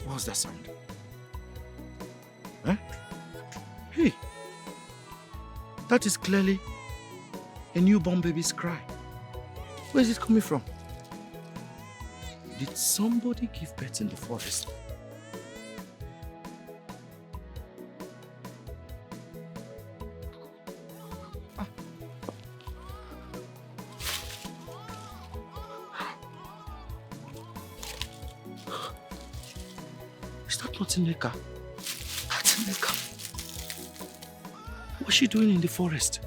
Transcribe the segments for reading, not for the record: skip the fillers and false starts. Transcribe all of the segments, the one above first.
What's that sound? Huh? Hey, that is clearly a newborn baby's cry. Where is it coming from? Did somebody give birth in the forest? Is that not Nneka? That's Nneka. What's she doing in the forest?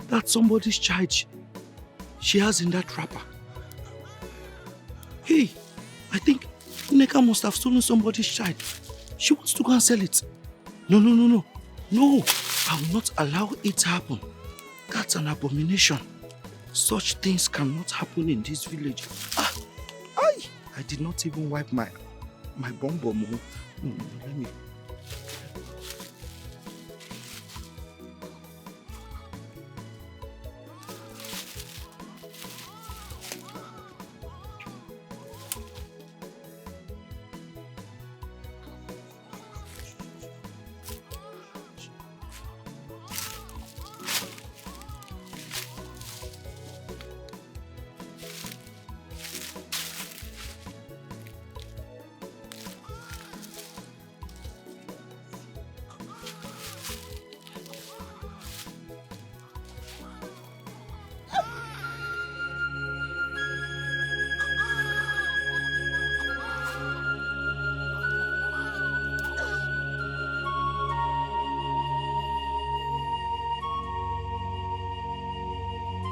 That's somebody's child she has in that wrapper. Hey, I think Nneka must have stolen somebody's child. She wants to go and sell it. No. No, I will not allow it to happen. That's an abomination. Such things cannot happen in this village. I did not even wipe my bum bum. Let me.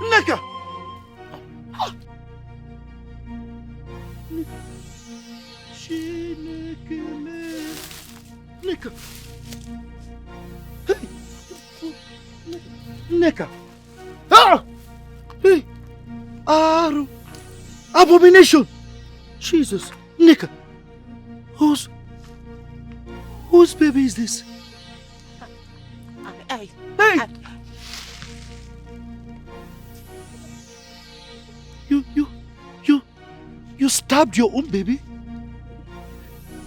Nneka! Nneka! Hey! Nneka! Ah! Hey! Aru! Abomination! Jesus! Nneka! Whose baby is this? Hey! You stabbed your own baby?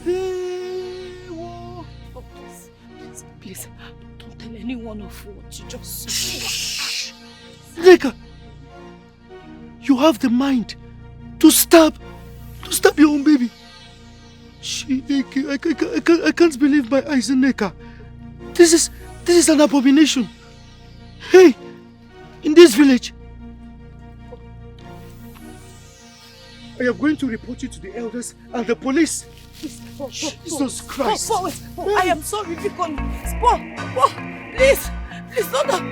Hey, whoa. Oh, please, don't tell anyone of what you just said. Shh! Nneka! You have the mind to stab your own baby. I can't believe my eyes, Nneka. This is an abomination. Hey, in this village, I am going to report you to the elders and the police. Jesus Christ. I am sorry, Vikon. Please, don't.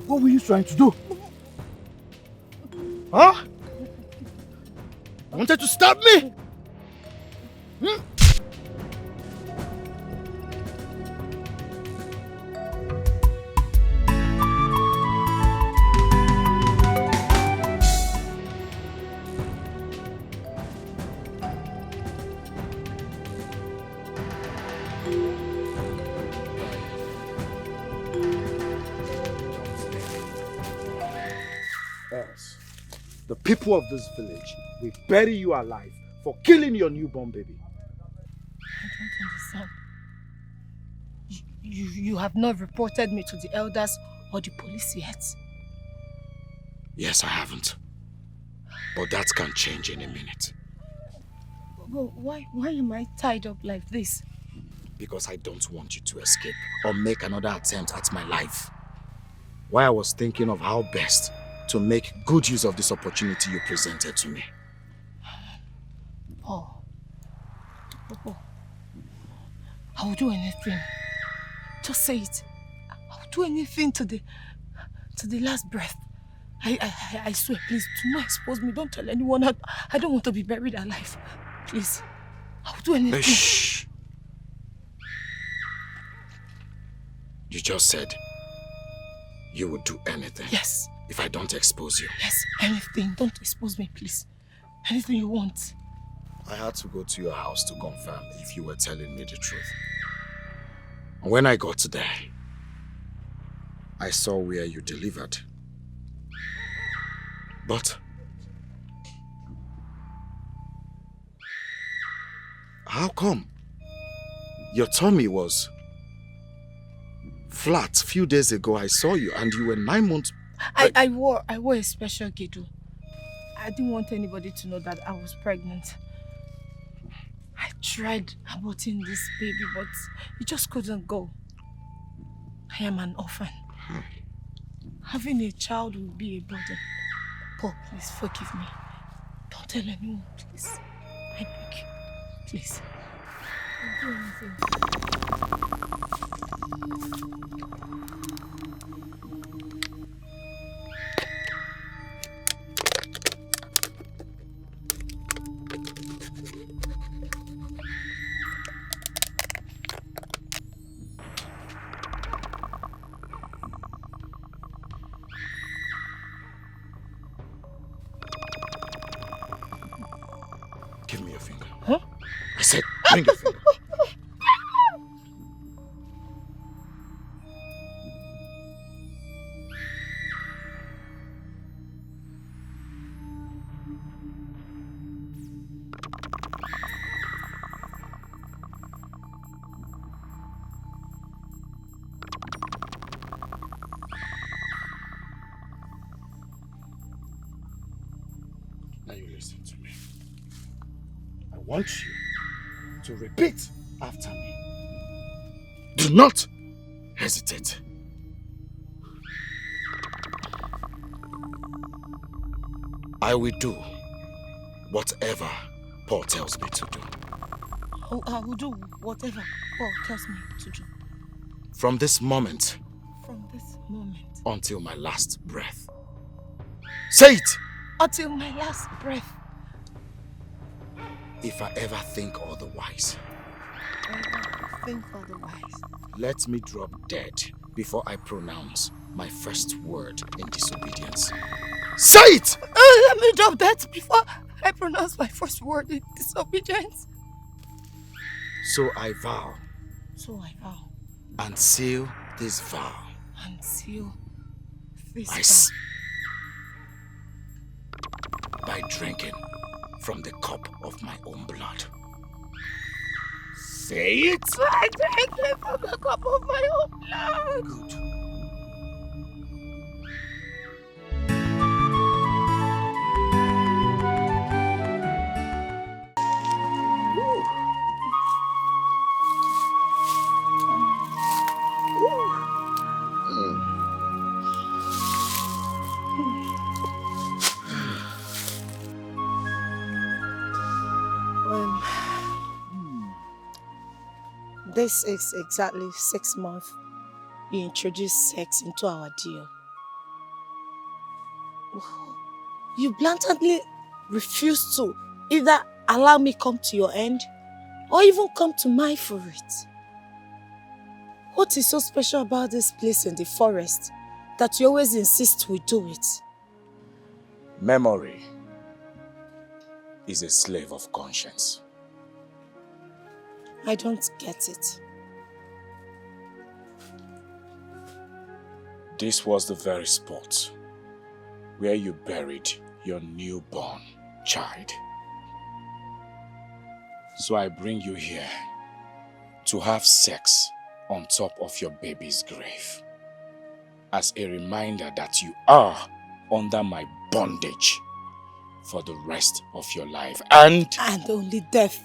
What were you trying to do? Huh? You wanted to stab me? Yes. The people of this village will bury you alive for killing your newborn baby. I don't understand. You have not reported me to the elders or the police yet. Yes, I haven't. But that can change in a minute. But why am I tied up like this? Because I don't want you to escape or make another attempt at my life. Why I was thinking of how best to make good use of this opportunity you presented to me. I will do anything Just say it. I'll do anything to the last breath. I swear, please, do not expose me. Don't tell anyone. I don't want to be buried alive. Please. I'll do anything. Shh. You just said you would do anything. Yes. If I don't expose you. Yes, anything. Don't expose me, please. Anything you want. I had to go to your house to confirm if you were telling me the truth. And when I got there, I saw where you delivered. But how come your tummy was flat? A few days ago I saw you and you were 9 months. I wore a special girdle. I didn't want anybody to know that I was pregnant. I tried aborting this baby, but it just couldn't go. I am an orphan. Having a child will be a burden. Paul, please forgive me. Don't tell anyone, please. I beg you. Please. Don't do anything. Give me your finger. Huh? I said, bring your finger. Now you listen to me. I want you to repeat after me. Do not hesitate. I will do whatever Paul tells me to do. I will do whatever Paul tells me to do. From this moment From this moment. until my last breath. Say it! Until my last breath. If I ever think otherwise, Think otherwise. let me drop dead before I pronounce my first word in disobedience. Say it! Let me drop that before I pronounce my first word in disobedience. So I vow So I vow and seal this vow. and seal this I vow. By drinking from the cup of my own blood. Say it! I drink from the cup of my own blood. Good. This is exactly 6 months you introduced sex into our deal. You blatantly refuse to either allow me come to your end or even come to mine for it. What is so special about this place in the forest that you always insist we do it? Memory is a slave of conscience. I don't get it. This was the very spot where you buried your newborn child. So I bring you here to have sex on top of your baby's grave as a reminder that you are under my bondage for the rest of your life. And only death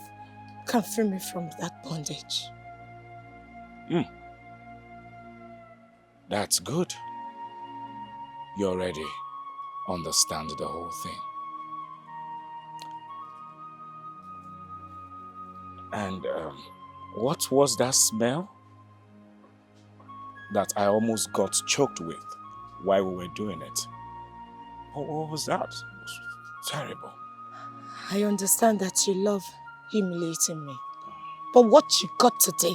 can free me from that bondage. That's good. You already understand the whole thing. And what was that smell? that I almost got choked with while we were doing it. What was that? It was terrible. I understand that you love humiliating me. But what you got today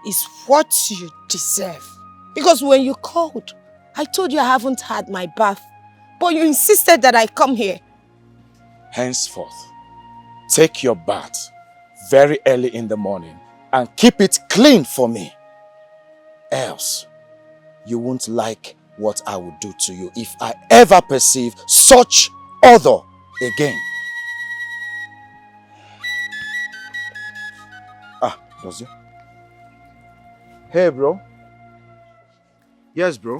is what you deserve. Because when you called, I told you I haven't had my bath. But you insisted that I come here. Henceforth, take your bath very early in the morning and keep it clean for me. Else, you won't like what I will do to you if I ever perceive such other again. Ah, does it? Hey, bro. Yes, bro.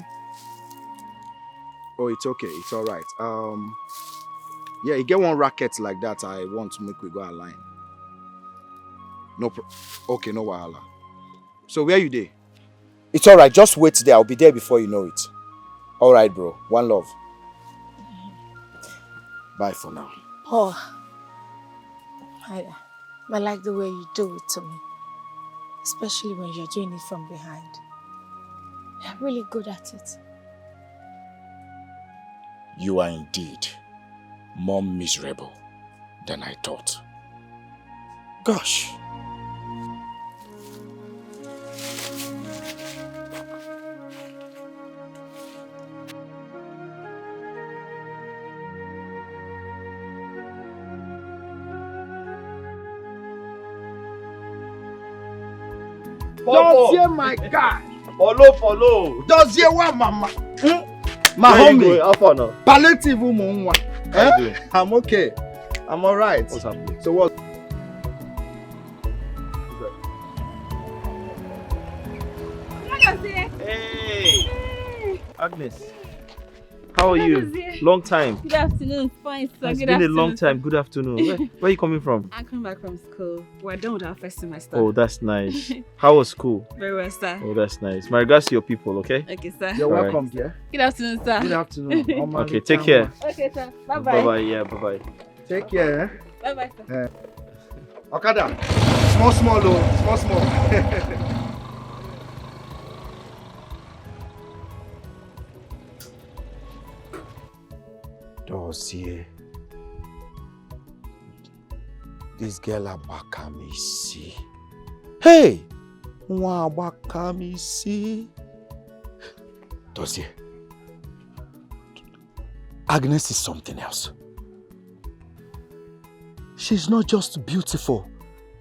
Oh, it's okay. It's all right. Yeah, you get one racket like that. I want to make we go align. No okay, no wahala. So where you there? It's all right. Just wait there. I'll be there before you know it. All right, bro. One love. Bye for now. Oh, I like the way you do it to me. Especially when you're doing it from behind. You're really good at it. You are indeed more miserable than I thought. Gosh. Does hear my guy? Follow. Does hear what, mama? My Where you homie. going? How far now? Palliative woman. How you doing? I'm okay. I'm all right. What's happening? So what? Hey, Agnes. How are you? Long time. Good afternoon, fine sir. It's Good been afternoon. a long time. Good afternoon. Where are you coming from? I'm coming back from school. We're done with our first semester. Oh, that's nice. How was school? Very well, sir. Oh, that's nice. My regards to your people, okay? Okay, sir. You're All right. welcome, dear. Good afternoon, sir. Good afternoon. Okay, take care. Okay, sir. Bye-bye. Bye-bye. Yeah, bye-bye. Take care. Bye-bye, sir. Okada. Small, oh. Small. Dozie. This girl agbaka me see. Hey! Nwa agbaka me see. Dozie. Agnes is something else. She's not just beautiful.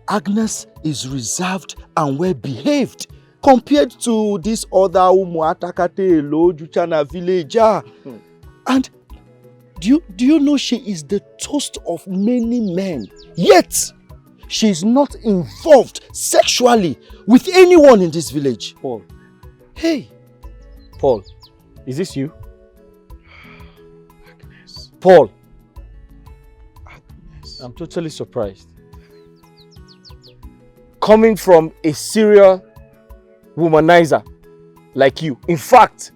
Agnes is reserved and well behaved compared to this other Umuatakate Lojuchana villager. And do you know she is the toast of many men? Yet, she is not involved sexually with anyone in this village. Paul. Hey. Paul, is this you? Agnes. Paul. Agnes. I'm totally surprised. Coming from a serial womanizer like you. In fact,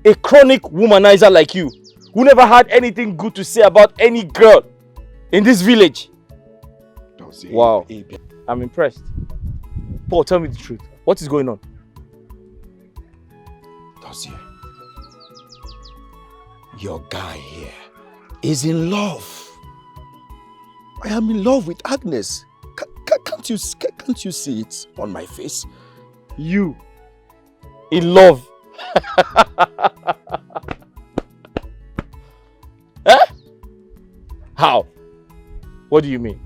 a chronic womanizer like you, who never had anything good to say about any girl in this village. Wow. I'm impressed. Paul, tell me the truth. What is going on? Dozie, your guy here is in love. I am in love with Agnes. Can't you see it on my face? You in love? Eh? How? What do you mean?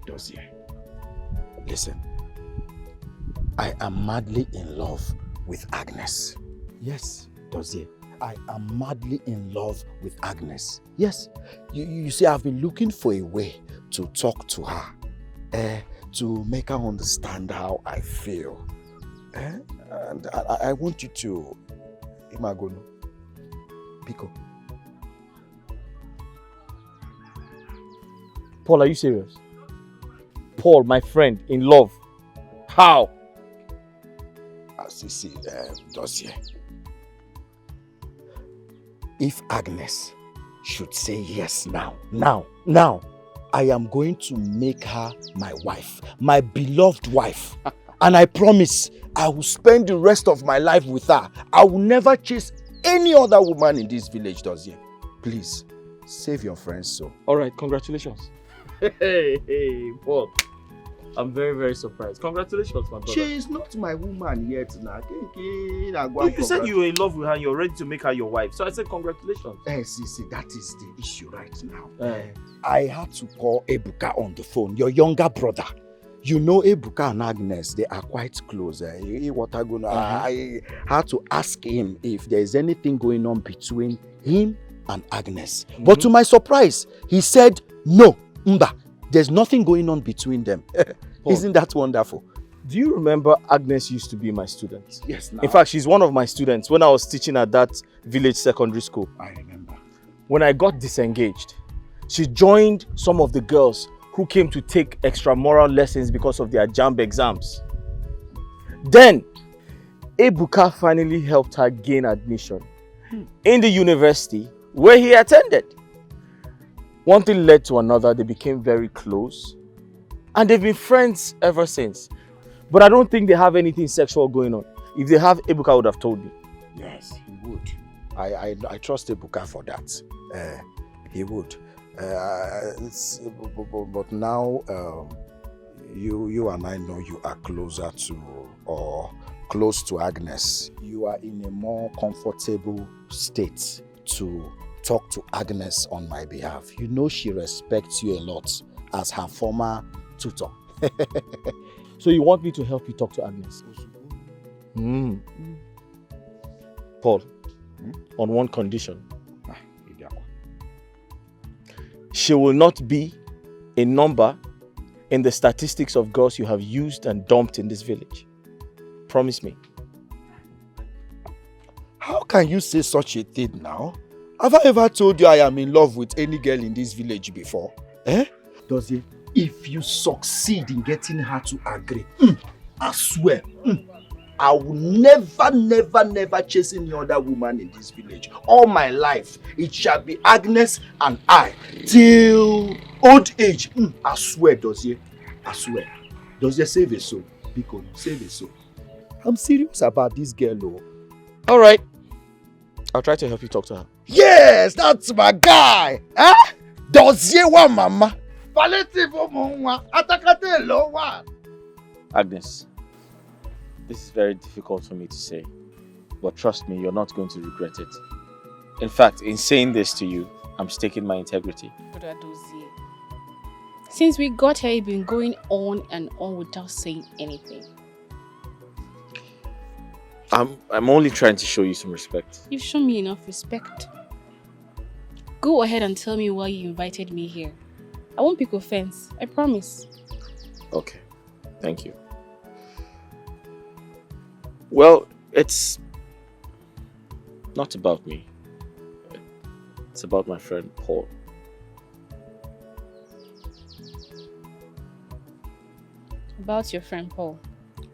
Dozie, listen. I am madly in love with Agnes. Yes, Dozie, I am madly in love with Agnes. Yes, you see, I've been looking for a way to talk to her, to make her understand how I feel. And I want you to, Imagono, Biko. Paul, are you serious? Paul, my friend, in love. How? As you see, Dozie, if Agnes should say yes now, I am going to make her my wife, my beloved wife. And I promise I will spend the rest of my life with her. I will never chase any other woman in this village, Dozie. Please, save your friend's soul. All right, congratulations. Hey, Paul. I'm very, very surprised. Congratulations, my brother. She is not my woman yet now. You said you were in love with her and you're ready to make her your wife. So I said congratulations. See, that is the issue right now. I had to call Ebuka on the phone, your younger brother. You know Ebuka and Agnes, they are quite close. I had to ask him if there is anything going on between him and Agnes. But to my surprise, he said, no, Mba, there's nothing going on between them. Isn't that wonderful? Do you remember Agnes used to be my student? Yes, now. In fact, she's one of my students when I was teaching at that village secondary school. I remember. When I got disengaged, she joined some of the girls who came to take extramural lessons because of their JAMB exams. Then, Ebuka finally helped her gain admission in the university where he attended. One thing led to another, they became very close. And they've been friends ever since. But I don't think they have anything sexual going on. If they have, Ebuka would have told me. Yes, he would. I trust Ebuka for that. He would. But now, you and I know you are closer to, or close to Agnes. You are in a more comfortable state to talk to Agnes on my behalf. You know she respects you a lot as her former tutor. So you want me to help you talk to Agnes? Paul, on one condition. She will not be a number in the statistics of girls you have used and dumped in this village. Promise me. How can you say such a thing now? Have I ever told you I am in love with any girl in this village before? Dozie, if you succeed in getting her to agree, I swear, I will never chase any other woman in this village. All my life, it shall be Agnes and I till old age. I swear, Dozie. I swear. Dozie, save a soul. Biko, save a soul. I'm serious about this girl, though. All right. I'll try to help you talk to her. Yes, that's my guy. Dozie wa mama. Agnes, this is very difficult for me to say, but trust me, you're not going to regret it. In fact, in saying this to you, I'm staking my integrity. Brother Dozie, since we got here, you've been going on and on without saying anything. I'm only trying to show you some respect. You've shown me enough respect. Go ahead and tell me why you invited me here. I won't pick offense, I promise. Okay, thank you. Well, it's not about me. It's about my friend Paul. About your friend Paul?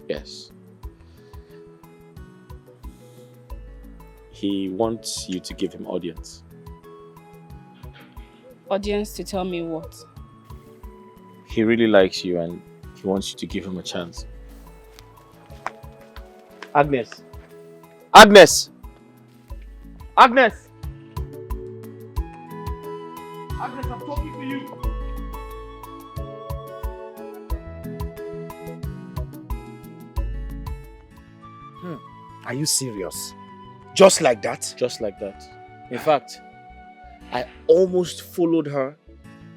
Yes. He wants you to give him audience. Audience to tell me what? He really likes you and he wants you to give him a chance. Agnes! Agnes! Agnes! Agnes, I'm talking to you! Are you serious? Just like that? Just like that. In fact, I almost followed her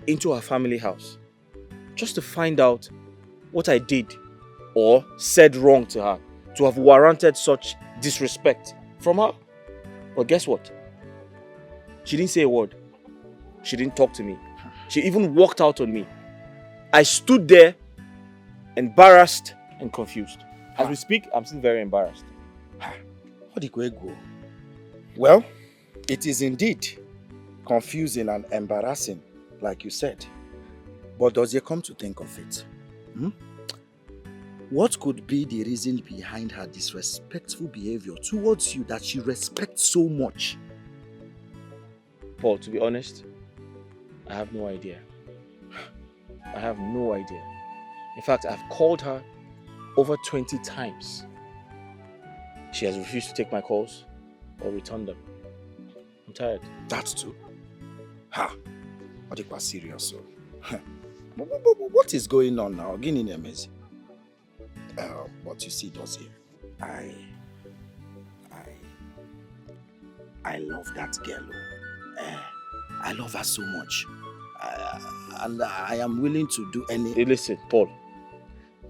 into her family house just to find out what I did or said wrong to her to have warranted such disrespect from her. But guess what? She didn't say a word. She didn't talk to me. She even walked out on me. I stood there embarrassed and confused. As we speak, I'm still very embarrassed. Well, it is indeed confusing and embarrassing, like you said. But does you come to think of it? What could be the reason behind her disrespectful behavior towards you that she respects so much? Paul, to be honest, I have no idea. I have no idea. In fact, I've called her over 20 times. She has refused to take my calls or return them. I'm tired. That too? Ha! What if was serious? So, what is going on now? Guinea Nemezi. But you see, Dozie, I love that girl. I love her so much. And I am willing to do any... Hey, listen, Paul.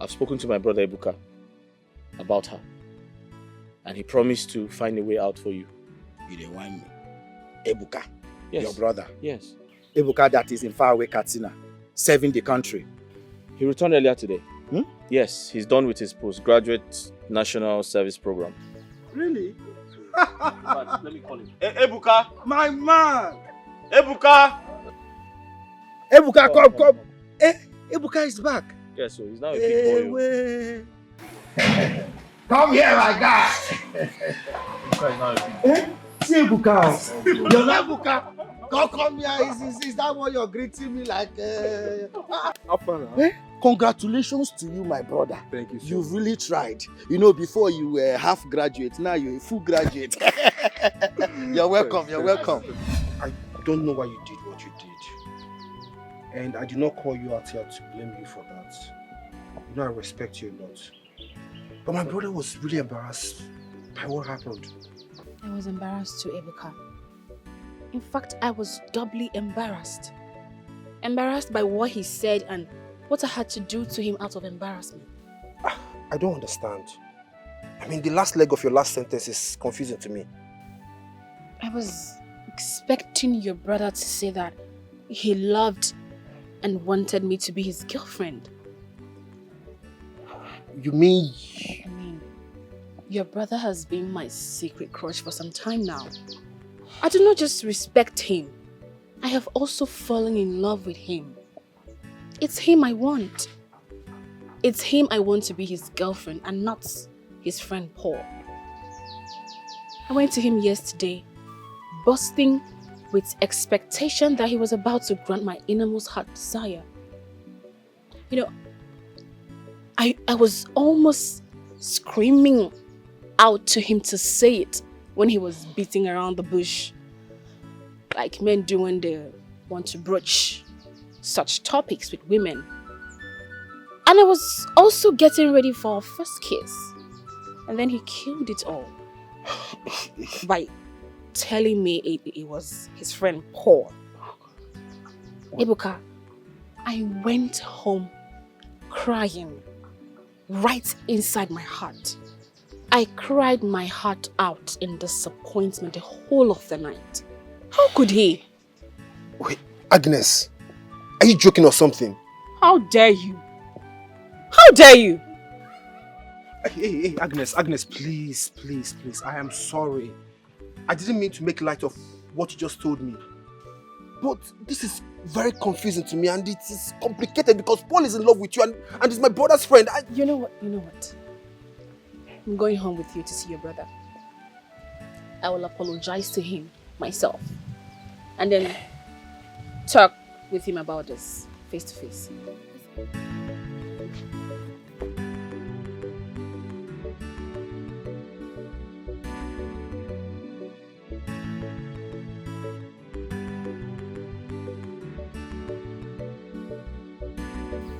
I've spoken to my brother Ebuka about her. And he promised to find a way out for you. You didn't want me. Ebuka, Yes. your brother. Yes. Ebuka that is in faraway Katsina, serving the country. He returned earlier today. Hmm? Yes, he's done with his postgraduate national service program. Really? Let me call him. Ebuka! My man! Ebuka! Ebuka, come. Ebuka is back. Yes, so he's now a big boy. Come here, my guy. Ebuka is now a big boy. See Ebuka. You're not Ebuka. Come here. Is that what you're greeting me like? Congratulations to you, my brother. Thank you, sir. You've really tried. You know, before you were half graduate, now you're a full graduate. You're welcome. You're welcome. I don't know why you did what you did. And I did not call you out here to blame you for that. You know I respect you a lot. But my brother was really embarrassed by what happened. I was embarrassed too, Ebuka. In fact, I was doubly embarrassed. Embarrassed by what he said and what I had to do to him out of embarrassment. I don't understand. I mean, the last leg of your last sentence is confusing to me. I was expecting your brother to say that he loved and wanted me to be his girlfriend. You mean... I mean, your brother has been my secret crush for some time now. I do not just respect him. I have also fallen in love with him. It's him I want. It's him I want to be his girlfriend and not his friend Paul. I went to him yesterday, bursting with expectation that he was about to grant my innermost heart desire. You know, I was almost screaming out to him to say it when he was beating around the bush, like men do when they want to broach such topics with women. And I was also getting ready for our first kiss. And then he killed it all by telling me it was his friend Paul. Ebuka, I went home crying right inside my heart. I cried my heart out in disappointment the whole of the night. How could he? Wait, Agnes, are you joking or something? How dare you? How dare you? Hey, Agnes, please. I am sorry. I didn't mean to make light of what you just told me. But this is very confusing to me and it is complicated because Paul is in love with you and he's my brother's friend. You know what? I'm going home with you to see your brother. I will apologize to him myself and then talk with him about this face to face.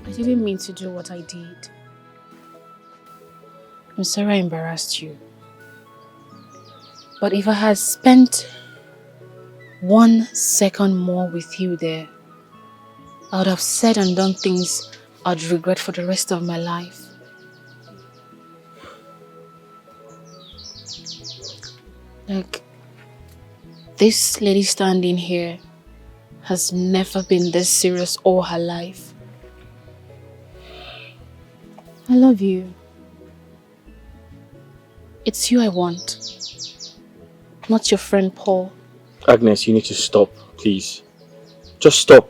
I didn't mean to do what I did. I'm sorry I embarrassed you. But if I had spent 1 second more with you there, I would have said and done things I'd regret for the rest of my life. Like, this lady standing here has never been this serious all her life. I love you. It's you I want, not your friend Paul. Agnes, you need to stop, please. Just stop.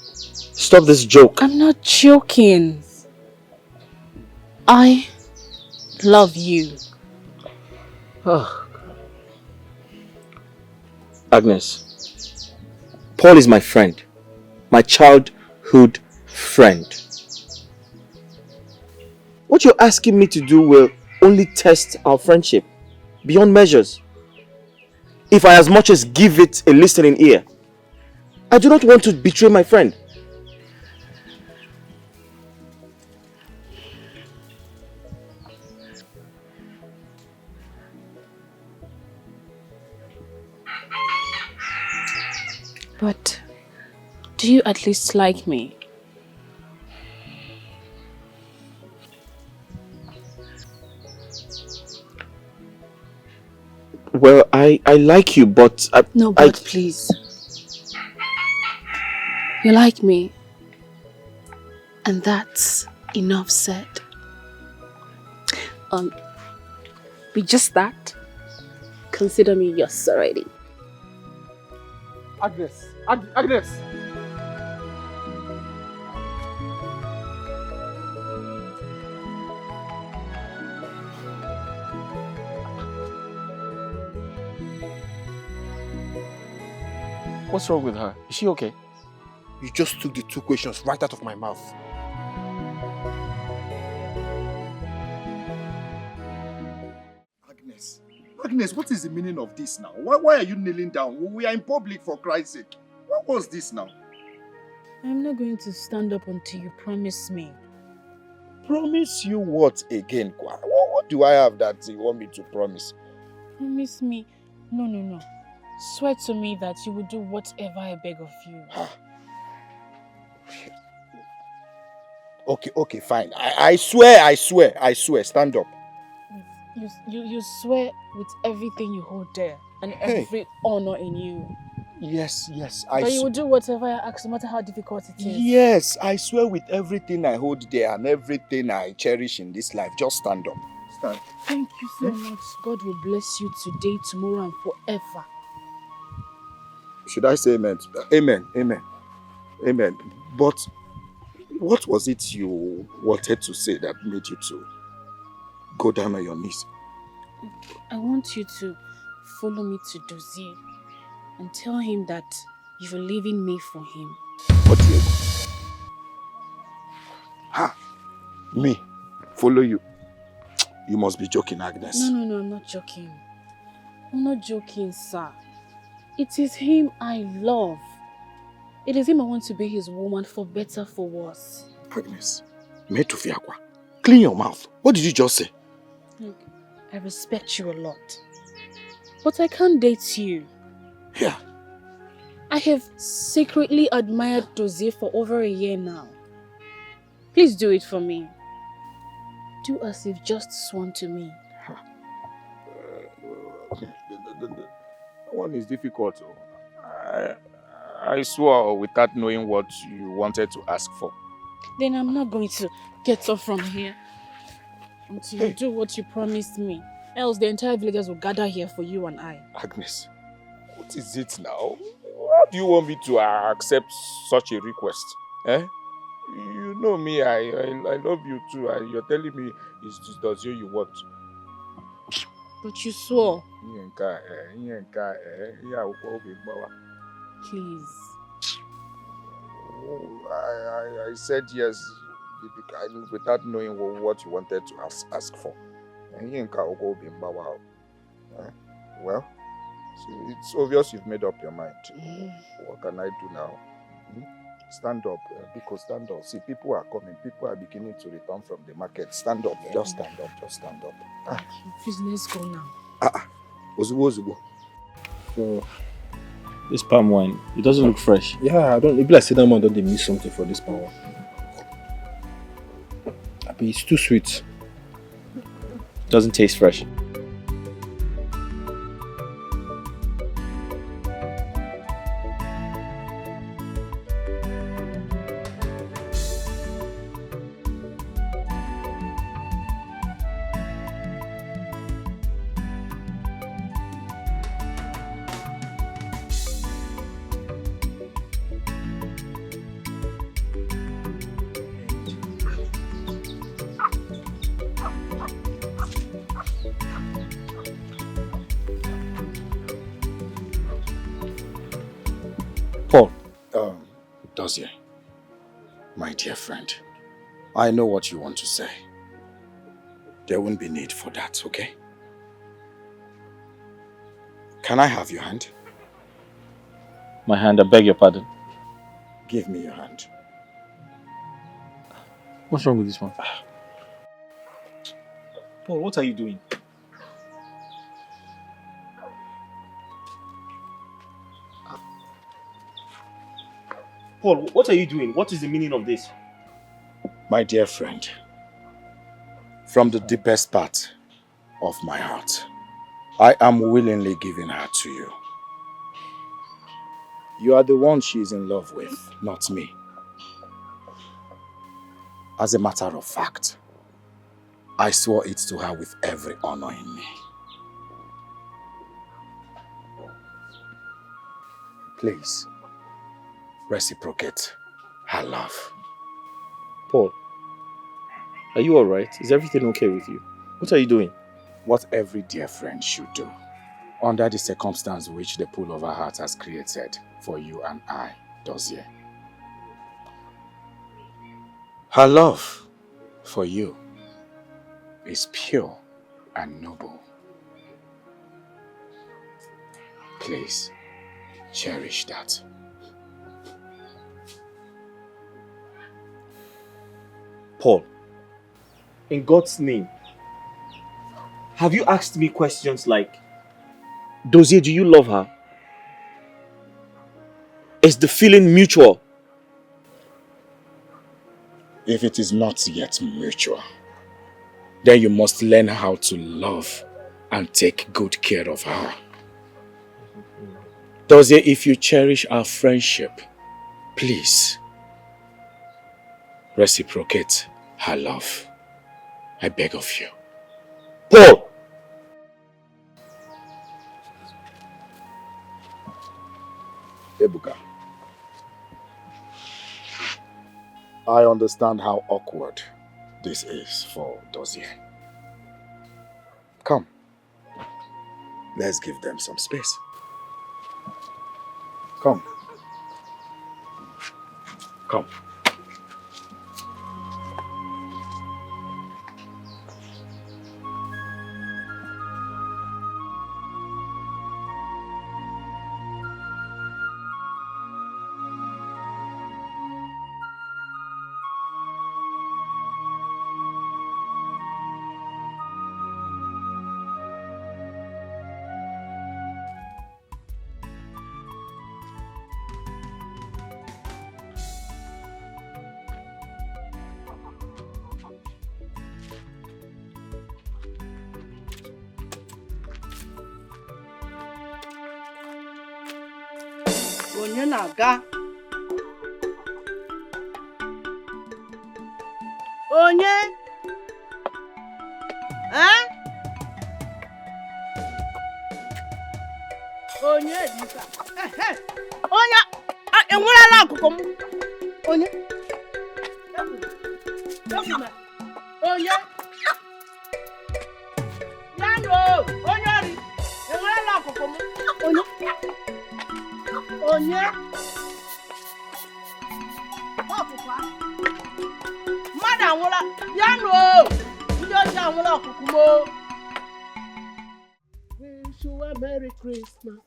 Stop this joke. I'm not joking. I love you. Agnes, Paul is my friend. My childhood friend. What you're asking me to do will only test our friendship beyond measures. If I as much as give it a listening ear, I do not want to betray my friend. But do you at least like me? Well, I like you, but No, but please. You like me. And that's enough said. With just that, consider me yours already. Agnes! Agnes! What's wrong with her? Is she okay? You just took the two questions right out of my mouth. Agnes, what is the meaning of this now? Why are you kneeling down? We are in public, for Christ's sake. What was this now? I'm not going to stand up until you promise me. Promise you what again, Kwa? What do I have that you want me to promise? Promise me. No. Swear to me that you will do whatever I beg of you. Okay, fine. I swear. Stand up. You swear with everything you hold there and every honor in you. Yes. That you will do whatever I ask, no matter how difficult it is. Yes, I swear with everything I hold there and everything I cherish in this life. Just stand up. Stand. Thank you so much. God will bless you today, tomorrow, and forever. Should I say amen? Amen. But what was it you wanted to say that made you to go down on your knees? I want you to follow me to Dozie and tell him that you're leaving me for him. What do you... Me? Follow you? You must be joking, Agnes. No, I'm not joking. I'm not joking, sir. It is him I love. It is him I want to be his woman, for better, for worse. Agnes, Metufiakwa, clean your mouth. What did you just say? Look, I respect you a lot. But I can't date you. Yeah. I have secretly admired Dozie for over a year now. Please do it for me. Do as if just sworn to me. That one is difficult. I swore without knowing what you wanted to ask for. Then I'm not going to get off from here until you do what you promised me. Else the entire villagers will gather here for you and I. Agnes, what is it now? How do you want me to accept such a request? You know me, I love you too, and you're telling me it's just Dozie you want. But you swore. Please. I said yes without knowing what you wanted to ask for. Well, it's obvious you've made up your mind. What can I do now? Stand up, because stand up. See, people are coming. People are beginning to return from the market. Stand up. Just stand up. Please, let's go now. Ozubo. So, this palm wine, it doesn't look fresh. Yeah, I don't. Maybe I say that man don't they miss something for this power. It's too sweet. It doesn't taste fresh. Dozie, my dear friend, I know what you want to say. There won't be need for that, okay? Can I have your hand? My hand, I beg your pardon. Give me your hand. What's wrong with this one? Paul, what are you doing? Paul, what are you doing? What is the meaning of this? My dear friend, from the deepest part of my heart, I am willingly giving her to you. You are the one she is in love with, not me. As a matter of fact, I swore it to her with every honor in me. Please, reciprocate her love. Paul, are you alright? Is everything okay with you? What are you doing? What every dear friend should do, under the circumstance which the pool of her heart has created for you and I, Dozier. Her love for you is pure and noble. Please, cherish that. Paul, in God's name, have you asked me questions like, Dozier, do you love her? Is the feeling mutual? If it is not yet mutual, then you must learn how to love and take good care of her. Dozier, if you cherish our friendship, please reciprocate her love. I beg of you. Paul! Ebuka, I understand how awkward this is for Dozier. Come, let's give them some space. Come. Come. Onye na-aga? Onye? Onye dịka? Onye enwerela akụkụ m. Onye? Onye? Yanụ onye ori enwerela akụkụ m. Onye? Onye? Ọkụkụ a? Mmadụ anwụla, yanụ ndị ọjọọ anwụla ọkụkụ m. Wish you a Merry Christmas.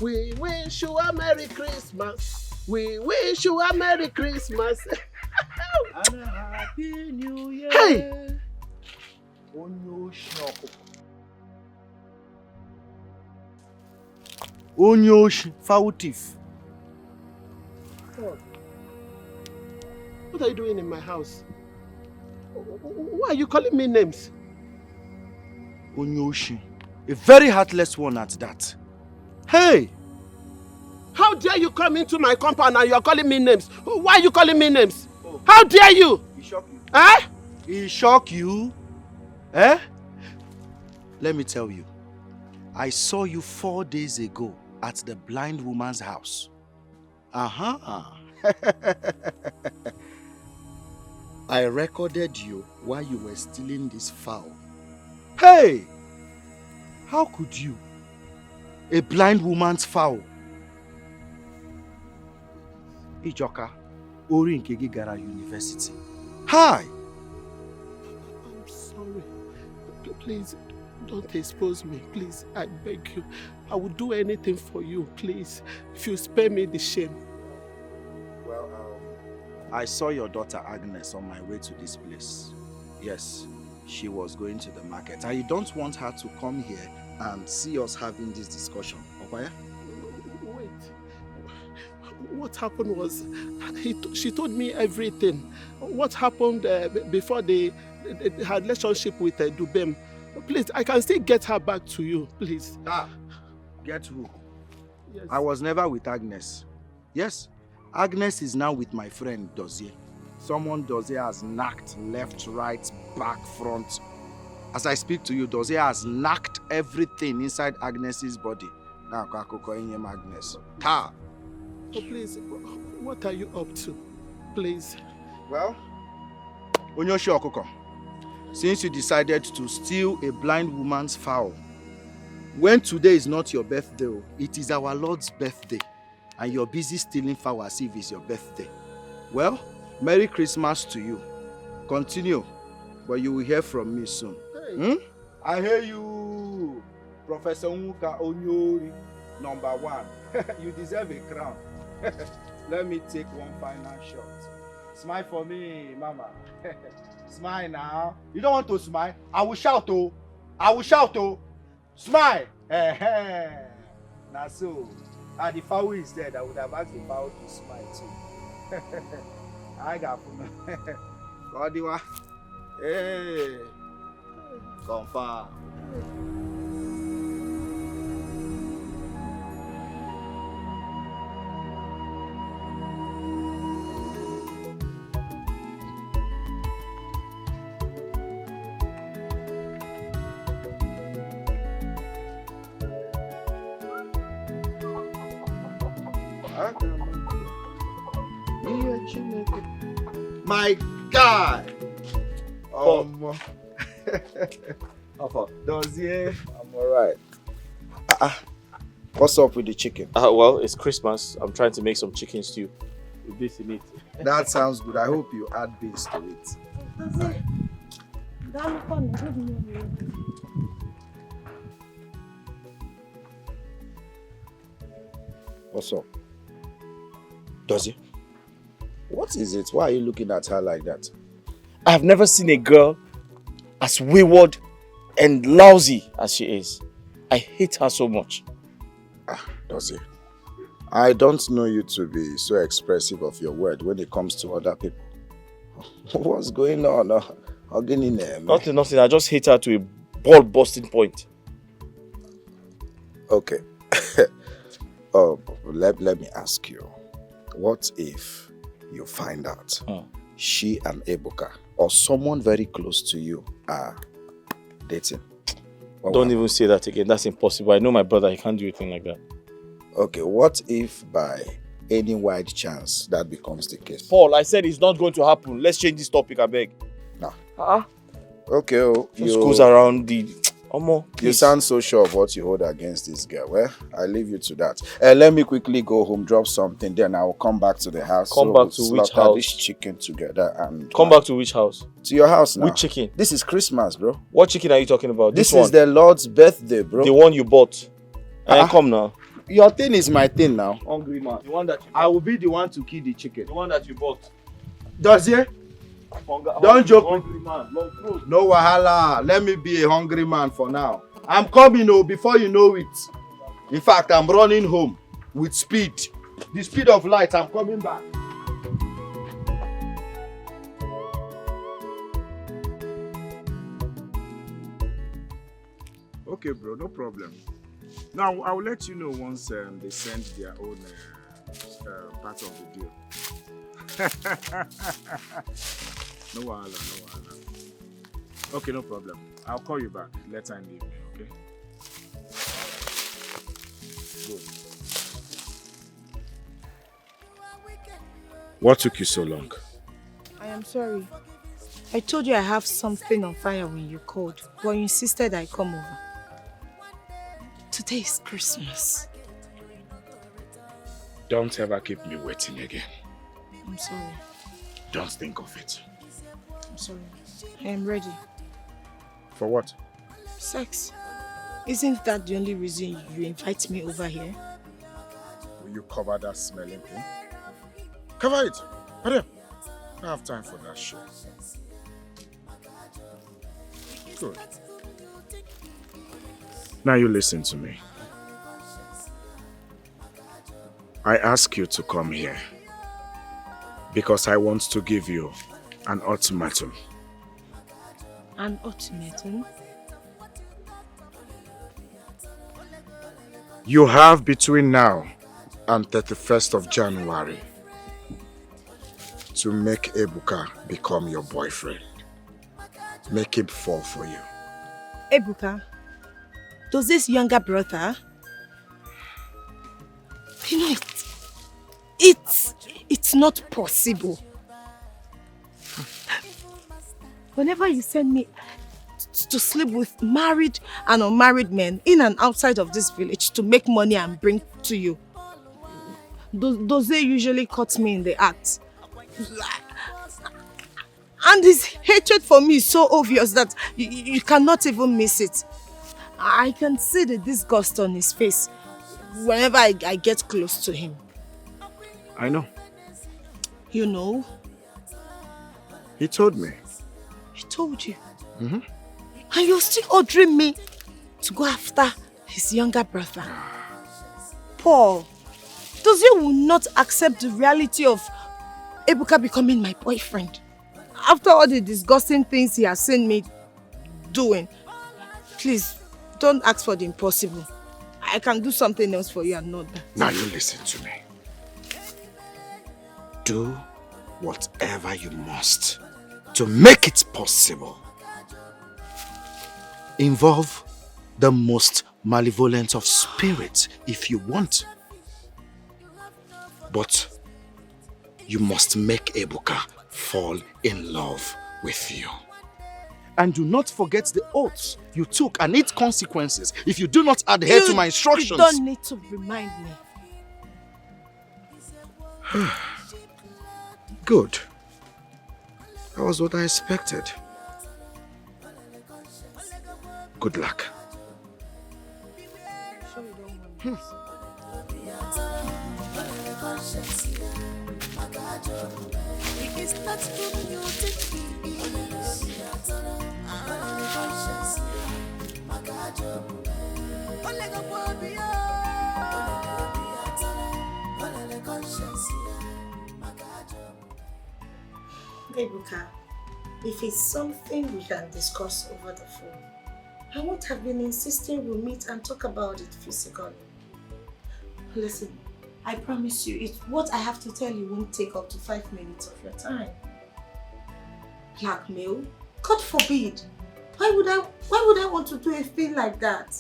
We wish you a Merry Christmas. We wish you a Merry Christmas. And a Happy New Year. Hey! Onyoshi, foul thief. What are you doing in my house? Why are you calling me names? Onyoshi, a very heartless one at that. Hey! How dare you come into my compound and you are calling me names? Why are you calling me names? How dare you? He shocked you. Eh? He shocked you? Eh? Let me tell you. I saw you 4 days ago at the blind woman's house. I recorded you while you were stealing this fowl. Hey! How could you? A blind woman's fowl. Ijoka, Ori Nkegi Gara University. Hi! I'm sorry. Please, don't expose me. Please, I beg you. I will do anything for you, please. If you spare me the shame. Well, I saw your daughter Agnes on my way to this place. Yes, she was going to the market. And you don't want her to come here and see us having this discussion, okay? Wait. What happened was, she told me everything. What happened before they had relationship with Dubem. Please, I can still get her back to you, please. Get who? Yes. I was never with Agnes. Yes, Agnes is now with my friend Dozier. Someone Dozier has knocked left, right, back, front. As I speak to you, Dozier has knocked everything inside Agnes's body. Now, Agnes. Ta! Oh, please, what are you up to? Please. Well, Onyoshi Okoko, since you decided to steal a blind woman's fowl, when today is not your birthday, it is our Lord's birthday, and you're busy stealing fowl as if it's your birthday. Well, Merry Christmas to you. Continue, but you will hear from me soon. Hey. I hear you, Professor Nwoka Onyori, number 1. You deserve a crown. Let me take one final shot. Smile for me, Mama. Smile now. You don't want to smile? I will shout, oh. I will shout, oh. Smile. Now so, the fowl is dead. I would have asked the fowl to smile too. I got Godiwa. Hey. Confirm. My God! Dozier, I'm alright. What's up with the chicken? Well, it's Christmas. I'm trying to make some chicken stew with this in it. That sounds good. I hope you add beans to it. What's up? Dozier? What is it? Why are you looking at her like that? I have never seen a girl as wayward and lousy as she is. I hate her so much. Dozier, I don't know you to be so expressive of your word when it comes to other people. What's going on? Nothing. I just hate her to a ball-busting point. Okay. Let me ask you. What if you find out she and Ebuka or someone very close to you are dating? Don't even say that again. That's impossible. I know my brother. He can't do anything like that. Okay, what if by any wide chance that becomes the case? Paul, I said it's not going to happen. Let's change this topic, I beg. No. Okay. Just goes around the... You sound so sure of what you hold against this girl. Well, I leave you to that. Let me quickly go home, drop something, then I will come back to the house. Come back to which house? This chicken together and... Come back to which house? To your house now. Which chicken? This is Christmas, bro. What chicken are you talking about? This is the Lord's birthday, bro. The one you bought. Come now. Your thing is my thing now. Hungry man. The one that you I will be the one to kill the chicken. The one that you bought. Dozier? Don't joke. Hungry man. No wahala. Let me be a hungry man for now. I'm coming before you know it. In fact, I'm running home with speed. The speed of light. I'm coming back. Okay, bro, no problem. Now, I will let you know once they send their own part of the deal. No wahala. Okay, no problem. I'll call you back later in the evening, okay? Good. What took you so long? I am sorry. I told you I have something on fire when you called, but you insisted I come over. Today is Christmas. Don't ever keep me waiting again. I'm sorry. Just think of it. I'm sorry. I am ready. For what? Sex. Isn't that the only reason you invite me over here? Will you cover that smelling thing? Cover it! Hurry up! I don't have time for that shit. Good. Now you listen to me. I ask you to come here because I want to give you an ultimatum. An ultimatum? You have between now and 31st of January to make Ebuka become your boyfriend. Make him fall for you. Ebuka, does this younger brother? You know, it's not possible. Whenever you send me to sleep with married and unmarried men in and outside of this village to make money and bring to you, does they usually cut me in the act? And his hatred for me is so obvious that you cannot even miss it. I can see the disgust on his face whenever I get close to him. I know. You know? He told me. He told you? Mm-hmm. And you're still ordering me to go after his younger brother. Paul, does you will not accept the reality of Ebuka becoming my boyfriend? After all the disgusting things he has seen me doing, please, don't ask for the impossible. I can do something else for you and not that. Now you listen to me. Do whatever you must to make it possible. Involve the most malevolent of spirits if you want. But you must make Ebuka fall in love with you. And do not forget the oaths you took and its consequences if you do not adhere to my instructions. You don't need to remind me. Good. That was what I expected. Good luck. Ebuka, if it's something we can discuss over the phone, I won't have been insisting we'll meet and talk about it physically. Listen, I promise you, what I have to tell you won't take up to 5 minutes of your time. Blackmail? God forbid! Why would I want to do a thing like that?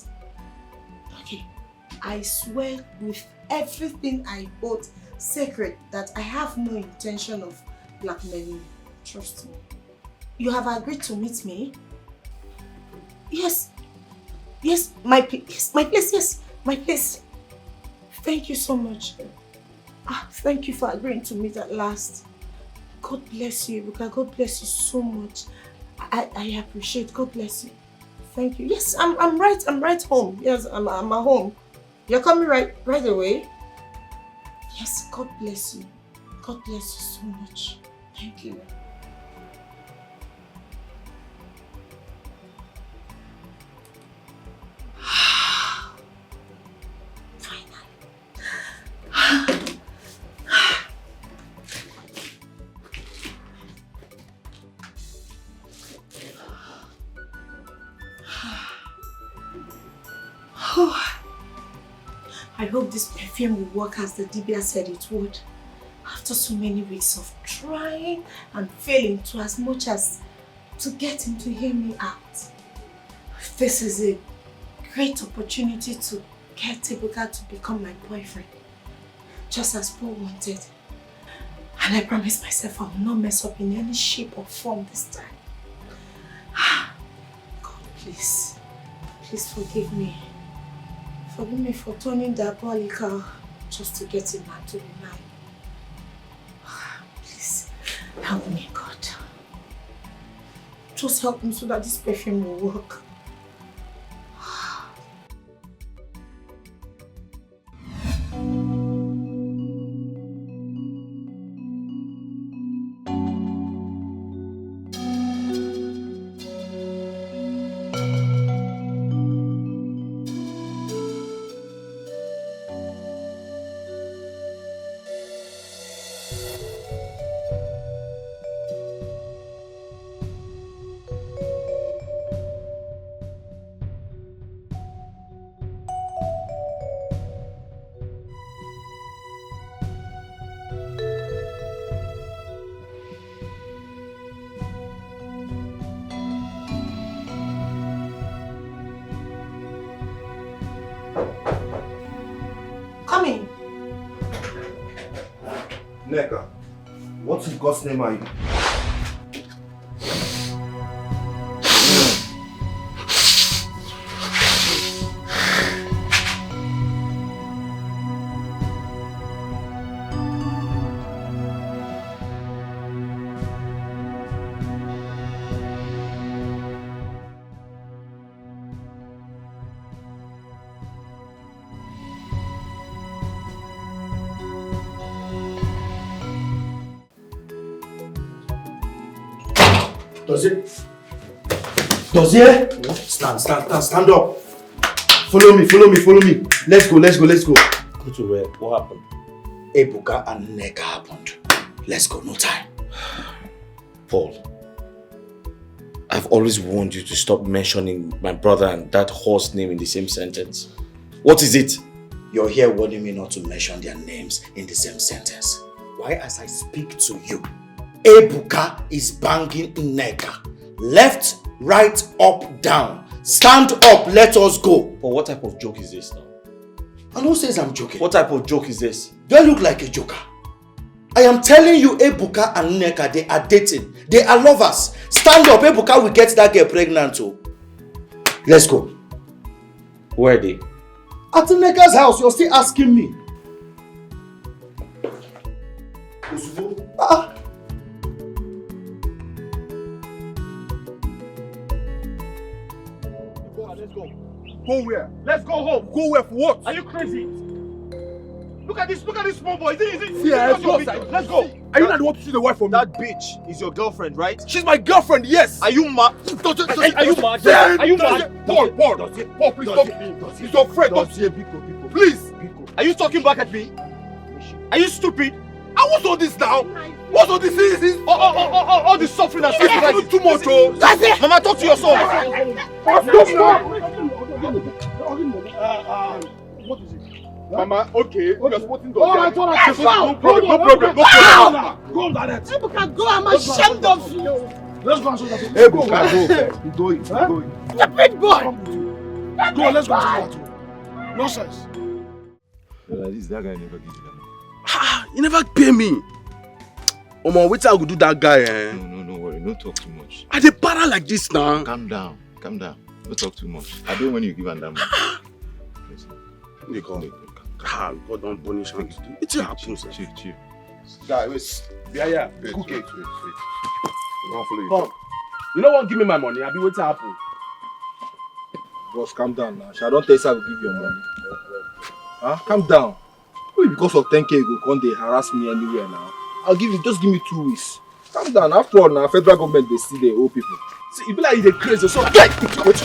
Okay, I swear with everything I hold sacred that I have no intention of blackmailing you. Trust me. You have agreed to meet me? Yes. Yes, my place, yes, my place. Thank you so much. Thank you for agreeing to meet at last. God bless you, Ebuka. God bless you so much. I appreciate. God bless you. Thank you. Yes, I'm right home. Yes, I'm at home. You're coming right away? Yes, God bless you. God bless you so much. Thank you. I hope this perfume will work as the Dibia said it would. After so many weeks of trying and failing to as much as to get him to hear me out. This is a great opportunity to get Ebuka to become my boyfriend. Just as Paul wanted. And I promise myself I will not mess up in any shape or form this time. God, please forgive me. Forgive me for turning diabolical just to get him back to be mine. Please, help me, God. Just help me so that this perfume will work. Nneka, what in God's name are you? Does it? Stand up. Follow me. Let's go. Go to where? What happened? Ebuka and Nneka happened. Let's go, no time. Paul, I've always warned you to stop mentioning my brother and that horse name in the same sentence. What is it? You're here warning me not to mention their names in the same sentence. Why, as I speak to you, Ebuka is banging Nneka. Left, right, up, down. Stand up, let us go. But what type of joke is this now? And who says I'm joking? What type of joke is this? Do I look like a joker? I am telling you, Ebuka and Nneka, they are dating. They are lovers. Stand up, Ebuka will get that girl pregnant too. Let's go. Where are they? At Nneka's house, you're still asking me. Let's go. Go where? Let's go home. Go where for what? Are you crazy? Look at this small boy. Is it? Yeah, let's go. Are you not the one to see the wife from me? That bitch is your girlfriend, right? She's my girlfriend, yes. Are you mad? Are you mad? Are you mad? Paul, please stop. He's your friend. Please. Are you talking back at me? Are you stupid? And what's all this now? What's all this? All this suffering and sacrifice. Too much, oh. That's it. Mama, talk to your son. What is it? Mama, okay. You're supporting the No problem. Go on, Dad. Ebuka, go. I'm ashamed of you. Let's go and show that. Ebuka, go. He's going. Stupid boy. Go, let's go and show that. Nonsense. This that guy never gives you that money. You never pay me. Omo, wait till I go do that guy, eh? No worry. Don't talk too much. I dey para like this now. Calm down. Don't talk too much. I don't want you to give him that money. Listen. They come. God don't punish him. It's a happen, sir. Chill. Guy, wait. Yeah. Cook it. Wait. Come. You don't want to give me my money. I'll be waiting to happen. Boss, calm down now. I don't tell you I will give you money. Huh? Calm down. Wait, because of 10k you go they harass me anywhere now. I'll give you, just give me 2 weeks. Calm down. After all, now federal government they see the old people. See, you be like you're crazy. So, guy, wait.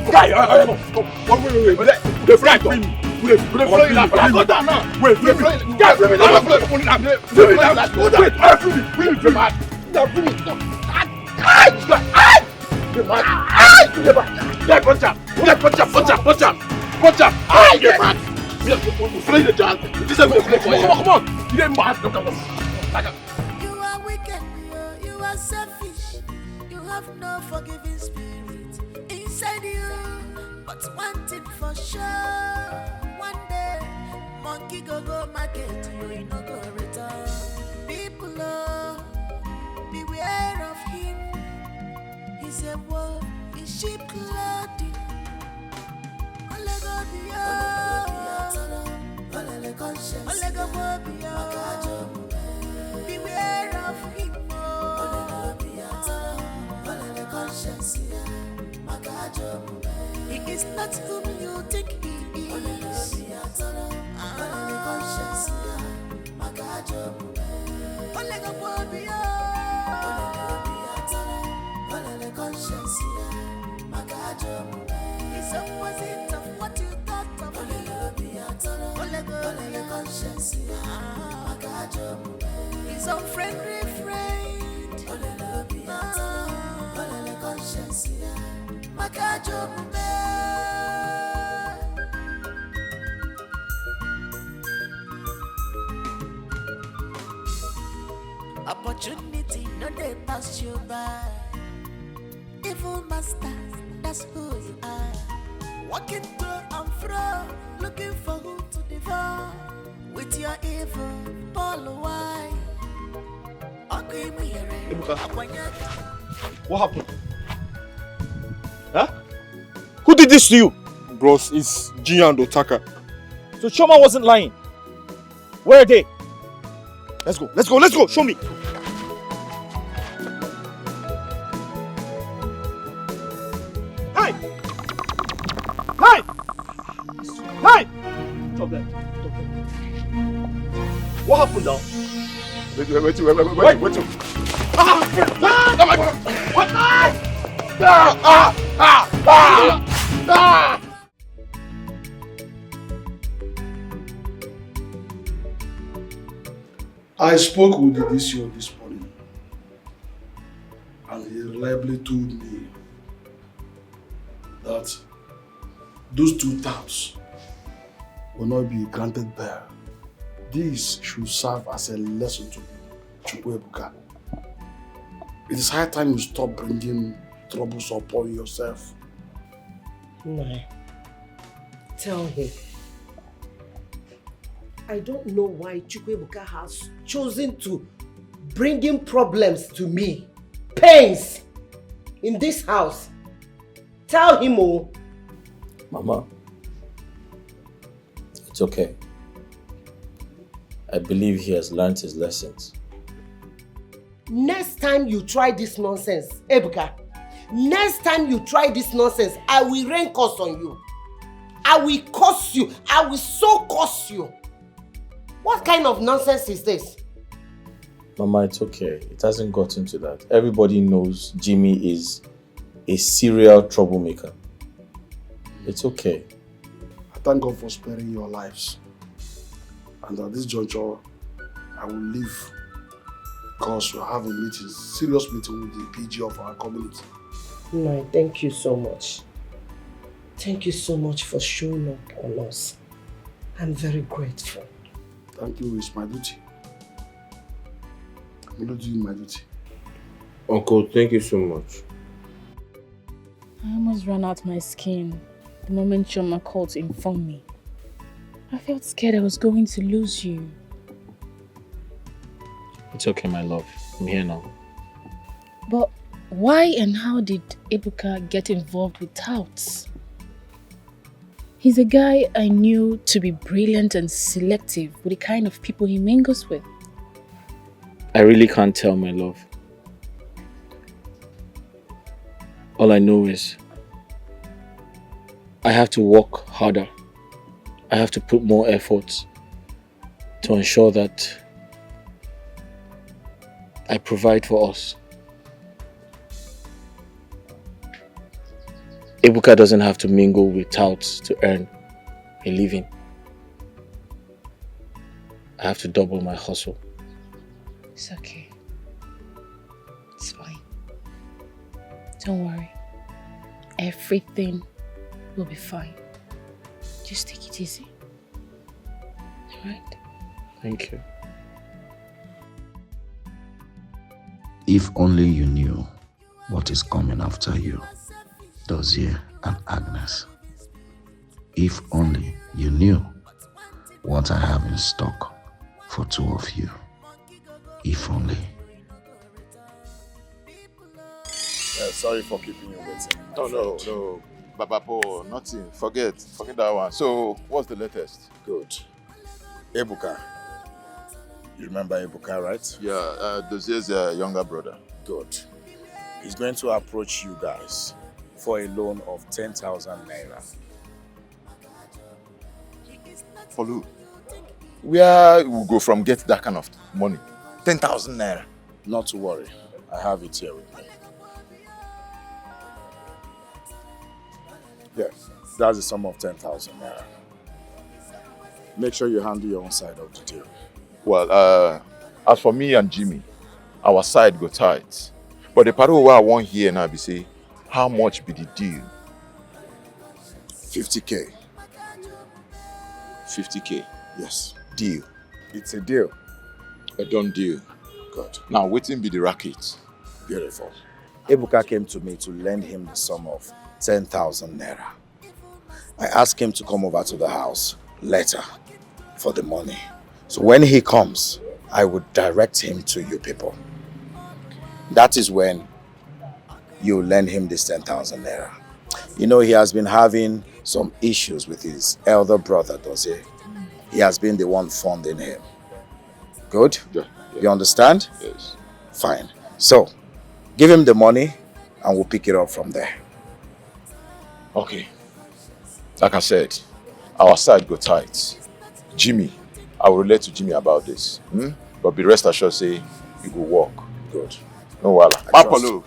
Come. Wait. The friend, Wait, go down now. Wait, bring me down. Go Come on. You didn't mad. You are wicked, you are selfish. You have no forgiving spirit inside you. But one thing for sure, one day, monkey go market, you no go return. People, beware of him. He's a wolf in sheep clothing. Ole go beware of him. He is not whom you think he is. He's opposite of what you thought of him. He's unfriendly friend. Opportunity no they pass you by. Evil master, that's who you are. Walking to and fro, looking for who to devour. With your evil, Paul, why? Ebuka, what happened? Huh? Who did this to you? Bros, it's G and Otaka. So Choma wasn't lying. Where are they? Let's go, show me. Hey! Stop that. What happened now? Wait. I spoke with the DCO this morning, and he reliably told me that those 2 terms will not be granted bail. This should serve as a lesson to Chukwuebuka. It is high time you stop bringing troubles upon yourself. Nai, tell him. I don't know why Chukwuebuka has chosen to bring in problems to me, pains, in this house. Tell him, oh. Mama, it's okay. I believe he has learned his lessons. Next time you try this nonsense, Ebuka, next time you try this nonsense, I will rain curse on you. I will curse you. I will so curse you. What kind of nonsense is this? Mama, it's okay. It hasn't gotten to that. Everybody knows Jimmy is a serial troublemaker. It's okay. I thank God for sparing your lives. And at this juncture, I will leave because we have a meeting, serious meeting with the PG of our community. No, thank you so much. Thank you so much for showing up on us. I'm very grateful. Thank you, it's my duty. I'm only doing my duty. Uncle, thank you so much. I almost ran out my skin the moment Choma called to inform me. I felt scared I was going to lose you. It's okay, my love. I'm here now. But why and how did Ebuka get involved with touts? He's a guy I knew to be brilliant and selective with the kind of people he mingles with. I really can't tell, my love. All I know is I have to work harder. I have to put more effort to ensure that I provide for us. Ebuka doesn't have to mingle with touts to earn a living. I have to double my hustle. It's okay. It's fine. Don't worry. Everything will be fine. Just take it easy. Alright? Thank you. If only you knew what is coming after you, Dozier and Agnes. If only you knew what I have in stock for 2 of you. If only. Sorry for keeping you waiting. Oh, no. Babapo, nothing. Forget that one. So, what's the latest? Good. Ebuka. You remember Ebuka, right? Yeah, Dozier's younger brother. Good. He's going to approach you guys for a loan of 10,000 naira. For who? Where we go from get that kind of money? 10,000 naira. Not to worry. I have it here with me. Yeah, that's the sum of 10,000 naira. Make sure you handle your own side of the deal. Well, as for me and Jimmy, our side go tight. But the part where I want here now be say, how much be the deal? 50K. 50K? Yes. Deal? It's a deal. A done deal. Good. Now, waiting be the racket. Beautiful. Ebuka came to me to lend him the sum of 10,000 naira. I asked him to come over to the house later for the money. So when he comes, I would direct him to you people. that is when you lend him this 10,000 naira. You know, he has been having some issues with his elder brother, Dozie. He has been the one funding him. Good? Yeah. You understand? Yes. Fine. So, give him the money and we'll pick it up from there. Okay. Like I said, our side go tight. Jimmy, I will relate to Jimmy about this. But be rest assured, say, you go work. Good. No wala. Papalo.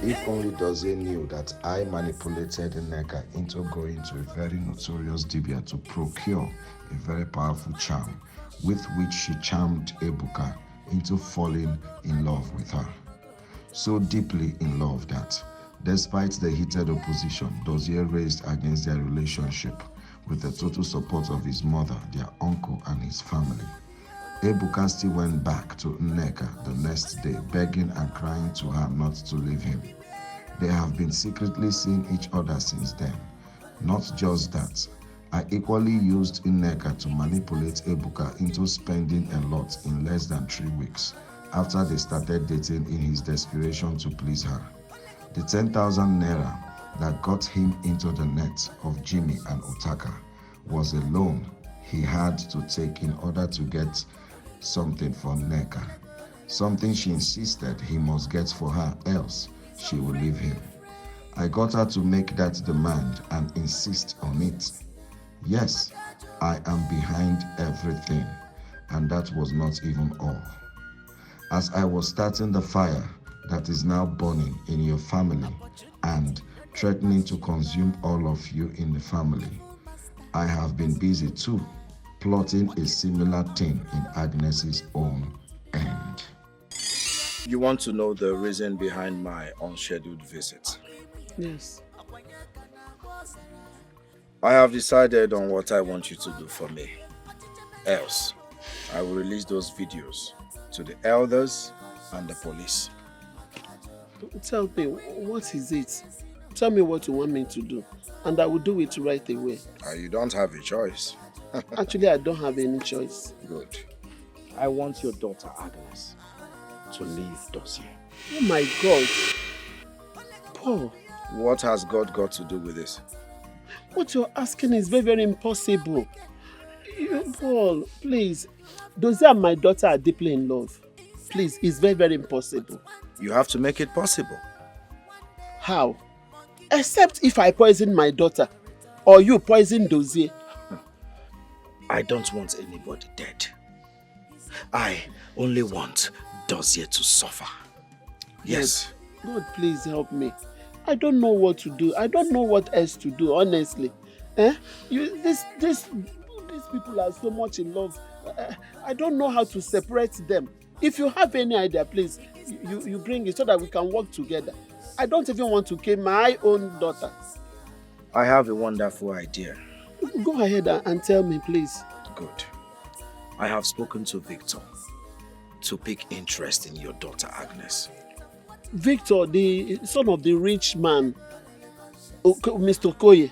If only Dozie knew that I manipulated Nneka into going to a very notorious Dibia to procure a very powerful charm with which she charmed Ebuka into falling in love with her. So deeply in love that, despite the heated opposition Dozie raised against their relationship, with the total support of his mother, their uncle, and his family, Ebuka still went back to Nneka the next day, begging and crying to her not to leave him. They have been secretly seeing each other since then. Not just that, I equally used Nneka to manipulate Ebuka into spending a lot in less than 3 weeks after they started dating in his desperation to please her. The 10,000 naira that got him into the net of Jimmy and Otaka was a loan he had to take in order to get something for Nneka, something she insisted he must get for her, else she will leave him. I got her to make that demand and insist on it. Yes, I am behind everything, and that was not even all. As I was starting the fire that is now burning in your family and threatening to consume all of you in the family, I have been busy too, plotting a similar thing in Agnes's own end. You want to know the reason behind my unscheduled visit? Yes. I have decided on what I want you to do for me. Else, I will release those videos to the elders and the police. Tell me, what is it? Tell me what you want me to do, and I will do it right away. You don't have a choice. Actually, I don't have any choice. Good. I want your daughter Agnes to leave Dozie. Oh my God. Paul. What has God got to do with this? What you're asking is very, very impossible. Paul, please. Dozie and my daughter are deeply in love. Please, it's very, very impossible. You have to make it possible. How? Except if I poison my daughter, or you poison Dozie. I don't want anybody dead. I only want Dozie to suffer. Yes. God, please help me. I don't know what to do. I don't know what else to do, honestly. These people are so much in love. I don't know how to separate them. If you have any idea, please, you bring it so that we can work together. I don't even want to kill my own daughter. I have a wonderful idea. Go ahead and tell me, please. Good. I have spoken to Victor to pick interest in your daughter Agnes. Victor, the son of the rich man, Mr. Okoye.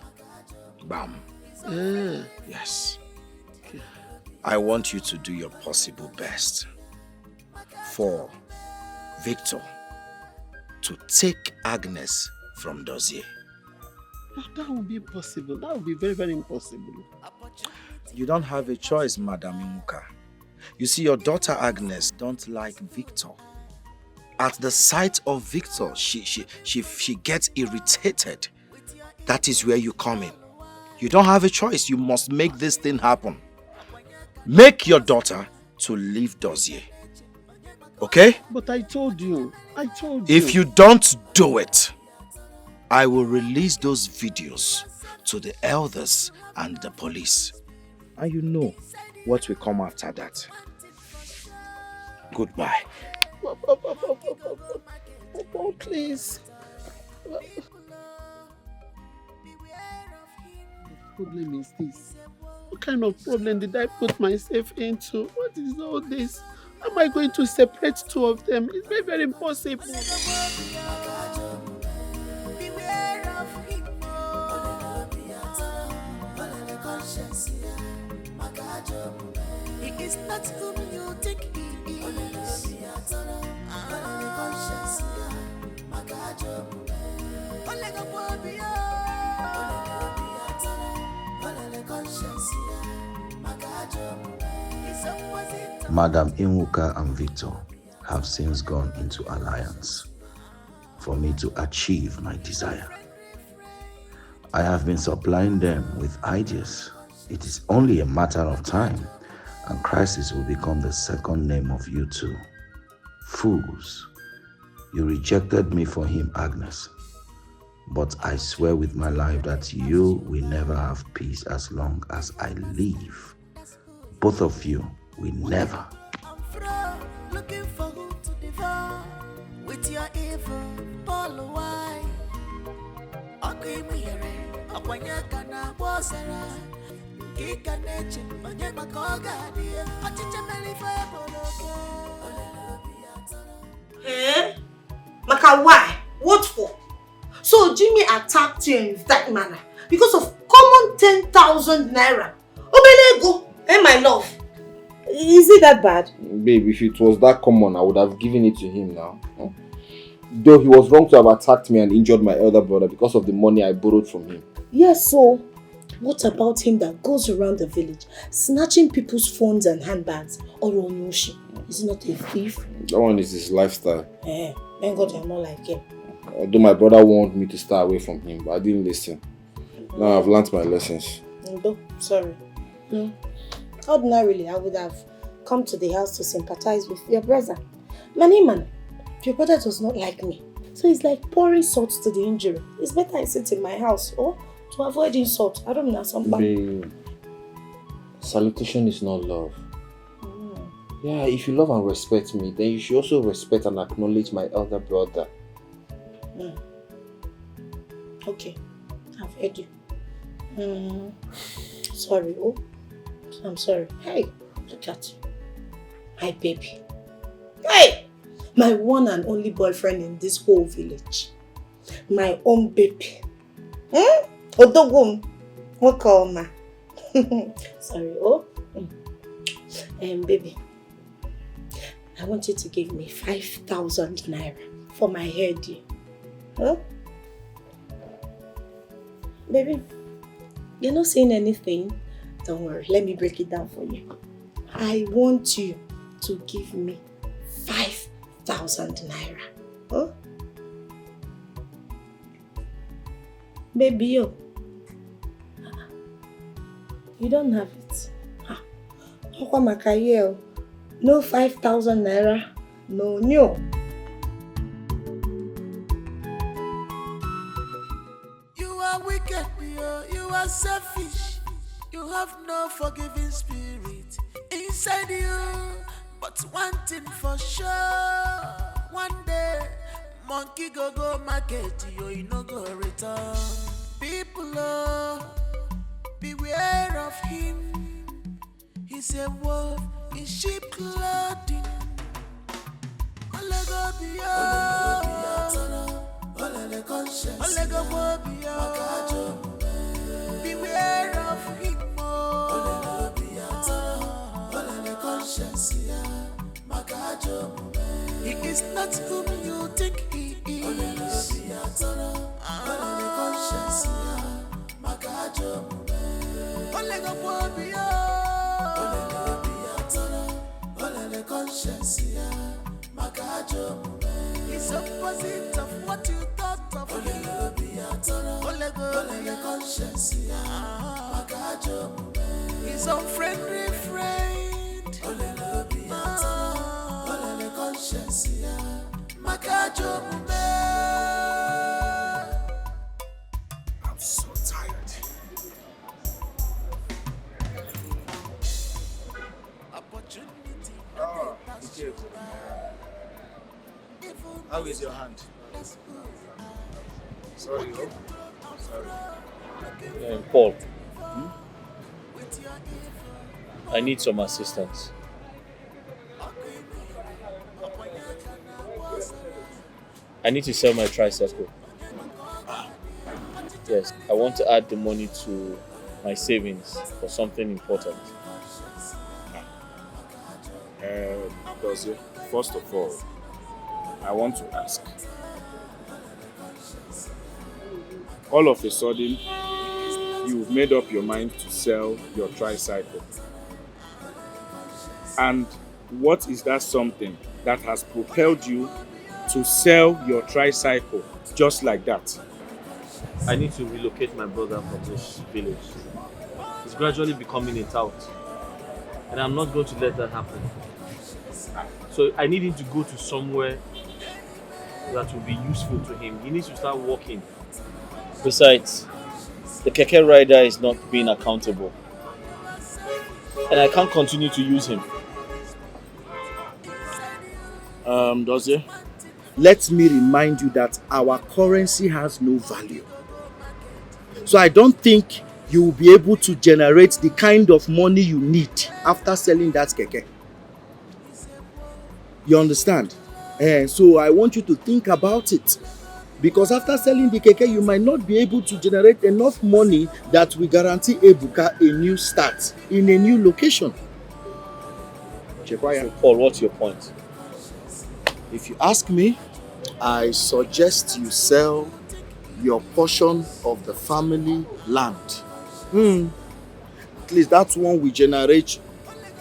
Bam. Ah. Yes. Okay. I want you to do your possible best for Victor to take Agnes from Dozie. That would be possible. That would be very, very impossible. You don't have a choice, Madam Imuka. You see, your daughter Agnes don't like Victor. At the sight of Victor, she gets irritated. That is where you come in. You don't have a choice. You must make this thing happen. Make your daughter to leave Dozie. Okay? But I told you. If you don't do it, I will release those videos to the elders and the police. And you know what will come after that. Goodbye. Oh, please. What problem is this? What kind of problem did I put myself into? What is all this? How am I going to separate two of them? It's very, very impossible. Beware of him. He is not whom you think he is. Madam Inwuka and Victor have since gone into alliance for me to achieve my desire. I have been supplying them with ideas. It is only a matter of time, and crisis will become the second name of you two. Fools, you rejected me for him, Agnes. But I swear with my life that you will never have peace as long as I live. Both of you will never. Looking for who to devour with your evil ball why? Okay, Akwanyaka na bosara Kika neche Onye makoga dia Achiche melifa boloke. Eh? Maka, why? What for? So Jimmy attacked you in that manner because of common 10,000 naira. Obelego, my love. Is it that bad? Babe, if it was that common, I would have given it to him now. Though he was wrong to have attacked me and injured my elder brother because of the money I borrowed from him. Yes, so what about him that goes around the village snatching people's phones and handbags? Or Onoshi? Is he not a thief? That one is his lifestyle. Thank God you're not like him. Although my brother wanted me to stay away from him, but I didn't listen. Now I've learnt my lessons. Sorry. No. Ordinarily, I would have come to the house to sympathize with your brother. Man, your brother does not like me. So it's like pouring salt to the injury. It's better I sit in my house or to avoid insult. I don't know somebody. Babe, salutation is not love. Yeah, if you love and respect me, then you should also respect and acknowledge my elder brother. Okay, I've heard you. Sorry, I'm sorry. Hey, look at you. My baby. Hey! My one and only boyfriend in this whole village. My own baby. Odogum. What call ma? Sorry, baby. I want you to give me 5,000 naira for my hair deal. Huh? Baby, you're not saying anything. Don't worry, let me break it down for you. I want you to give me 5,000 naira. Huh? Baby, you don't have it. No 5,000 naira. No. You are wicked, you are selfish. You have no forgiving spirit inside you. But one thing for sure, one day, monkey go market, you no go return. People, beware of him. He's a wolf in sheep clothing. Beware of him. He is not whom you think he is. He's opposite of what you thought of him. He's unfriendly friend. I'm so tired. How is your hand? Sorry, Sorry. Paul, I need some assistance. I need to sell my tricycle. Yes, I want to add the money to my savings for something important. Dozie, first of all, I want to ask. All of a sudden, you've made up your mind to sell your tricycle. And what is that something that has propelled you to sell your tricycle just like that? I need to relocate my brother from this village. He's gradually becoming a tout. And I'm not going to let that happen. So I need him to go to somewhere that will be useful to him. He needs to start working. Besides, the keke rider is not being accountable. And I can't continue to use him. Dozie, let me remind you that our currency has no value. So I don't think you will be able to generate the kind of money you need after selling that keke. You understand? So I want you to think about it. Because after selling the keke, you might not be able to generate enough money that will guarantee Ebuka a new start in a new location. So Paul, what's your point? If you ask me, I suggest you sell your portion of the family land. At least that one will generate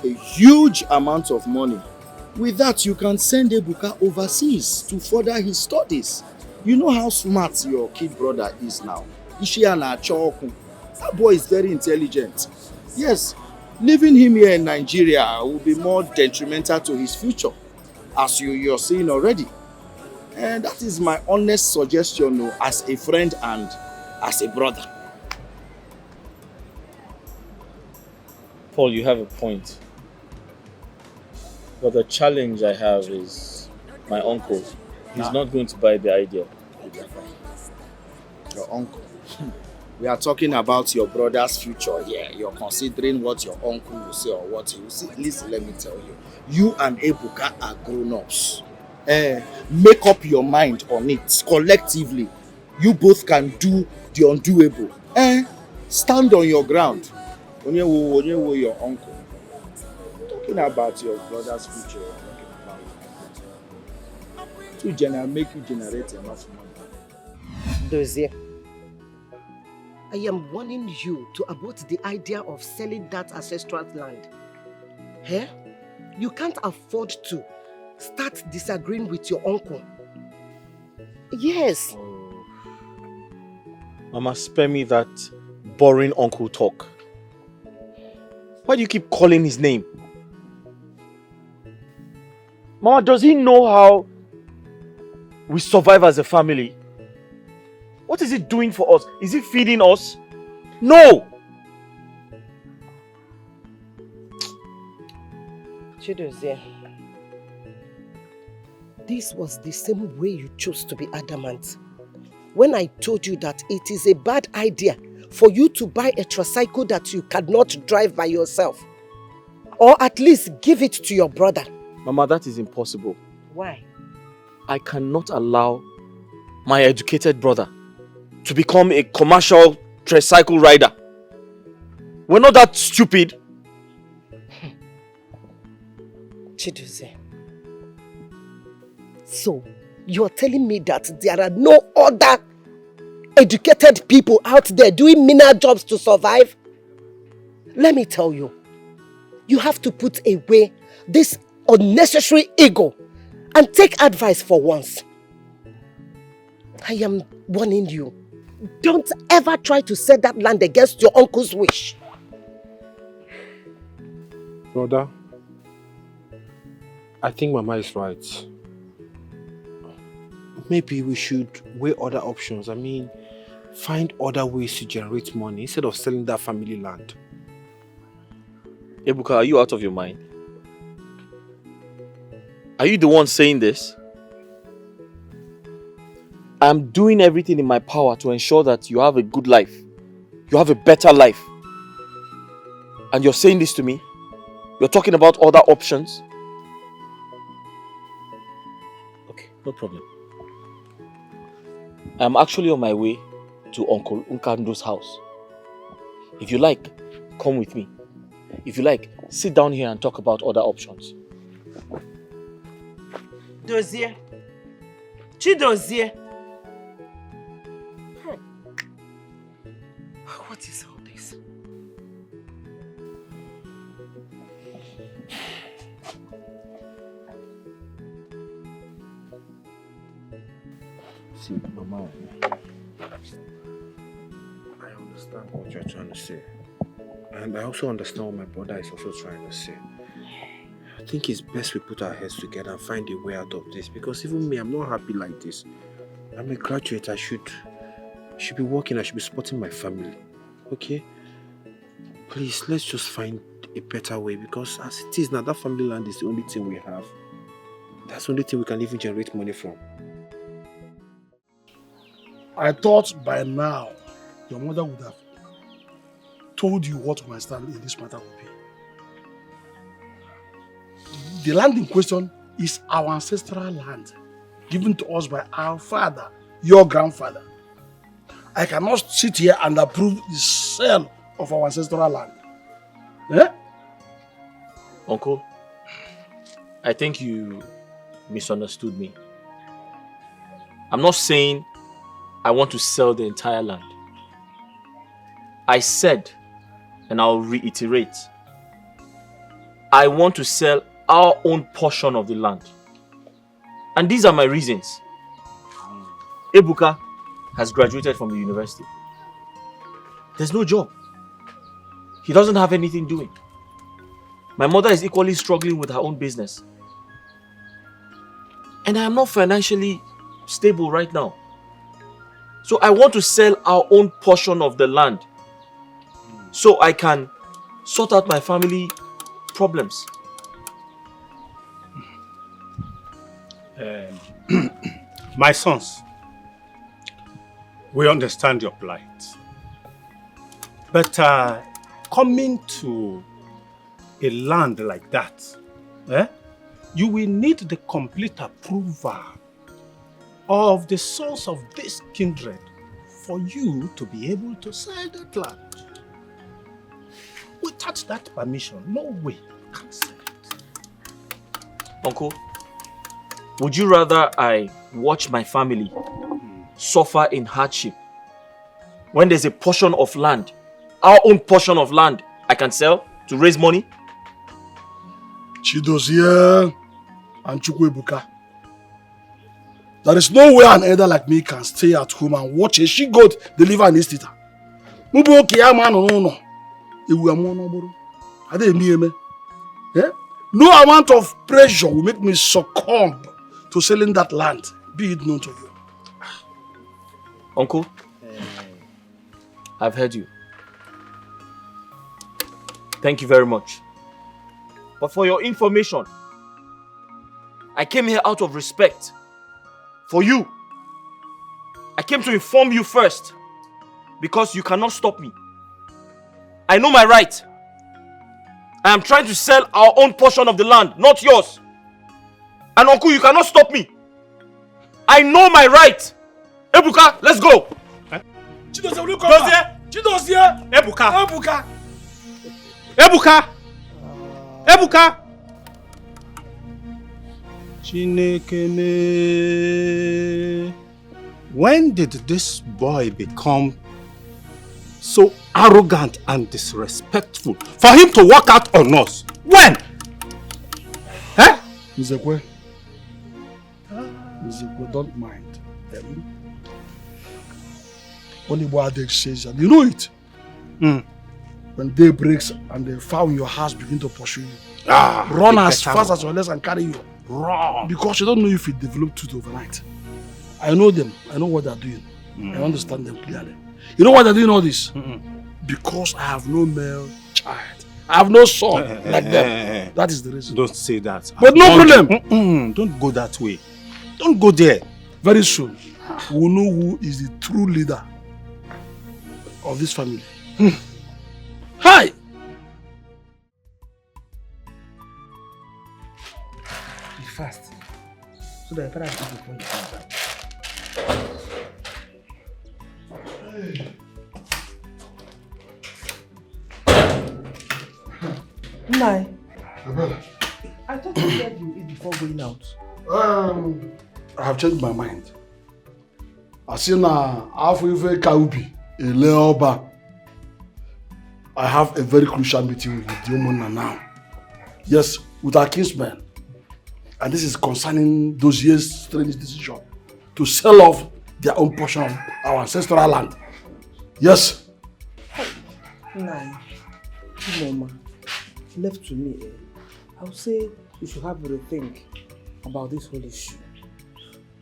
a huge amount of money. With that, you can send Ebuka overseas to further his studies. You know how smart your kid brother is now. That boy is very intelligent. Yes, leaving him here in Nigeria will be more detrimental to his future, as you're seeing already. And that is my honest suggestion as a friend and as a brother. Paul, you have a point. But the challenge I have is my uncle. He's not going to buy the idea. Your uncle? We are talking about your brother's future here. You're considering what your uncle will say or what he will say. Listen, let me tell you. You and Ebuka are grown-ups. Make up your mind on it collectively. You both can do the undoable. Stand on your ground. Onyewo your uncle. Talking about your brother's future. To make you generate enough money. Dozie, I am warning you to abort the idea of selling that ancestral land. You can't afford to start disagreeing with your uncle. Yes. Mama, spare me that boring uncle talk. Why do you keep calling his name? Mama, does he know how we survive as a family? What is he doing for us? Is he feeding us? No! Chidozie, this was the same way you chose to be adamant. When I told you that it is a bad idea for you to buy a tricycle that you cannot drive by yourself. Or at least give it to your brother. Mama, that is impossible. Why? I cannot allow my educated brother to become a commercial tricycle rider. We're not that stupid. Chidozie. So, you're telling me that there are no other educated people out there doing menial jobs to survive? Let me tell you, you have to put away this unnecessary ego and take advice for once. I am warning you. Don't ever try to sell that land against your uncle's wish. Brother, I think Mama is right. Maybe we should weigh other options. I mean, find other ways to generate money instead of selling that family land. Ebuka, are you out of your mind? Are you the one saying this? I'm doing everything in my power to ensure that you have a good life. You have a better life. And you're saying this to me? You're talking about other options? Okay, no problem. I'm actually on my way to Uncle Nkando's house. If you like, come with me. If you like, sit down here and talk about other options. Dozier. Chidozie. What is all this? See, Mama, I understand what you're trying to say. And I also understand what my brother is also trying to say. I think it's best we put our heads together and find a way out of this, because even me, I'm not happy like this. I'm a graduate. I should be working. I should be supporting my family. Okay? Please, let's just find a better way, because as it is now, that family land is the only thing we have. That's the only thing we can even generate money from. I thought by now your mother would have told you what my stand in this matter would be. The land in question is our ancestral land, given to us by our father, your grandfather. I cannot sit here and approve the sale of our ancestral land. Eh? Uncle, I think you misunderstood me. I'm not saying I want to sell the entire land. I said, and I'll reiterate, I want to sell our own portion of the land. And these are my reasons. Ebuka has graduated from the university. There's no job. He doesn't have anything doing. My mother is equally struggling with her own business. And I am not financially stable right now. So I want to sell our own portion of the land so I can sort out my family problems. My sons, we understand your plight. But coming to a land like that, you will need the complete approval of the sons of this kindred for you to be able to sell that land. Without that permission, no way you can sell it. Uncle, would you rather I watch my family suffer in hardship when there's a portion of land, our own portion of land, I can sell to raise money? Chidozie and Chukwuebuka. There is no way an elder like me can stay at home and watch a she-goat deliver an istita. No amount of pressure will make me succumb to selling that land, be it known to you. Uncle, I've heard you. Thank you very much. But for your information, I came here out of respect for you. I came to inform you first because you cannot stop me. I know my right. I am trying to sell our own portion of the land, not yours. And Uncle, you cannot stop me. I know my right. Ebuka, let's go. Chidozie, will you come back? Chidozie! Ebuka! Ebuka! Ebuka! Ebuka! Chinekene. When did this boy become so arrogant and disrespectful for him to walk out on us? When? Eh? Nzekwe, don't mind. When the adage says that, you know it. When day breaks and the fowl in your house begin to pursue you, run as fast as your legs can carry you. Run. Because you don't know if it developed tooth overnight. I know them. I know what they're doing. I understand them clearly. You know why they're doing all this? Because I have no male child. I have no son like them. That is the reason. Don't say that. But no problem. Don't go that way. Don't go there. Very soon, we'll know who is the true leader of this family. Hi! Be fast. So that your father will give you phone to come back. Nai, I thought you said you eat before going out. I have changed my mind. I see now, after Kaubi, Eleoba, I have a very crucial meeting with the woman now. Yes, with our kinsmen. And this is concerning those years' strange decision to sell off their own portion of our ancestral land. Yes. Nai, Mama, left to me, I would say you should have a rethink about this whole issue.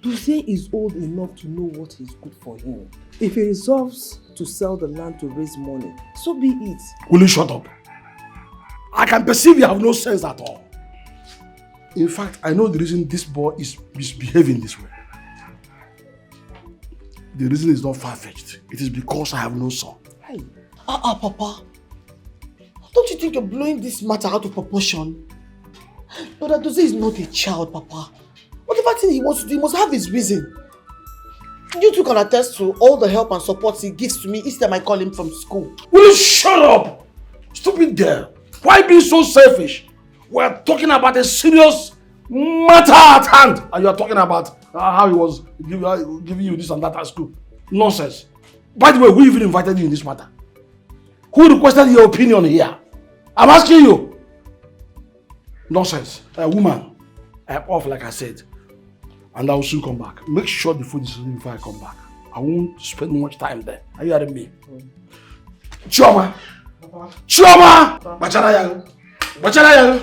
Duzie is old enough to know what is good for him. If he resolves to sell the land to raise money, so be it. Will you shut up? I can perceive you have no sense at all. In fact, I know the reason this boy is misbehaving this way. The reason is not far-fetched. It is because I have no son. Hey. Papa. Don't you think you're blowing this matter out of proportion? Brother Duzie is not a child, Papa. Whatever thing he wants to do, he must have his reason. You two can attest to all the help and support he gives to me each time I call him from school. Will you shut up? Stupid girl. Why being so selfish? We're talking about a serious matter at hand. And you're talking about how he was giving you this and that at school. Nonsense. By the way, who even invited you in this matter? Who requested your opinion here? I'm asking you. Nonsense. Woman, I'm off like I said. And I will soon come back. Make sure the food is ready before I come back. I won't spend much time there. Are you hearing me? Chioma! Chioma! Bachara yago! Bachara yago!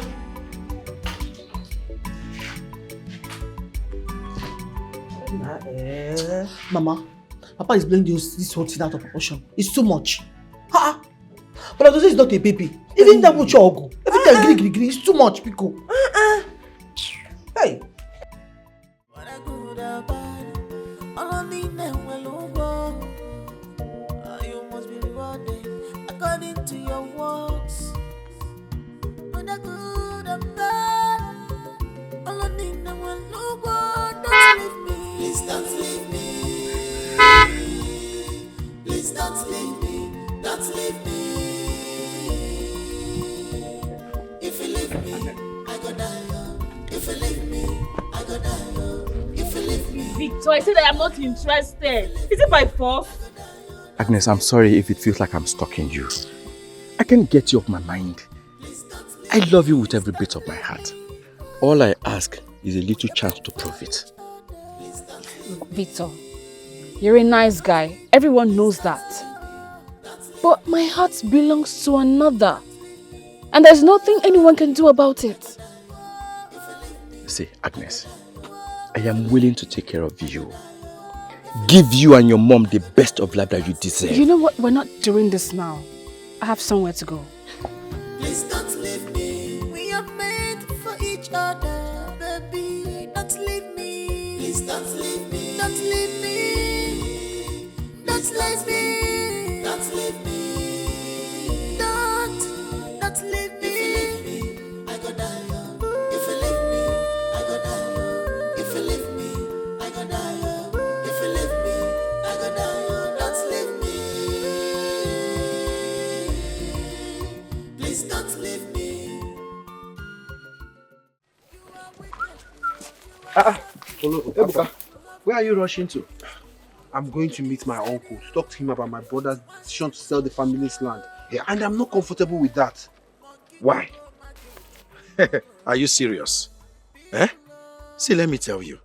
Mama, Papa is blowing this whole thing out of proportion. It's too much. But Duzie is not a baby. Even that much ogo. Every time gree, it's too much, Pico. Hey. You must be rewarded according to your works. When I good and bad, all I need now will look good. Don't leave me. Please don't leave me. Please don't leave me. Don't leave me. If you leave me, I go die. If you leave me, I go die. If you leave me. Victor, I said I am not interested. Is it by force? Agnes, I'm sorry if it feels like I'm stalking you. I can't get you off my mind. I love you with every bit of my heart. All I ask is a little chance to prove it. Victor, you're a nice guy. Everyone knows that. But my heart belongs to another. And there's nothing anyone can do about it. See, Agnes, I am willing to take care of you. Give you and your mom the best of life that you deserve. You know what? We're not doing this now. I have somewhere to go. Please don't leave me. We are made for each other, baby. Don't leave me. Please don't leave me. Don't leave me. Don't leave me. Don't leave me. Don't leave me. If you leave me, I go die. If you leave me, I go die. If you leave me, I go die. If you leave me, I go die. Don't leave me. Please don't leave me. Ebuka, where are you rushing to? I'm going to meet my uncle, talk to him about my brother's decision to sell the family's land. Yeah. And I'm not comfortable with that. Why? Are you serious? See, let me tell you.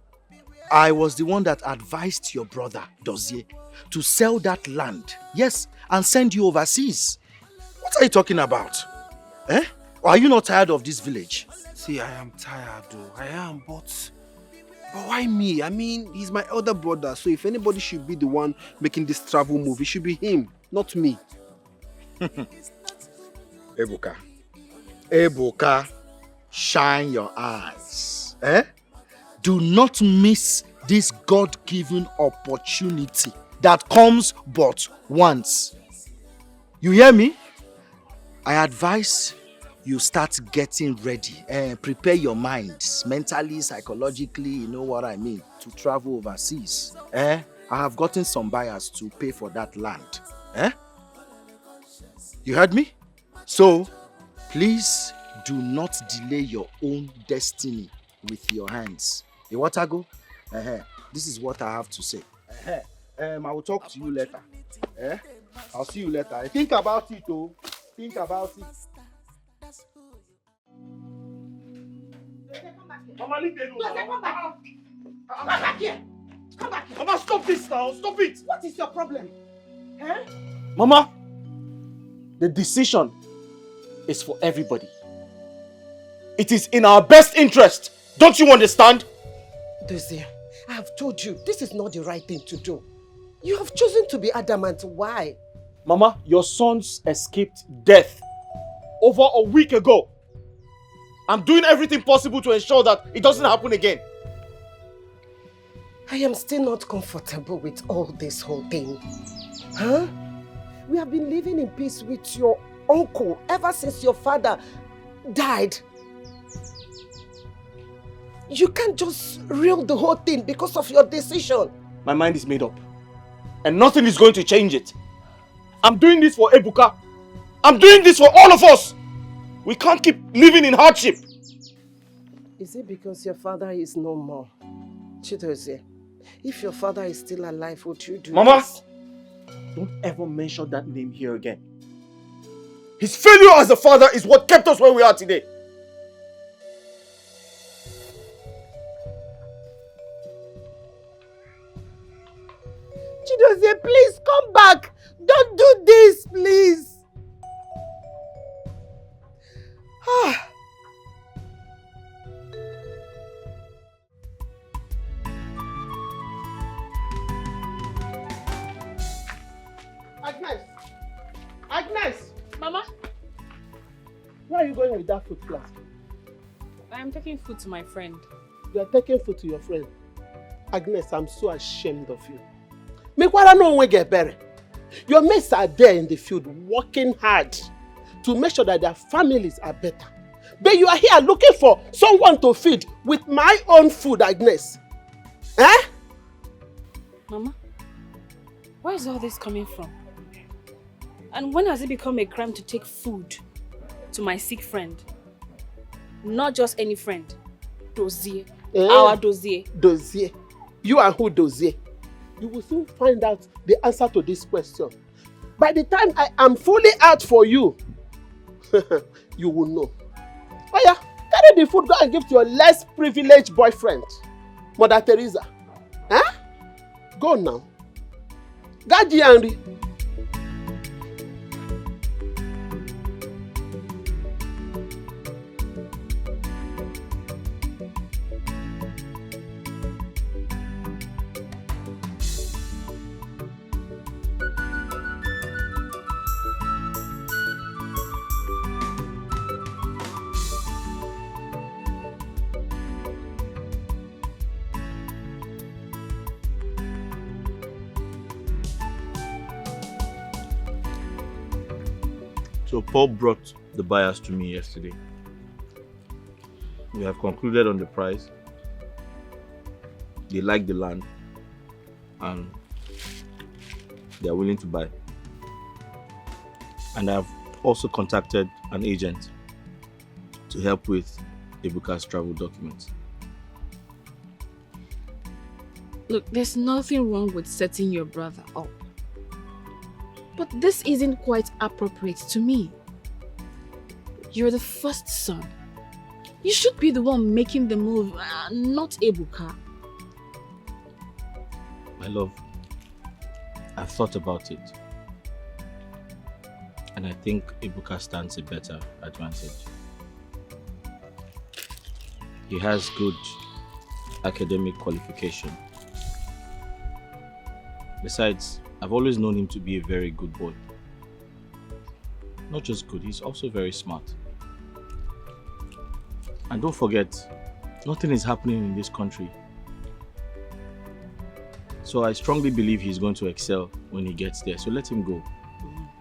I was the one that advised your brother, Duzie, to sell that land. Yes, and send you overseas. What are you talking about? Or are you not tired of this village? See, I am tired though. I am, but why me? I mean, he's my elder brother, so if anybody should be the one making this travel move, it should be him, not me. Ebuka, shine your eyes. Do not miss this God-given opportunity that comes but once. You hear me? I advise you start getting ready and prepare your minds mentally, psychologically, you know what I mean, to travel overseas. I have gotten some buyers to pay for that land. You heard me? So, please Do not delay your own destiny with your hands. You want to go? This is what I have to say. I will talk to you later. I'll see you later. Think about it, oh. Think about it. Mama, leave them alone. Come back. Come back here. Come back here. Mama, stop this now. Stop it. What is your problem? Huh? Mama, the decision is for everybody. It is in our best interest. Don't you understand? Dozie, I have told you, this is not the right thing to do. You have chosen to be adamant. Why? Mama, your sons escaped death over a week ago. I'm doing everything possible to ensure that it doesn't happen again. I am still not comfortable with all this whole thing. Huh? We have been living in peace with your uncle ever since your father died. You can't just reel the whole thing because of your decision. My mind is made up. And nothing is going to change it. I'm doing this for Ebuka. I'm doing this for all of us. We can't keep living in hardship. Is it because your father is no more? Chidozie, if your father is still alive, would you do Mama, this? don't ever mention that name here again. His failure as a father is what kept us where we are today. Chidozie, please come back. Don't do this, please. Agnes! Mama? Where are you going with that food flask? I am taking food to my friend. You are taking food to your friend. Agnes, I'm so ashamed of you. Mekwara no one get better. Your mates are there in the field working hard to make sure that their families are better. But you are here looking for someone to feed with my own food, Agnes. Eh? Mama, where is all this coming from? And when has it become a crime to take food to my sick friend? Not just any friend. Dozier. Our Dozier. Dozier. You are who Dozier? You will soon find out the answer to this question. By the time I am fully out for you, you will know. Oh yeah, carry the food, go and give to your less privileged boyfriend, Mother Teresa. Huh? Go now. Gaji Henry. So Paul brought the buyers to me yesterday. We have concluded on the price. They like the land and they are willing to buy. And I have also contacted an agent to help with Ebuka's travel documents. Look, there's nothing wrong with setting your brother up. But this isn't quite appropriate to me. You're the first son. You should be the one making the move, not Ebuka. My love, I've thought about it. And I think Ebuka stands a better advantage. He has good academic qualification. Besides, I've always known him to be a very good boy. Not just good, he's also very smart. And don't forget, nothing is happening in this country. So I strongly believe he's going to excel when he gets there. So let him go.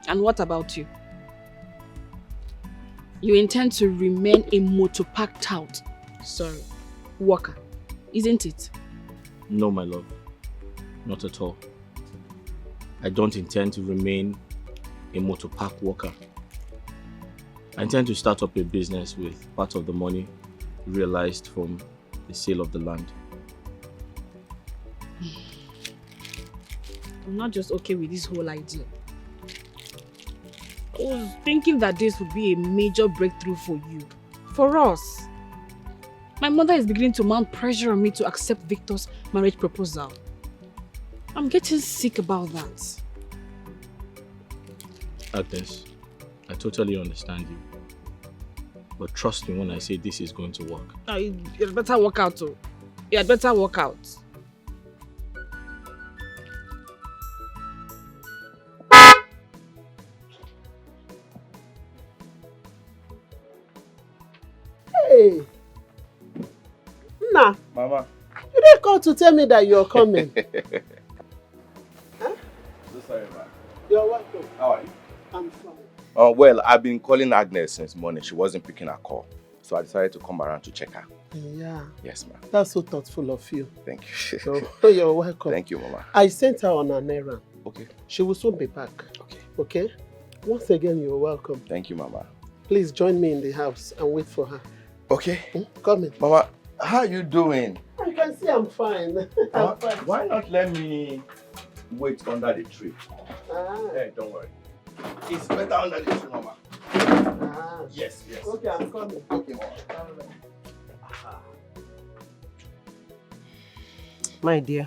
And what about you? You intend to remain a motopark tout. Sorry, worker, isn't it? No, my love. Not at all. I don't intend to remain a motor park worker. I intend to start up a business with part of the money realized from the sale of the land. I'm not just okay with this whole idea. I was thinking that this would be a major breakthrough for you. For us. My mother is beginning to mount pressure on me to accept Victor's marriage proposal. I'm getting sick about that. Agnes, I totally understand you. But trust me when I say this is going to work. You'd better work out too. You'd better work out. Hey! Nah. Mama. You didn't call to tell me that you're coming. So sorry, ma. You're welcome. How are you? I'm fine. Oh, well, I've been calling Agnes since morning. She wasn't picking her call. So I decided to come around to check her. Yeah. Yes, ma'am. That's so thoughtful of you. Thank you. So, you're welcome. Thank you, Mama. I sent her on an errand. Okay. She will soon be back. Okay. Okay? Once again, you're welcome. Thank you, Mama. Please join me in the house and wait for her. Okay. Come in. Mama, how are you doing? You can see I'm fine. I'm fine. Why not let me wait under the tree? Hey, don't worry. It's better under the tree, Mama. Yes, yes. Okay, I'm coming. Okay, Mama. My dear,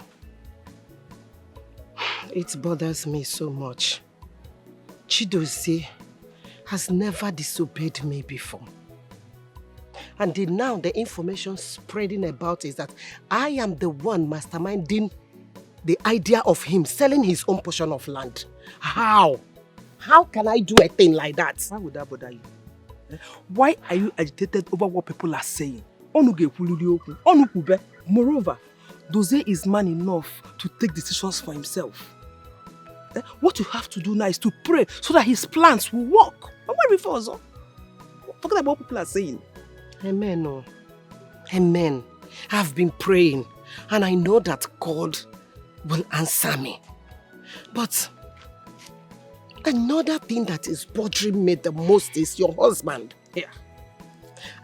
it bothers me so much. Chidozie has never disobeyed me before. And now the information spreading about is that I am the one masterminding the idea of him selling his own portion of land. How? How can I do a thing like that? Why would that bother you? Why are you agitated over what people are saying? Moreover, Dozie is man enough to take decisions for himself. What you have to do now is to pray so that his plans will work. Forget about what people are saying. Amen. Oh. Amen. I've been praying and I know that God will answer me. But another thing that is bothering me the most is your husband. Yeah.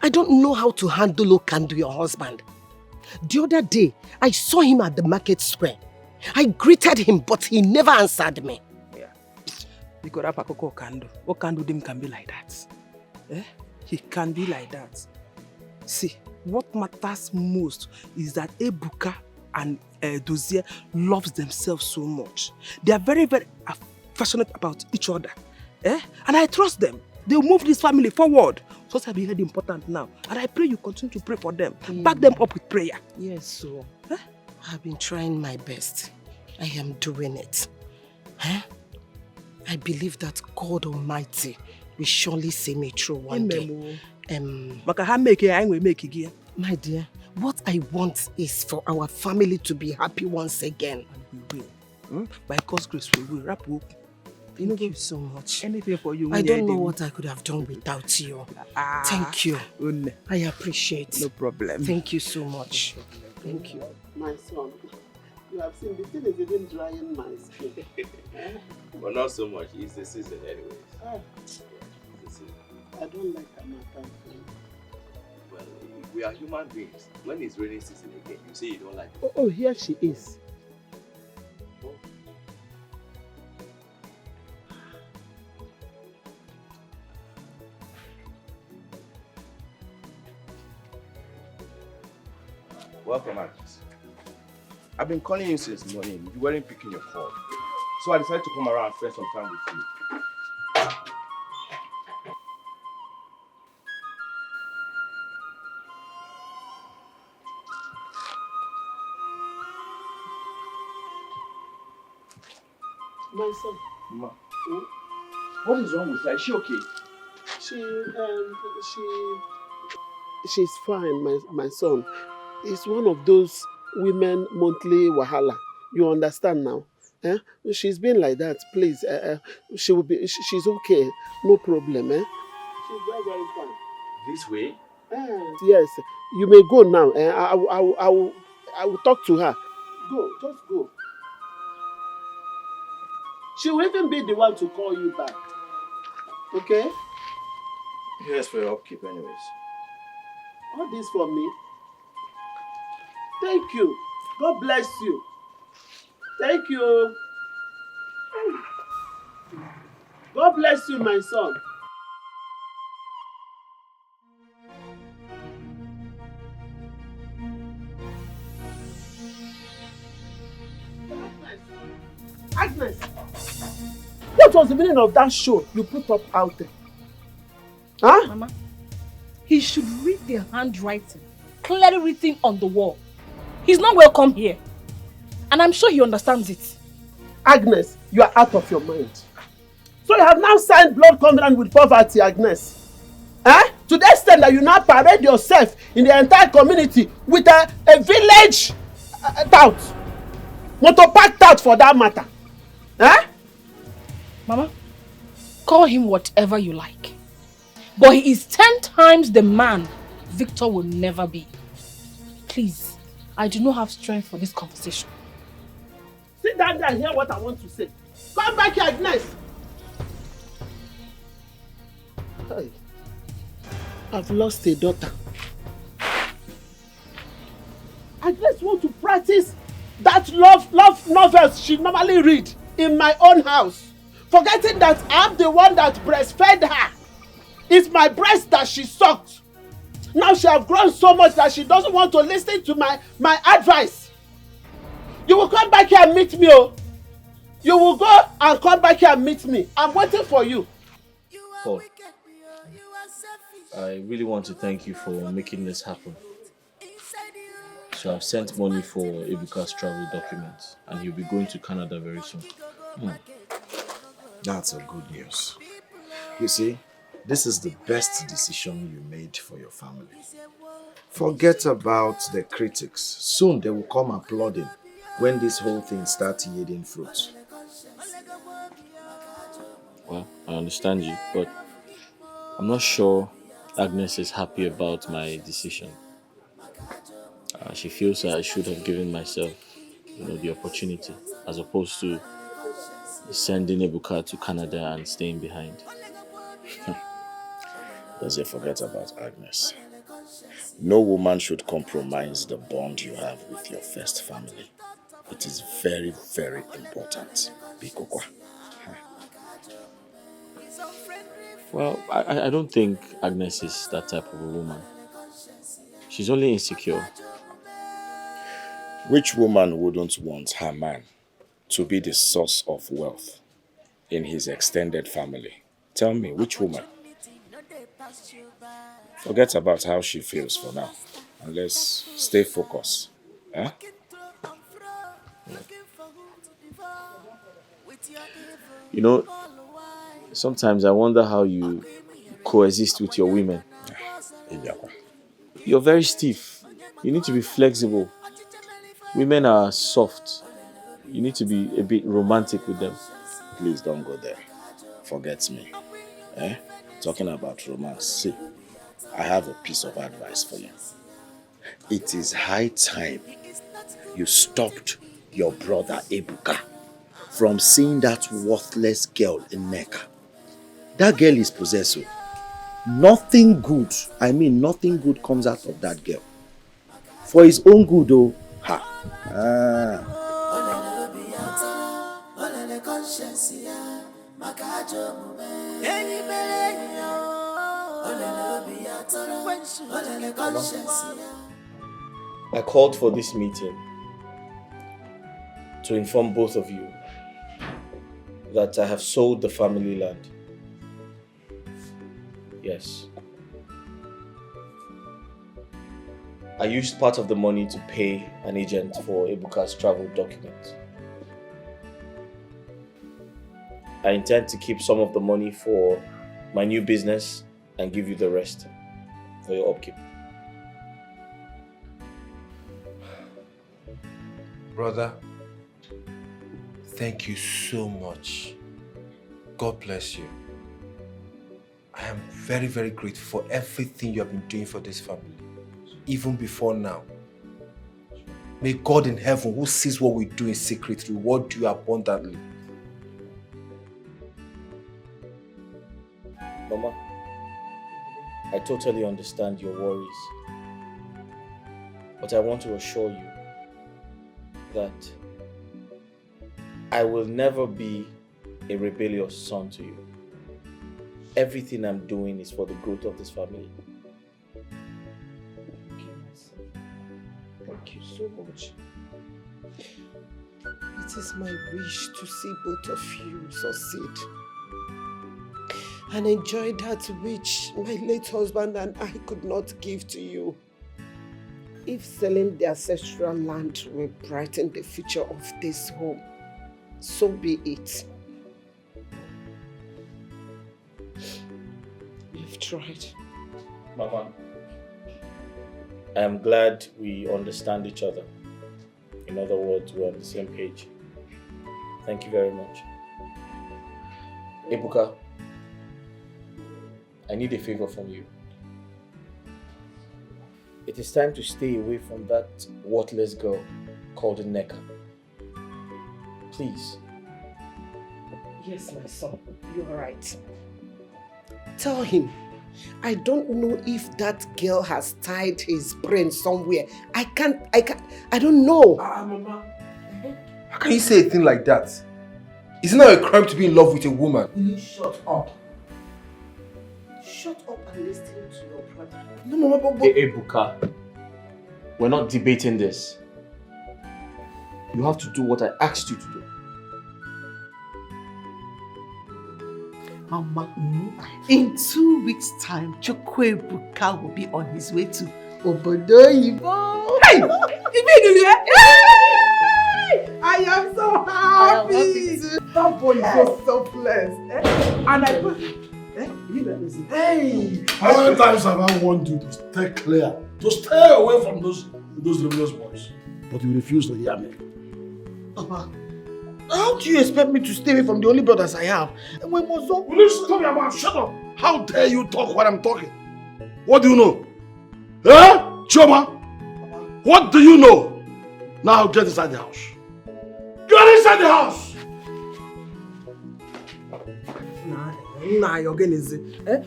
I don't know how to handle your husband. The other day, I saw him at the market square. I greeted him, but he never answered me. Yeah. Because Okando can be like that. Eh? He can be like that. See, what matters most is that Ebuka and Dozie loves themselves so much. They are very, very affectionate about each other. Eh? And I trust them. They'll move this family forward. So that's very important now. And I pray you continue to pray for them. Back them up with prayer. Yes, so I've been trying my best. I am doing it. Huh? I believe that God Almighty will surely see me through one day. My dear, what I want is for our family to be happy once again. And we will. By God's grace, we will. Wrap up. Thank you so much. Anything for you. I don't know what I could have done without you. Thank you. I appreciate. No problem. Thank you so much. Thank you. My son, you have seen the thing is even drying my skin. But not so much. It's the season anyways. I don't like Amaka. Well, we are human beings. When it's rainy season again, you say you don't like it. Oh, here she is. Welcome, Agnes. I've been calling you since morning. You weren't picking your call. So I decided to come around and spend some time with you. My son. Ma, what is wrong with her? Is she okay? She's fine, my son. It's one of those women monthly wahala. You understand now? Eh? She's been like that. Please, she will be. She's okay. No problem. Eh? She's very, very fine. This way? Yes. You may go now. I will talk to her. Go. Just go. She will even be the one to call you back. Okay? Here's for your upkeep anyways. All this for me? Thank you. God bless you. Thank you. God bless you, my son. Agnes, what was the meaning of that show you put up out there? Huh? Mama, he should read the handwriting clearly written on the wall. He's not welcome here. And I'm sure he understands it. Agnes, you are out of your mind. So you have now signed blood covenant with poverty, Agnes. Eh? To the extent that you now parade yourself in the entire community with a village tout. Motor park tout for that matter. Eh? Mama, call him whatever you like. But he is 10 times the man Victor will never be. Please, I do not have strength for this conversation. Sit down there and hear what I want to say. Come back here, Agnes. Hey. I've lost a daughter. Agnes wants to practice that love novels she normally read in my own house. Forgetting that I'm the one that breastfed her. It's my breast that she sucked. Now she has grown so much that she doesn't want to listen to my advice. You will come back here and meet me, oh. You will go and come back here and meet me. I'm waiting for you. Paul, I really want to thank you for making this happen. So I've sent money for Ebuka's travel documents and he'll be going to Canada very soon. That's a good news. You see, this is the best decision you made for your family. Forget about the critics. Soon they will come applauding when this whole thing starts yielding fruit. Well, I understand you, but I'm not sure Agnes is happy about my decision. She feels I should have given myself, the opportunity, as opposed to sending Ebuka to Canada and staying behind. Does it forget about Agnes? No woman should compromise the bond you have with your first family. It is very, very important. Bikokwa. Well, I don't think Agnes is that type of a woman. She's only insecure. Which woman wouldn't want her man to be the source of wealth in his extended family? Tell me, which woman? Forget about how she feels for now. And let's stay focused. Eh? Sometimes I wonder how you coexist with your women. You're very stiff. You need to be flexible. Women are soft. You need to be a bit romantic with them. Please don't go there. Forget me. Talking about romance. See, I have a piece of advice for you. It is high time you stopped your brother Ebuka from seeing that worthless girl in Nneka. That girl is possessive. Nothing good, nothing good comes out of that girl. For his own good, though. I called for this meeting to inform both of you that I have sold the family land. Yes. I used part of the money to pay an agent for Ebuka's travel documents. I intend to keep some of the money for my new business and give you the rest for your upkeep. Brother, thank you so much. God bless you. I am very, very grateful for everything you have been doing for this family, even before now. May God in heaven, who sees what we do in secret, reward you abundantly. Mama, I totally understand your worries. But I want to assure you that I will never be a rebellious son to you. Everything I'm doing is for the growth of this family. Thank you so much. It is my wish to see both of you succeed and enjoy that which my late husband and I could not give to you. If selling the ancestral land will brighten the future of this home, so be it. We've tried. Mama, I am glad we understand each other. In other words, we're on the same page. Thank you very much. Ebuka, I need a favor from you. It is time to stay away from that worthless girl called Nneka. Please. Yes, my son, you're right. Tell him, I don't know if that girl has tied his brain somewhere. I don't know. Mama. How can you say a thing like that? Is it not a crime to be in love with a woman? Will you shut up? Shut up and listen to your brother. No, Mama, but... Hey, Ebuka, we're not debating this. You have to do what I asked you to do. Mama, in 2 weeks' time, Chukwuebuka will be on his way to Obodoyibo. Hey! Hey! I am so happy! That boy is so selfless. And I put... Hey! How many times have I warned you to stay clear, to stay away from those rebellious boys? But you refuse to hear me. Papa, how do you expect me to stay away from the only brothers I have? And when was up? Will you stop your mouth? Shut up! How dare you talk when I'm talking? What do you know? Eh? Choma? What do you know? Now get inside the house. Get inside the house! Nah, you're getting easy.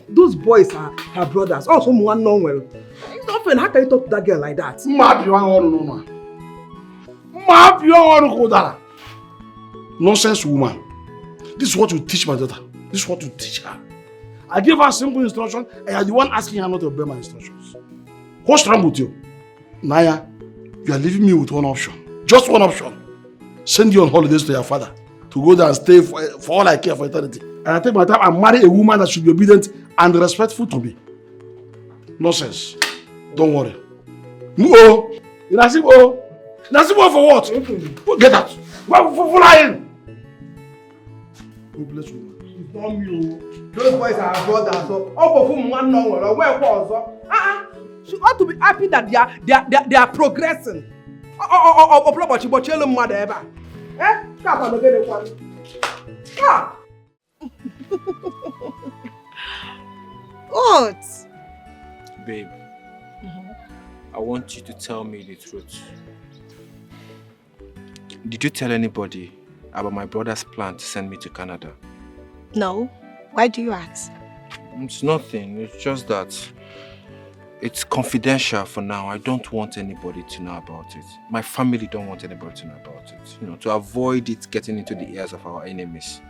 Those boys are her brothers. Also, someone know well. It's not fair. How can you talk to that girl like that? Map you want to know, Map you want to go. Nonsense woman. This is what you teach my daughter. This is what you teach her. I gave her simple instruction and you're the one asking her not to obey my instructions. What's wrong with you? Naya, you are leaving me with one option. Just one option. Send you on holidays to your father to go there and stay for all I care for eternity. And I take my time and marry a woman that should be obedient and respectful to me. Nonsense. Don't worry. No. Inasibo. Inasibo for what? Get out. For lying. God bless you. It's not me. Those boys are her brothers. So all of whom one know well. Where was she ought to be happy that they are progressing. What? Babe, I want you to tell me the truth. Did you tell anybody about my brother's plan to send me to Canada? No. Why do you ask? It's nothing. It's just that it's confidential for now. I don't want anybody to know about it. My family don't want anybody to know about it. You know, to avoid it getting into the ears of our enemies.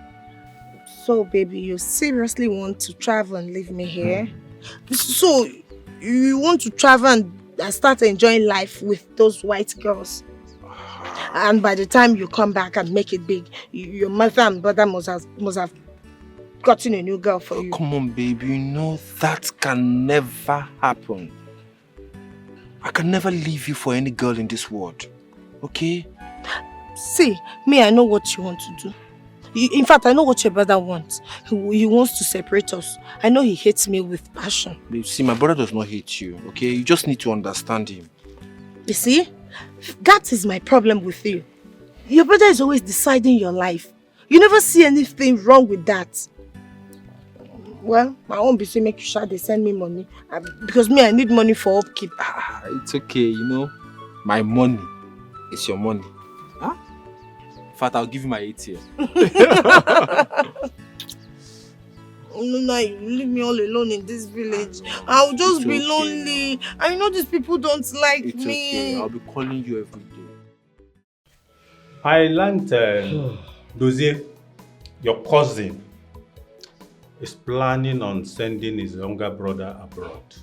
So, baby, you seriously want to travel and leave me here? So, you want to travel and start enjoying life with those white girls? And by the time you come back and make it big, your mother and brother must have gotten a new girl for you. Come on, baby. You know that can never happen. I can never leave you for any girl in this world. Okay? See, me, I know what you want to do. In fact, I know what your brother wants. He wants to separate us. I know he hates me with passion. Babe, see, my brother does not hate you, okay? You just need to understand him. You see? That is my problem with you. Your brother is always deciding your life. You never see anything wrong with that. Well, I won't be saying make you sure they send me money. Because me, I need money for upkeep. It's okay, you know. My money is your money. Huh? In fact, I'll give you my ATM. now you leave me all alone in this village. I'll just be lonely. I know these people don't like It's me. okay. I'll be calling you every day. I learned, Dozie, your cousin, is planning on sending his younger brother abroad.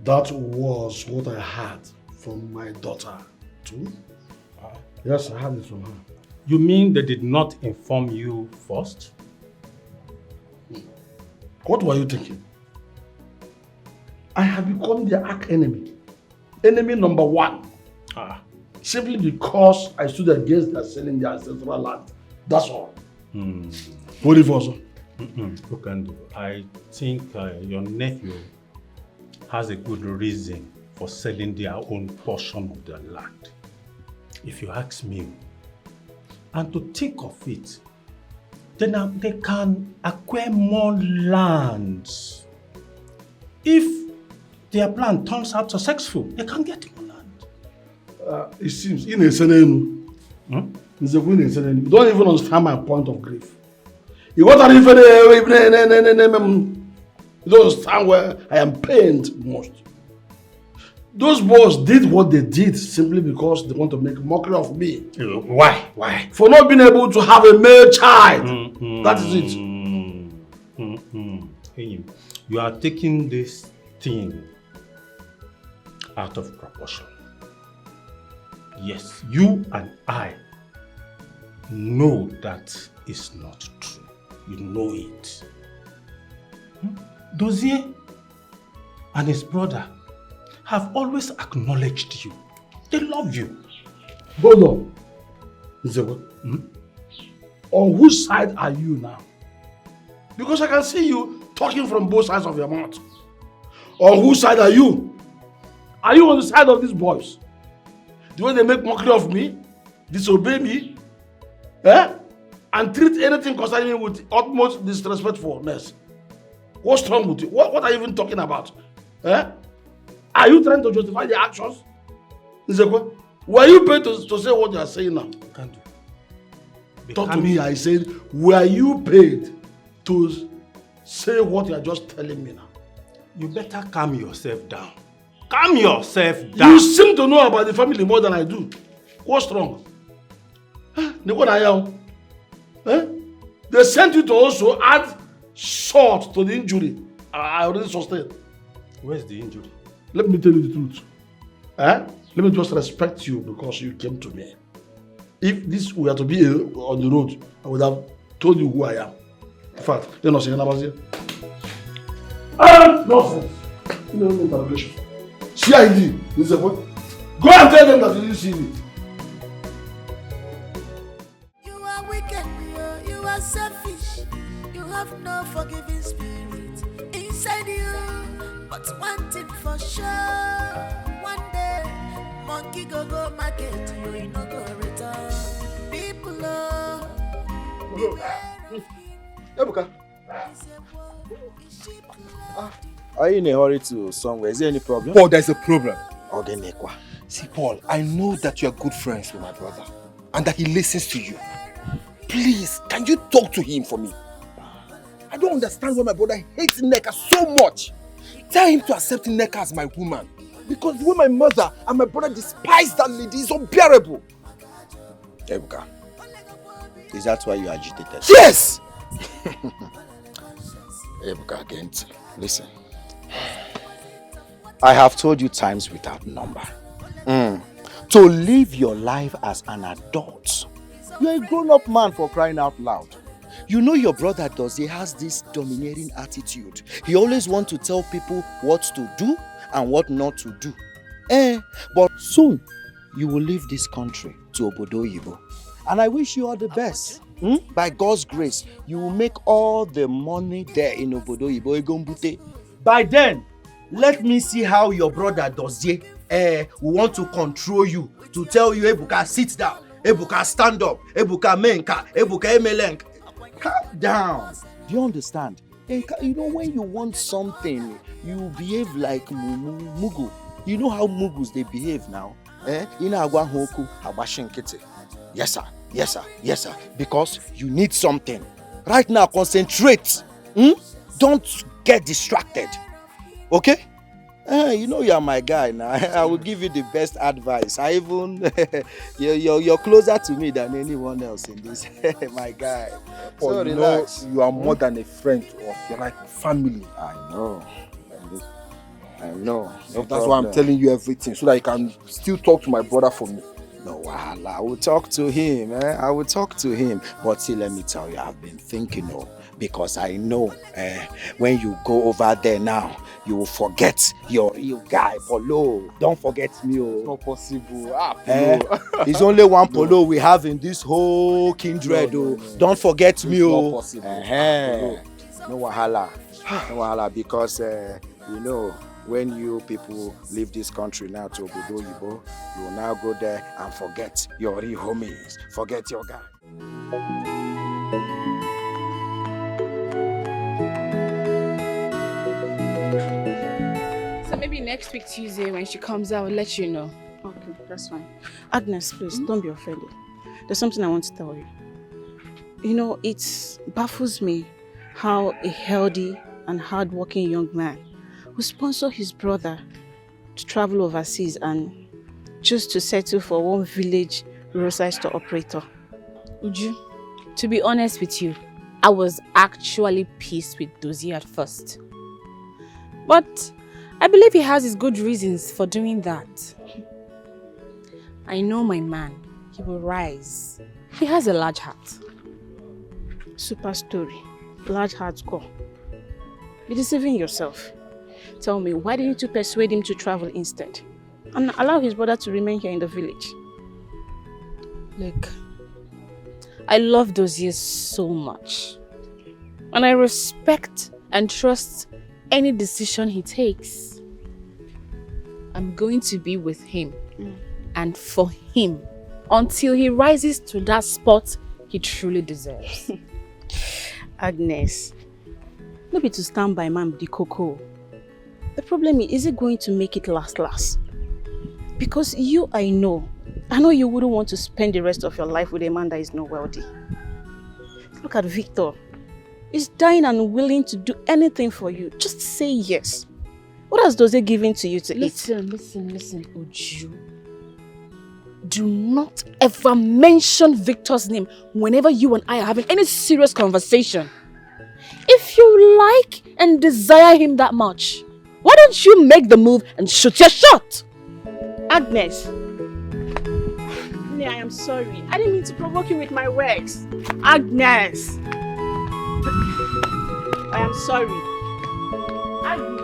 That was what I heard from my daughter too. Yes, I heard it from her. You mean they did not inform you first? What were you thinking? I have become their arch enemy. Enemy number one. Simply because I stood against their selling their ancestral land. That's all. What if also? I think your nephew has a good reason for selling their own portion of the land. If you ask me, and to think of it, then they can acquire more lands. If their plan turns out successful, they can get more land. It seems, in a sudden, you don't even understand my point of grief. You don't understand where I am pained most. Those boys did what they did simply because they want to make mockery of me. Why? Why? For not being able to have a male child. That is it. You are taking this thing out of proportion. Yes, you and I know that is not true. You know it. Dozie and his brother have always acknowledged you. They love you. Hold on. On whose side are you now? Because I can see you talking from both sides of your mouth. On whose side are you? Are you on the side of these boys? The way they make mockery of me, disobey me, and treat anything concerning me with utmost disrespectfulness. What's wrong with you? What are you even talking about? Are you trying to justify the actions? Were you paid to say what you are saying now? Talk to me, I said, were you paid to say what you are just telling me now? You better calm yourself down. Calm yourself down. You seem to know about the family more than I do. What's wrong? They sent you to also add salt to the injury I already sustained. Where's the injury? Let me tell you the truth. Let me just respect you because you came to me. If this were to be on the road, I would have told you who I am. In fact, you're not saying about here. Nonsense. No interrogation. CID. This is a point. Go and tell them that you didn't see me. You are wicked, you are selfish. You have no forgiving spirit inside you. But one thing for sure, one day, monkey go market, you no go return. People Ebuka. Are you in a hurry to somewhere? Is there any problem? Paul, there's a problem. Okay, see, Paul, I know that you are good friends with my brother and that he listens to you. Please, can you talk to him for me? I don't understand why my brother hates Nneka so much. Tell him to accept Nneka as my woman. Because the way my mother and my brother despise that lady is unbearable. Ebuka, is that why you agitated? Yes! Ebuka, Gent, listen. I have told you times without number. To live your life as an adult. You're a grown-up man, for crying out loud. You know your brother Dozie has this domineering attitude. He always wants to tell people what to do and what not to do. But soon, you will leave this country to Obodo Oyibo. And I wish you all the best. By God's grace, you will make all the money there in Obodo Oyibo Egombute. By then, let me see how your brother Dozie will want to control you, to tell you, Ebuka, sit down. Ebuka, stand up. Ebuka, menka. Ebuka, emelenk. Calm down. Do you understand? You know, when you want something, you behave like Mugu. You know how Mugus they behave now? Yes, sir. Yes, sir. Yes, sir. Because you need something. Right now, concentrate. Don't get distracted. Okay? You know you're my guy now. I will give you the best advice. I even you're closer to me than anyone else in this. My guy. Paul, So you relax. know you are more than a friend to us. You're like family. I know. So that's why I'm telling you everything, so that you can still talk to my brother for me. No, I will talk to him. I will talk to him. But see, let me tell you, I've been thinking, because I know when you go over there now, you will forget your real guy, Polo. Don't forget me. Not possible. Polo. It's only one Polo we have in this whole kindred. No. Don't forget me. Not possible. No wahala. No wahala, because when you people leave this country now to Obodo Yibo, you will now go there and forget your real homies, forget your guy. So maybe next week Tuesday when she comes out, I'll let you know. Okay, that's fine. Agnes, please, don't be offended. There's something I want to tell you. You know, it baffles me how a healthy and hard-working young man who sponsor his brother to travel overseas and just to settle for one village roadside store operator. Uju, to be honest with you, I was actually pissed with Dozie at first. But I believe he has his good reasons for doing that. I know my man, he will rise. He has a large heart. Super story, large heart core. You're deceiving yourself. Tell me, why didn't you persuade him to travel instead? And allow his brother to remain here in the village? Look, I love Dozie so much. And I respect and trust any decision he takes. I'm going to be with him and for him until he rises to that spot he truly deserves. Agnes, no be to stand by man with the cocoa. The problem is it going to make it last? Because I know you wouldn't want to spend the rest of your life with a man that is not wealthy. Look at Victor. He's dying and willing to do anything for you. Just say yes. What else does he give in to you to eat? Listen, Uju. Do not ever mention Victor's name whenever you and I are having any serious conversation. If you like and desire him that much, why don't you make the move and shoot your shot? Agnes. I am sorry. I didn't mean to provoke you with my words. Agnes. I am sorry. Agnes.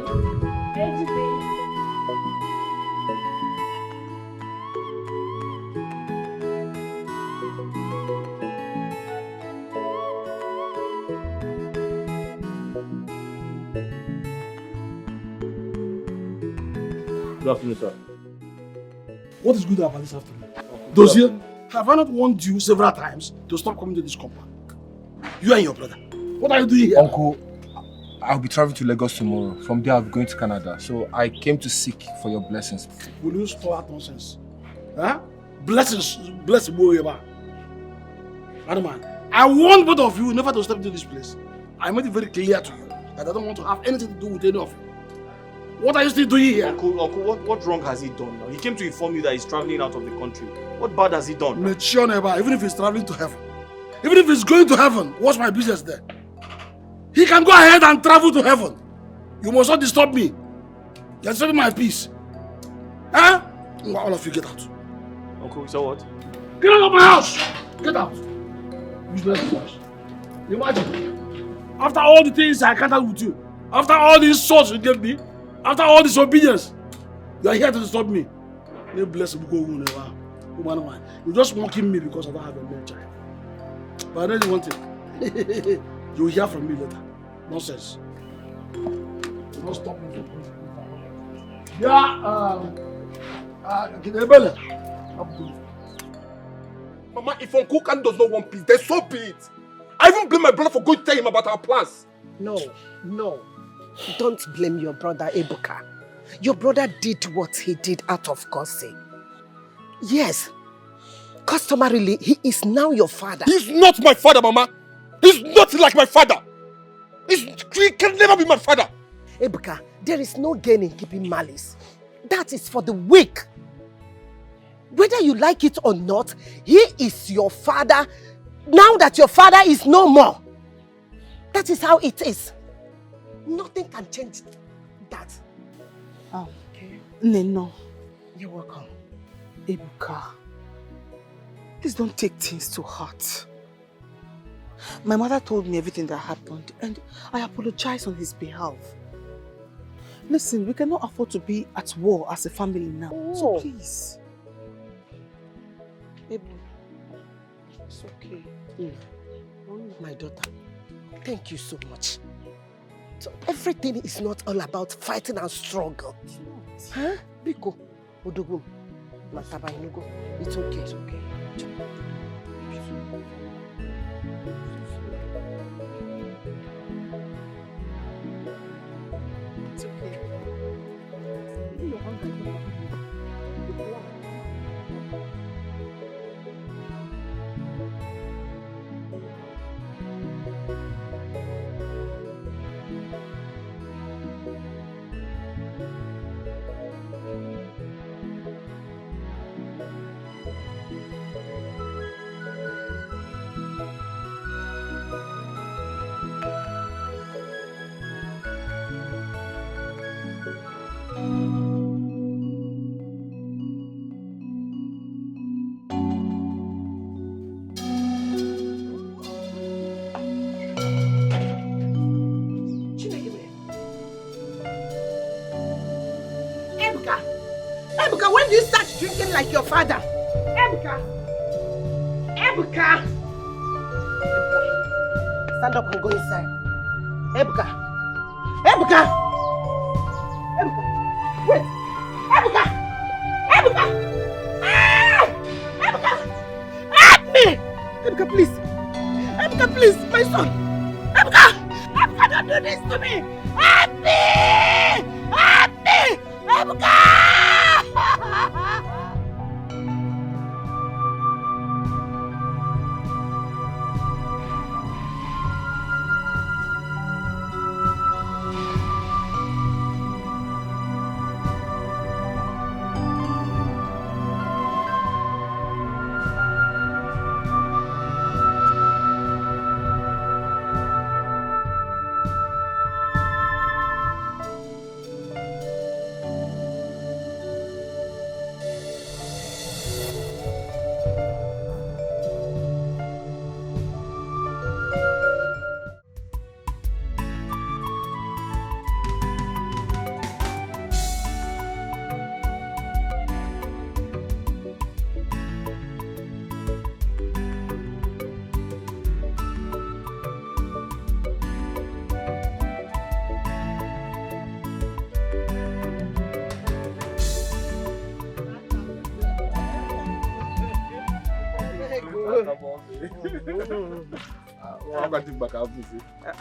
Good afternoon, sir. What is good about this afternoon? Dozie, have I not warned you several times to stop coming to this compound? You and your brother. What are you doing here? Uncle, I'll be traveling to Lagos tomorrow. From there, I'll be going to Canada. So I came to seek for your blessings. Will you stop that nonsense? Huh? Bless boy. Madam man, I want both of you never to step into this place. I made it very clear to you that I don't want to have anything to do with any of you. What are you still doing here? Uncle, what wrong has he done now? He came to inform you that he's traveling out of the country. What bad has he done? Mature never, even if he's traveling to heaven. Even if he's going to heaven, what's my business there? He can go ahead and travel to heaven. You must not disturb me. You're disturbing my peace. Huh? All of you get out. Uncle, so what? Get out of my house! Get out! Useless boys. Imagine. After all the things I counted with you, after all the insults you gave me, after all this obedience, you are here to disturb me. May bless you go never. You're just mocking me because I don't have a male child. But I know you want it. You'll hear from me later. Nonsense. Don't stop me. Mama, if Uncle Khan does not want peace, then so be it. I even blame my brother for going to tell him about our plans. No. Don't blame your brother, Ebuka. Your brother did what he did out of God's sake. Yes, customarily, he is now your father. He's not my father, Mama. He's not like my father. He can never be my father. Ebuka, there is no gain in keeping malice. That is for the weak. Whether you like it or not, he is your father now that your father is no more. That is how it is. Nothing can change that. Oh, Neno. You're welcome. Ebuka, please don't take things to heart. My mother told me everything that happened and I apologize on his behalf. Listen, we cannot afford to be at war as a family now. So please. Ebu, it's okay. My daughter, thank you so much. So everything is not all about fighting and struggle. Huh? Biko, Odogum, Mataba Inugo. It's okay. It's okay. It's okay. Ebuka, when do you start drinking like your father? Ebuka! Ebuka! Stand up and go inside. Ebuka! Ebuka! Ebuka! Wait! Ebuka! Ebuka! Ah! Ebuka! Help me! Ebuka, please! Ebuka, please! My son! Ebuka! Ebuka, don't do this to me! Help me! Help me! Ebuka!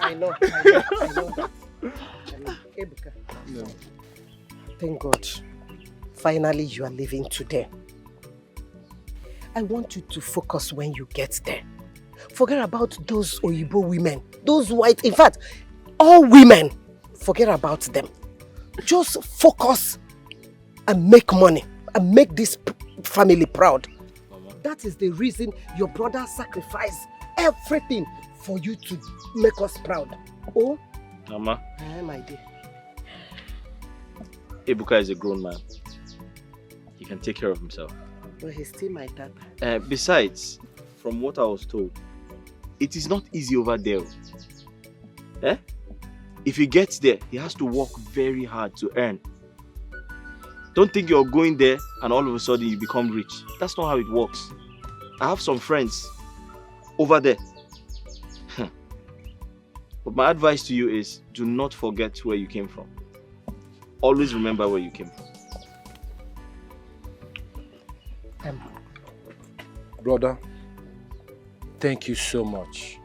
I know that. Ebuka. No. Thank God. Finally, you are leaving today. I want you to focus when you get there. Forget about those Oyibo women, those white, in fact, all women. Forget about them. Just focus and make money and make this family proud. Mama. That is the reason your brother sacrificed everything for you to make us proud. Oh? Mama. My dear. Ebuka is a grown man. He can take care of himself. But he's still my dad. Besides, from what I was told, it is not easy over there. Eh? If he gets there, he has to work very hard to earn. Don't think you're going there and all of a sudden you become rich. That's not how it works. I have some friends over there. But my advice to you is, do not forget where you came from. Always remember where you came from. Brother, thank you so much.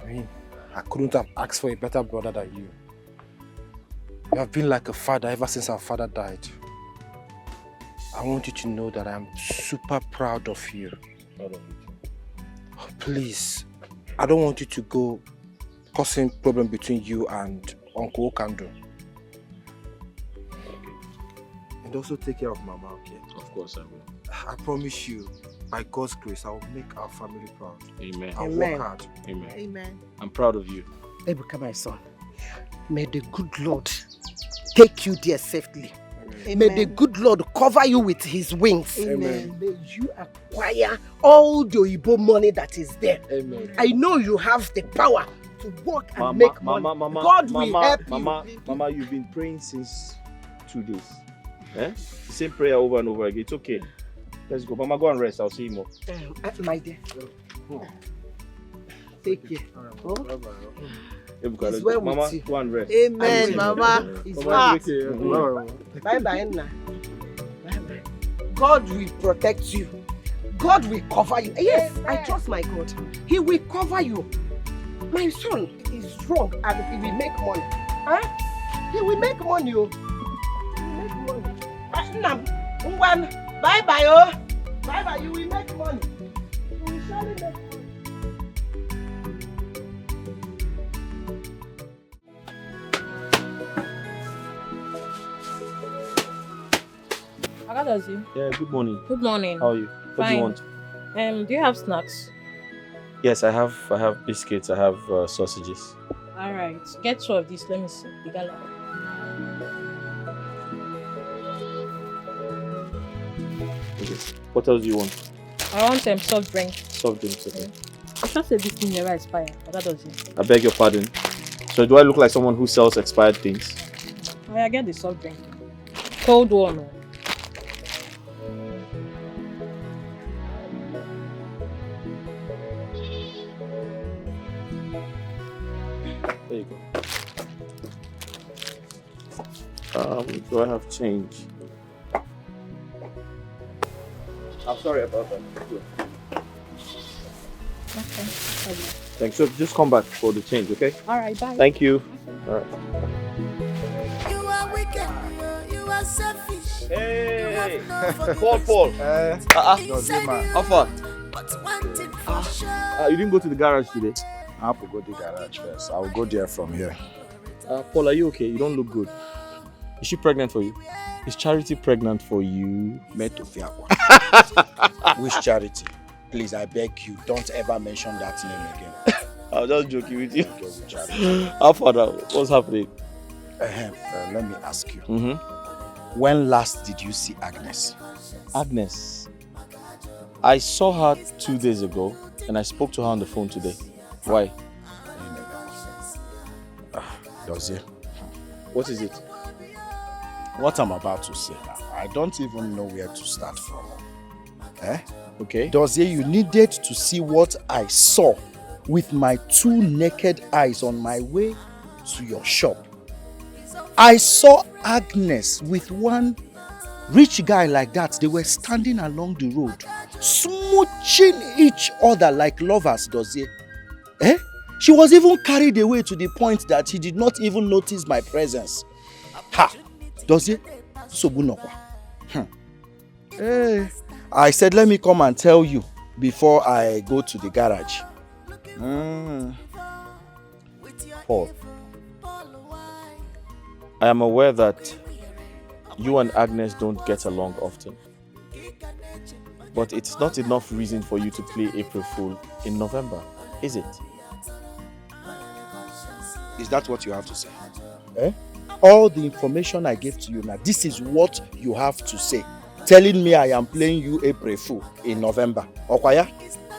I mean, I couldn't have asked for a better brother than you. You have been like a father ever since our father died. I want you to know that I'm super proud of you. Please, I don't want you to go causing problem between you and Uncle Okando. And also take care of Mama, okay? Of course I will. I promise you, by God's grace, I will make our family proud. Amen. I'll Amen. work hard. Amen. Amen. I'm proud of you. Ebuka, my son, may the good Lord take you there safely. Amen. May the good Lord cover you with his wings. Amen. May you acquire all the Igbo money that is there. Amen. I know you have the power to work and Mama, make money. Mama, God will Mama, help Mama, you. Mama, you've been praying since 2 days. Eh? The same prayer over and over again. It's okay. Let's go. Mama, go and rest. I'll see you more. My dear. Take care. It's well Mama, with you. go and rest. Amen, Mama. It's Mama, well. Bye-bye, Nna. Bye-bye. God will protect you. God will cover you. Yes, I trust my God. He will cover you. My son is strong and he will make money. Huh? He will make money. Oh. He will make money. Bye-bye, oh. Bye-bye, you will make money. You will surely make money. How does you? Yeah, good morning. Good morning. How are you? What do you want? Do you have snacks? Yes, I have biscuits. I have sausages. All right. Get 2 of these. Let me see. The gala. Okay. What else do you want? I want soft drink. Soft drinks, okay. I just said this thing never expired. How does it? I beg your pardon. So do I look like someone who sells expired things? I get the soft drink. Cold one. Oh. There you go. Do I have change? I'm sorry about that. Okay. Thanks. So just come back for the change, okay? All right. Bye. Thank you. All right. You are wicked, you are selfish. Hey, Paul. How far? But one thing for sure. You didn't go to the garage today? I have to go to the garage first. I'll go there from here. Paul, are you okay? You don't look good. Is she pregnant for you? Is Charity pregnant for you? Which Charity? Please, I beg you, don't ever mention that name again. I was just joking with you. How far now? What's happening? Let me ask you. When last did you see Agnes? Agnes? I saw her 2 days ago and I spoke to her on the phone today. Why? Dozie. What is it? What I'm about to say now, I don't even know where to start from. Okay. Dozie, you needed to see what I saw with my 2 naked eyes on my way to your shop. I saw Agnes with one rich guy like that. They were standing along the road, smooching each other like lovers, Dozie. She was even carried away to the point that he did not even notice my presence. Ha! Dozie, Sobunokwa. I said, let me come and tell you before I go to the garage. Paul, I am aware that you and Agnes don't get along often. But it's not enough reason for you to play April Fool in November, is it? Is that what you have to say? All the information I gave to you now, this is what you have to say. Telling me I am playing you April Fool in November. Okwaya?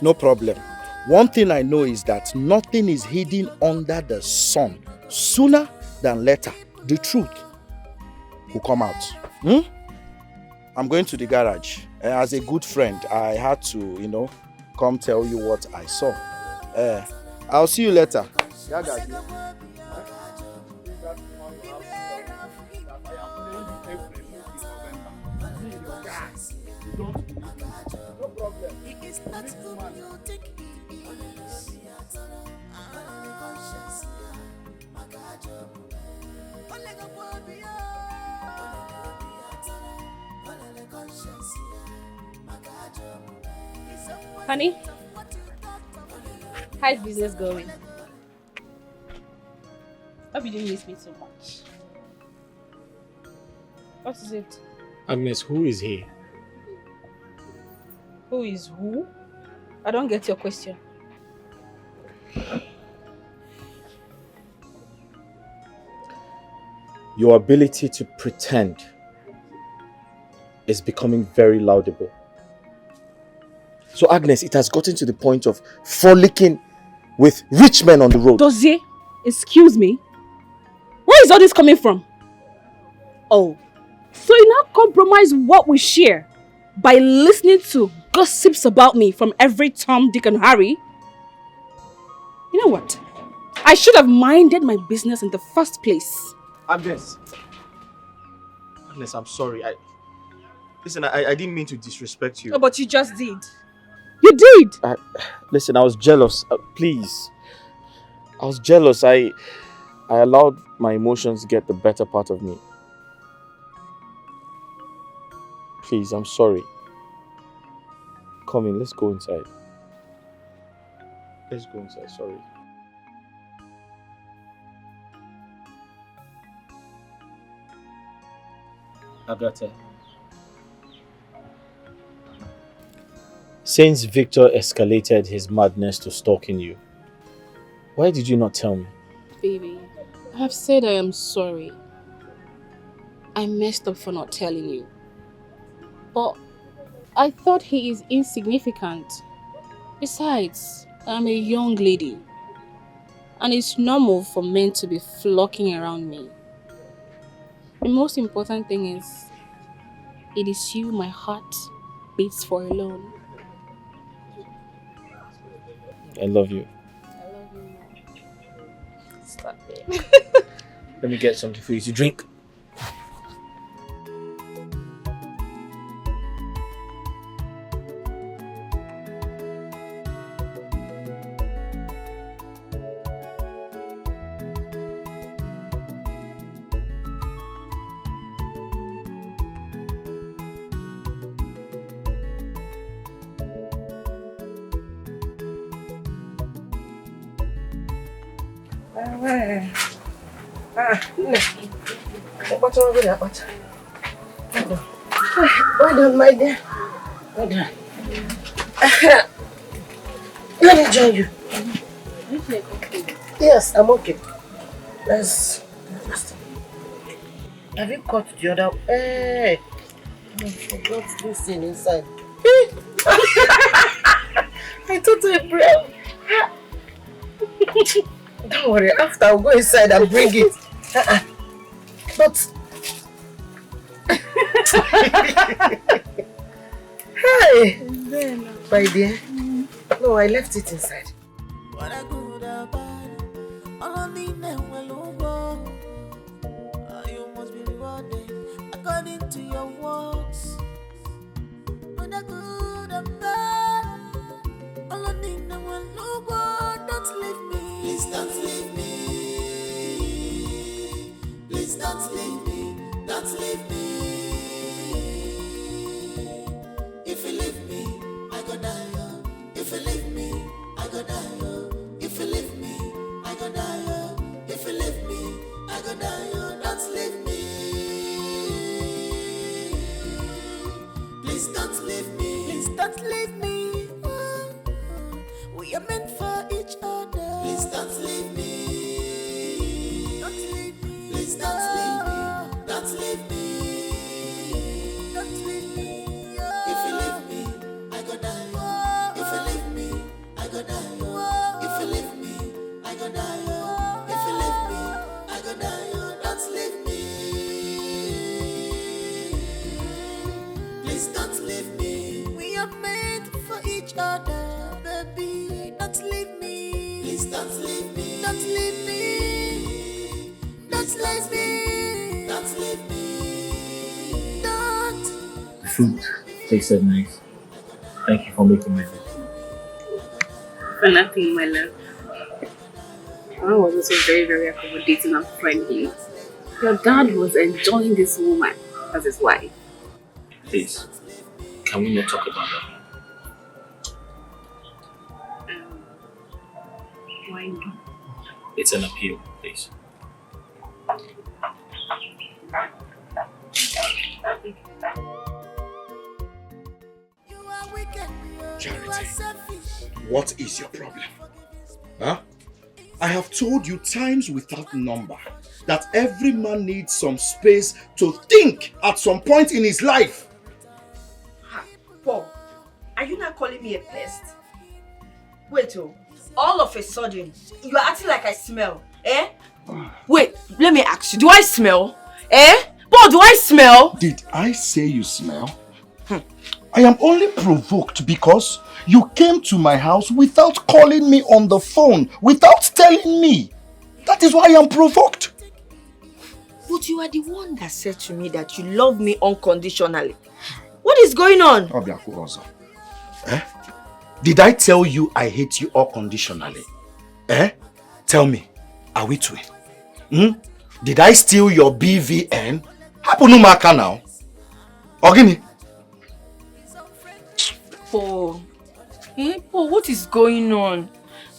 No problem. One thing I know is that nothing is hidden under the sun. Sooner than later, the truth will come out. I'm going to the garage. As a good friend, I had to, come tell you what I saw. I'll see you later. Yeah, guys. Honey, how's business going? hope you didn't miss me so much. What is it? Agnes, who is he? Who is who? I don't get your question. Your ability to pretend is becoming very laudable. So Agnes, it has gotten to the point of frolicking with rich men on the road. Dozie, excuse me. Where is all this coming from? Oh, so you now compromise what we share by listening to gossips about me from every Tom, Dick and Harry? You know what? I should have minded my business in the first place. Agnes, I'm sorry. Listen, I didn't mean to disrespect you. Oh, but you just did. You did! Listen, I was jealous. Please. I was jealous. I allowed my emotions get the better part of me. Please, I'm sorry. Come in, let's go inside. Let's go inside, sorry. Agatha. Since Victor escalated his madness to stalking you, why did you not tell me? Baby, I have said I am sorry. I messed up for not telling you. But I thought he is insignificant. Besides, I'm a young lady. And it's normal for men to be flocking around me. The most important thing is, it is you my heart beats for alone. I love you. I love you more. Stop it. Let me get something for you to drink. Well done, my dear. Well done. Let me join you. Yes, I'm okay. Let's. Have you cut the other? Hey, I forgot this thing inside. I thought I brought. Don't worry, after I'll go inside and bring it. But hey, my dear. No, I left it inside. You must be rewarded according to your works. When I good and bad, all I need now will look. Don't leave me. Please don't leave me. Please don't leave me. Don't leave me. If you leave me, I go die. If you leave me, I go die. If you leave me, I go die. If you leave me, I go die. Don't leave me. Please don't leave me. Please don't leave me. We are meant for each other. Please don't leave me. Don't leave me. Please don't leave me. Don't leave me. Don't leave me. If you leave me, I go die. If you leave me, I go die. If you leave me, I go die. If you leave me, I go die. Don't leave me. Please don't leave me. We are meant for each other, baby. Don't leave me. Please don't leave me. Don't leave me. Don't leave me. Don't leave me. Don't. The food tasted nice. Thank you for making my food. For nothing, my love. Mom was also very, very accommodating and friendly. Your dad was enjoying this woman as his wife. Please, can we not talk about that? Why not? It's an appeal, please. Charity, what is your problem? Huh? I have told you times without number that every man needs some space to think at some point in his life. Paul, are you not calling me a pest? Wait, all of a sudden, you are acting like I smell, eh? Wait, let me ask you, do I smell? Eh? Paul, do I smell? Did I say you smell? I am only provoked because you came to my house without calling me on the phone, without telling me. That is why I am provoked. But you are the one that said to me that you love me unconditionally. What is going on? Eh? Did I tell you I hate you unconditionally? Eh? Tell me, are we twin? Did I steal your BVN? Happen no matter now. Ogini? Paul. Paul, what is going on?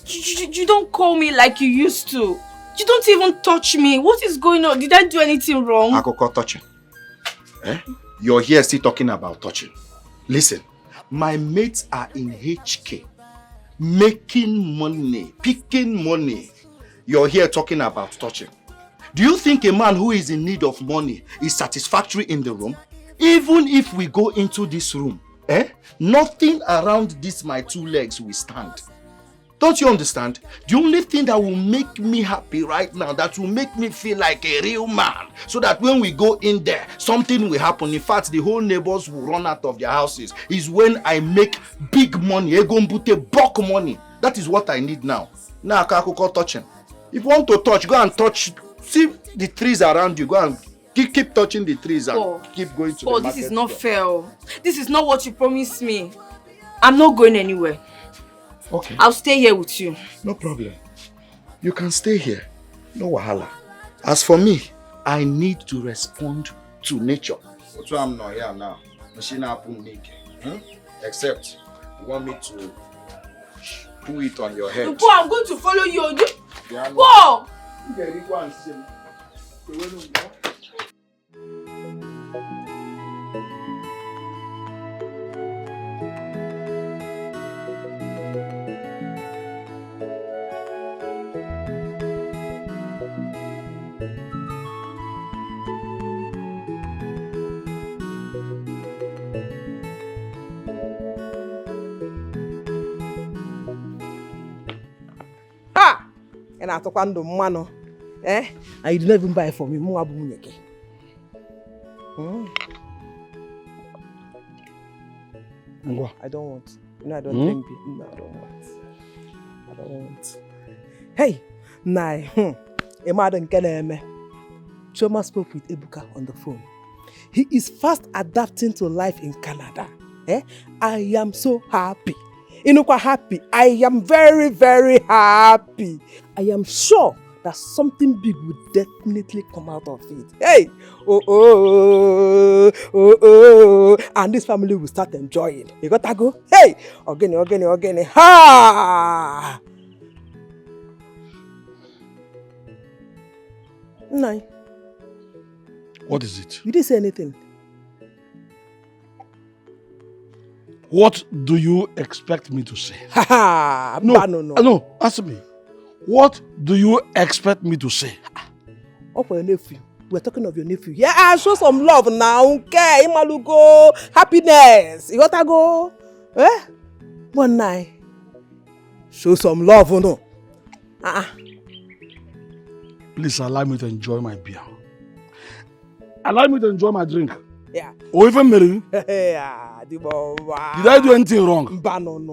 You don't call me like you used to. You don't even touch me. What is going on? Did I do anything wrong? Akoko touching. Eh? You're here still talking about touching. Listen, my mates are in HK. Making money. Picking money. You're here talking about touching. Do you think a man who is in need of money is satisfactory in the room? Even if we go into this room, nothing around this my two legs will stand. Don't you understand? The only thing that will make me happy right now, that will make me feel like a real man, so that when we go in there, something will happen. In fact, the whole neighbors will run out of their houses, is when I make big money, bulk money. That is what I need now. Now, Kakoko touching. If you want to touch, go and touch. See the trees around you. Go and keep touching the trees and keep going to the market. This is not fair. This is not what you promised me. I'm not going anywhere. Okay. I'll stay here with you. No problem. You can stay here. No wahala. As for me, I need to respond to nature. That's why I'm not here now. Except you want me to do it on your head. Paul, I'm going to follow you. Paul! And I talk on the mano. And you didn't even buy it for me. I don't want. No, I don't drink beer. No, I don't want. I don't want. Hey, Choma spoke with Ebuka on the phone. He is fast adapting to life in Canada. I am so happy. Happy. I am very, very happy. I am sure that something big will definitely come out of it. Hey! And this family will start enjoying. You got to go? Hey! Organi. Ha! Nai. What is it? You didn't say anything. What do you expect me to say? No, answer me. What do you expect me to say? Oh, for your nephew. We're talking of your nephew. Yeah, show some love now. Okay, Imalugo. Happiness. You gotta go. One night. Show some love, no? Please allow me to enjoy my beer. Allow me to enjoy my drink. Yeah. Or even marry. Yeah. Did I do anything wrong?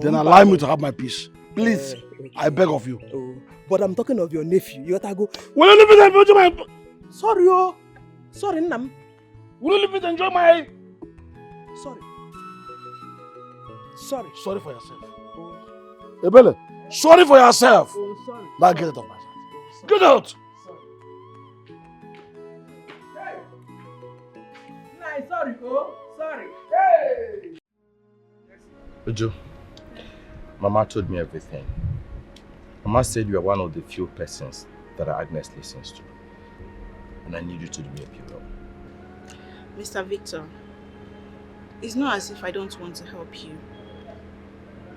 Then allow me to have my peace. Please, I beg of you. But I'm talking of your nephew. You gotta go. Will you leave me to enjoy my... Sorry, Sorry, Nam. Will you leave me to enjoy my... Sorry. Sorry for yourself. Ebele, sorry for yourself. Sorry. Now get it off my side. Get out. Sorry, sorry. Hey! Ojo, Mama told me everything. Mama said you are one of the few persons that Agnes listens to. And I need you to do me a favor. Mr. Victor, It's not as if I don't want to help you.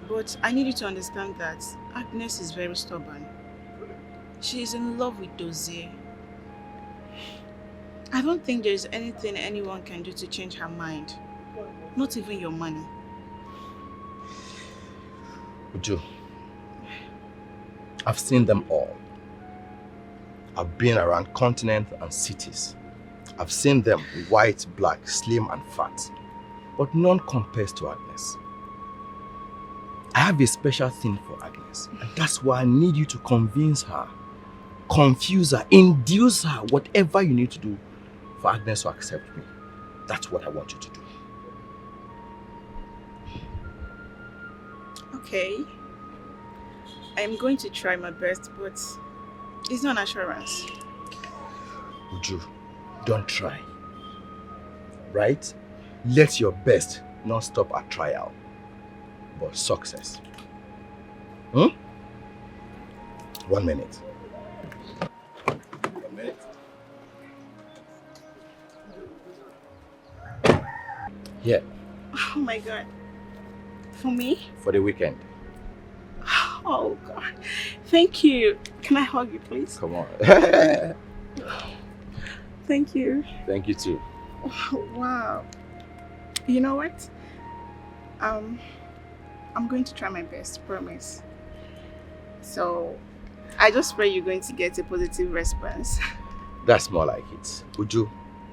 But I need you to understand that Agnes is very stubborn. She is in love with Dozier. I don't think there is anything anyone can do to change her mind. Not even your money. Uju, I've seen them all. I've been around continents and cities. I've seen them white, black, slim and fat. But none compares to Agnes. I have a special thing for Agnes. And that's why I need you to convince her, confuse her, induce her, whatever you need to do for Agnes to accept me. That's what I want you to do. Okay. I am going to try my best, but it's not an assurance. Uju, don't try. Right? Let your best not stop at trial, but success. 1 minute. 1 minute. Here, Oh my God. For me? for the weekend. Oh God. Thank you. Can I hug you, please? Come on. Thank you. Thank you too. Wow. You know what? I'm going to try my best, promise. So, I just pray you're going to get a positive response. That's more like it. Uju,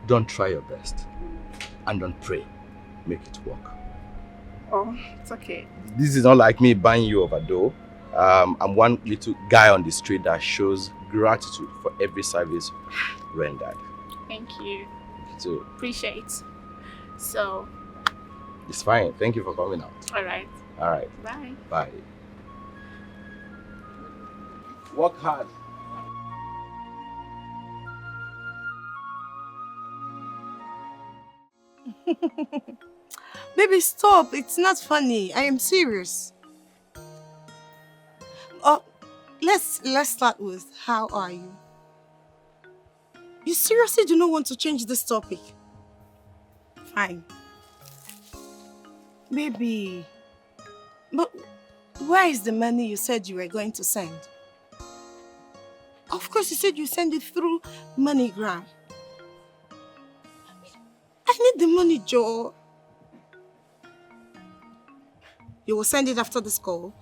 don't try your best. And don't pray. Make it work. Oh, it's okay. This is not like me buying you over though. I'm one little guy on the street that shows gratitude for every service rendered. Thank you. You too. Appreciate. So, It's fine. Thank you for coming out. alright. Alright. Bye. Bye. Work hard. Baby, stop. It's not funny. I am serious. Let's start with how are you? You seriously do not want to change this topic? Fine. Baby, but where is the money you said you were going to send? Of course, you said you send it through MoneyGram. I need the money, Joe. You will send it after this call?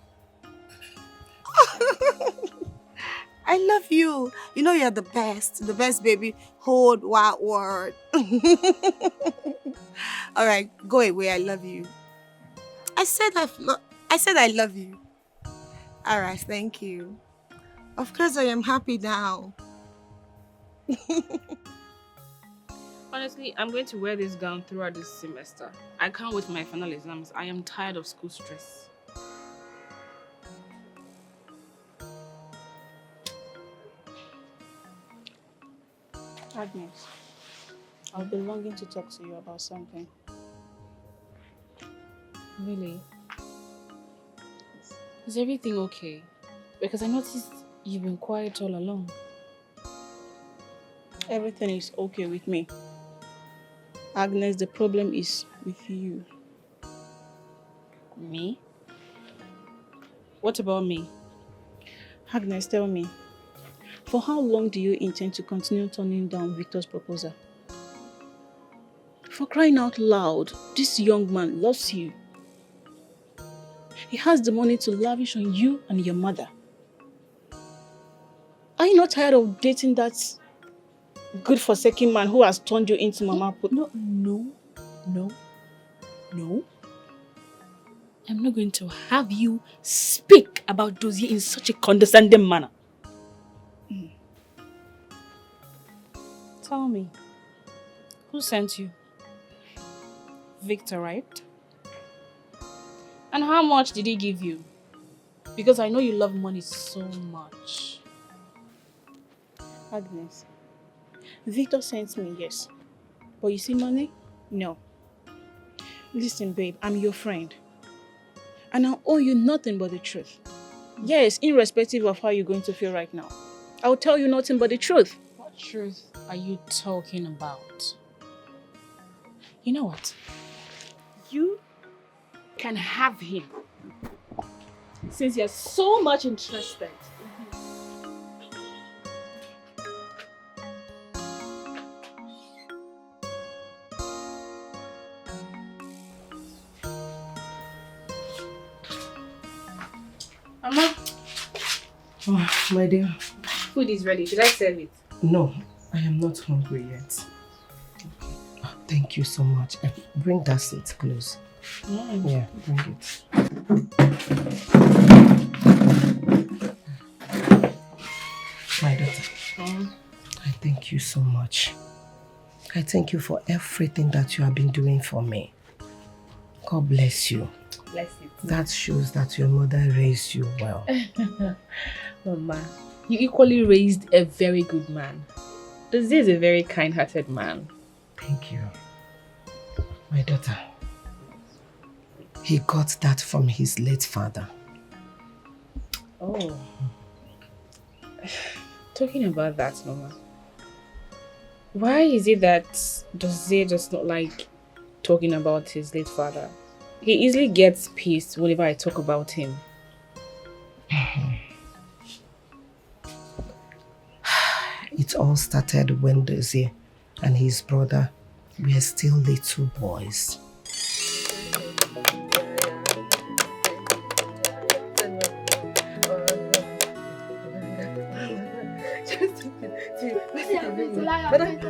I love you. You know you're the best baby, whole wide world. All right, go away. I love you. I said I love you. All right, thank you. Of course, I am happy now. Honestly, I'm going to wear this gown throughout this semester. I can't wait for my final exams. I am tired of school stress. Agnes, I'll be longing to talk to you about something. Really? Is everything okay? Because I noticed you've been quiet all along. Everything is okay with me. Agnes, the problem is with you. Me? What about me? Agnes, tell me, for how long do you intend to continue turning down Victor's proposal? For crying out loud, this young man loves you. He has the money to lavish on you and your mother. Are you not tired of dating that good-forsaken man who has turned you into Mama Put? No. I'm not going to have you speak about Dozier in such a condescending manner. Tell me, who sent you? Victor, right? And how much did he give you? Because I know you love money so much. Agnes, Victor sent me, yes. But you see money? No. Listen, babe, I'm your friend. And I owe you nothing but the truth. Yes, irrespective of how you're going to feel right now. I'll tell you nothing but the truth. What truth are you talking about? You know what? you can have him. Since you're so much interested. Mama. Oh, my dear. Food is ready. Should I serve it? No, I am not hungry yet. Oh, thank you so much. Bring that seat close. Yeah, bring it. My daughter, I thank you so much. I thank you for everything that you have been doing for me. God bless you. Bless you. That shows that your mother raised you well. Mama, you equally raised a very good man. This is a very kind-hearted man. Thank you. My daughter, he got that from his late father. Oh. Talking about that, Mama, why is it that Dozie does not like talking about his late father? He easily gets pissed whenever I talk about him. It all started when Dozie and his brother were still little boys.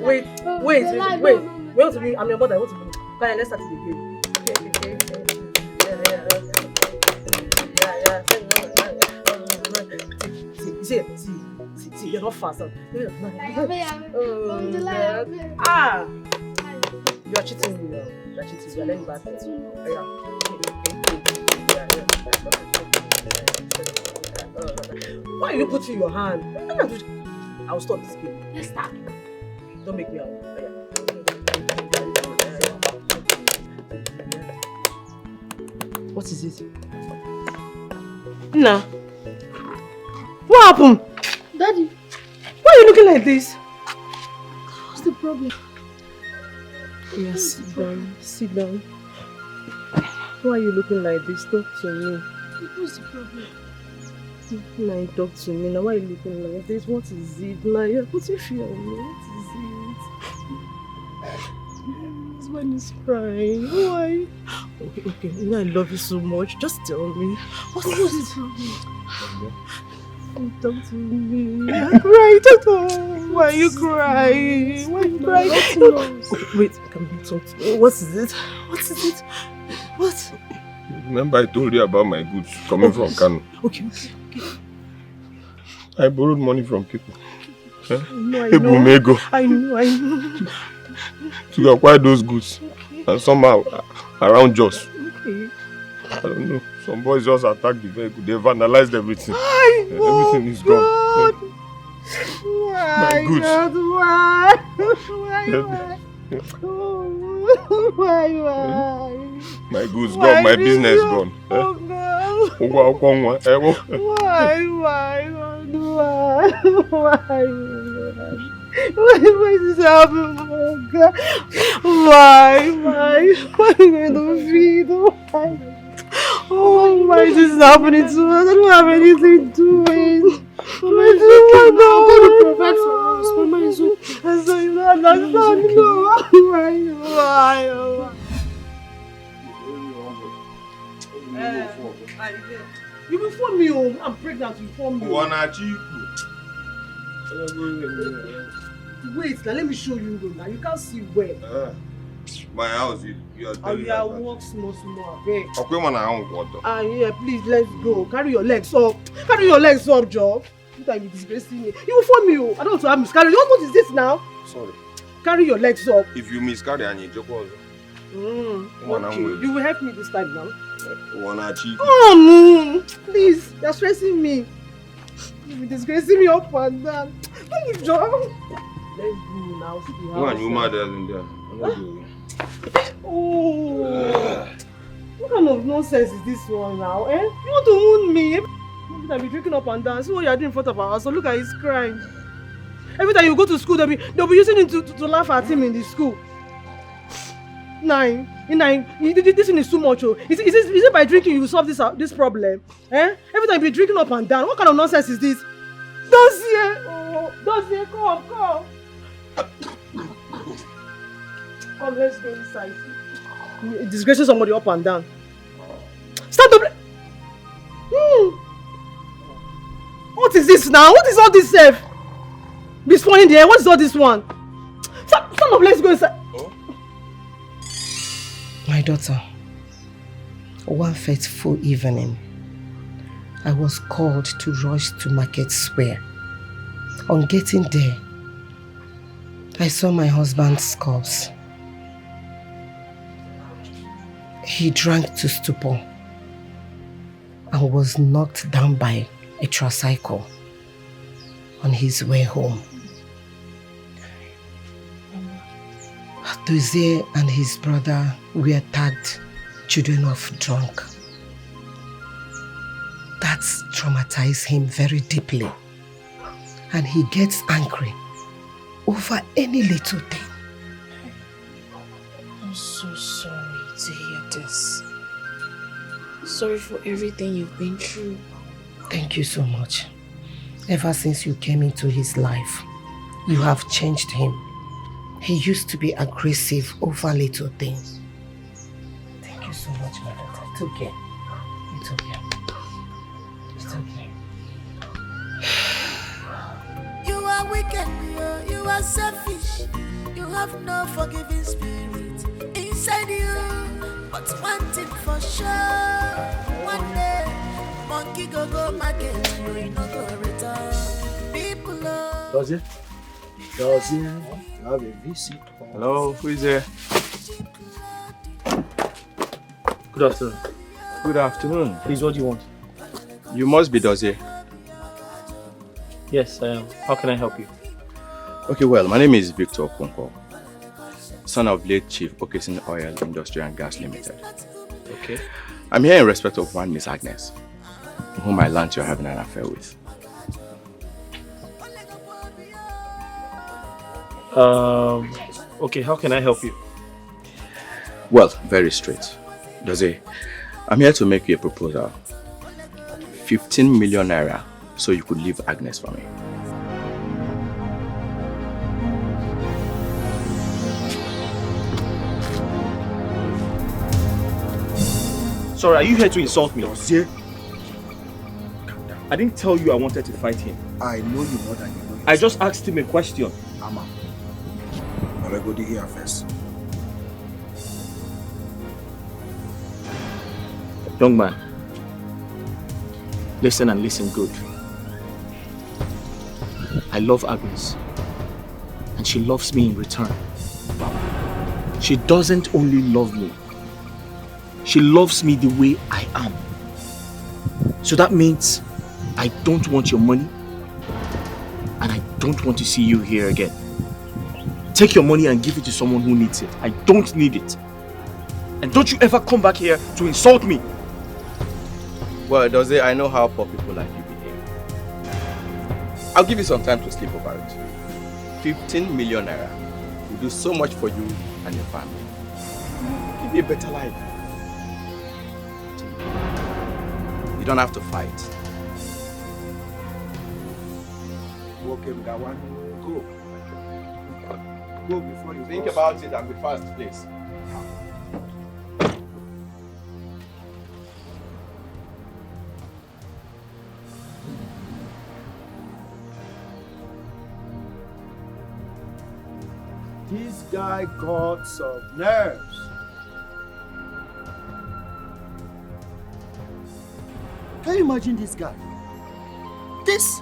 Wait. Wait to me. I'm your mother. Wait to me. Come on, let's start it again. See, you're not fast. You are cheating me. You are cheating. You are letting back. Why are you putting your hand? I'll stop this game. Let's start. Don't make me out. What is it? Nah. What happened? Daddy. Why are you looking like this? What's the problem? Yes, sit down. Sit down. Why are you looking like this? Talk to me. What's the problem? Now talk to me. Now why are you looking like this? What is it? Now you're putting fear on me. What is it? This man is crying. Why? Okay. You know I love you so much. Just tell me. What's the problem? Talk to me. I'm crying. Why are you crying? Why are you crying? Wait, can we talk to me? What is it? What is it? What? Remember I told you about my goods coming from Kano. Okay. I borrowed money from people. No, I know. I know. To acquire those goods. Okay. And somehow around Jos. Okay. I don't know. Some boys just attacked the vehicle. They vandalized everything. Everything is God. gone. Why? My goods. God, why? My goods gone. My business gone. Oh God. Why? Why is this happening? Oh God. Why are you going to feed? Why? Oh, why is this happening to us? I don't have anything doing. Mama is okay now. I'm going to provide for us. Mama is okay. So you don't understand. Why? You will phone me home. I'm pregnant. You phone me. Wait, now let me show you now. You can't see where. My house, you are telling me. I walk small, okay? Okay, man, I want water. Yeah, please, let's go. Carry your legs up. Joe. You can't be disgracing me. You will phone me. I don't want to have miscarriage. What is this now? Sorry. Carry your legs up. If you miscarry and you joke also. Okay. You will help me this time now. Please, you're stressing me. You're disgracing me up and down. Don't you, Joe? Let's go now. See the house. You mad in there. Oh, what kind of nonsense is this one now? You want to wound me? Every time you're drinking up and down. See what you're doing in front of our house. So look at his crying. Every time you go to school, they'll be using him to laugh at him in the school. Nine, this thing is too much. Oh. Is it by drinking you solve this problem? Eh? Every time you be drinking up and down. What kind of nonsense is this? Dossier, come. Come, let's go inside. You're disgracing somebody up and down. Start to What is this now? What is all this self? Be spawning there. What is all this one? Stand up, let's go inside. My daughter, one fateful evening, I was called to rush to Market Square. On getting there, I saw my husband's corpse. He drank to stupor and was knocked down by a tricycle on his way home. Dozie and his brother were tagged children of drunk. That traumatized him very deeply, and he gets angry over any little thing. I'm so sorry to hear this. Sorry for everything you've been through. Thank you so much. Ever since you came into his life, you have changed him. He used to be aggressive over little things. Thank you so much, my daughter. It's okay. It's okay. It's okay. You are wicked, you are selfish. You have no forgiving spirit inside you. But one thing for sure, one day, monkey go market, you no go return. People love. Dozie, you have a visit. Hello, who is there? Good afternoon. Good afternoon. Please, what do you want? You must be Dozie. Yes, I am. How can I help you? Okay, well, my name is Victor Okonkwo, son of late Chief Okesin Oil Industry and Gas Limited. Okay. I'm here in respect of one Miss Agnes, whom I learned you're having an affair with. Okay, how can I help you? Well, very straight. Dozie, I'm here to make you a proposal. 15 million naira so you could leave Agnes for me. Sorry, are you here to insult me? Dozie. I didn't tell you I wanted to fight him. I know you more than you know. I just asked him a question. Ama. I'll go here first. Young man, listen and listen good. I love Agnes, and she loves me in return. She doesn't only love me, she loves me the way I am. So that means I don't want your money, and I don't want to see you here again. Take your money and give it to someone who needs it. I don't need it. And don't you ever come back here to insult me. Well, Dozie, I know how poor people like you behave. I'll give you some time to sleep over it. 15 million naira will do so much for you and your family. Give you a better life. You don't have to fight. Okay, with that one, go. Go before you think about it and be fast, please. This guy got some nerves. Can you imagine this guy? This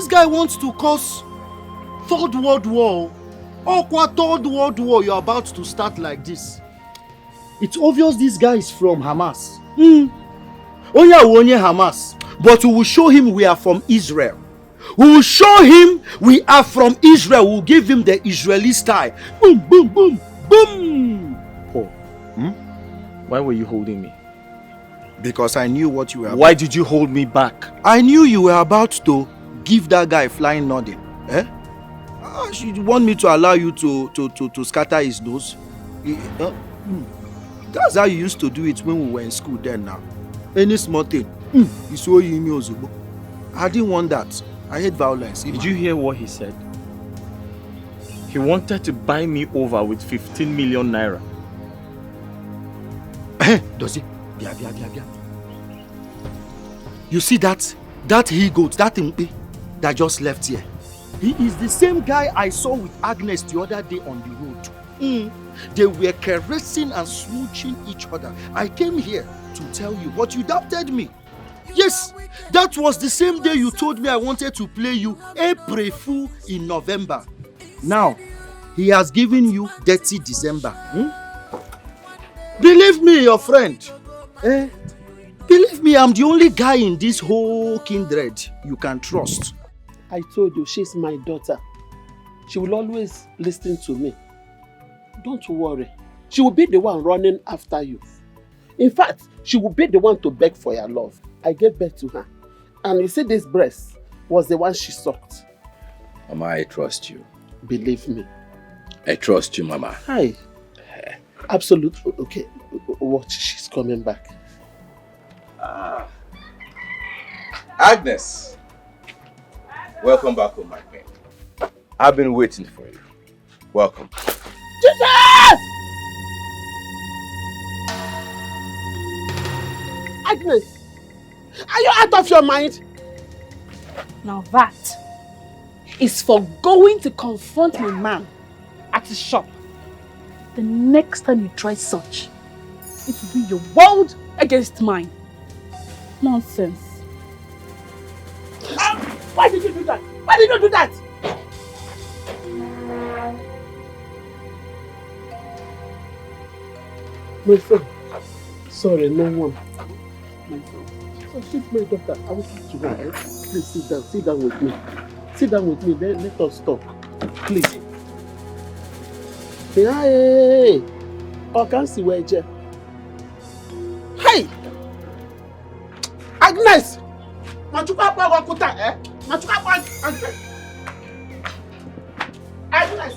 guy wants to cause Third World War. Third World War you're about to start like this. It's obvious this guy is from Hamas. Onye Hamas. But we will show him we are from Israel. We will show him we are from Israel. We will give him the Israeli style. Boom, boom, boom, boom. Paul, why were you holding me? Because I knew what you were about. Why did you hold me back? I knew you were about to give that guy flying nodding. Eh? She want me to allow you to scatter his nose? That's how you used to do it when we were in school then now. Any small thing, you saw him Ozubo. I didn't want that. I hate violence. Did you hear what he said? He wanted to buy me over with 15 million naira. Does he? Bia. You see that he-goat, that impi that just left here? He is the same guy I saw with Agnes the other day on the road. They were caressing and smooching each other. I came here to tell you, but you doubted me. Yes, that was the same day you told me I wanted to play you April Fool in November. Now, he has given you Dirty December. Believe me, your friend. Believe me, I'm the only guy in this whole kindred you can trust. I told you, she's my daughter. She will always listen to me. Don't worry. She will be the one running after you. In fact, she will be the one to beg for your love. I gave birth to her. And you see, this breast was the one she sucked. Mama, I trust you. Believe me. I trust you, Mama. Hi. Absolutely. Okay. Watch, she's coming back. Agnes! Welcome back home, my queen. I've been waiting for you. Welcome. Jesus! Agnes! Are you out of your mind? Now that is for going to confront my man at his shop. The next time you try such, it will be your world against mine. Nonsense. Why did you do that? Why did you do that? My friend, sorry, no one. My friend. So she's my daughter. I will talk to her. Eh? Please sit down with me. Sit down with me, let us talk. Please. Hey! I can't see where you. Hey! Agnes! Machuka pa wakuta, eh? Machuka pa Agnes! Agnes!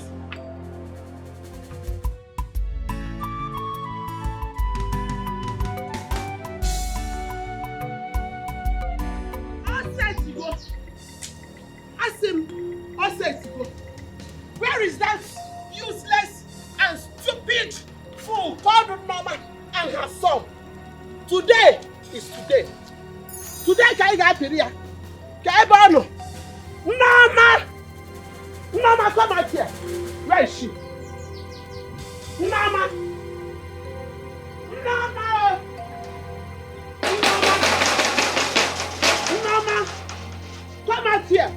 Where is that useless and stupid fool called Mama and her son? Today is today. Today can you get here? Can you Mama! Mama, come out here. Where is she? Mama! Mama! Mama! Come out here.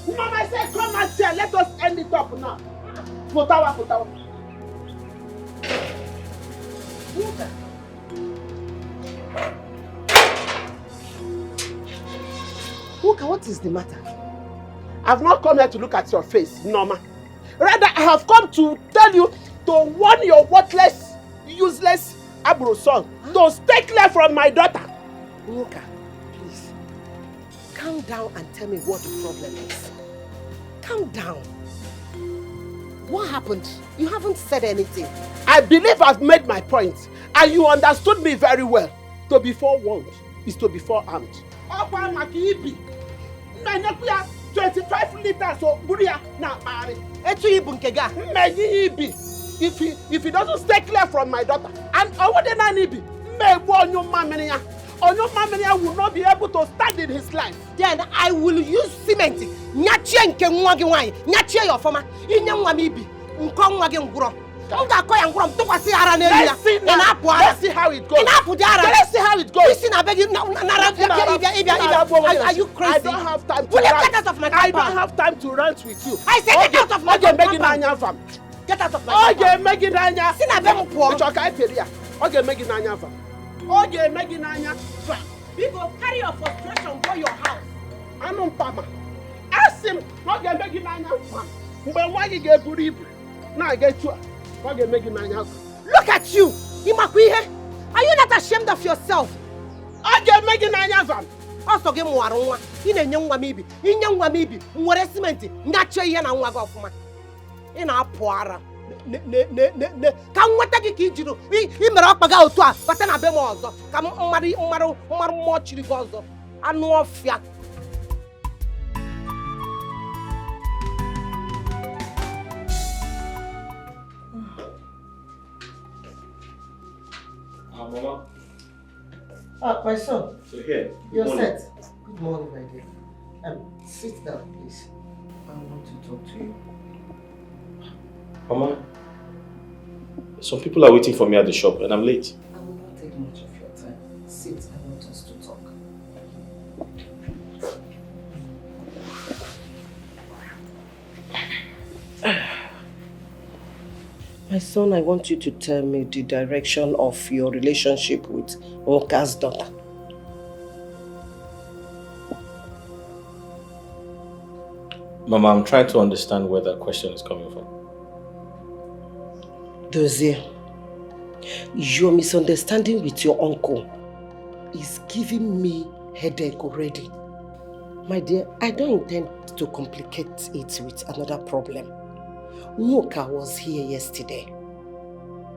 Mama, I said come out here. Let us end it up now. Potawa. Uka, what is the matter? I've not come here to look at your face, Norma. Rather, I have come to tell you to warn your worthless, useless Abro son to stay clear from my daughter. Uka, please, calm down and tell me what the problem is. Calm down. What happened? You haven't said anything. I believe I've made my point, and you understood me very well. To be forewarned is to be forearmed. 25 liters of buria na mari. If he doesn't stay clear from my daughter, and Onyomamenia will not be able to stand in his life. Then I will use cement. Nyachie nke nwa gi nwan. Nyachie your former. Inye nwa mi bi. Nko nwa gi nguro. Nga ko ya nguro mtokwasi ara na elu ya. Let's see how it goes. Let's see how it goes. Listen, I beg you. Are you crazy? I don't have time to rant. Get out of my I don't have time to rant with you. I said get out of my compound. Get out of my compound. Okay, Meggy Nanya. Sina be mo po. Chokai peria. Okay, Meggy Nanya fam. Okay, Meggy Nanya fam. People carry your frustration to your house. Anum Pama. Ask him. Okay, Meggy Nanya fam. But why you get buried? Now I get you. Okay, Meggy Nanya fam. Look at you, Imakwihe. Are you not ashamed of yourself? Okay, Meggy Nanya fam. ọsọ gị mụwara nwa ị na-enye nwa m ibi inye nwa m ibi nwere simenti ngachi ihe na nwa gị ọfụma ị na-apụ ara ka m nweta gị ka i jiri i mere ọkpa gị otu a bata na be m ọzọ ka mmadụ mmụọ chiri gị ọzọ anụ ọfịa. Mama. My son. So here. You're set. Good morning, my dear. Sit down, please. I want to talk to you. Mama, some people are waiting for me at the shop and I'm late. I will not take much of your time. Sit, I want us to talk. My son, I want you to tell me the direction of your relationship with Nwoka's daughter. Mama, I'm trying to understand where that question is coming from. Dozie, your misunderstanding with your uncle is giving me headache already. My dear, I don't intend to complicate it with another problem. Nwoka was here yesterday.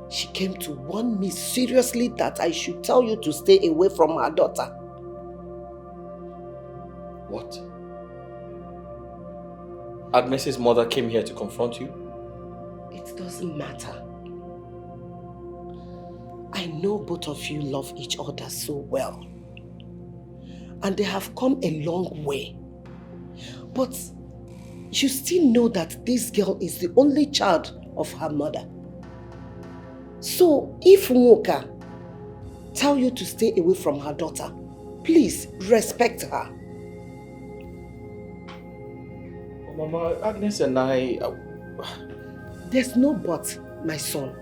She came to warn me seriously that I should tell you to stay away from her daughter. What? Agnes's mother came here to confront you? It doesn't matter. I know both of you love each other so well. And they have come a long way. But you still know that this girl is the only child of her mother. So if Nwoka tell you to stay away from her daughter, please respect her. Mama, Agnes and I... There's no but, my son.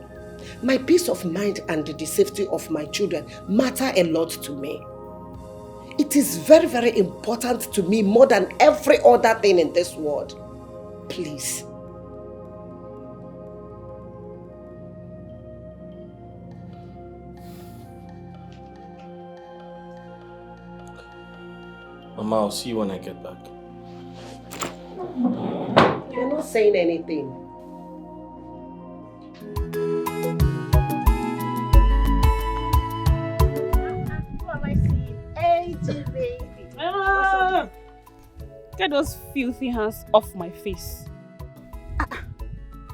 My peace of mind and the safety of my children matter a lot to me. It is very, very important to me more than every other thing in this world. Please. Mama, I'll see you when I get back. You're not saying anything. Who am I seeing? AJ, baby. Ah, get those filthy hands off my face.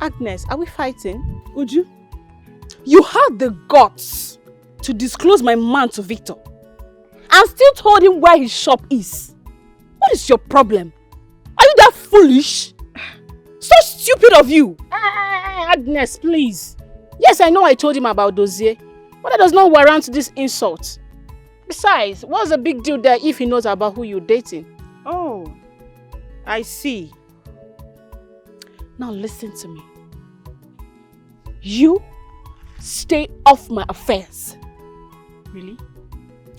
Agnes, are we fighting? Uju, you had the guts to disclose my man to Victor and still told him where his shop is. What is your problem? Are you that foolish? So stupid of you! Agnes, please. Yes, I know I told him about Dozier, but that does not warrant this insult. Besides, what's the big deal there if he knows about who you're dating? Oh, I see. Now listen to me. You stay off my affairs. Really?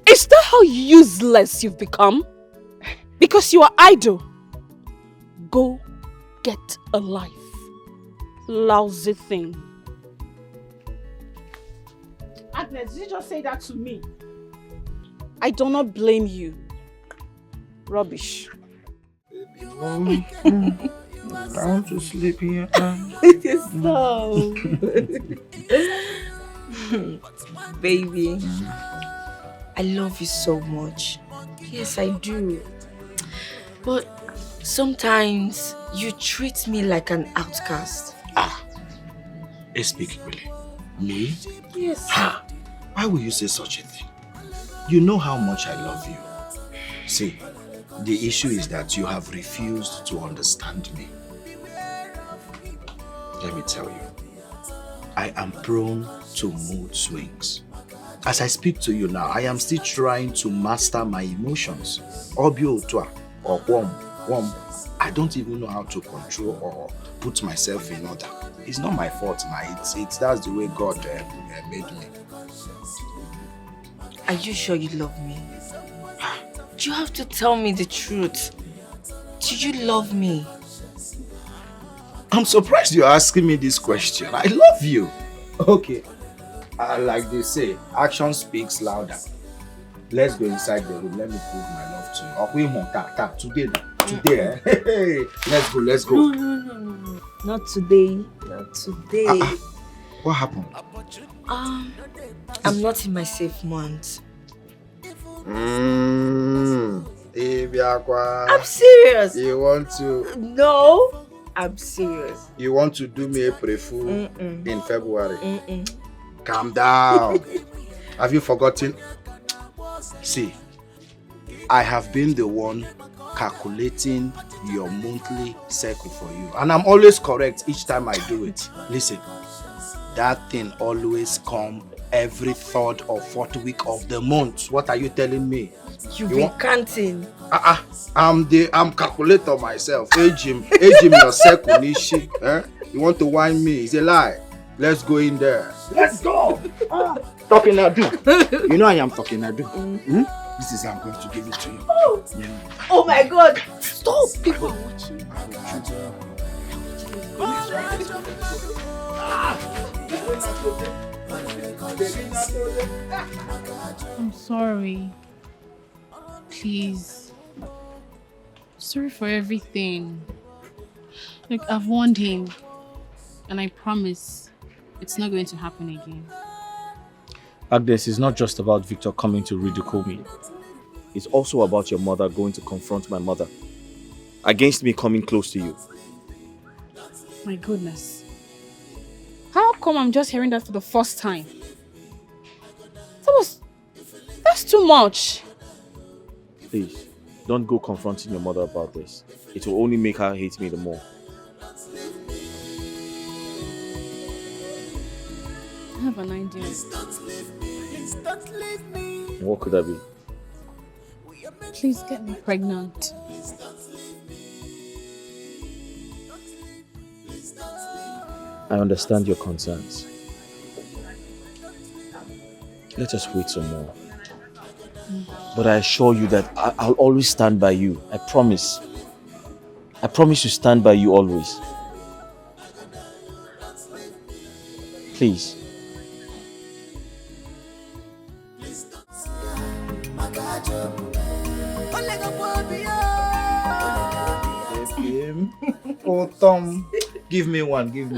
Is that how useless you've become? Because you are idle. Go get a life. Lousy thing. Agnes, did you just say that to me? I do not blame you. Rubbish. I want to sleep here. So, baby, I love you so much. Yes, I do. But sometimes you treat me like an outcast. Speak really. Me? Yes. Why will you say such a thing? You know how much I love you. See, the issue is that you have refused to understand me. Let me tell you, I am prone to mood swings. As I speak to you now, I am still trying to master my emotions. Obio or wom. I don't even know how to control or put myself in order. It's not my fault, it's that's the way God made me. Are you sure you love me? You have to tell me the truth. Do you love me? I'm surprised you're asking me this question. I love you. Okay. Like they say, action speaks louder. Let's go inside the room. Let me prove my love Today. Hey, let's go. No. Not today. Not today. What happened? I'm not in my safe month. I'm serious. You want to? No, I'm serious. You want to do me a pre-fool in February? Calm down. Have you forgotten? See, I have been the one calculating your monthly cycle for you, and I'm always correct each time I do it. Listen, that thing always comes every 3rd or 4th week of the month. What are you telling me? You be counting. I'm calculator myself. Age him your circle, Nishi. You want to whine me? It's a lie. Let's go in there. Let's go. Talking I do. You know I am talking I do. This is how I'm going to give it to you. Oh my God! Stop! People are watching. I'm sorry. Please. Sorry for everything. Look, I've warned him. And I promise it's not going to happen again. Agnes, it's not just about Victor coming to ridicule me. It's also about your mother going to confront my mother. Against me coming close to you. My goodness. How come I'm just hearing that for the first time? That's too much. Please, don't go confronting your mother about this. It will only make her hate me the more. I have an idea. And what could that be? Please get me pregnant. I understand your concerns. Let us wait some more. But I assure you that I'll always stand by you. I promise. I promise to stand by you always. Please. Oh, Tom, give me one. Baby,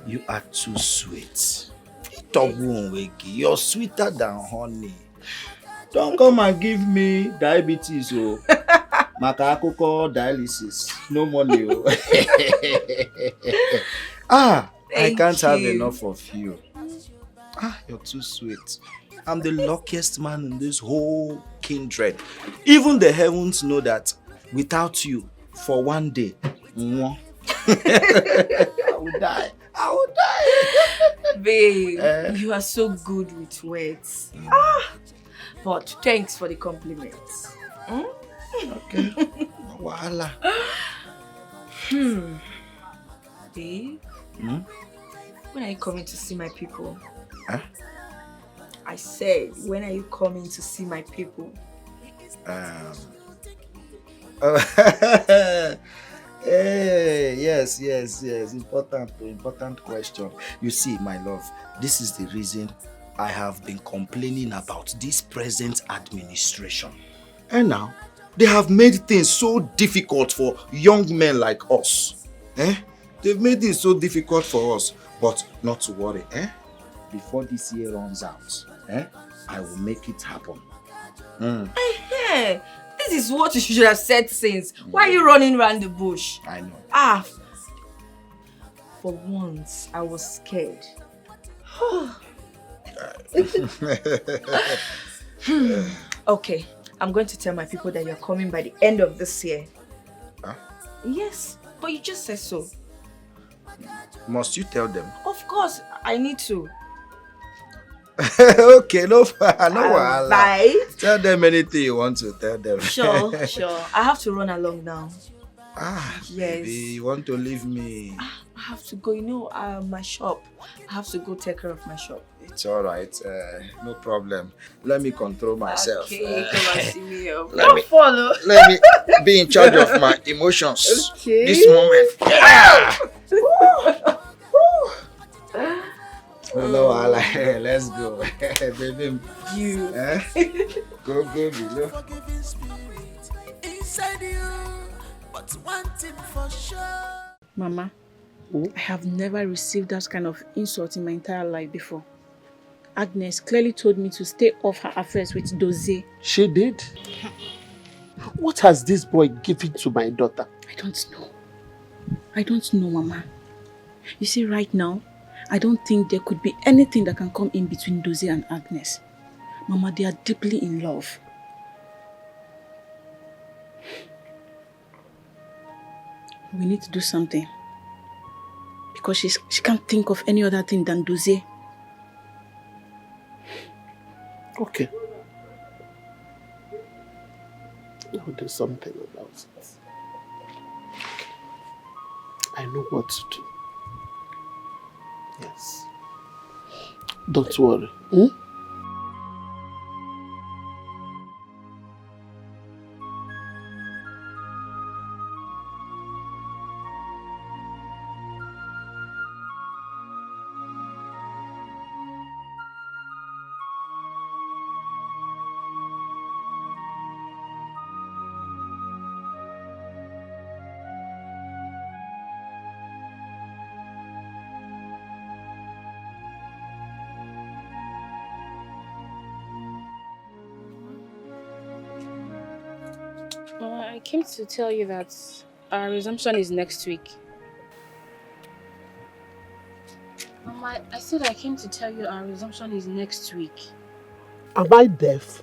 you are too sweet. You're sweeter than honey. Don't come and give me diabetes, oh. Makakoko dialysis. No money, oh. I can't have enough of you. You're too sweet. I'm the luckiest man in this whole kindred. Even the heavens know that without you, for one day, I will die. Babe, you are so good with words. But thanks for the compliments. Okay. Voila. Babe, when are you coming to see my people? I said, when are you coming to see my people? Hey, yes. Important question. You see, my love, this is the reason I have been complaining about this present administration. And now, they have made things so difficult for young men like us. They've made it so difficult for us. But not to worry, before this year runs out, I will make it happen. This is what you should have said since. Why are you running around the bush? I know. For once, I was scared. Okay, I'm going to tell my people that you're coming by the end of this year. Yes, but you just said so. Must you tell them? Of course, I need to. Okay, no wahala. Bye. Tell them anything you want to tell them. Sure. I have to run along now. Yes. Baby, you want to leave me? I have to go, my shop. I have to go take care of my shop. It's all right. No problem. Let me control myself. Okay, come and see me. Let me be in charge of my emotions. Okay. This moment. No, I like, let's go. Baby. You. Go below. Inside you, but one thing for sure. Mama, I have never received that kind of insult in my entire life before. Agnes clearly told me to stay off her affairs with Dozie. She did? What has this boy given to my daughter? I don't know. I don't know, Mama. You see, right now, I don't think there could be anything that can come in between Dozie and Agnes. Mama, they are deeply in love. We need to do something. Because she can't think of any other thing than Dozie. Okay. I'll do something about it. I know what to do. Yes. Don't worry. I came to tell you that our resumption is next week. Mama, I said I came to tell you our resumption is next week. Am I deaf?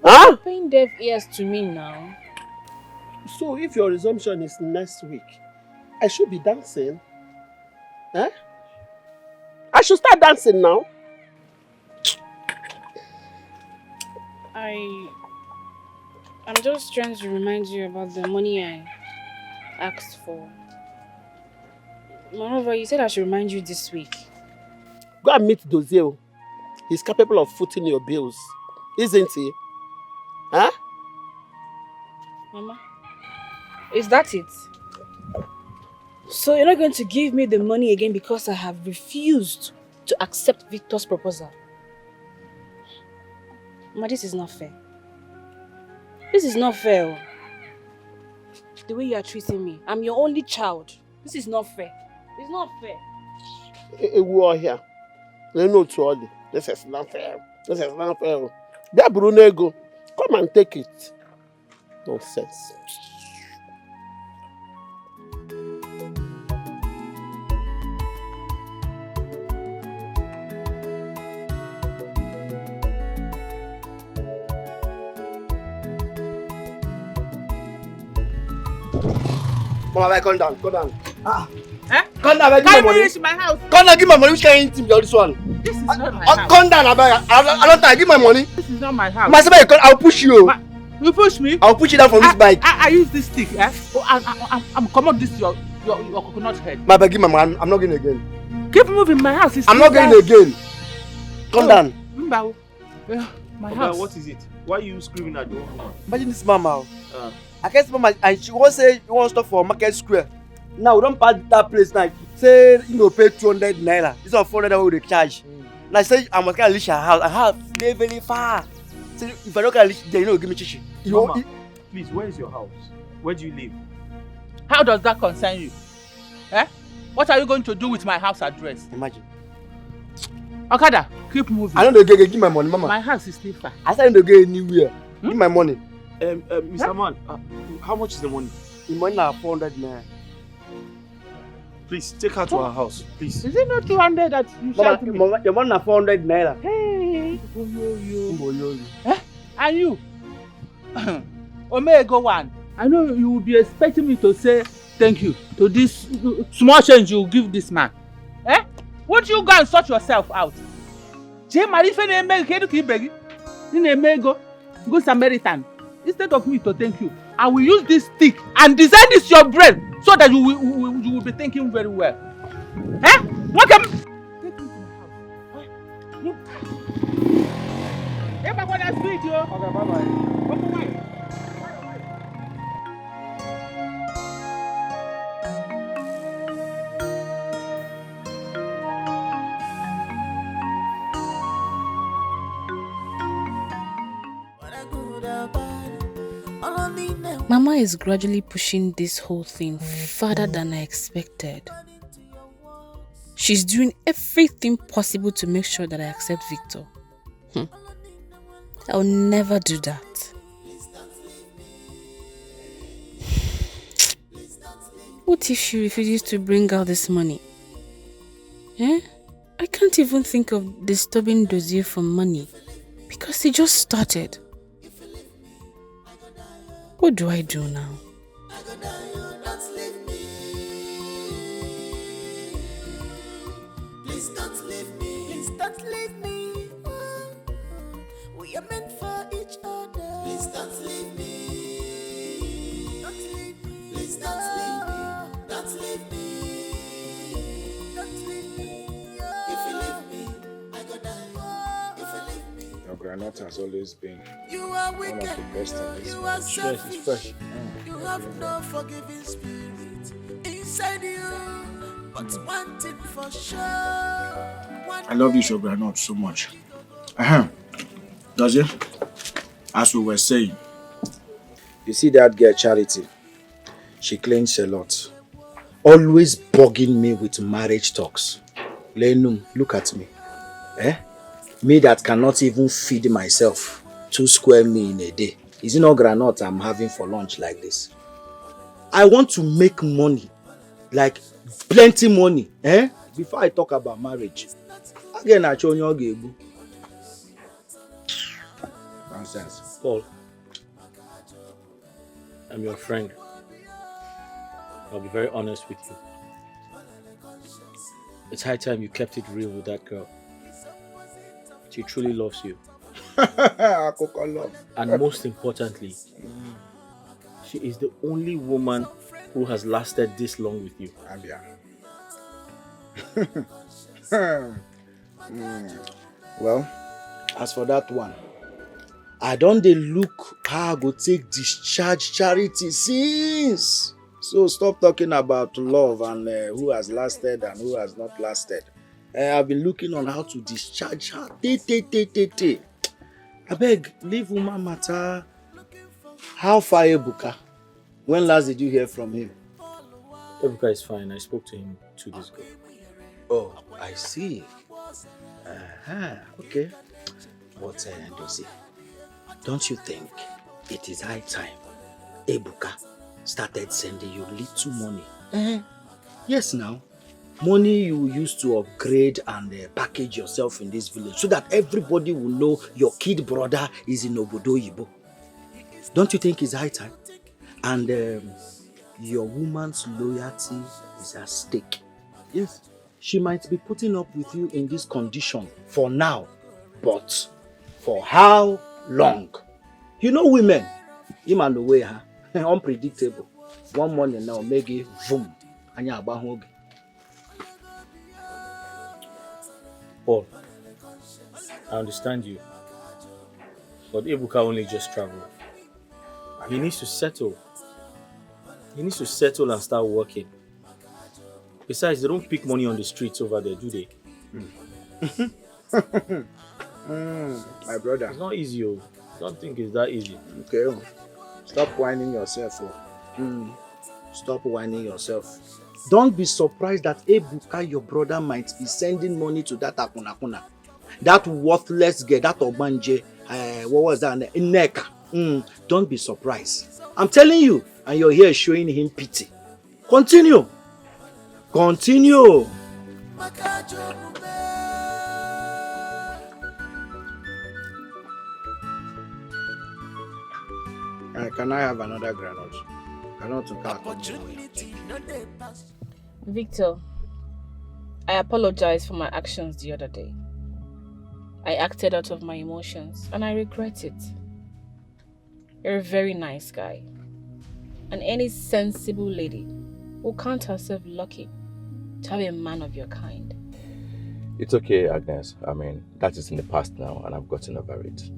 You're paying deaf ears to me now. So if your resumption is next week, I should be dancing. I should start dancing now. I'm just trying to remind you about the money I asked for. Moreover, you said I should remind you this week. Go and meet Dozie. He's capable of footing your bills, isn't he? Mama, is that it? So you're not going to give me the money again because I have refused to accept Victor's proposal? Mama, this is not fair. This is not fair. The way you are treating me. I'm your only child. This is not fair. It's not fair. We are here. This is not fair. This is not fair. There, Brunego. Come and take it. Nonsense. Mama, come down, come down. Come down, give my money. To my house. Come down, give my money. Which kind of thing is this one? This is not my house. Come down, I don't time. Give my money. This is not my house. Myself, I'll push you. You push me? I'll push you down from this bike. I use this stick. I'm coming this your coconut head. My bag, give my money. I'm not going again. Keep moving. My house is. I'm not going again. Come down. My house. What is it? Why are you screaming at the old woman? Imagine this mama. I guess mama, and she won't say you want to stop for Market Square. Now we don't pass that place now. Say you go pay 200 naira. This is 400 naira we dey charge. Now I say I must go reach her house. Her house very very far. So if I don't can reach there, you know, give me chichi. Mama, please, where is your house? Where do you live? How does that concern you? What are you going to do with my house address? Imagine. Okada, keep moving. I don't give my money, mama. My house is still far. I said I don't go anywhere. Give my money. Mr. Man, how much is the money? The money now 400 naira. Please, take her to our house, please. Is it not 200 that you said to me? Mama, your money now 400 naira. Hey, and you? Omega one. I know you will be expecting me to say thank you to this small change you give this man. Won't you go and sort yourself out? Good Samaritan. Instead of me to thank you, I will use this stick and design this your brain so that you will be thinking very well. What am? Take me to my house. Look. Gonna speak, yo. Okay, bye-bye. Mama is gradually pushing this whole thing further than I expected. She's doing everything possible to make sure that I accept Victor. I'll never do that. What if she refuses to bring out this money? I can't even think of disturbing Dozier for money because he just started. What do I do now? Please don't leave me. Please don't leave me. We are meant for each other. Please don't leave me. Don't leave me. Please don't leave me. Don't leave me. Don't leave me. If you leave me, I go die. If you leave me. Your granite has always been You are one of wicked. the best in this You are village. selfish. It's fresh. You have no forgiving spirit inside you. But one thing for sure. I love this your granite so much. Does it? As we were saying. You see that girl Charity? She claims a lot. Always bugging me with marriage talks. Lenum, look at me. Me that cannot even feed myself 2 square meals in a day. Is it not granite I'm having for lunch like this? I want to make money. Like plenty money. Before I talk about marriage. Again, I show you nonsense. Paul, I'm your friend. I'll be very honest with you. It's high time you kept it real with that girl. She truly loves you. And most importantly, she is the only woman who has lasted this long with you. Well, as for that one, I don't dey look how I go take discharge Charity since. So stop talking about love and who has lasted and who has not lasted. I've been looking on how to discharge her. I beg, leave woman matter. How far Ebuka? When last did you hear from him? Ebuka is fine. I spoke to him 2 days ago. Oh, I see. Okay. But Dozie, don't you think it is high time Ebuka started sending you little money? Yes, now. Money you use to upgrade and package yourself in this village so that everybody will know your kid brother is in Obodo Yibo. Don't you think it's high time? And your woman's loyalty is at stake. Yes. She might be putting up with you in this condition for now, but for how long? You know women, him and the way, unpredictable. One morning now, make it boom, and you're about home. Paul, I understand you, but Ebuka only just traveled. He needs to settle. He needs to settle and start working. Besides, they don't pick money on the streets over there, do they? My brother. It's not easy, oh. Don't think it's that easy. Okay. Stop whining yourself. Stop whining yourself. Don't be surprised that Ebuka, your brother, might be sending money to that Akunakuna. That worthless girl, that Obanje, what was that? Neka. Don't be surprised. I'm telling you, and you're here showing him pity. Continue. Continue. Can I have another granite? Victor, I apologize for my actions the other day. I acted out of my emotions and I regret it. You're a very nice guy. And any sensible lady will count herself lucky to have a man of your kind. It's okay, Agnes. I mean, that is in the past now and I've gotten over it.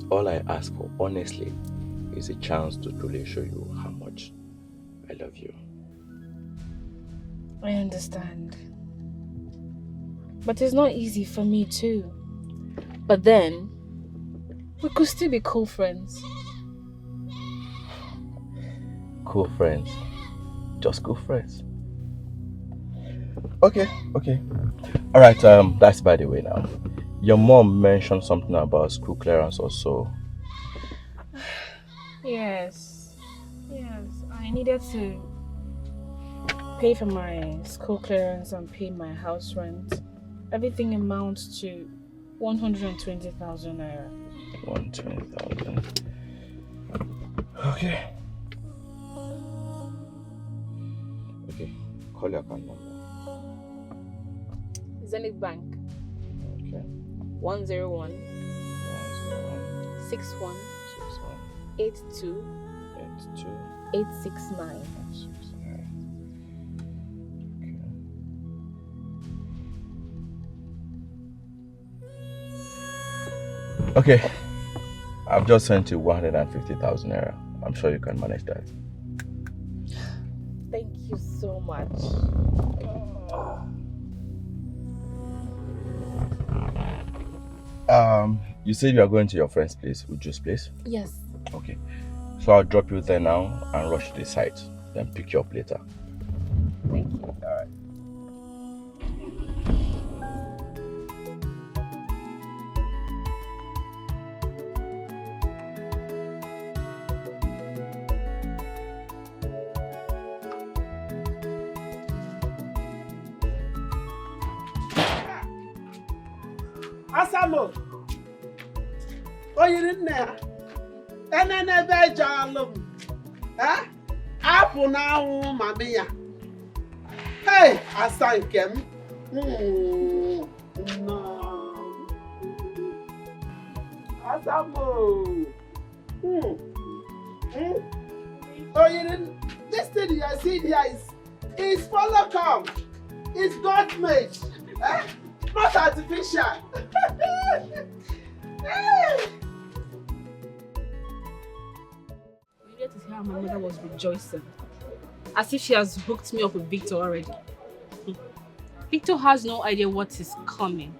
All I ask for, honestly, is a chance to truly show you how much I love you. I understand. But it's not easy for me too. But then, We could still be cool friends. Cool friends. Just cool friends. Okay. Alright, that's by the way now. Your mom mentioned something about school clearance or so. Yes. I needed to pay for my school clearance and pay my house rent. Everything amounts to 120,000 naira. 120,000. Okay. Call your account number. Zenith Bank. Okay. 101 61 82 869. Okay. I've just sent you 150,000 naira. I'm sure you can manage that. Thank you so much. You said you are going to your friend's place, Uju's place? Yes. Okay. So I'll drop you there now and rush to the site, then pick you up later. Thank you. Alright. Asamo. Oyiri nne ya. Ene n'ebe eje ọlụ m. Apụ n'anwụ mami ya. Hey, asa nke m. Asamo. Oyiri, this thing you are seeing here is follow come. It's God made. Not artificial. You get to see how my mother was rejoicing. As if she has hooked me up with Victor already. Victor has no idea what is coming.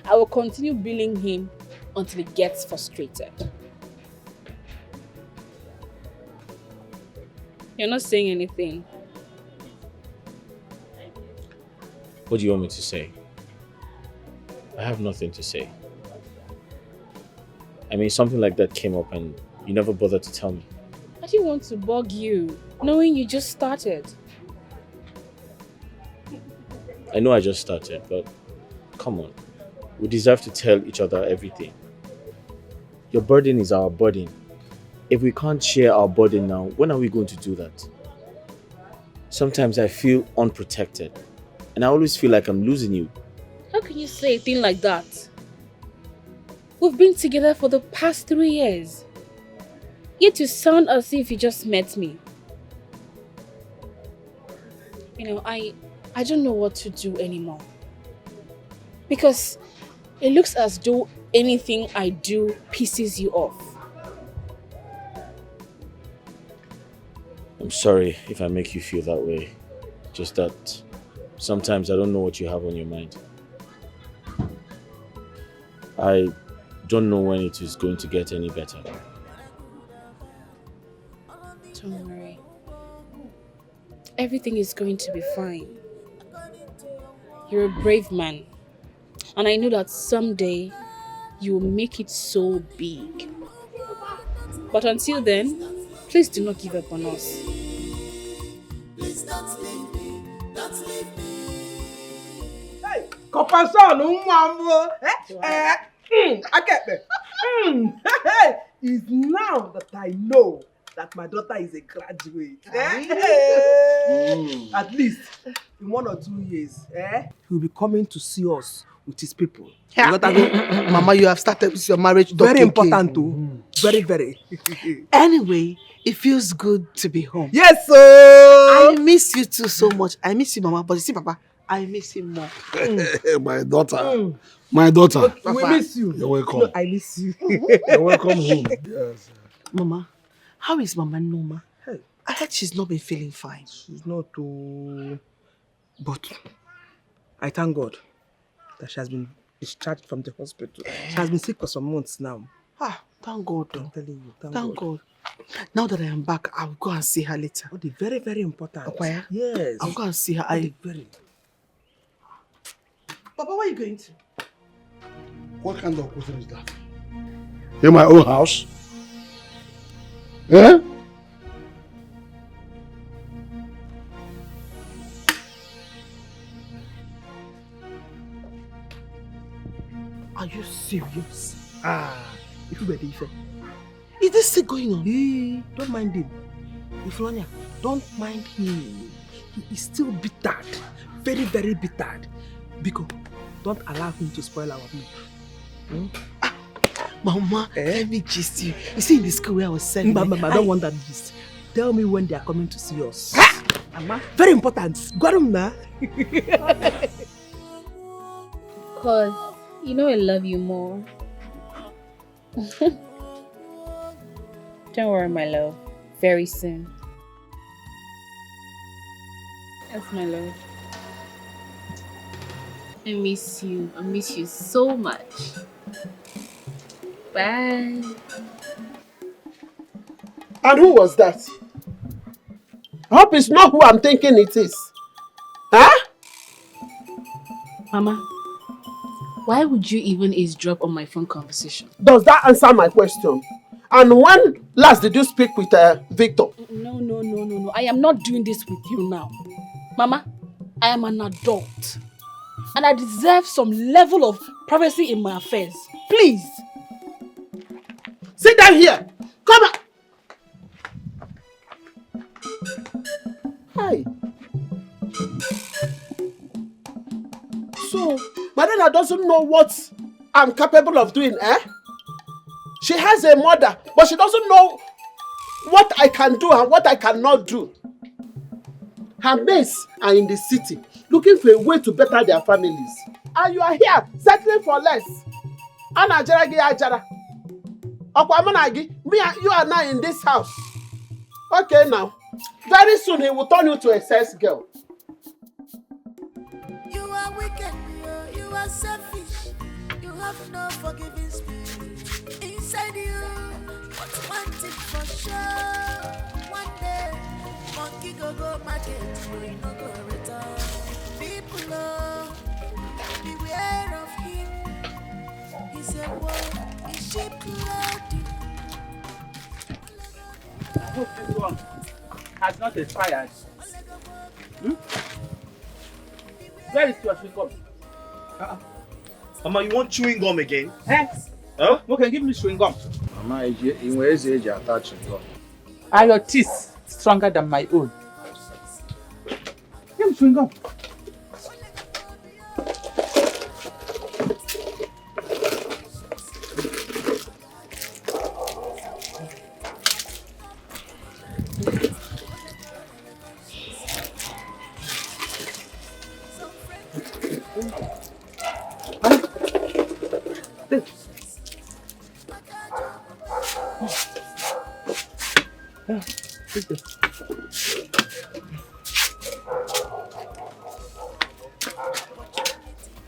I will continue billing him until he gets frustrated. You're not saying anything. What do you want me to say? I have nothing to say. I mean, something like that came up and you never bothered to tell me. I didn't want to bug you, knowing you just started. I know I just started, but come on. We deserve to tell each other everything. Your burden is our burden. If we can't share our burden now, when are we going to do that? Sometimes I feel unprotected, and I always feel like I'm losing you. How can you say a thing like that? We've been together for the past 3 years. Yet you sound as if you just met me. You know, I don't know what to do anymore. Because it looks as though anything I do pisses you off. I'm sorry if I make you feel that way. Just that sometimes I don't know what you have on your mind. I don't know when it is going to get any better. Don't worry. Everything is going to be fine. You're a brave man. And I know that someday you will make it so big. But until then, please do not give up on us. Please don't leave me. Don't leave me. Hey, Kopanson, Umambo. I get me. It's now that I know that my daughter is a graduate. At least in 1 or 2 years, he'll be coming to see us with his people. Mama, you have started with your marriage. Very important too. Very, very. Anyway, it feels good to be home. Yes, sir. I miss you too so much. I miss you, Mama. But you see, Papa, I miss him more. My daughter. My daughter. Okay, we miss you. You're welcome. No, I miss you. You're welcome home. Yes. Mama, how is Mama Noma? Hey. I heard she's not been feeling fine. She's not too... But I thank God that she has been discharged from the hospital. She has been sick for some months now. Thank God. I'm telling you, Thank God. Now that I am back, I'll go and see her later. Oh, very, very important. Okwaya? Yes. I'll go and see her. Very. Papa, where are you going to? What kind of question is that? In my own house? Eh? Are you serious? If you better, is this still going on? Hey, don't mind him. Iflonia, don't mind him. He is still bittered. Very, very bittered. Because don't allow him to spoil our mood. Mama, let me gist you. You see in the school where I was sending. Mama, I don't want that gist. Tell me when they are coming to see us. Mama, very important. Got him now. Cause you know I love you more. Don't worry, my love. Very soon. That's my love. I miss you. I miss you so much. Bye. And who was that? I hope it's not who I'm thinking it is. Huh? Mama, why would you even eavesdrop on my phone conversation? Does that answer my question? And when last did you speak with Victor? No. I am not doing this with you now. Mama, I am an adult. And I deserve some level of privacy in my affairs. Please. Sit down here. Come on. Hi. So, Madonna doesn't know what I'm capable of doing, eh? She has a mother, but she doesn't know what I can do and what I cannot do. Her mates are in the city, looking for a way to better their families. And you are here, settling for less. Anna Jaragi Ajara. Okwamanagi, me and you are now in this house. Okay now. Very soon he will turn you to a sex girl. You are wicked, you are selfish. You have no forgiving spirit inside you. But one thing for sure, one day, monkey go market, we no go return. People beware of him. He's a wolf, he's sheep clothing. I hope this one has not expired. Where is your chewing gum? Mama, you want chewing gum again? Eh? Huh? Okay, give me chewing gum. Mama, in where is age attaching gum? Are your teeth stronger than my own? Give me chewing gum.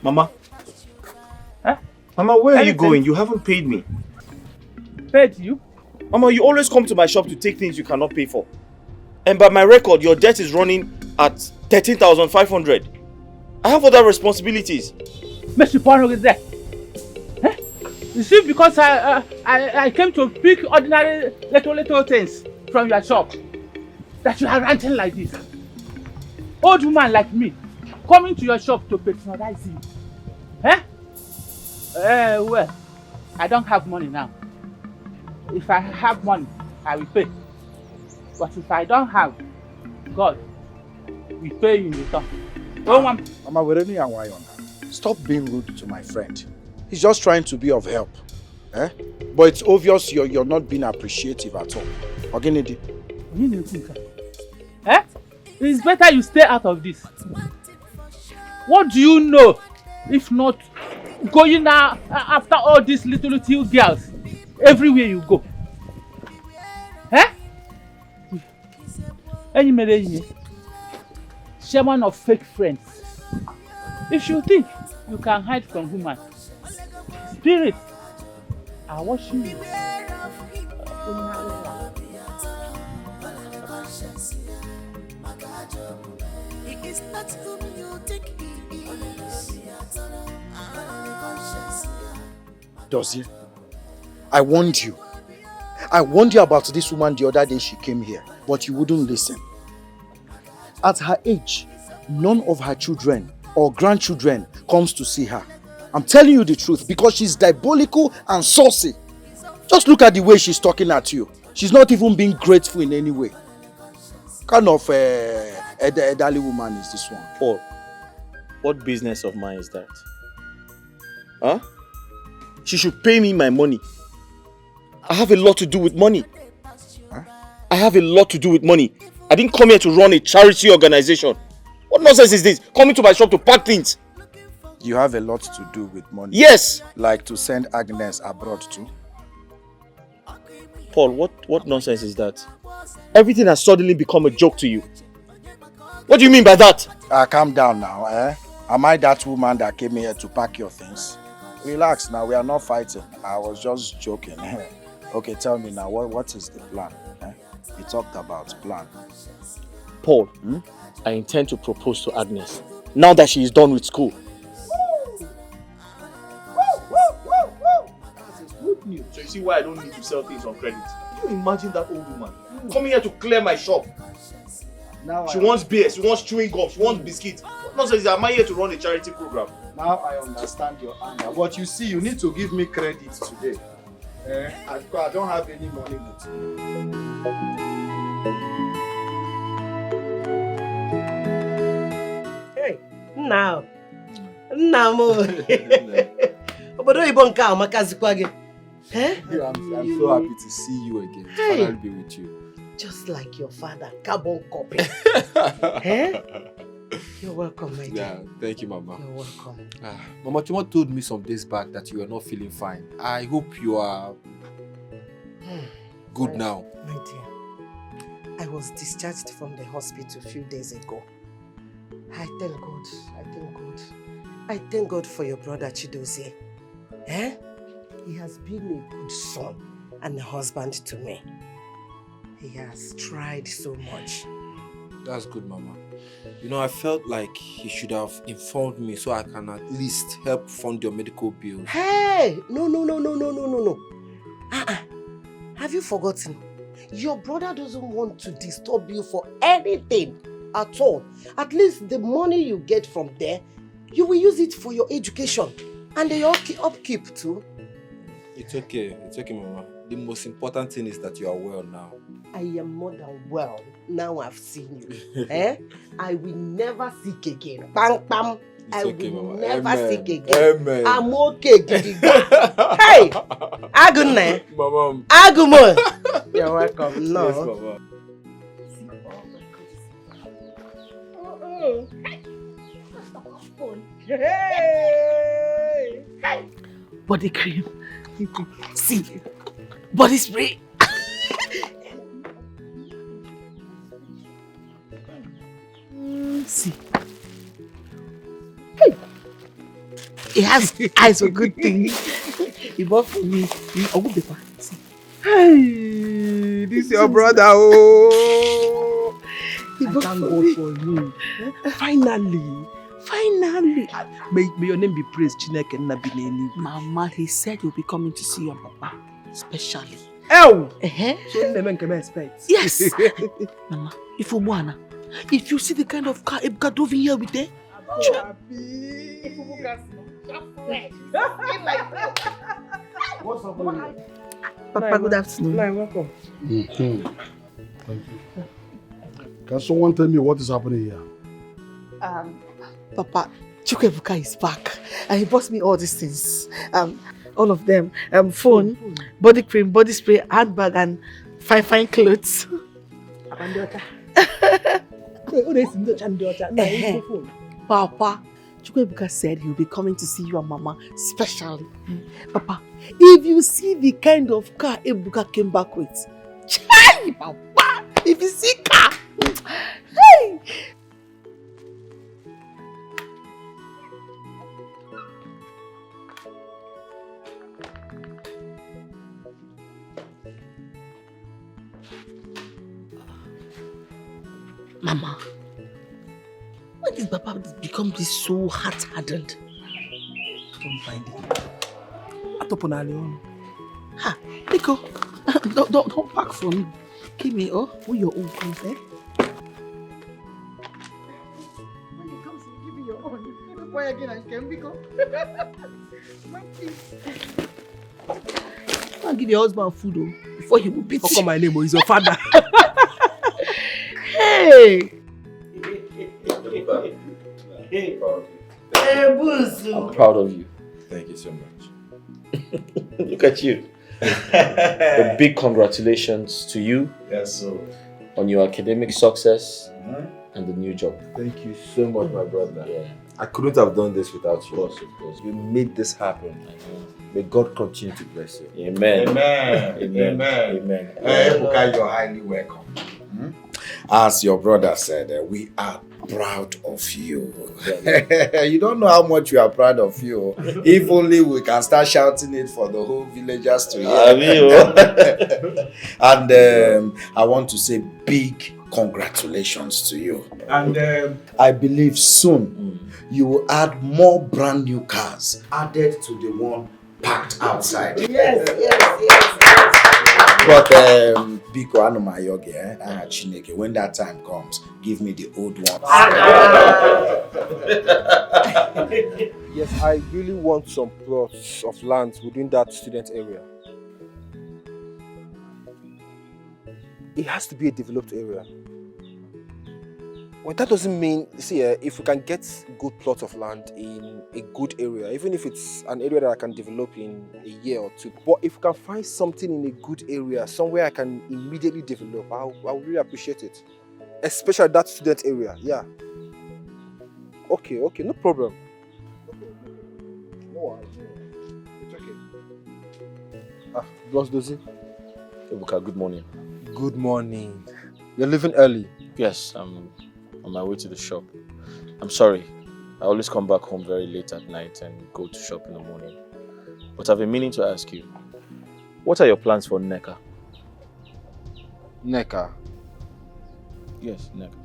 Mama? Huh? Mama, where are you going? You haven't paid me. Paid you? Mama, you always come to my shop to take things you cannot pay for. And by my record, your debt is running at 13,500. I have other responsibilities. Mr. Pono is there. Huh? You see, because I came to pick ordinary little things from your shop, that you are ranting like this. Old woman like me, coming to your shop to patronize you. Eh? Well, I don't have money now. If I have money, I will pay. But if I don't have, God will pay you in return. Mama, we're only a while now. Stop being rude to my friend. He's just trying to be of help. Eh? But it's obvious you're not being appreciative at all. Ogenedi. Eh? It's better you stay out of this. What do you know if not going now after all these little girls everywhere you go? Eh? Chairman of fake friends. If you think you can hide from human spirit, I wash you. He is not whom you think he is. Dozie, I warned you. I warned you about this woman the other day she came here, but you wouldn't listen. At her age, none of her children or grandchildren comes to see her. I'm telling you the truth because she's diabolical and saucy. Just look at the way she's talking at you. She's not even being grateful in any way. Kind of elderly woman is this one. Paul, what business of mine is that? Huh? She should pay me my money. I have a lot to do with money. Huh? I have a lot to do with money. I didn't come here to run a charity organization. What nonsense is this? Coming to my shop to pack things. You have a lot to do with money. Yes. Like to send Agnes abroad too. Paul, what nonsense is that? Everything has suddenly become a joke to you. What do you mean by that? Calm down now, eh? Am I that woman that came here to pack your things? Relax now, we are not fighting. I was just joking. Okay, tell me now, what is the plan? Eh? We talked about plan. Paul, I intend to propose to Agnes now that she is done with school. Good news. So you see why I don't need to sell things on credit. Can you imagine that old woman coming here to clear my shop? Now she wants beer, she wants chewing gum, she wants biscuits. What nonsense, am I here to run a charity program? Now I understand your anger, but you see, you need to give me credit today. I don't have any money with you. Hey, now. Obodo oyibo nke a makazikwa gị. I'm so happy to see you again. To finally be with you. Just like your father, carbon copy. You're welcome, my dear. Yeah, thank you, Mama. You're welcome. Mama Chuma told me some days back that you are not feeling fine. I hope you are good now. My dear, I was discharged from the hospital a few days ago. I thank God. I thank God. I thank God for your brother Chidozie. He has been a good son and a husband to me. He has tried so much. That's good, Mama. You know, I felt like he should have informed me so I can at least help fund your medical bills. Hey! No. Have you forgotten? Your brother doesn't want to disturb you for anything at all. At least the money you get from there, you will use it for your education and your upkeep too. It's okay, Mama. The most important thing is that you are well now. I am more than well. Now I've seen you. I will never sick again. Bang, bang. I okay, will Mama. never Amen. sick again. Amen. I'm okay, Gidiga. Hey! Agune. Mama. Agumo. You're welcome. No. Yes, Mama. Hey! Body cream. See, body spray. See. Hey. He has eyes for good things. He bought for me. See. Hey, this is your brother. Oh, He bought thank for God me. for you. Finally. May your name be praised, Chineke Nabineni. Mama, he said he'll be coming to see your papa, especially. Oh! So never can expect. Yes! Mama, if you see the kind of car Ebuka drove in here with them, What's up, Papa, good afternoon. Welcome. Thank you. Can someone tell me what is happening here? Papa, Chukwuebuka is back and he bought me all these things. All of them. Phone, body cream, body spray, handbag and fine clothes. Papa, Chukwuebuka said he'll be coming to see you and Mama specially. Papa, if you see the kind of car Ebuka came back with, chai, Papa, if you see car, hey! Mama, when did Papa become this so hard-hardened? Don't find it. Atoponalion. Ha, Nico, don't pack for me. Give me, who your own comes, eh? When it comes to giving your own, why again I can Nico? I'll give your husband food before he will beat you. How come my name is your father? Hey! I'm proud of you. Thank you so much. Look at you. A big congratulations to you. Yes, sir. On your academic success and the new job. Thank you so much, my brother. Yeah. I couldn't have done this without you. Of course. You made this happen. May God continue to bless you. Amen. Amen. Ebuka, you're highly welcome. As your brother said, we are proud of you. You don't know how much we are proud of you. If only we can start shouting it for the whole villagers to hear. And I want to say big congratulations to you. And I believe soon you will add more brand new cars added to the one packed outside. Yes. But Biko Anumayoge, Chineke, when that time comes, give me the old one. Yes, I really want some plots of land within that student area. It has to be a developed area. Well, that doesn't mean, see, if we can get good plots of land in a good area, even if it's an area that I can develop in a year or two, but if we can find something in a good area, somewhere I can immediately develop, I would really appreciate it. Especially that student area, yeah. Okay, no problem. No worries. It's okay. Boss Dozie. Ebuka, good morning. Good morning. You're leaving early? Yes, I'm on my way to the shop. I'm sorry. I always come back home very late at night and go to shop in the morning. But I've been meaning to ask you, what are your plans for Nneka? Nneka? Yes, Nneka.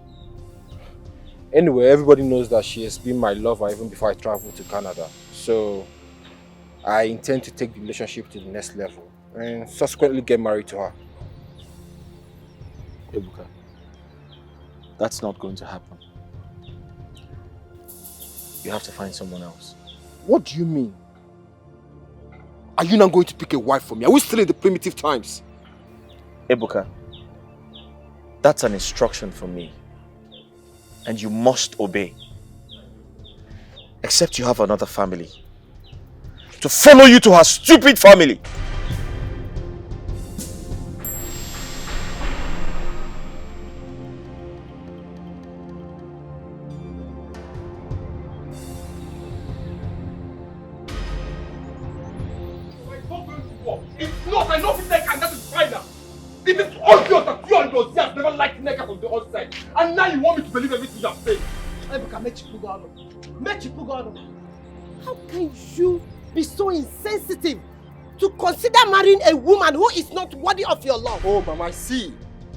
Anyway, everybody knows that she has been my lover even before I traveled to Canada. So, I intend to take the relationship to the next level and subsequently get married to her. Ebuka, that's not going to happen. You have to find someone else. What do you mean? Are you not going to pick a wife for me? Are we still in the primitive times? Ebuka, that's an instruction from me. And you must obey. Except you have another family. To follow you to her stupid family. It's not, I know Nneka, and that is fine now. It is obvious that you and Dozie have never liked Nneka from the outside. And now you want me to believe everything you have said. How can you be so insensitive to consider marrying a woman who is not worthy of your love? Oh, Mama, I see.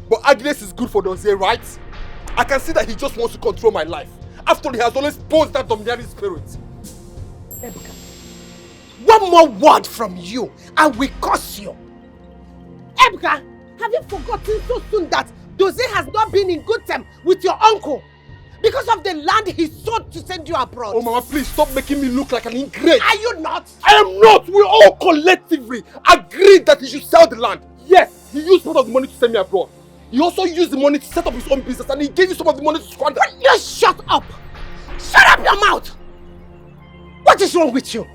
But Agnes is good for Dozie, right? I can see that he just wants to control my life. After all, he has always posed that domineering spirit. Ebuka, one more word from you and we curse you. Ebuka, have you forgotten so soon that Dozie has not been in good terms with your uncle because of the land he sold to send you abroad? Oh, Mama, please stop making me look like an ingrate. Are you not? I am not. We all collectively agreed that he should sell the land. Yes, he used part of the money to send me abroad. He also used the money to set up his own business and he gave you some of the money to squander. Just shut up! Shut up your mouth! What is wrong with you?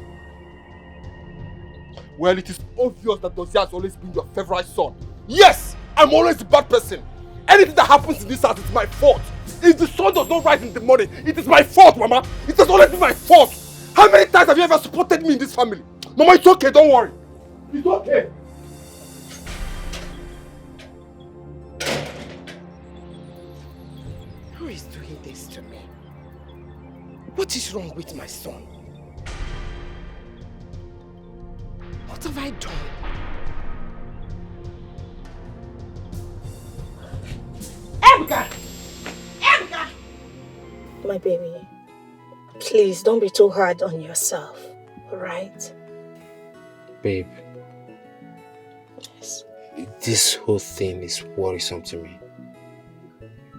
Well, it is obvious that Dozie has always been your favorite son. Yes, I'm always the bad person. Anything that happens in this house is my fault. If the sun does not rise in the morning, it is my fault, Mama. It has always been my fault. How many times have you ever supported me in this family? Mama, it's okay, don't worry. It's okay. Who is doing this to me? What is wrong with my son? What have I done? Ebuka! My baby, please don't be too hard on yourself, alright? Babe. Yes. This whole thing is worrisome to me.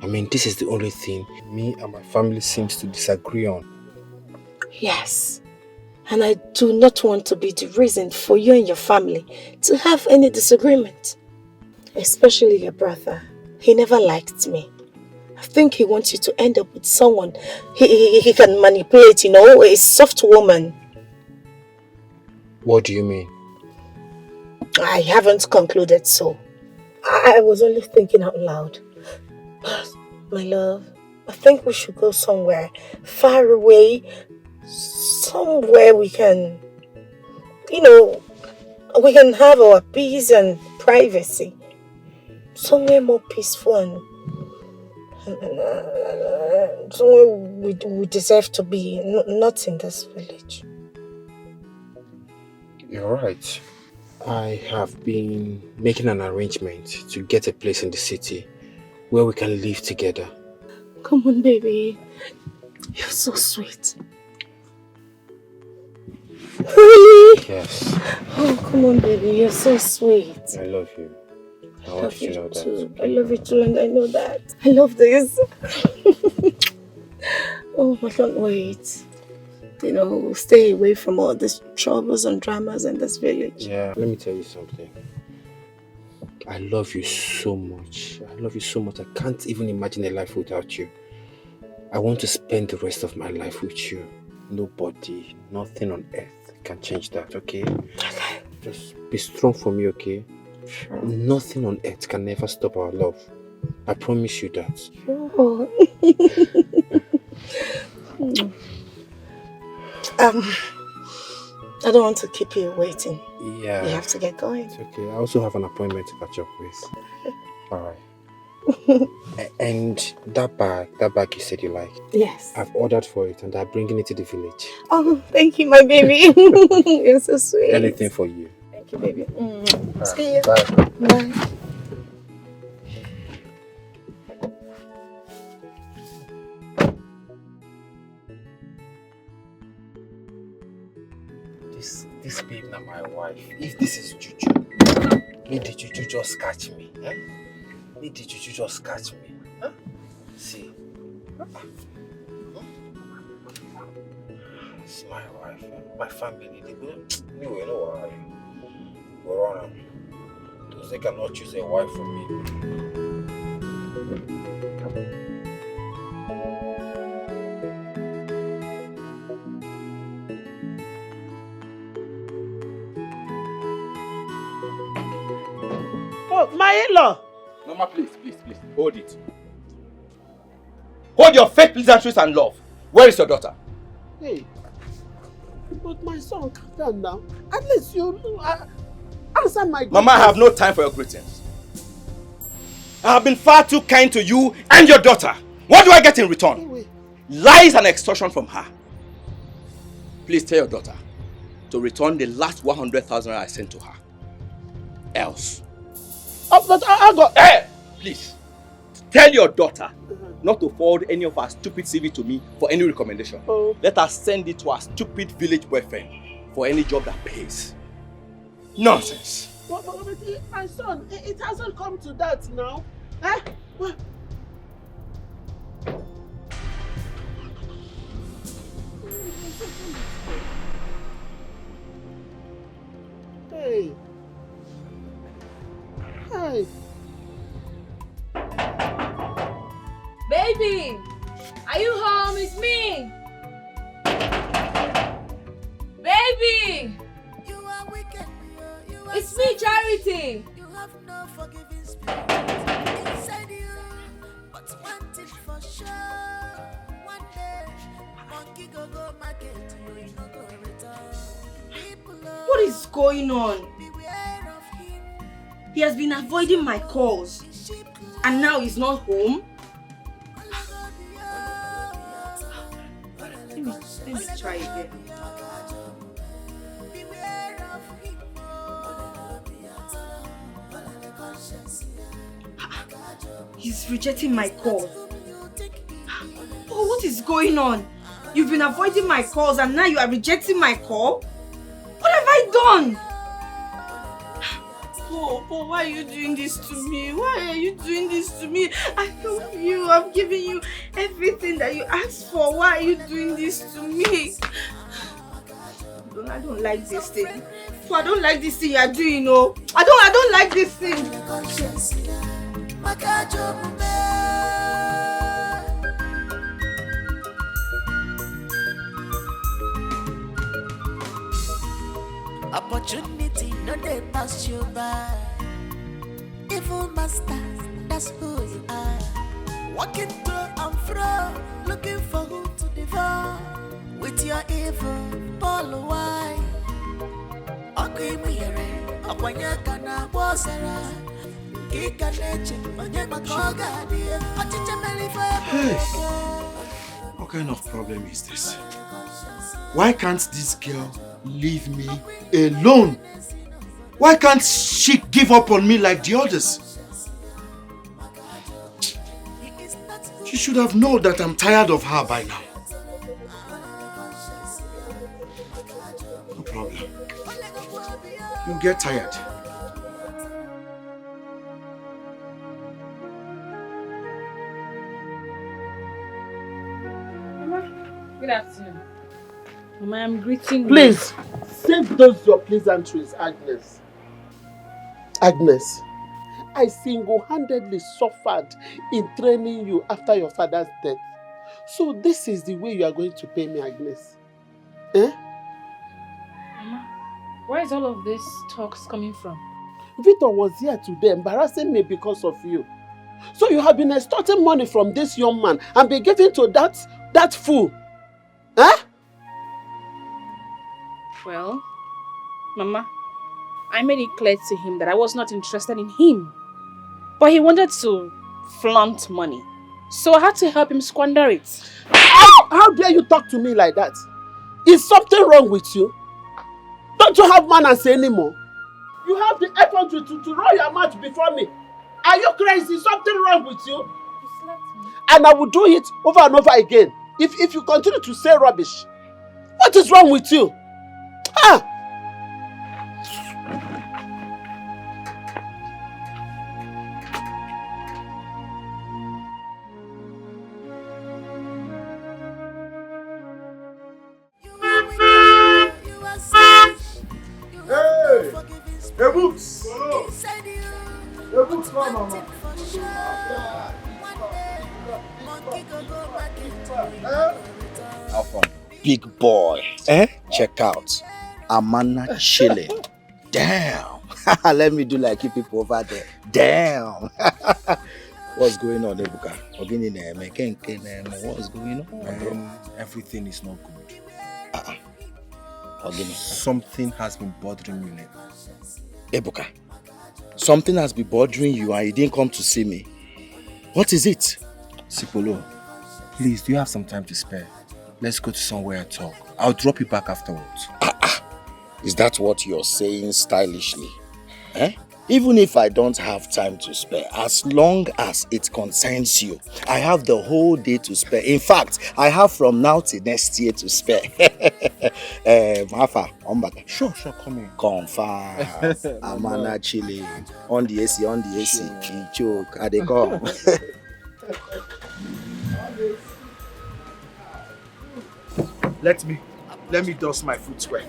I mean, this is the only thing me and my family seems to disagree on. Yes. And I do not want to be the reason for you and your family to have any disagreement. Especially your brother. He never liked me. I think he wants you to end up with someone he can manipulate, you know, a soft woman. What do you mean? I haven't concluded so. I was only thinking out loud. My love, I think we should go somewhere far away. Somewhere we can, you know, we can have our peace and privacy. Somewhere more peaceful and somewhere we deserve to be, not in this village. You're right. I have been making an arrangement to get a place in the city where we can live together. Come on, baby. You're so sweet. Really? Yes. Oh, come on, baby. You're so sweet. I love you. I want you to know that. I love you too, and I know that. I love this. Oh, I can't wait. You know, stay away from all these troubles and dramas in this village. Yeah, let me tell you something. I love you so much. I love you so much. I can't even imagine a life without you. I want to spend the rest of my life with you. Nobody, nothing on earth can change that, okay? Okay. Just be strong for me, okay? Sure. Nothing on earth can ever stop our love. I promise you that. Sure. I don't want to keep you waiting. Yeah. You have to get going. It's okay. I also have an appointment to catch up with. Alright. And that bag you said you like. Yes. I've ordered for it and I'm bringing it to the village. Oh, thank you, my baby. You're so sweet. Anything for you. Thank you, baby. Right. See you. Bye. Bye. This babe now my wife. If this is juju, may the juju just catch me. Eh? May the juju just catch me. Huh? See. It's my wife, my family. They go. Anyway, no worry. Go on. Because they cannot choose a wife for me. Oh, my in-law! Mama, please, hold it. Hold your fake pleasantries and love. Where is your daughter? Hey, but my son, calm down now. At least you answer my question. Mama, I have no time for your greetings. I have been far too kind to you and your daughter. What do I get in return? Lies and extortion from her. Please tell your daughter to return the last 100,000 I sent to her. Else. Oh, but I got... Hey! Please. Tell your daughter not to forward any of her stupid CV to me for any recommendation. Oh. Let her send it to her stupid village boyfriend for any job that pays. Nonsense. But my son, it hasn't come to that now. Eh? What? Hey. Hi. Baby, are you home? It's me. Baby, it's me, Charity. You have no forgiving spirit inside you, but one thing for sure. One day, monkey go market, you no go return. What is going on? He has been avoiding my calls. And now he's not home? Let me try again. He's rejecting my calls. Oh, what is going on? You've been avoiding my calls and now you are rejecting my call? What have I done? Oh, why are you doing this to me? Why are you doing this to me? I love you. I've given you everything that you asked for. Why are you doing this to me? I don't like this thing. So I don't like this thing you are doing, no. I don't like this thing. Opportunity, no they pass you by. Evil masters, that's who you are. Walking to and fro, looking for who to devour. With your evil, Paul why? Okimire, Okwanyaka na Bosara. Kika neche, Onyema Koga, dear. Hey, what kind of problem is this? Why can't this girl leave me alone? Why can't she give up on me like the others? She should have known that I'm tired of her by now. No problem. You'll get tired. Mama, good afternoon. Mama, I'm greeting you. Please, save those your pleasantries, Agnes. Agnes, I single-handedly suffered in training you after your father's death. So this is the way you are going to pay me, Agnes. Eh? Mama, where is all of this talks coming from? Victor was here today embarrassing me because of you. So you have been extorting money from this young man and be giving to that fool. Eh? Well, Mama, I made it clear to him that I was not interested in him. But he wanted to flaunt money. So I had to help him squander it. How dare you talk to me like that? Is something wrong with you? Don't you have manners anymore? You have the effort to roll your mouth before me. Are you crazy? Is something wrong with you? You slapped me. And I will do it over and over again. If you continue to say rubbish. What is wrong with you? Ah! Hey, books! Hey, books, mama. Big boy. Check out. Amana chilling. Damn. Let me do like you people over there. Damn. What's going on, Ebuka? What's going on? Everything is not good. Ogini. Something has been bothering me lately. Ebuka, something has been bothering you and you didn't come to see me. What is it? Sipolo, please, do you have some time to spare? Let's go to somewhere and talk. I'll drop you back afterwards. Is that what you're saying stylishly? Even if I don't have time to spare, as long as it concerns you, I have the whole day to spare. In fact, I have from now to next year to spare. Mafa, Sure, come in. Confirm. Amana chili. On the AC. Choke. Are they come? Let me dust my footwear.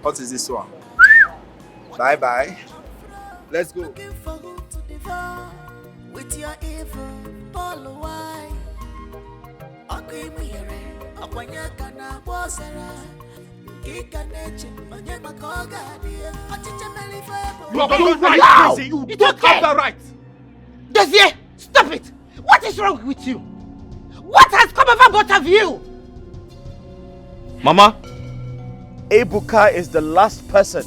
What is this one? Bye. Let's go. With your evil, Paul why? Okimire, Okwanyaka na Bosara. Kika neche, Onyema Koga, dear. Achicha Melifebo. You are going right, crazy. You don't have the right. Dossier, stop it. What is wrong with you? What has come over both of you? Mama, Ebuka is the last person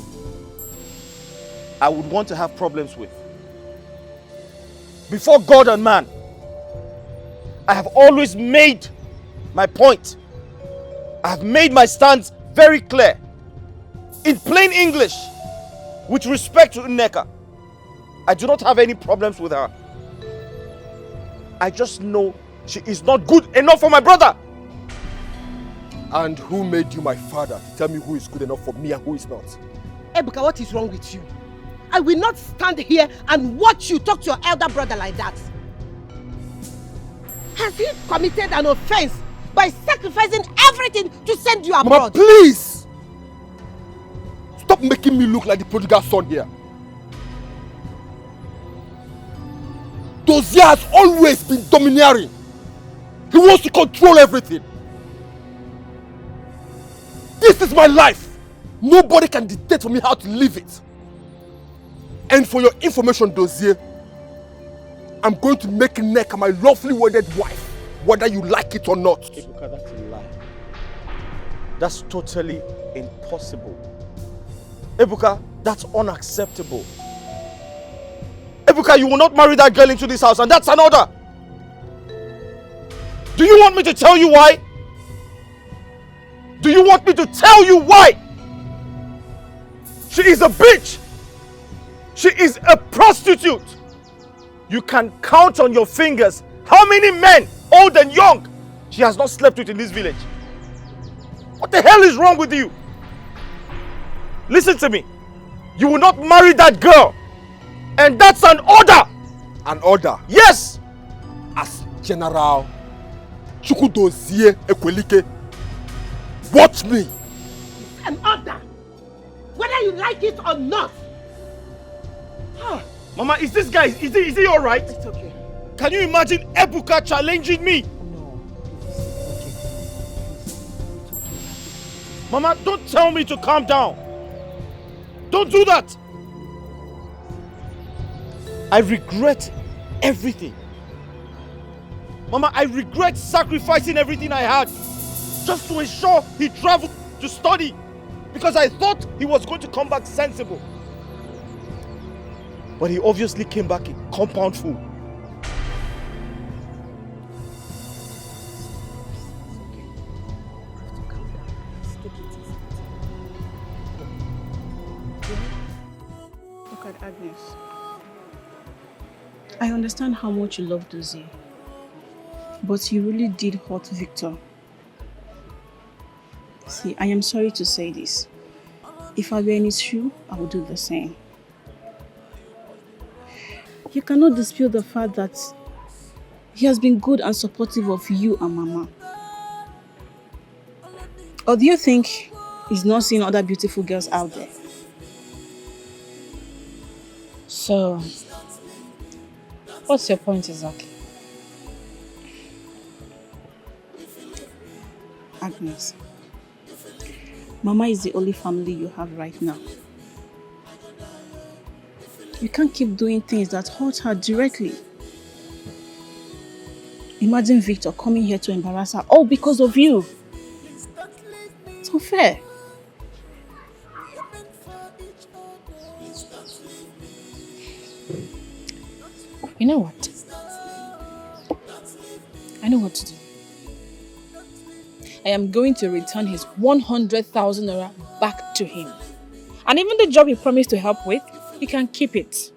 I would want to have problems with. Before God and man, I have always made my point. I have made my stance very clear. In plain English, with respect to Nneka, I do not have any problems with her. I just know she is not good enough for my brother. And who made you my father to tell me who is good enough for me and who is not? Ebuka, what is wrong with you? I will not stand here and watch you talk to your elder brother like that. Has he committed an offense by sacrificing everything to send you abroad? Mama, please! Stop making me look like the prodigal son here. Dozier has always been domineering. He wants to control everything. This is my life. Nobody can dictate for me how to live it. And for your information, Dozier, I'm going to make Nneka my lawfully wedded wife, whether you like it or not. Ebuka, that's a lie. That's totally impossible. Ebuka, that's unacceptable. Ebuka, you will not marry that girl into this house, and that's an order. Do you want me to tell you why? Do you want me to tell you why? She is a bitch. She is a prostitute. You can count on your fingers how many men, old and young, she has not slept with in this village. What the hell is wrong with you? Listen to me. You will not marry that girl. And that's an order. An order? Yes. As General Chukwudozie Ekwelike, watch me. An order. Whether you like it or not. Mama, is this guy, is he alright? It's okay. Can you imagine Ebuka challenging me? No. Mama, don't tell me to calm down. Don't do that. I regret everything. Mama, I regret sacrificing everything I had just to ensure he traveled to study, because I thought he was going to come back sensible. But he obviously came back a compound fool. Look at Agnes. I understand how much you love Dozie, but you really did hurt Victor. See, I am sorry to say this. If I were in his shoe, I would do the same. You cannot dispute the fact that he has been good and supportive of you and Mama. Or do you think he's not seeing other beautiful girls out there? So, what's your point exactly? Agnes, Mama is the only family you have right now. You can't keep doing things that hurt her directly. Imagine Victor coming here to embarrass her all because of you. It's unfair. You know what? I know what to do. I am going to return his 100,000 naira back to him. And even the job he promised to help with, he can keep it.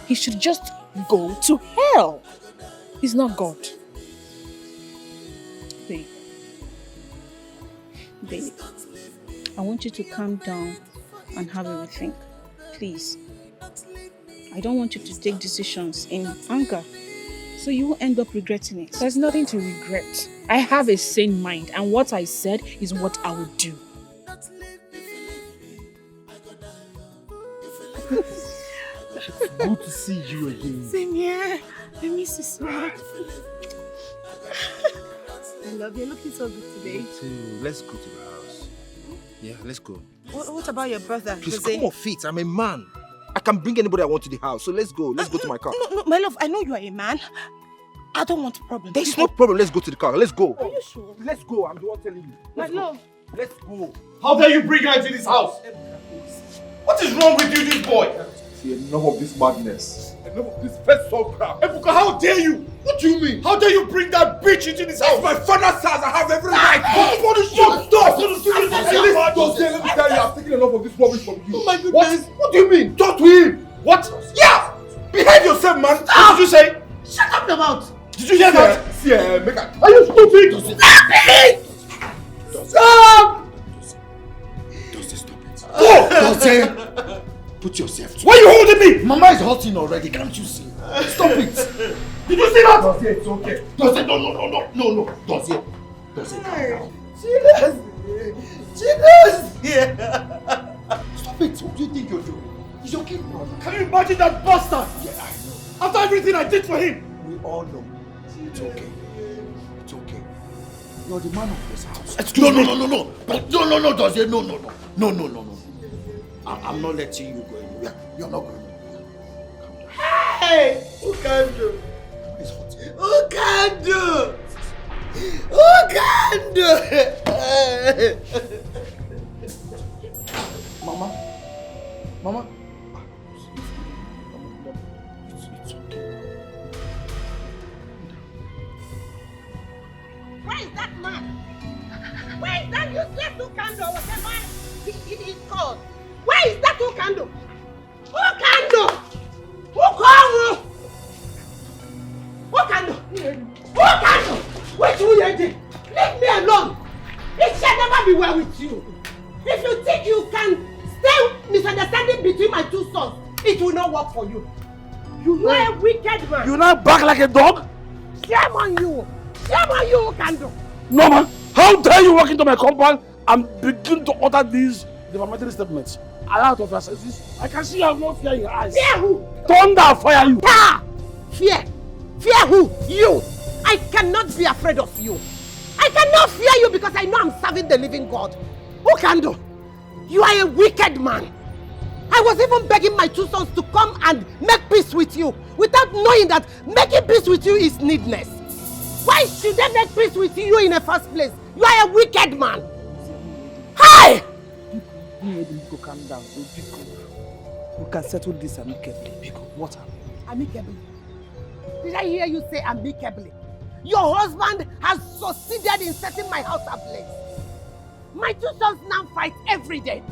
He should just go to hell. He's not God. Babe, I want you to calm down and have a rethink. Please. I don't want you to take decisions in anger, so you will end up regretting it. There's nothing to regret. I have a sane mind, and what I said is what I will do. Good to see you again. Same here. I miss you so much. I love you. Looking so good today. Me too. Let's go to the house. Yeah, let's go. What about your brother? Please Jose? come off it. I'm a man. I can bring anybody I want to the house. So let's go. Let's go to my car. No, my love. I know you are a man. I don't want problems. There's no problem. Let's go to the car. Let's go. Are you sure? Let's go. I'm the one telling you. My love. Let's go. How dare you bring her into this house? What is wrong with you, this boy? See, enough of this madness. Enough of this first soul crap. Ebuka, how dare you? What do you mean? How dare you bring that bitch into this house? It's my father's house. I have every right. What is your Stop! Let me tell you, I've taken enough of this rubbish from you. Oh my goodness. What do you mean? Talk to him. What? Yeah! Behave yourself, man. What did you say? Shut up your mouth. Did you hear See, make a... Are you stupid? Stop it! Stop! Stop it. Go! Dozie! Put yourself... Why are you holding me? Mama is hurting already, can't you see? Stop it! Did you see that? Dozie, it's okay. Dozie, no. Dozie, calm down. Stop it. What do you think you're doing? He's okay, brother. Can you imagine that bastard? Yeah, I know. After everything I did for him. We all know. It's okay. It's okay. You're the man of this house. Excuse me. No. But no, Dozie, no. I'm not letting you go anywhere. You're not going anywhere. Hey! Who can do? It's hot. Who can do? Who can do? Mama. Where is that man? Where is that useless Ukando, whatever he's called? Where is that Ukando? Ukando! Ukando! Ukando! Wait till you leave me alone! It shall never be well with you. If you think you can stay misunderstanding between my two sons, it will not work for you. You are a wicked man. You now bark like a dog? Shame on you! Shame on you, Ukando! No, man. How dare you walk into my compound and begin to utter these defamatory statements? Out of your senses, I can see you have no fear in your eyes. Fear who? Thunder fire you! Fear? Fear who? You! I cannot be afraid of you. I cannot fear you because I know I'm serving the living God. Ukando, you are a wicked man. I was even begging my two sons to come and make peace with you without knowing that making peace with you is needless. Why should they make peace with you in the first place? You are a wicked man. Hi! Calm down. We can settle this amicably. What happened? Amicably? Did I hear you say amicably? Your husband has succeeded in setting my house ablaze. My two sons now fight every day.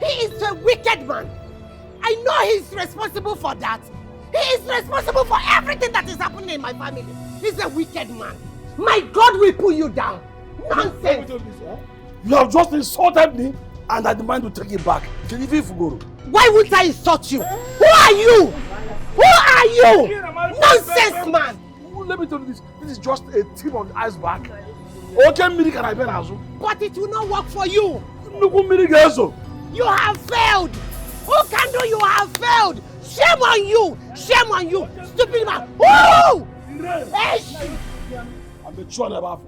He is a wicked man. I know he's responsible for that. He is responsible for everything that is happening in my family. He's a wicked man. My God will pull you down. Nonsense. You have just insulted me and I demand to take it back. Why would I insult you? Who are you? Who are you? Nonsense, man. Let me tell you this. This is just a tip on the iceberg. Okay, Miri can I bear as well? But it will not work for you. You have failed. Ukando, you have failed. Shame on you. Shame on you. Stupid man. Woo! I'm the true about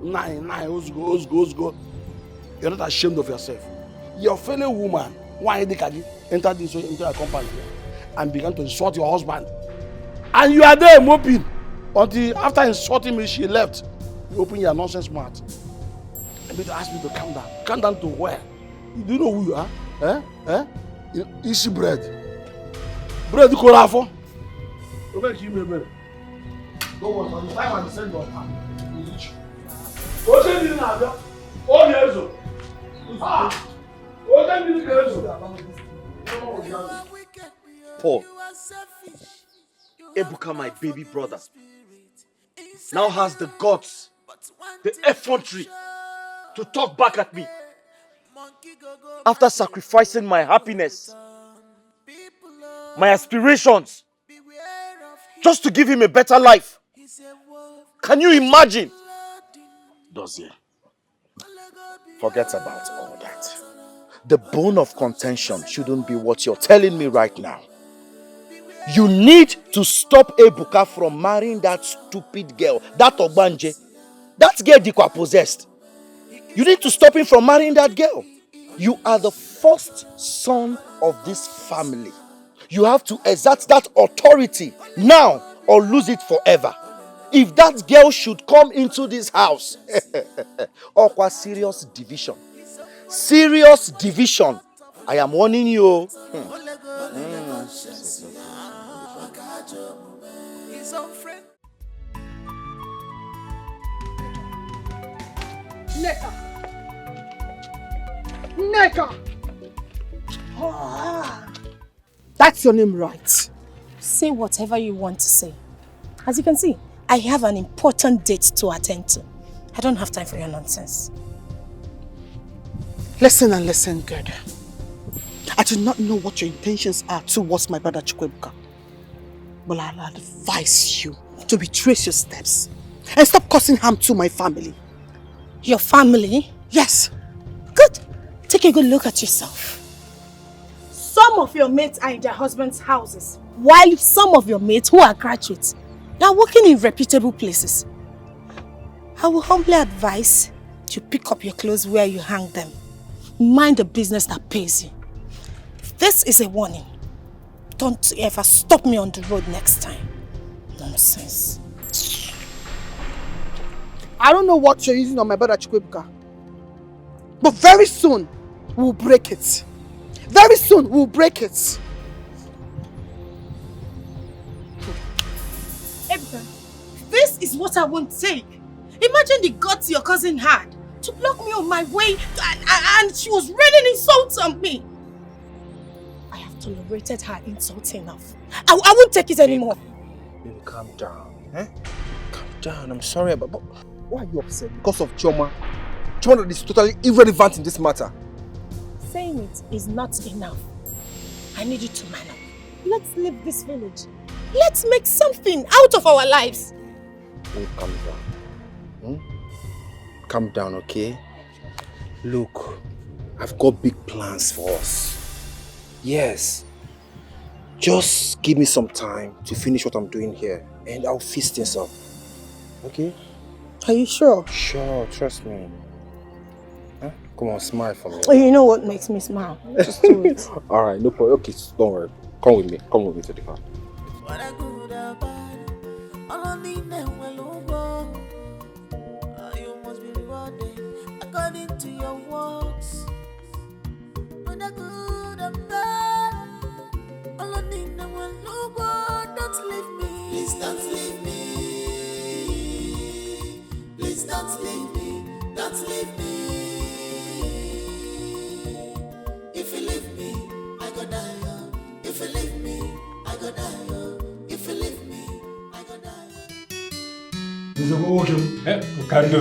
nine. Go. You're not ashamed of yourself. Your fellow woman, why did you enter into a company and began to insult your husband? And you are there moping until after insulting me, she left. You open your nonsense mouth. And they ask me to calm down. Calm down to where? Do you know who you are? Easy bread. Bread you call for? Okay, give me a bread. Don't worry, by the time I send your time, we reach you. What's the meaning of that? Oh, yes. Paul, Ebuka, my baby brother, now has the guts, the effrontery to talk back at me. After sacrificing my happiness, my aspirations, just to give him a better life. Can you imagine? Dozie, forget about all that. The bone of contention shouldn't be what you're telling me right now. You need to stop Ebuka from marrying that stupid girl, that Ogbanje. That girl Dikwa possessed. You need to stop him from marrying that girl. You are the first son of this family. You have to exert that authority now or lose it forever. If that girl should come into this house, or serious division. Serious division. I am warning you. Neka! That's your name, right? Say whatever you want to say. As you can see, I have an important date to attend to. I don't have time for your nonsense. Listen and listen good. I do not know what your intentions are towards my brother Chukwuebuka, but I'll advise you to retrace your steps and stop causing harm to my family. Your family? Yes. Good. Take a good look at yourself. Some of your mates are in their husbands' houses, while some of your mates who are graduates, they are working in reputable places. I will humbly advise you pick up your clothes where you hang them. Mind the business that pays you. This is a warning. Don't ever stop me on the road next time. Nonsense. I don't know what you're using on my brother Chukwuebuka, but very soon we'll break it. Very soon we'll break it. Ebuka, this is what I won't take. Imagine the guts your cousin had to block me on my way and she was raining insults on me. I have tolerated her insults enough. I won't take it anymore. Baby, calm down. Eh? Calm down. I'm sorry, but why are you upset? Because of Choma? Choma is totally irrelevant in this matter. Saying it is not enough. I need you to man up. Let's leave this village. Let's make something out of our lives. Oh, calm down. Calm down, okay? Look, I've got big plans for us. Yes. Just give me some time to finish what I'm doing here and I'll fix things up. Okay? Are you sure? Sure, trust me. Huh? Come on, smile for me. Oh, you know what makes me smile? Just do it. Alright, no problem. Okay, don't worry. Come with me. Come with me to the car. You must be rewarded according to your works. When I good and bad, all I need now will look. Don't leave me. Please don't leave me. Please don't leave me. Don't leave me. If you leave me, I go die. If you leave me, I go die. If you leave me, I go die. Is it okay? We can do.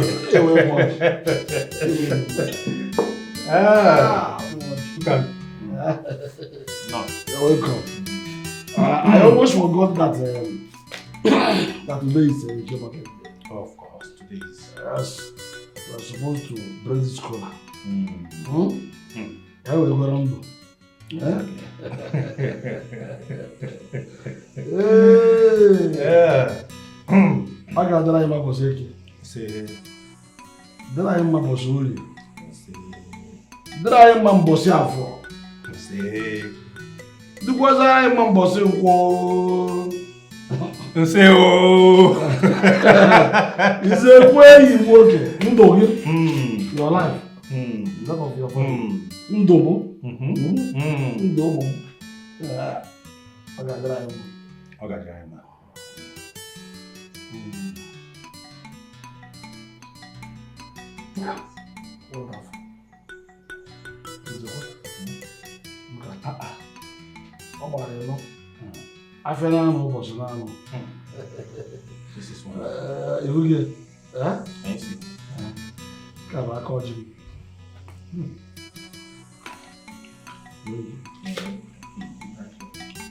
You can. No. You're welcome. I almost forgot that that today is Joma birthday. Of course, today is. Yes. We are supposed to bring this cola. How will you go around? Yeah. I got the line of Wazico. The line of Wazico. The line of Wazico. The was I am Wazico. Say, oh, it's a way you work it. Your life. That of your family. Ndobo. Ndobo. I got the line. Okay, yeah. Wonderful. Is it what? Come on, you know. I feel no personal. This is one. If we get, I see. Come on, call you.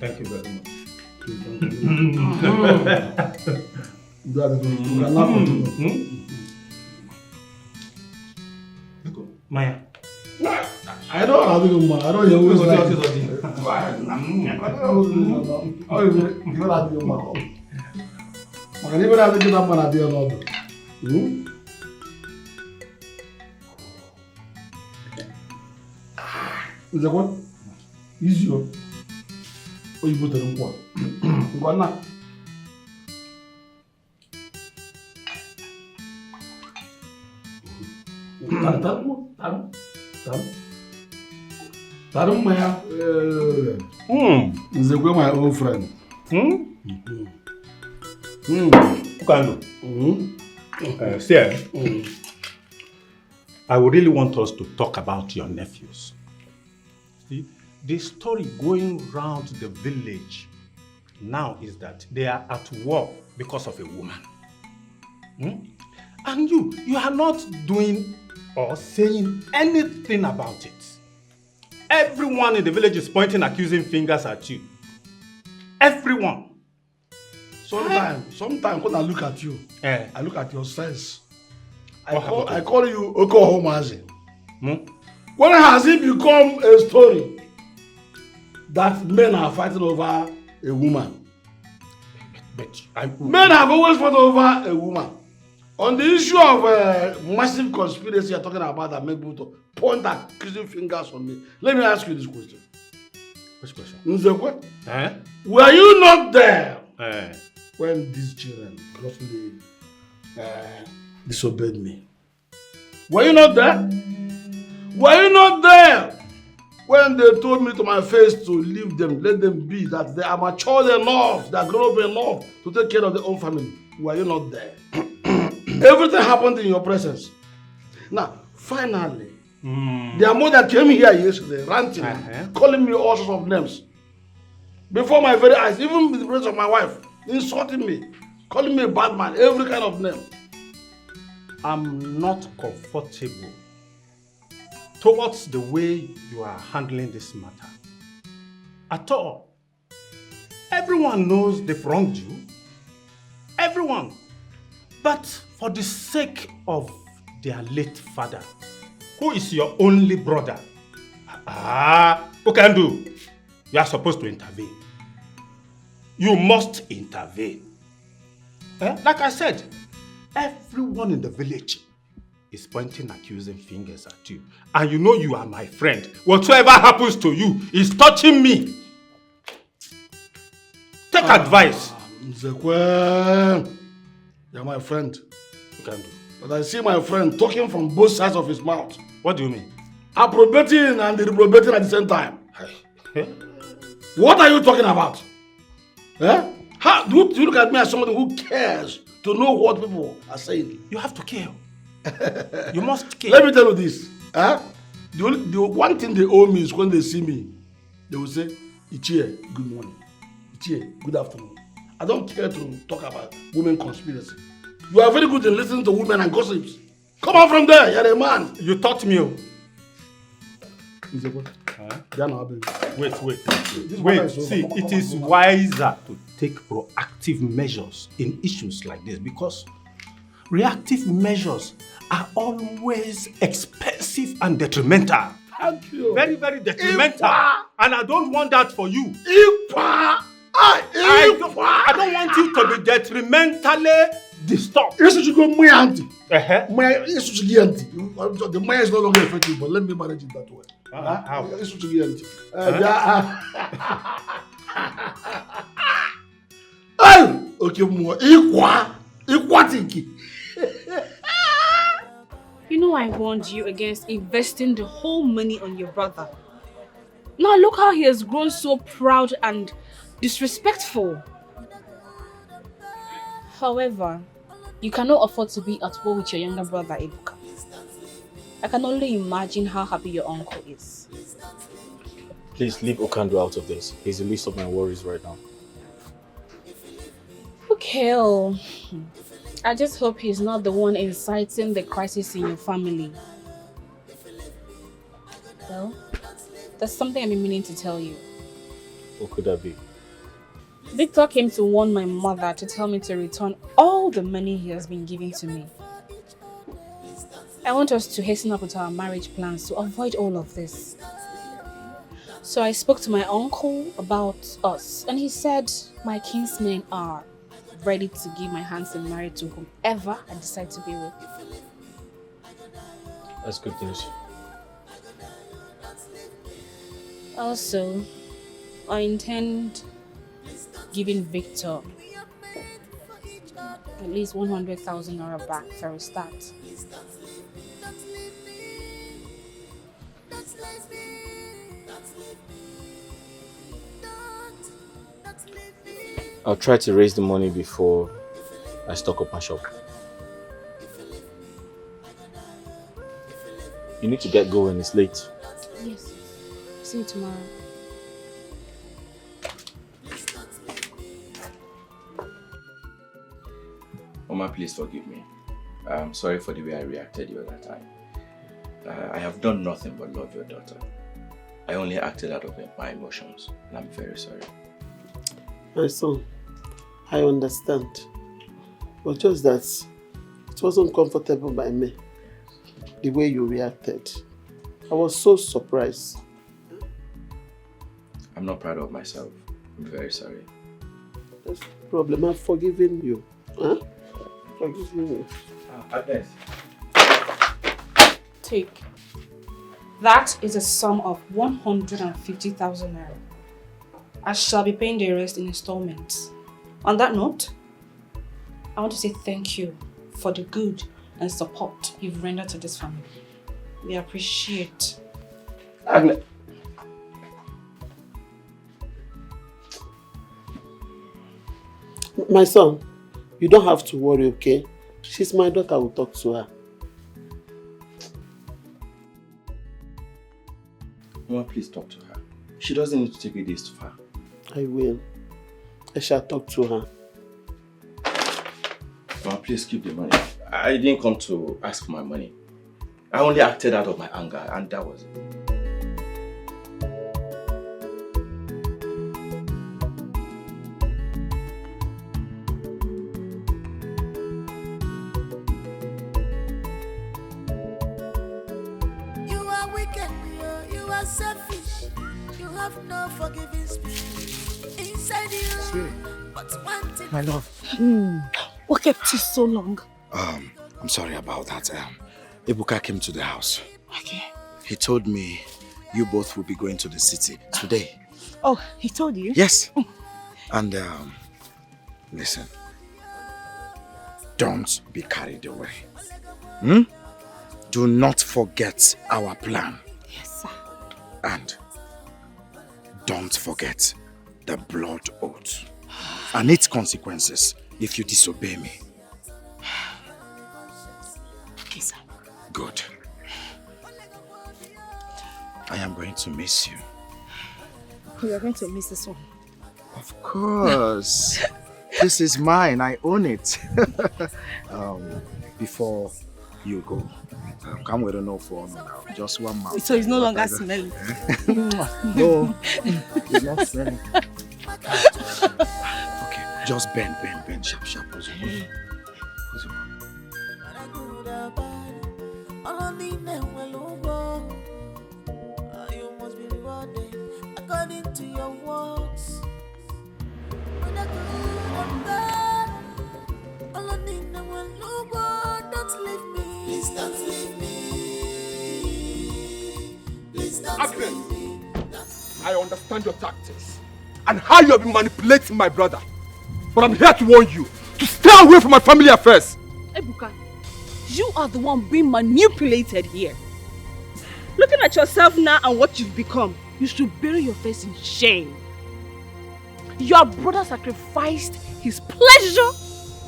Thank you very much. Maya. I don't have to go. I don't hear who's that. Is that what? Easy. Oh, you put it in what? What now? Tarum Maya. Is my old friend. Sir, I would really want us to talk about your nephews. See, the story going round the village now is that they are at war because of a woman. And you are not doing or saying anything about it. Everyone in the village is pointing accusing fingers at you. Everyone. Sometimes when I look at you, I look at your sense. I What call you Okohomazi. When has it become a story that men are fighting over a woman? Men have always fought over a woman. On the issue of massive conspiracy you're talking about that make people to point accusing fingers on me, let me ask you this question. Which question? Nzekwe, were you not there when these children grossly disobeyed me? Were you not there? Were you not there when they told me to my face to leave them, let them be, that they are mature enough, they are grown up enough to take care of their own family? Were you not there? Everything happened in your presence. Now, finally, their mother came here yesterday, ranting, calling me all sorts of names. Before my very eyes, even with the presence of my wife, insulting me, calling me a bad man, every kind of name. I'm not comfortable towards the way you are handling this matter. At all. Everyone knows they've wronged you. Everyone. But for the sake of their late father, who is your only brother, who can do? You are supposed to intervene. You must intervene. Like I said, everyone in the village is pointing accusing fingers at you. And you know you are my friend. Whatever happens to you is touching me. Take advice. Nzekwe, you're my friend. You can do. But I see my friend talking from both sides of his mouth. What do you mean? Approbating and reprobating at the same time. What are you talking about? How do you look at me as somebody who cares to know what people are saying? You have to care. You must care. Let me tell you this. The one thing they owe me is when they see me, they will say, Ichie, good morning. Ichie, good afternoon. I don't care to talk about women conspiracy. You are very good in listening to women and gossips. Come on from there, you're a man. You taught me. Wait. See, it is wiser to take proactive measures in issues like this because reactive measures are always expensive and detrimental. Thank you. Very, very detrimental. And I don't want that for you. I don't want you to be detrimentally disturbed. Yes, you go my auntie. The money is no longer effective, but let me manage it that way. How? Okay, more. You know I warned you against investing the whole money on your brother. Now look how he has grown so proud and disrespectful. However, you cannot afford to be at war with your younger brother, Ebuka. I can only imagine how happy your uncle is. Please leave Okando out of this. He's the least of my worries right now. Okay, I just hope he's not the one inciting the crisis in your family. Well, there's something I've been meaning to tell you. What could that be? Victor came to warn my mother to tell me to return all the money he has been giving to me. I want us to hasten up with our marriage plans to avoid all of this. So I spoke to my uncle about us and he said my kinsmen are ready to give my hands in marriage to whomever I decide to be with. That's good news. Also, I intend giving Victor at least 100,000 naira back for a start. I'll try to raise the money before I stock up my shop. You need to get going, it's late. Yes. See you tomorrow. Mama, please forgive me. I'm sorry for the way I reacted the other time. I have done nothing but love your daughter. I only acted out of my emotions, and I'm very sorry. My son, I understand. But just that it wasn't comfortable by me, the way you reacted. I was so surprised. I'm not proud of myself. I'm very sorry. That's the problem. I've forgiven you. Huh? Forgiven you. Agnes. Take. That is a sum of 150,000 naira. I shall be paying the rest in installments. On that note, I want to say thank you for the good and support you've rendered to this family. We appreciate. Agnes. My son, you don't have to worry, okay? She's my daughter, I will talk to her. Mama, please talk to her. She doesn't need to take it this far. I will. I shall talk to her. Mama, please keep the money. I didn't come to ask for my money. I only acted out of my anger, and that was it. You are wicked, you are selfish. You have no forgiving spirit inside you. But one thing. My love. What kept you so long? I'm sorry about that. Ebuka came to the house. Okay. He told me you both will be going to the city today. Oh, he told you? Yes. And listen, don't be carried away. Do not forget our plan. Yes, sir. And don't forget the blood oath and its consequences if you disobey me. Okay, sir. Good. I am going to miss you. You are going to miss this one. Of course. This is mine. I own it. Before you go, come with a no for me now. Just one mouth. So it's no longer smelling. No, it's not smelling. Okay, just bend, sharp. You must be rewarded according to your works. Don't leave me. Please don't leave me. Please don't leave me. I understand your tactics and how you have been manipulating my brother. But I'm here to warn you to stay away from my family affairs. Ebuka, you are the one being manipulated here. Looking at yourself now and what you've become, you should bury your face in shame. Your brother sacrificed his pleasure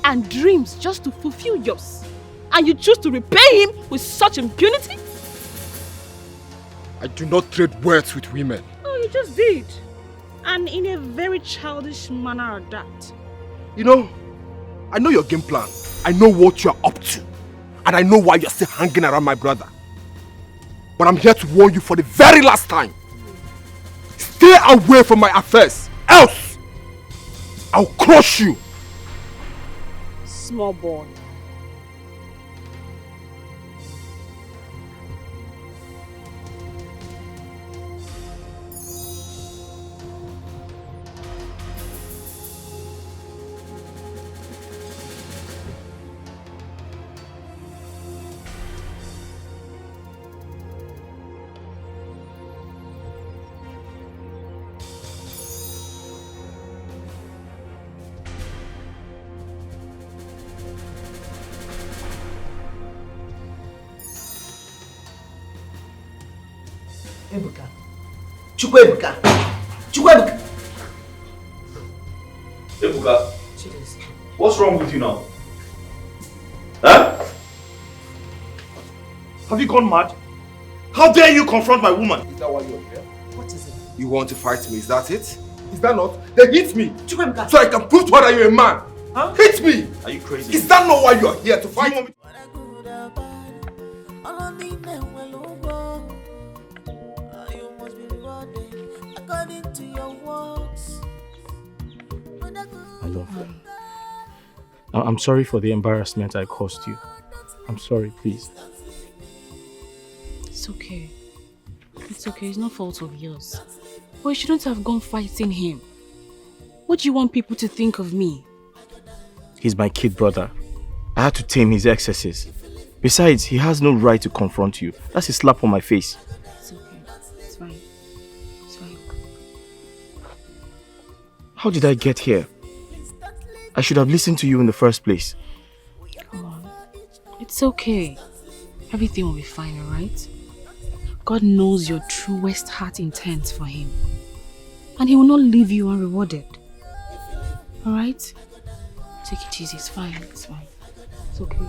and dreams just to fulfill yours. And you choose to repay him with such impunity? I do not trade words with women. Oh, you just did. And in a very childish manner at that. You know, I know your game plan. I know what you are up to. And I know why you're still hanging around my brother. But I'm here to warn you for the very last time. Stay away from my affairs. Else, I'll crush you. Small boy. Ebuka. Chukwuebuka. Chukwuebuka. Ebuka, what's wrong with you now? Huh? Have you gone mad? How dare you confront my woman? Is that why you're here? What is it? You want to fight me, is that it? Is that not? Then hit me. Chukwuebuka. So I can prove to her that you're a man. Huh? Hit me. Are you crazy? Is that not why you're here to fight me? You must be rewarded according to your works. I love her. I'm sorry for the embarrassment I caused you. I'm sorry, please. It's okay. It's okay, it's no fault of yours. But you shouldn't have gone fighting him. What do you want people to think of me? He's my kid brother. I had to tame his excesses. Besides, he has no right to confront you. That's a slap on my face. It's okay. It's fine. It's fine. How did I get here? I should have listened to you in the first place. Come on. It's okay. Everything will be fine, alright? God knows your truest heart intent for him. And he will not leave you unrewarded. Alright? Take it easy, it's fine, it's fine. It's okay.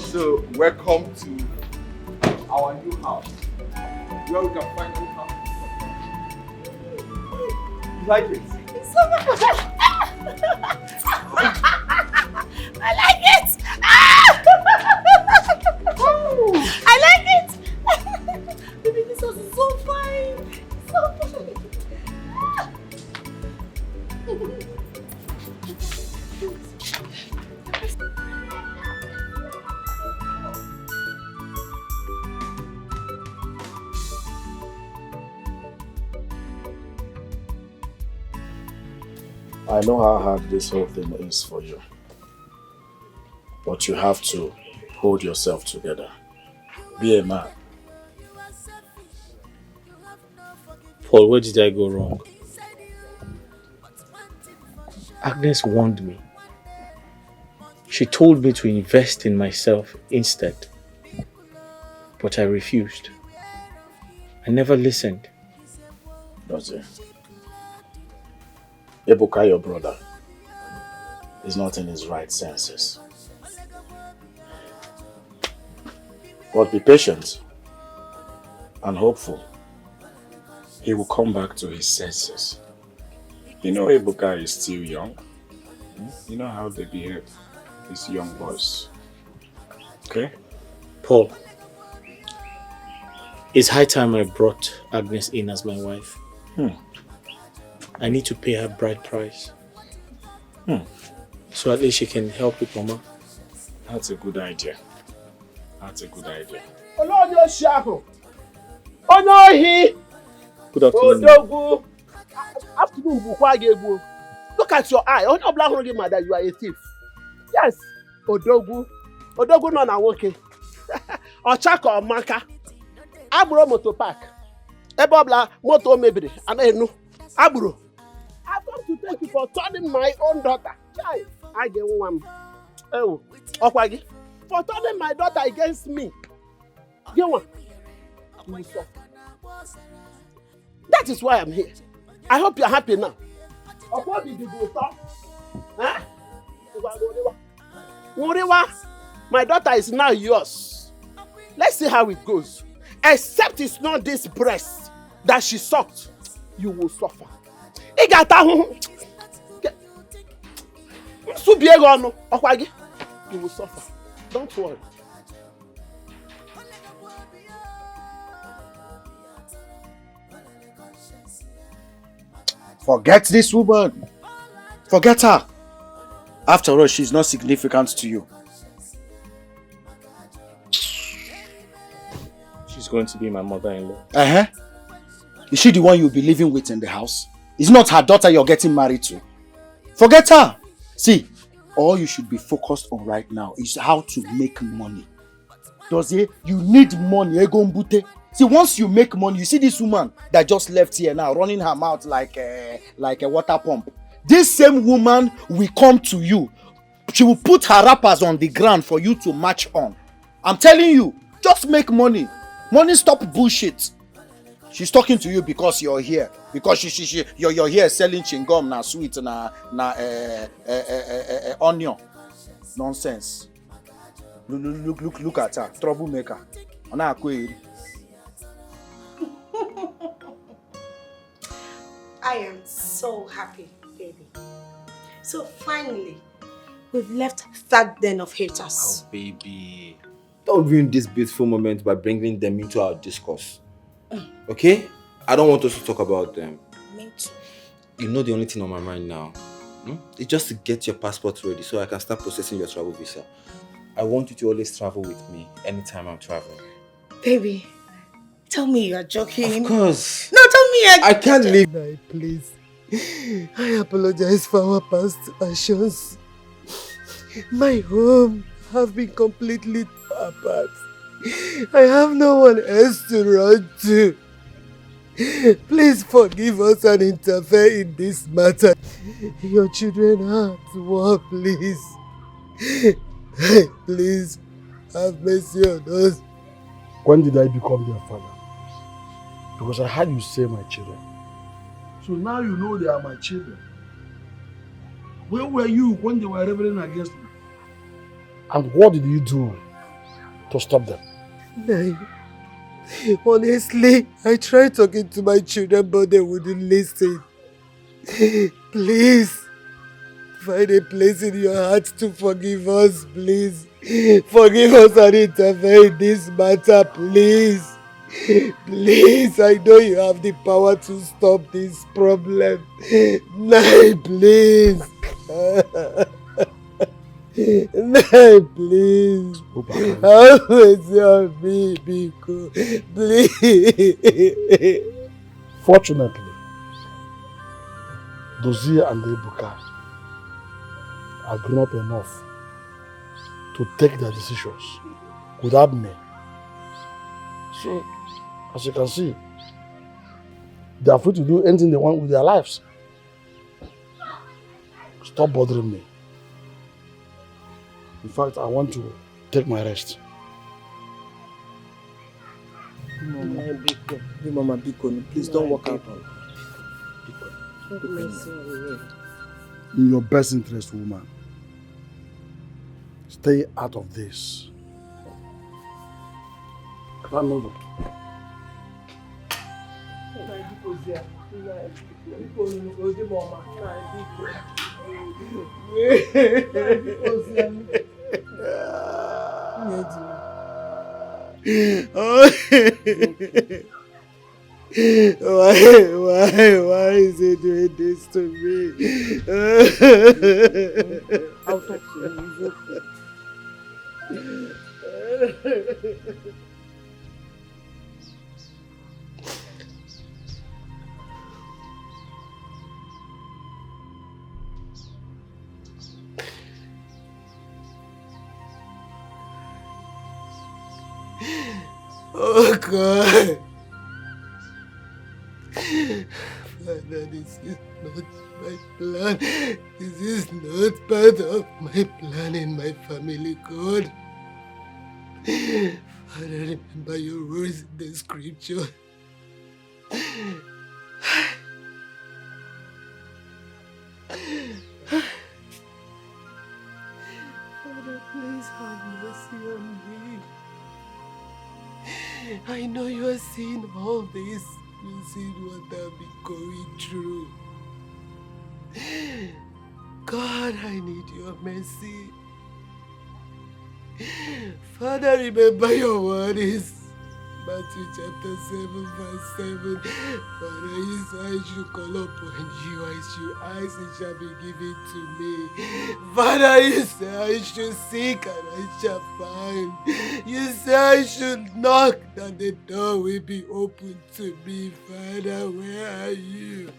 So, welcome to our new house, where we can finally have. You like it? It's so much. I like it. I like it. Baby, this house is so fine. So fine. I know how hard this whole thing is for you. But you have to hold yourself together. Be a man. Paul, where did I go wrong? Agnes warned me. She told me to invest in myself instead. But I refused. I never listened. Does it? Ebuka, your brother, is not in his right senses. But be patient and hopeful. He will come back to his senses. You know Ebuka is still young. You know how they behave, these young boys. Okay? Paul, it's high time I brought Agnes in as my wife. I need to pay her bride price. So at least she can help with Mama. That's a good idea. That's a good idea. Good afternoon. Afternoon. Look at your eye. Only black mother, you are a thief. Yes. Odogu. Odogu no na woke. Ochaka or Maka. Aburo motor park. Ebobla motor mebiri. Anenu. Aburo. I've come to thank you for turning my own daughter. Chai. I get one. Oh. Okwagi. For turning my daughter against me. Get one. That is why I'm here. I hope you're happy now. My daughter is now yours. Let's see how it goes. Except it's not this breast that she sucked, you will suffer. You will suffer. Don't worry. Forget this woman. Forget her. After all, she's not significant to you. She's going to be my mother-in-law. Is she the one you'll be living with in the house? It's not her daughter you're getting married to. Forget her. See, all you should be focused on right now is how to make money. Does it? You need money. See, once you make money, you see this woman that just left here now, running her mouth like a water pump. This same woman will come to you. She will put her wrappers on the ground for you to match on. I'm telling you, just make money. Money stop bullshit. She's talking to you because you're here. Because you're here selling chewing-gum, na sweet, na onion. Nonsense. Look at her. Troublemaker. I am so happy, baby. So finally, we've left that den of haters. Oh, baby. Don't ruin this beautiful moment by bringing them into our discourse. Okay? I don't want us to talk about them. Me too. You know the only thing on my mind now. It's just to get your passport ready so I can start processing your travel visa. I want you to always travel with me anytime I'm traveling. Baby, tell me you're joking. Of course. No, tell me I can't leave. No, please. I apologize for our past actions. My home have been completely apart. I have no one else to run to. Please forgive us and interfere in this matter. Your children are at war, please. Please have mercy on us. When did I become their father? Because I heard you say my children. So now you know they are my children. Where were you when they were rebelling against me? And what did you do to stop them? No. Honestly, I tried talking to my children, but they wouldn't listen. Please, find a place in your heart to forgive us, please. Forgive us and interfere in this matter, please. Please, I know you have the power to stop this problem. No, please. No, please. Have mercy on me, Biko. Please. Fortunately, Dozie and Ebuka are grown up enough to take their decisions without me. So, as you can see, they are free to do anything they want with their lives. Stop bothering me. In fact, I want to take my rest. Mama Biko, please don't walk out. In your best interest, woman, stay out of this. Come over. Why is he doing this to me? I'll talk to you. Oh God! Father, this is not my plan. This is not part of my plan in my family, God. Father, remember your words in the scripture. Father, please have mercy on me. I know you are seeing all this. You see what I've been going through. God, I need your mercy. Father, remember your words. Matthew chapter 7, verse 7. Father, you say I should call upon you, I should ask, it shall be given to me. Father, you say I should seek and I shall find. You say I should knock and the door will be open to me. Father, where are you?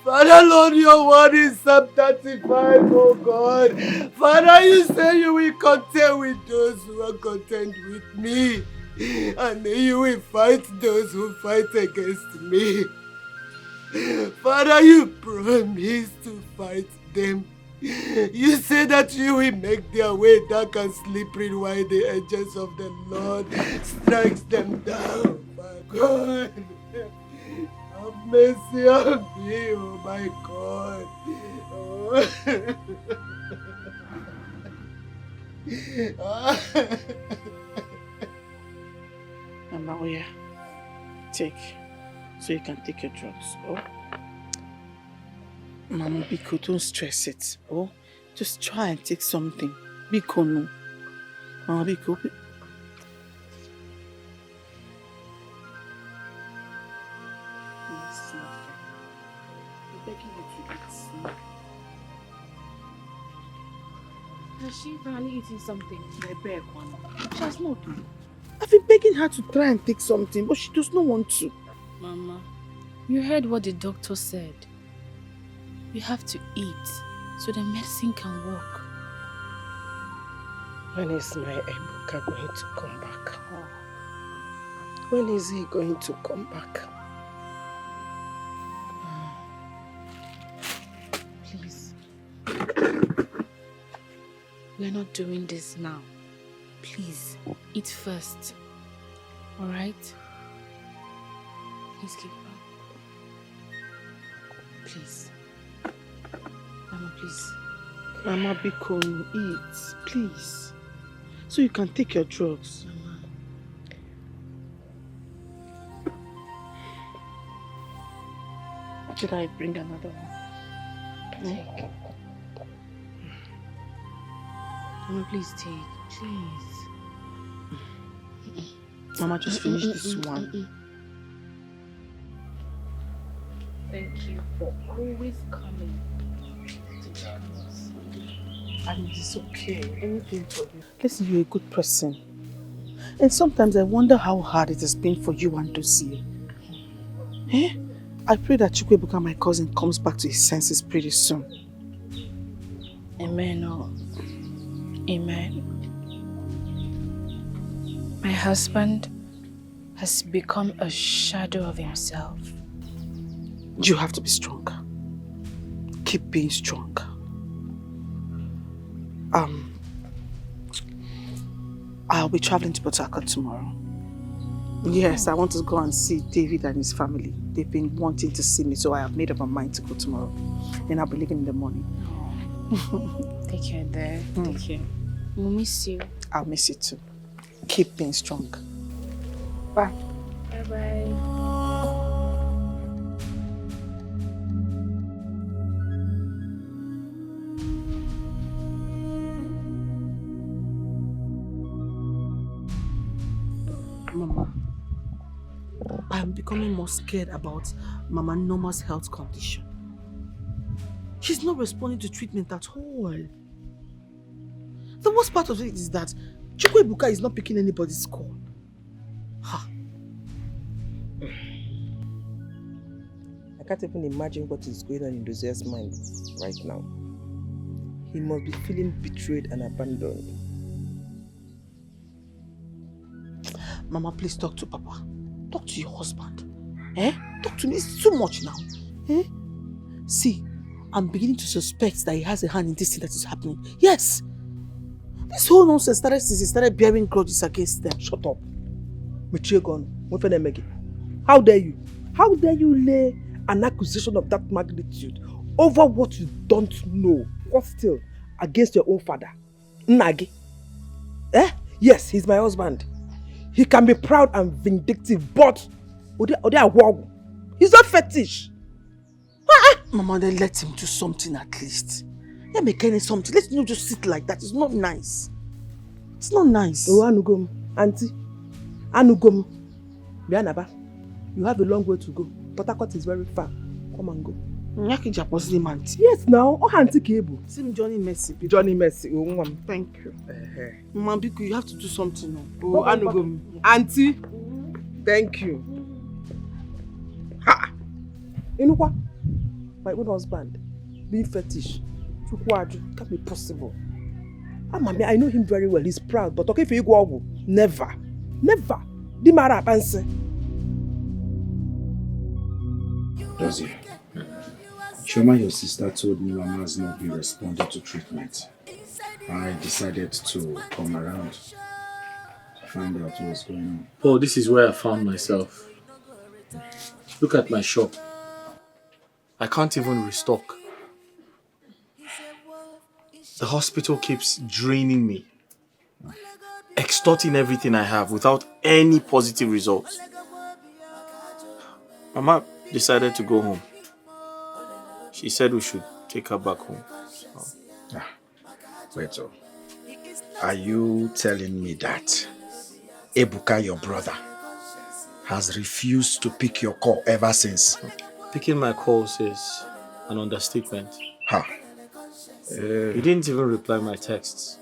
Father, Lord, your word is Psalm 35, oh God. Father, you say you will contend with those who are content with me. And you will fight those who fight against me. Father, you promise to fight them. You say that you will make their way dark and slippery while the angels of the Lord strikes them down. My God, have mercy on me, oh my God. Mama, oh yeah. Take. So you can take your drugs, oh? Mama, Biko, don't stress it, oh? Just try and take something. Biko, no. Mama, Biko. Yes, I'm begging you to eat. Has she finally eaten something? I beg one. She has not done. I've been begging her to try and take something, but she does not want to. Mama, you heard what the doctor said. You have to eat so the medicine can work. When is my Ebuka going to come back? When is he going to come back? Please. We're not doing this now. Please, eat first. Alright? Please keep on. Please. Mama, please. Mama, Biko, eat, please. So you can take your drugs. Mama. Should I bring another one? Take. Mama, please take. Please. Mama, just finish this one. Thank you for always coming to join us. And it's okay. Anything for you. Listen, you're a good person. And sometimes I wonder how hard it has been for you and Lucy. Eh? I pray that Chukwuebuka, my cousin, comes back to his senses pretty soon. Amen. Oh. Amen. My husband has become a shadow of himself. You have to be strong. Keep being strong. I'll be traveling to Port Harcourt tomorrow. Yes, I want to go and see David and his family. They've been wanting to see me, so I have made up my mind to go tomorrow. And I'll be leaving in the morning. Take care there. Take care. We'll miss you. I'll miss you too. Keep being strong. Bye. Bye-bye. Mama, I'm becoming more scared about Mama Norma's health condition. She's not responding to treatment at all. The worst part of it is that Chukwuebuka is not picking anybody's call. Ha. I can't even imagine what is going on in Dozier's mind right now. He must be feeling betrayed and abandoned. Mama, please talk to Papa. Talk to your husband. Eh? Talk to me. It's too much now. Eh? See, I'm beginning to suspect that he has a hand in this thing that is happening. Yes! This whole nonsense started since he started bearing grudges against them. Shut up. How dare you? How dare you lay an accusation of that magnitude over what you don't know? What still? Against your own father? Nagi? Eh? Yes, he's my husband. He can be proud and vindictive, but he's not fetish. Mama, then let him do something at least. Let me get something. Let's not just sit like that. It's not nice. It's not nice. Oh, Anugom, Auntie. Anugom. Bianaba, you have a long way to go. Port Harcourt is very far. Come and go. Yes, now. Oh, Auntie Cable. See Johnny Mercy. Johnny Mercy. Oh, thank you. Mama, Biko, you have to do something now. Oh, Anugom. Auntie, thank you. Ha! Inukwa. my own husband, being fetish. Can't be possible. Mami, I know him very well. He's proud, but okay, if you go, never. Never. Di mara panse. Dozie, Shoma, your sister told me Mama has not been responding to treatment. I decided to come around to find out what's going on. Oh, this is where I found myself. Look at my shop. I can't even restock. The hospital keeps draining me, extorting everything I have without any positive results. Mama decided to go home. She said we should take her back home. So. Wait, are you telling me that Ebuka, your brother, has refused to pick your call ever since? Picking my calls is an understatement. Huh. He didn't even reply my texts.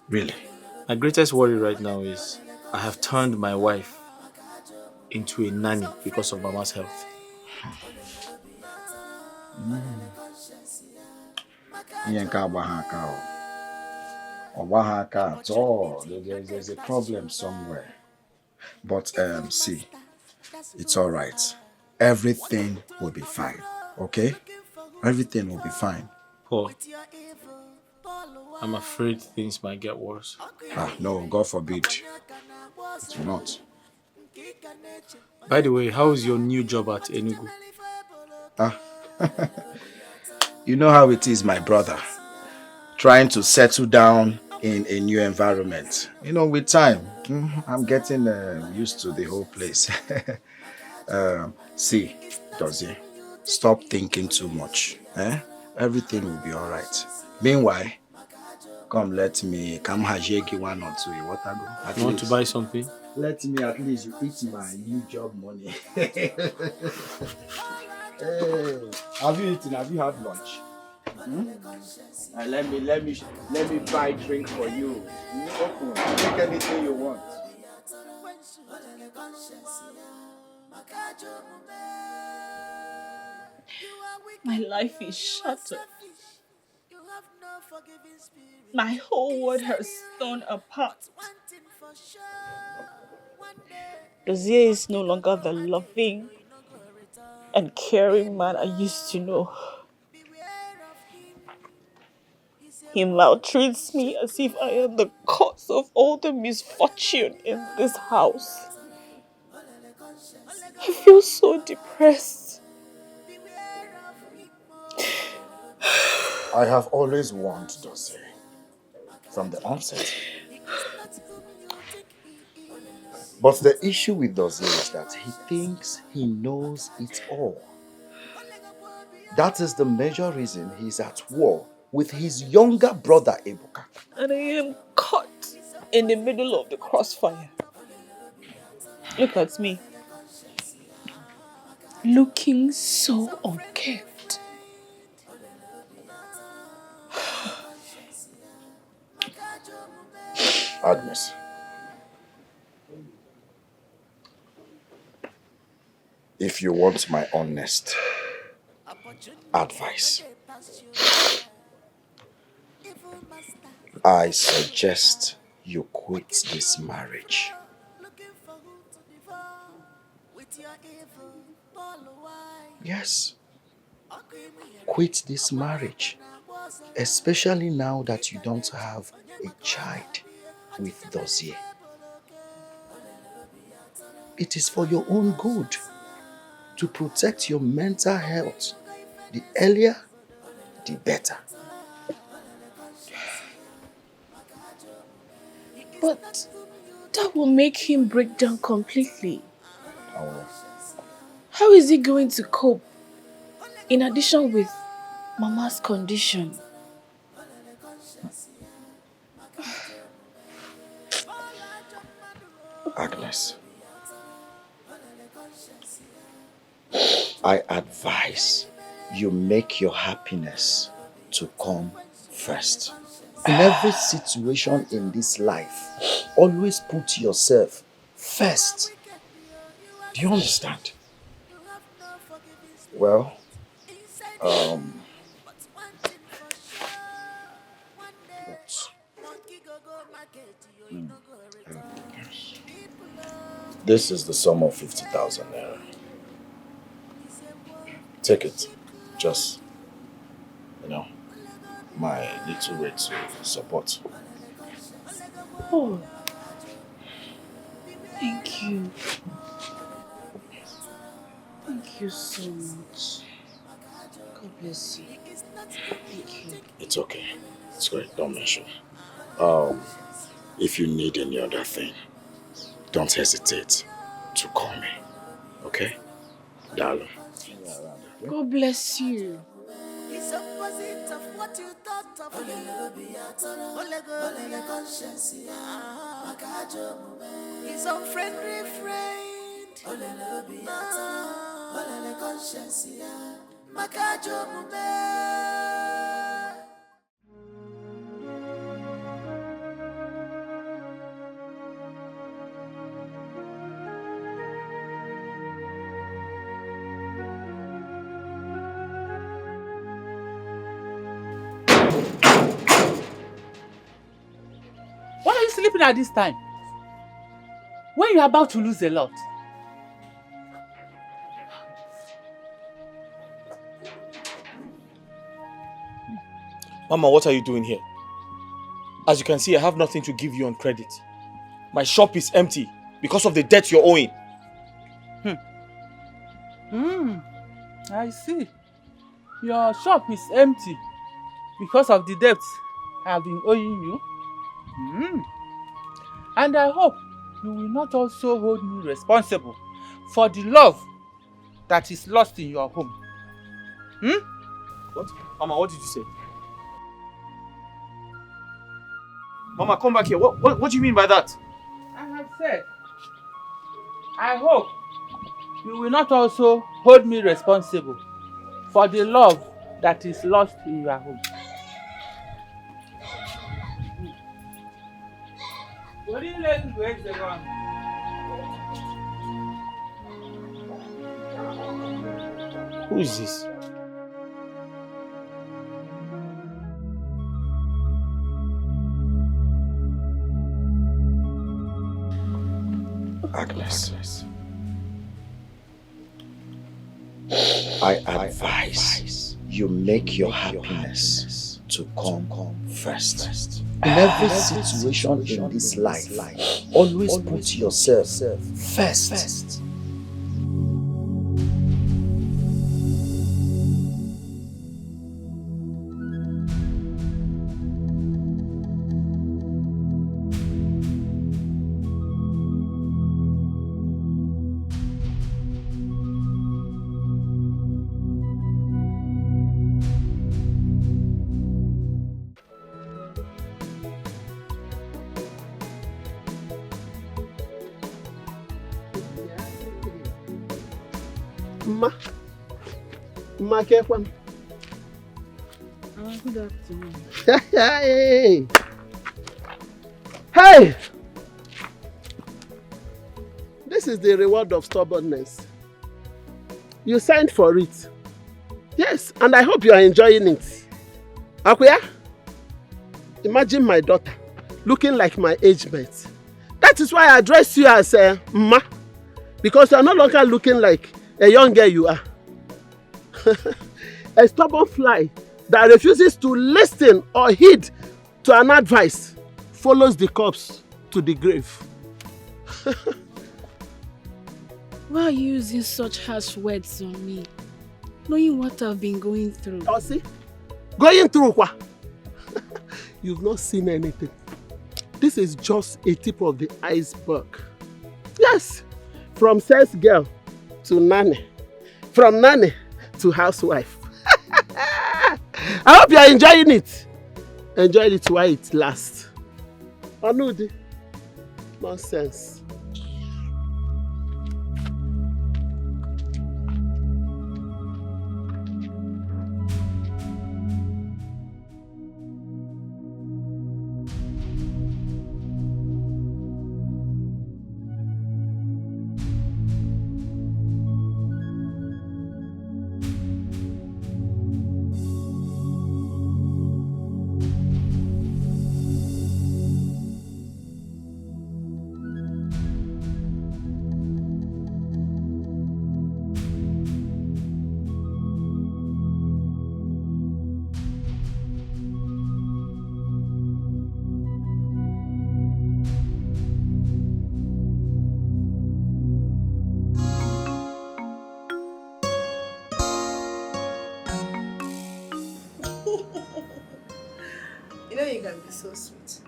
Really? My greatest worry right now is I have turned my wife into a nanny because of Mama's health. At all. There's a problem somewhere. But see, it's all right. Everything will be fine. Okay? Everything will be fine. Paul, I'm afraid things might get worse. No, God forbid. It will not. By the way, how is your new job at Enugu? You know how it is, my brother. Trying to settle down in a new environment. You know, with time, I'm getting used to the whole place. See, Dozie, stop thinking too much. Everything will be all right. Meanwhile, come hajegi one or two. You want to buy something? Let me at least eat my new job money. Hey, have you eaten? Have you had lunch? Let me buy a drink for you. Take anything you want. My life is shattered. My whole world has torn apart. Dozier is no longer the loving and caring man I used to know. He maltreats me as if I am the cause of all the misfortune in this house. I feel so depressed. I have always warned Dozie from the onset. But the issue with Dozie is that he thinks he knows it all. That is the major reason he's at war with his younger brother, Ebuka. And I am caught in the middle of the crossfire. Look at me. Looking so unkempt. Agnes. If you want my honest advice, I suggest you quit this marriage. Yes. Quit this marriage. Especially now that you don't have a child with Dozie. It is for your own good to protect your mental health. The earlier, the better. But that will make him break down completely. Oh. How is he going to cope? In addition with Mama's condition. Agnes, I advise you make your happiness to come first. In every situation in this life, always put yourself first. Do you understand? Well, um, Hmm. This is the sum of 50,000 naira. Take it. Just, my little way to support. Oh, thank you. Thank you so much. God bless you. Thank you. It's okay. It's great. Don't mention. If you need any other thing, don't hesitate to call me. Okay? Darling. God bless you. It's opposite of what you thought of. Olega conscience, his unfriendly friend. Olega conscience, Makajo Mube. Why are you sleeping at this time? When you're about to lose a lot. Mama, what are you doing here? As you can see, I have nothing to give you on credit. My shop is empty because of the debt you're owing. I see. Your shop is empty because of the debts I have been owing you. And I hope you will not also hold me responsible for the love that is lost in your home. What? Mama, what did you say? Mama, come back here. What do you mean by that? I have said, I hope you will not also hold me responsible for the love that is lost in your home. Who is this? Agnes, I advise you make your happiness to come first. In every situation in this life, always put yourself first. Ma Kekwan. Good afternoon. Hey! Hey! This is the reward of stubbornness. You signed for it. Yes, and I hope you are enjoying it. Akuya, imagine my daughter looking like my age mate. That is why I address you as Ma, because you are no longer looking like a young girl you are. A stubborn fly that refuses to listen or heed to an advice follows the corpse to the grave. Why are you using such harsh words on me? Knowing what I've been going through. Oh, see? Going through what? You've not seen anything. This is just a tip of the iceberg. Yes, from sales girl to nanny. From nanny to housewife. I hope you are enjoying it. Enjoy it while it lasts. Anudi. Nonsense. can be so sweet.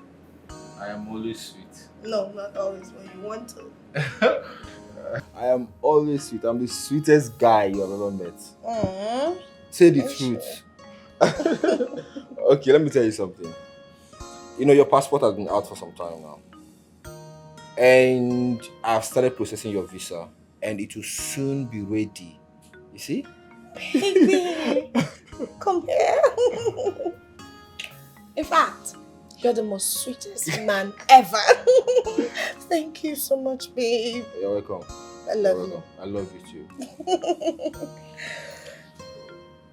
I am always sweet. No, not always when you want to. I am always sweet. I'm the sweetest guy you have ever met. Aww. Say the truth. Okay, let me tell you something. You know, your passport has been out for some time now. And I've started processing your visa. And it will soon be ready. You see? Baby, come here. In fact, you're the most sweetest man ever. Thank you so much, babe. You're welcome. I love you. I love you too.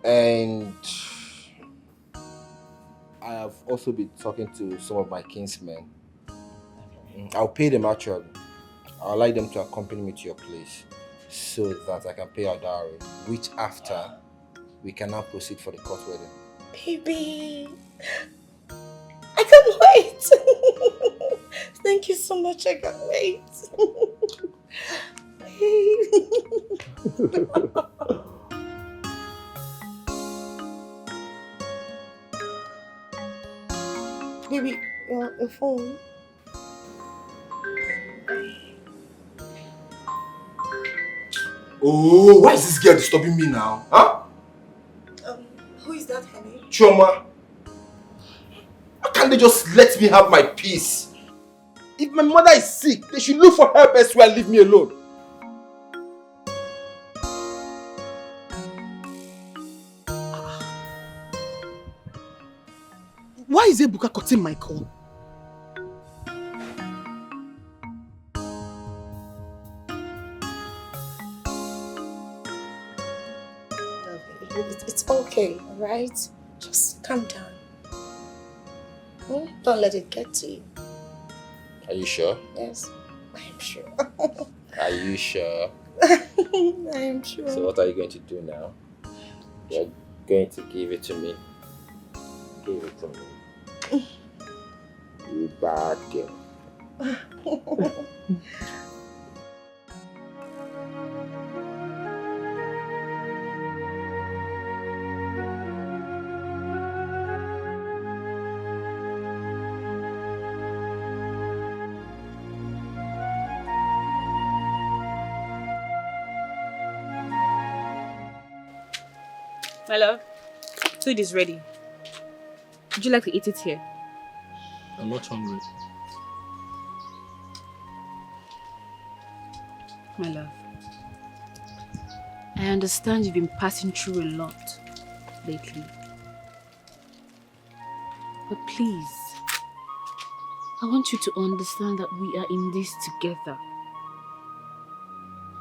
And I have also been talking to some of my kinsmen. I'll pay them actually. I'll like them to accompany me to your place so that I can pay our dowry, which after we can now proceed for the court wedding. Baby, I can't wait. Thank you so much. I can't wait. Baby, your phone. Oh, why is this girl disturbing me now? Huh? Who is that, honey? Chioma. Why can't they just let me have my peace? If my mother is sick, they should look for help elsewhere and leave me alone. Why is Ebuka cutting my call? It's okay, alright? Just calm down. Don't let it get to you. Are you sure? Yes, I am sure. Are you sure? I am sure. So what are you going to do now? You're going to give it to me. Give it to me. You bad girl. My love, food is ready. Would you like to eat it here? I'm not hungry. My love, I understand you've been passing through a lot lately. But please, I want you to understand that we are in this together.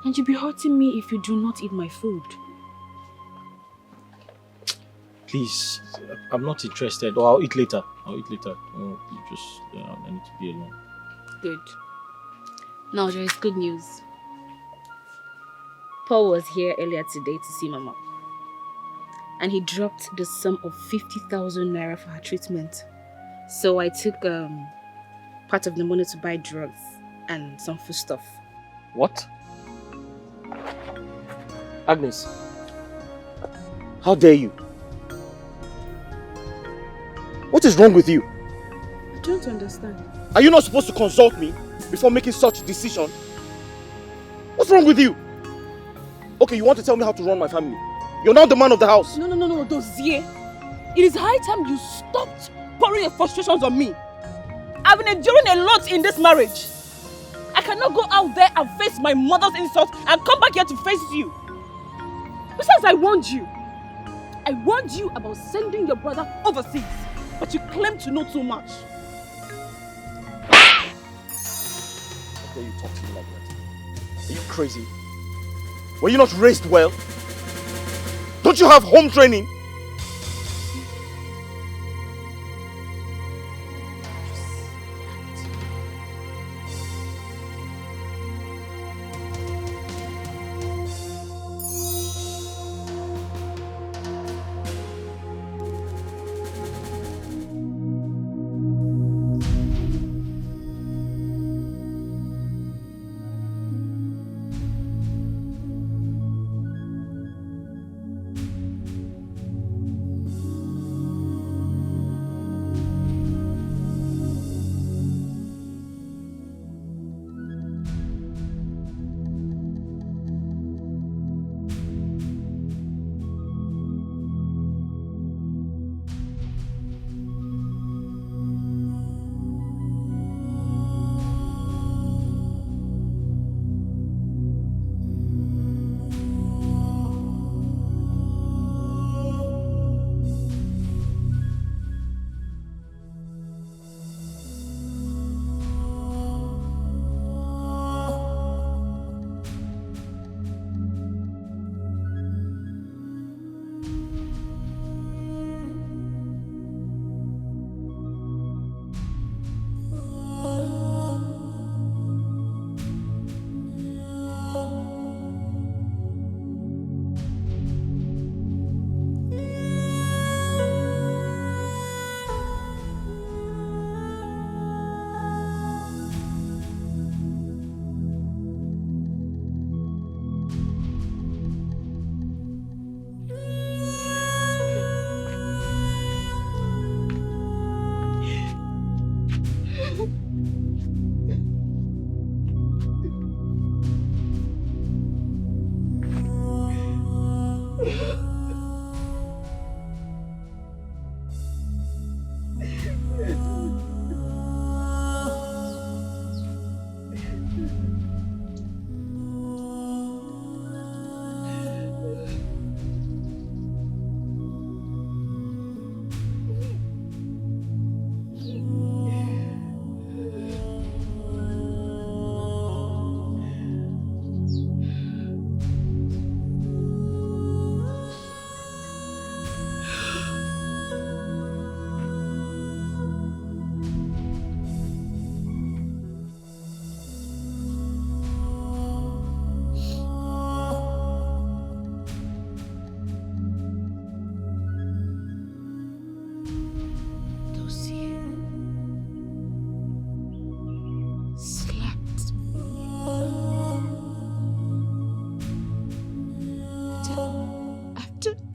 And you'll be hurting me if you do not eat my food. Please, I'm not interested. Or I'll eat later. You just, I need to be alone. Good. Now there is good news. Paul was here earlier today to see Mama. And he dropped the sum of 50,000 naira for her treatment. So I took part of the money to buy drugs and some food stuff. What? Agnes, how dare you? What is wrong with you? I don't understand. Are you not supposed to consult me before making such a decision? What's wrong with you? Okay, you want to tell me how to run my family? You're not the man of the house. No, Dozier. It is high time you stopped pouring your frustrations on me. I've been enduring a lot in this marriage. I cannot go out there and face my mother's insults and come back here to face you. Besides, I warned you. I warned you about sending your brother overseas, but you claim to know too much. How dare you talk to me like that? Are you crazy? Were you not raised well? Don't you have home training?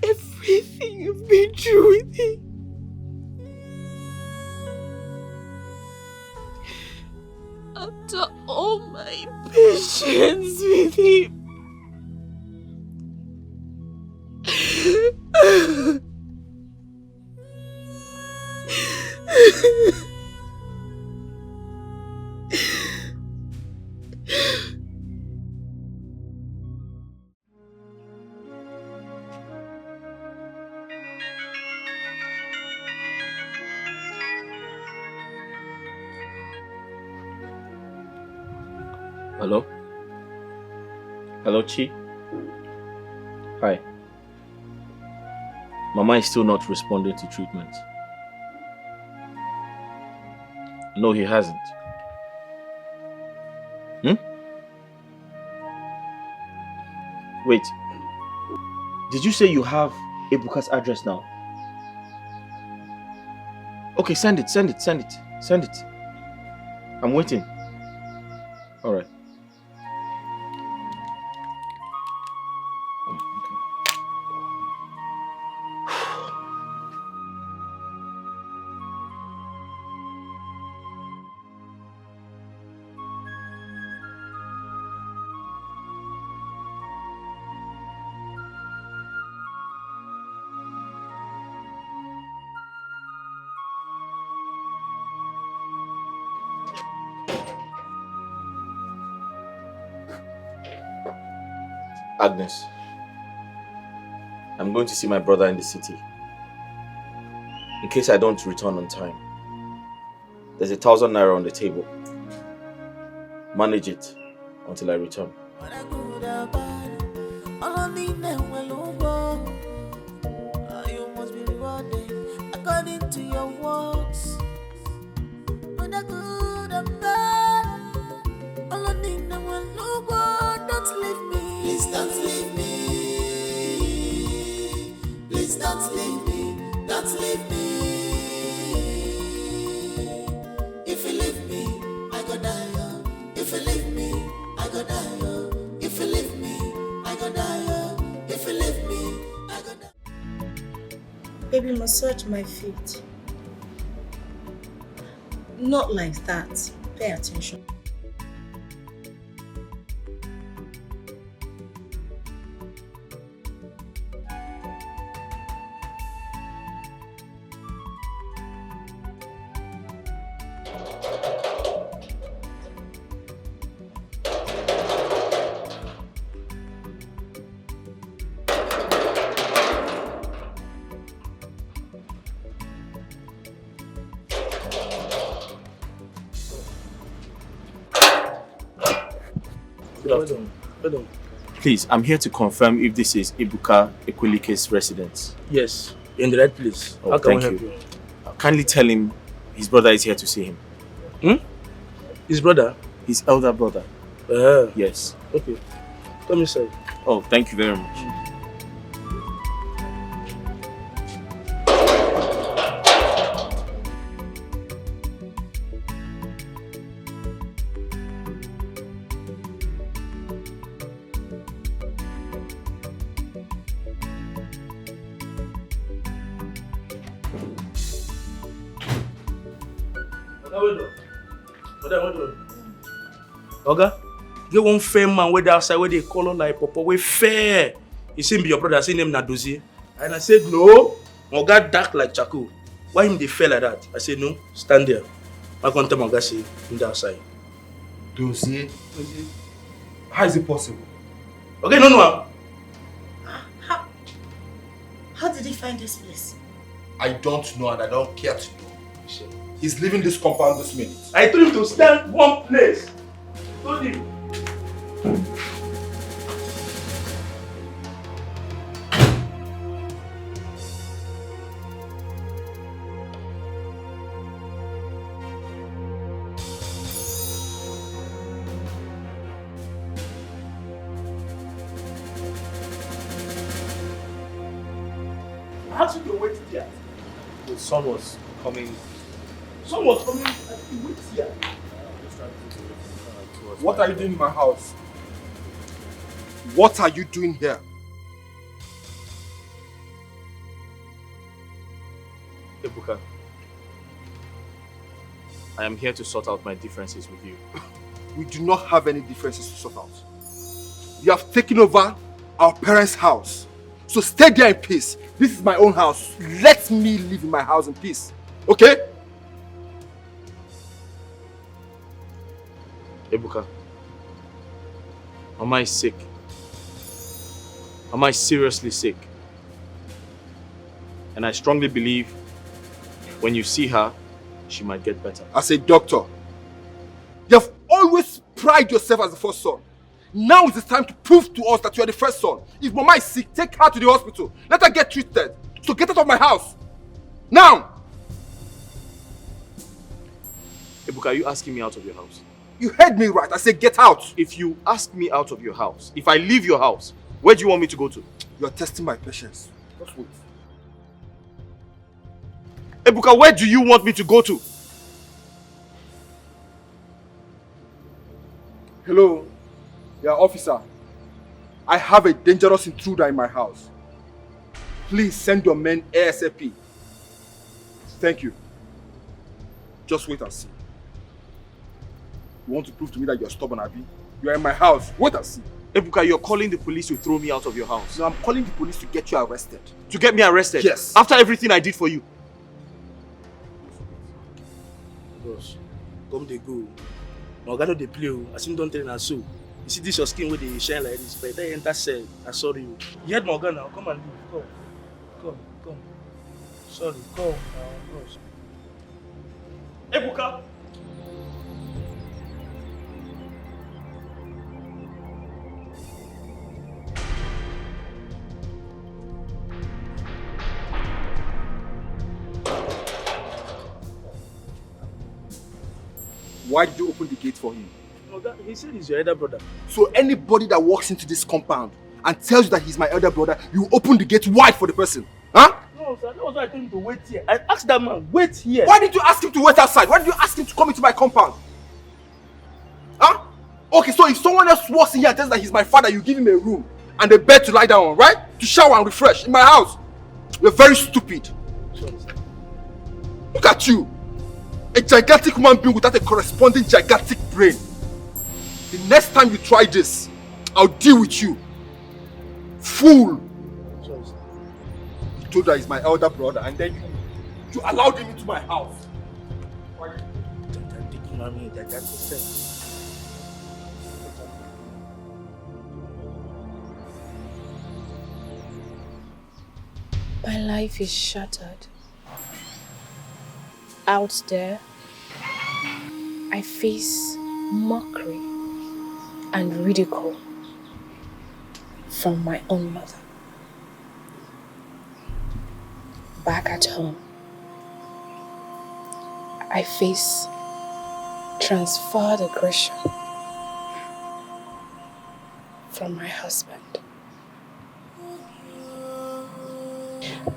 Everything you've been through with him. After all my patience with him. Hello? Hello, Chi? Hi. Mama is still not responding to treatment. No, he hasn't. Wait. Did you say you have Ebuka's address now? Okay, send it. I'm waiting. Alright. Agnes, I'm going to see my brother in the city. In case I don't return on time, there's 1,000 naira on the table. Manage it until I return. You must be rewarded according to your works. When I good and bad, don't leave me. Please don't leave me. Please don't leave me. Don't leave me. If you leave me, I go die. If you leave me, I go die. If you leave me, I go die. If you leave me, I go die. Baby, massage my feet. Not like that. Pay attention. Please, I'm here to confirm if this is Ebuka Ekwelike's residence. Yes, in the right place. Oh, How can we thank help you. Kindly tell him his brother is here to see him. His brother? His elder brother. Yes. Okay. Come inside. Oh, thank you very much. Oga, get one fair man where outside where they call on like Papa, we fair. He said be your brother, I say name Nadozie. And I said no. Oga dark like charcoal. Why him they fell like that? I said no, stand there. I can't tell Oga say him the outside. Dossier? How is it possible? Okay, no. How did he find this place? I don't know and I don't care to know. He's leaving this compound this minute. I told him to stand one place. I told him. How did you wait here? The sun was coming. Sun was coming and you wait here. What are you doing in my house? What are you doing here? Ebuka, I am here to sort out my differences with you. We do not have any differences to sort out. You have taken over our parents' house. So stay there in peace. This is my own house. Let me live in my house in peace. Okay? Ebuka, Mama is sick. Mama is seriously sick. And I strongly believe when you see her, she might get better. As a doctor, you have always prided yourself as the first son. Now is the time to prove to us that you are the first son. If Mama is sick, take her to the hospital. Let her get treated. So get out of my house. Now! Ebuka, are you asking me out of your house? You heard me right. I said get out. If you ask me out of your house, if I leave your house, where do you want me to go to? You are testing my patience. Just wait. Ebuka, where do you want me to go to? Hello? Yeah, officer. I have a dangerous intruder in my house. Please send your men ASAP. Thank you. Just wait and see. You want to prove to me that you're stubborn, Abi? You are in my house. Wait and see. Ebuka, you're calling the police to throw me out of your house. No, I'm calling the police to get you arrested. To get me arrested? Yes. After everything I did for you? Boss, come they go. Oga no dey play o. As him don tell na so. You see this your skin where they shine like this, but they enter cell. I sorry you. You heard my Oga now. Come and leave. Come. Sorry, come now. Boss. Ebuka. Why did you open the gate for him? Oga, he said he's your elder brother. So anybody that walks into this compound and tells you that he's my elder brother, you open the gate wide for the person. Huh? No, sir. That was why I told him to wait here. I asked that man, wait here. Why did you ask him to wait outside? Why did you ask him to come into my compound? Huh? Okay, so if someone else walks in here and tells that he's my father, you give him a room and a bed to lie down on, right? To shower and refresh in my house. You're very stupid. Sorry, sir. Look at you. A gigantic human being without a corresponding gigantic brain. The next time you try this, I'll deal with you. Fool! Sorry, sir. You told her he's my elder brother and then you allowed him into my house. My life is shattered. Out there, I face mockery and ridicule from my own mother. Back at home, I face transferred aggression from my husband.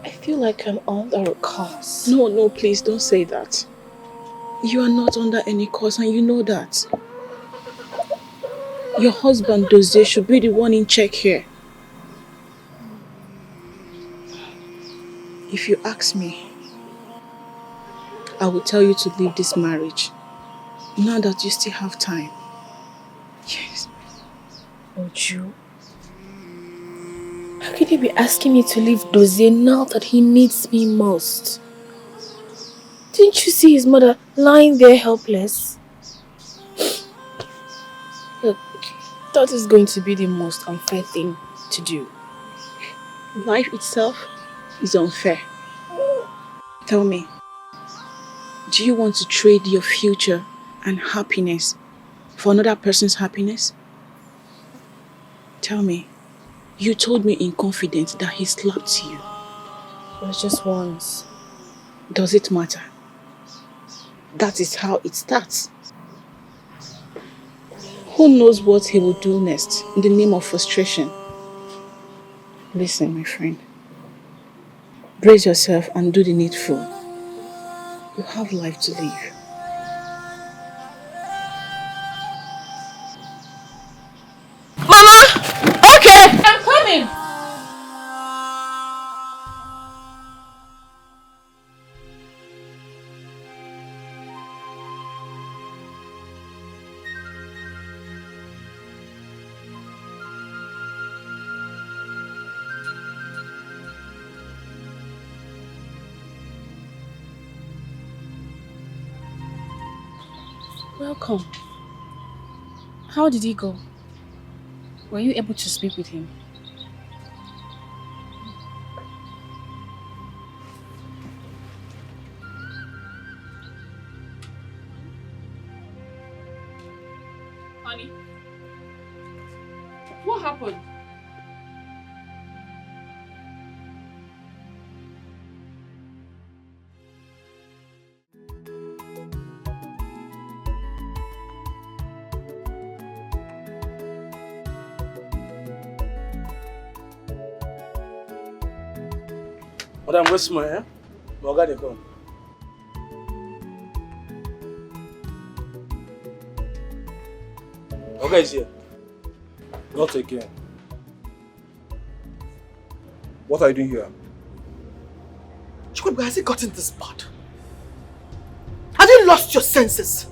I feel like I'm under a curse. No, please don't say that. You are not under any curse and you know that. Your husband, Dozie, should be the one in check here. If you ask me, I will tell you to leave this marriage. Now that you still have time. Yes. Would you? Okay. can you be asking me to leave Dozie now that he needs me most? Didn't you see his mother lying there helpless? Look, that is going to be the most unfair thing to do. Life itself is unfair. Tell me, do you want to trade your future and happiness for another person's happiness? Tell me, you told me in confidence that he slapped you. It was just once. Does it matter? That is how it starts. Who knows what he will do next in the name of frustration? Listen, my friend. Brace yourself and do the needful. You have life to live. Okay! I'm coming! Welcome. How did he go? Were you able to speak with him? Honey? What happened? Madam, where's my hair? My guy, they come. Okay, is here. Not again. What are you doing here? Chukwuebuka, has it gotten this bad? Have you lost your senses?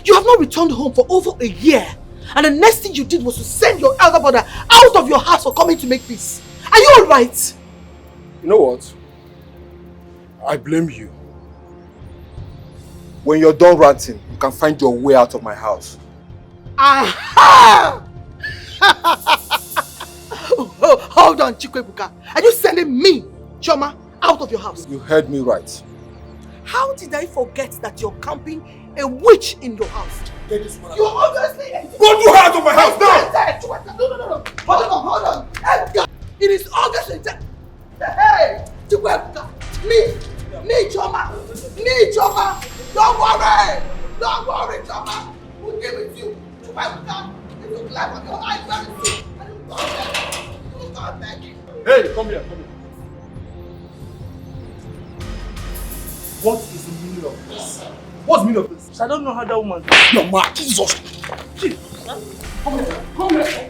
You have not returned home for over a year, and the next thing you did was to send your elder brother out of your house for coming to make peace. Are you alright? You know what? I blame you. When you're done ranting, you can find your way out of my house. Aha! Hold on, Chukwuebuka. Are you sending me, Choma, out of your house? You heard me right. How did I forget that you're camping a witch in your house? You obviously... Go to her out of my house now! No. Hold on. It is obviously... Hey! Chukwuebuka! Me, Choma! Don't worry, Choma! We'll give it to you. Chukwuebuka! It looks like on your eyes very soon. Hey, come here. What is the meaning of this? What's the meaning of this? I don't know how that woman... Your man, Jesus! Come here. Come here!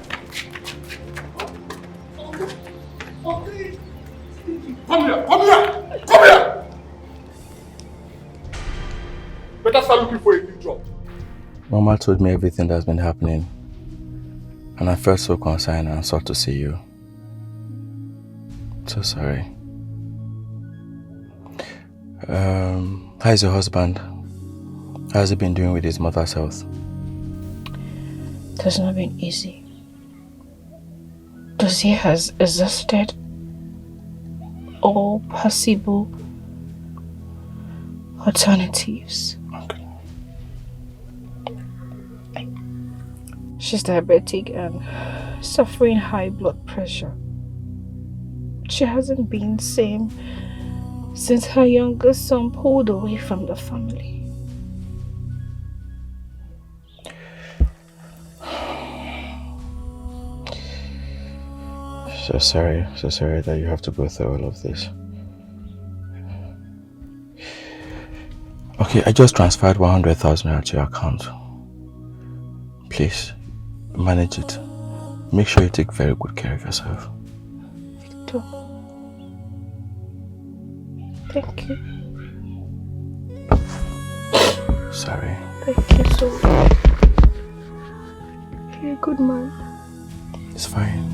Better start looking for a new job. Mama told me everything that's been happening, and I felt so concerned and sought to see you. So sorry. How's your husband? How's he been doing with his mother's health? It has not been easy. Dozie has exhausted all possible alternatives. Okay. She's diabetic and suffering high blood pressure. She hasn't been the same since her youngest son pulled away from the family. So sorry that you have to go through all of this. Okay, I just transferred 100,000 to your account. Please, manage it. Make sure you take very good care of yourself. Victor, thank you. Sorry. Thank you so much. You're a good man. It's fine.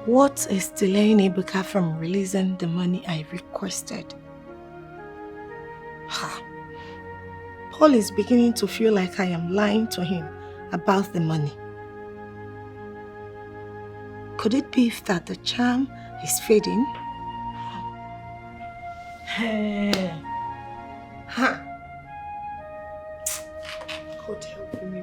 What is delaying Ebuka from releasing the money I requested? Ha. Paul is beginning to feel like I am lying to him about the money. Could it be that the charm is fading? Ha. God help me.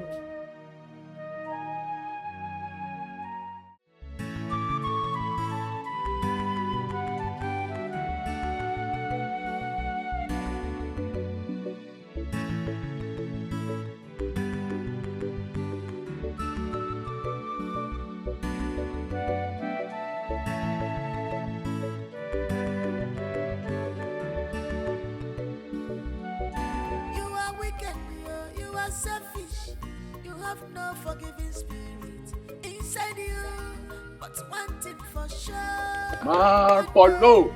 Selfish, you have no forgiving spirit inside you, but one thing for sure. Man, Polo,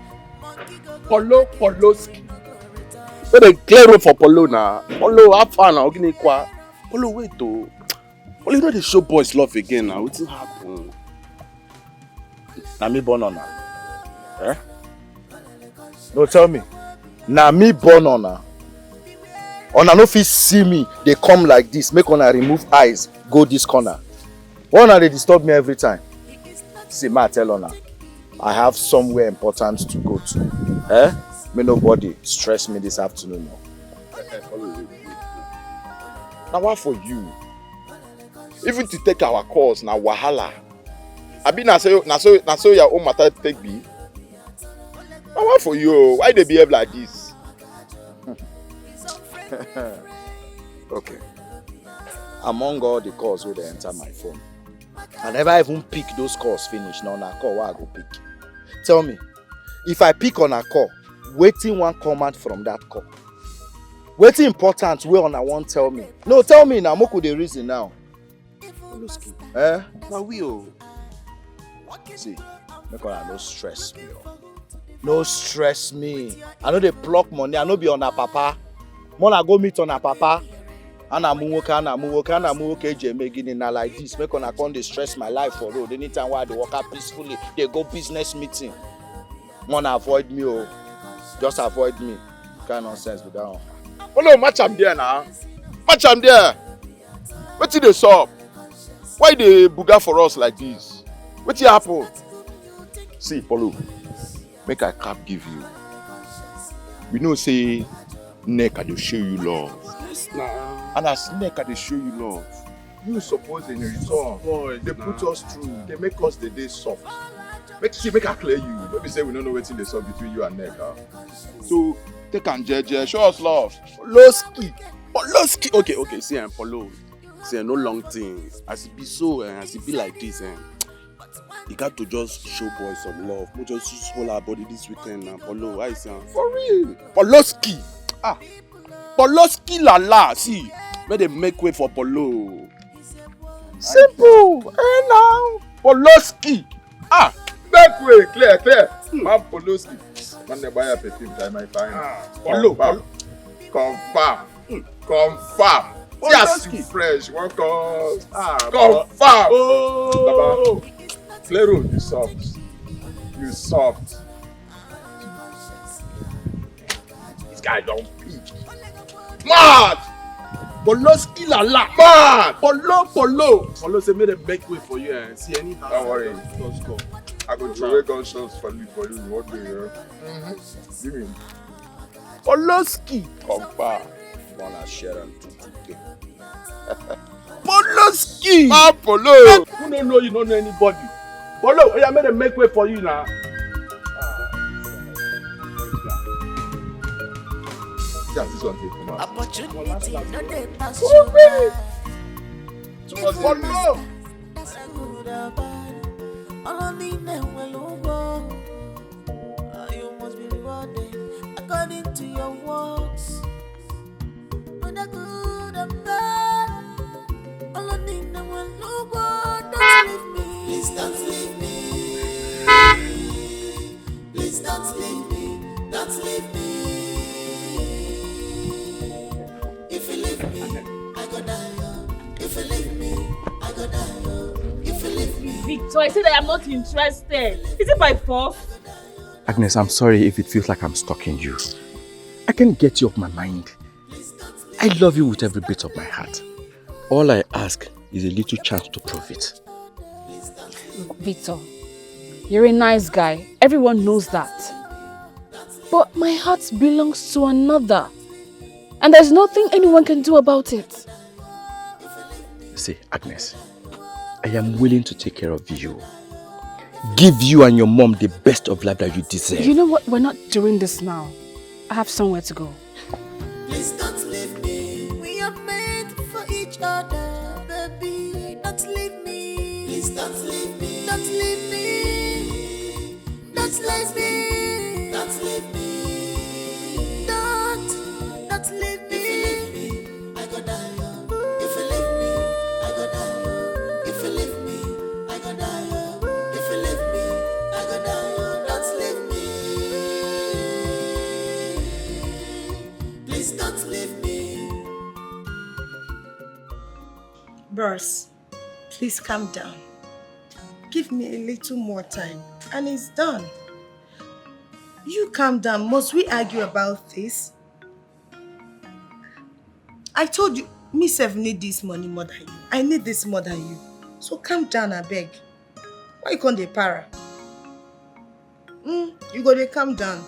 Poloski. Where they clear road for Polo now? Polo, have fun now. Polo, wait though. Polo, you know they show boys love again now. What's happen? Na me born on her. Eh? No, tell me. Na me born on her. Una no fit see me, they come like this, make una remove eyes, go this corner. Why una they disturb me every time? See, ma tell una, I have somewhere important to go to. Eh? May nobody stress me this afternoon. Now what for you? Even to take our course, now wahala. I be na so your own matter take be. Now what for you? Why they behave like this? Okay. Among all the calls where they enter my phone, I never even pick those calls finish. Now on a call, where I go pick. Tell me, if I pick on a call, waiting one command from that call. Waiting important where on I won't tell me. No, tell me now. Moku the reason now. Eh? Now we oh. See, make sure I no stress me. No stress me. I know they block money. I know be on a papa. Mona go meet on a papa. Ana muwoka jemegini na like this. Make una come dey stress my life for road. Anytime why I dey walk out peacefully, they go business meeting. Mona avoid me oh. Just avoid me. Kind nonsense with that one. Oh no, match am there now. Match am there. Wetin dey sup? Why they buga for us like this? Wetin happen? See, Polo, make I cap give you. We know say neck I dey show you love. Yes, nah. And as neck I dey show you love. You suppose in return, they put us through, they make us the day soft. Make I clear you. Don't be say we don't know wetin dey sup between you and neck. Huh? So take and jeje, show us love. Poloski. Okay, see, Polo. See, no long thing. As it be so, as it be like this, you got to just show boys some love. We just hold our body this weekend now, Polo. I say, for real. Poloski. Poloski la. See, where they make way for Polo. Simple. Now. Poloski. Make way. Clear. Man, Poloski. Man, they buy a perfume time I find. Polo. Confirm. See as you fresh. One call. Confirm. Oh. Baba. Clear road, you soft. This guy don't peak. Mad! Poloski la. Mad! Polo say make them make way for you and see any house. Don't worry. Just go. I go throw away gunshots for you one day. Give me. Poloski. Confirm. Wanna share them to Poloski. Man, Polo. Who don't know you don't know anybody. Polo, I made them make way for you now. This one take come out. Opportunity, no they pass you by. Polo. That's a good or bad. All I need them will go. You must be rewarded according to your works. Whether good or bad, all I need them will go. Don't leave me. Please don't leave me. Please don't leave me. Don't leave me. If you leave me, I go die. If you leave me, I go die. If you leave me, Victor, I said I am not interested. Is it by force? Agnes, I'm sorry if it feels like I'm stalking you. I can't get you off my mind. I love you with every bit of my heart. All I ask is a little chance to prove it. Victor, you're a nice guy. Everyone knows that. But my heart belongs to another. And there's nothing anyone can do about it. See, Agnes, I am willing to take care of you. Give you and your mom the best of life that you deserve. You know what? We're not doing this now. I have somewhere to go. Please don't leave me. We are made for each other, baby. Don't leave me. Please don't leave me. Don't leave me. Don't leave me. Don't leave me. Don't leave me. If you leave me, I go die. If you leave me, I go die. If you leave me, I go die. If you leave me, I go die. Don't leave me. Please don't leave me. Bros, please calm down. Give me a little more time and it's done. You calm down. Must we argue about this? I told you, me self need this money more than you. I need this more than you. So calm down, I beg. Why you can't dey para? You go dey calm down.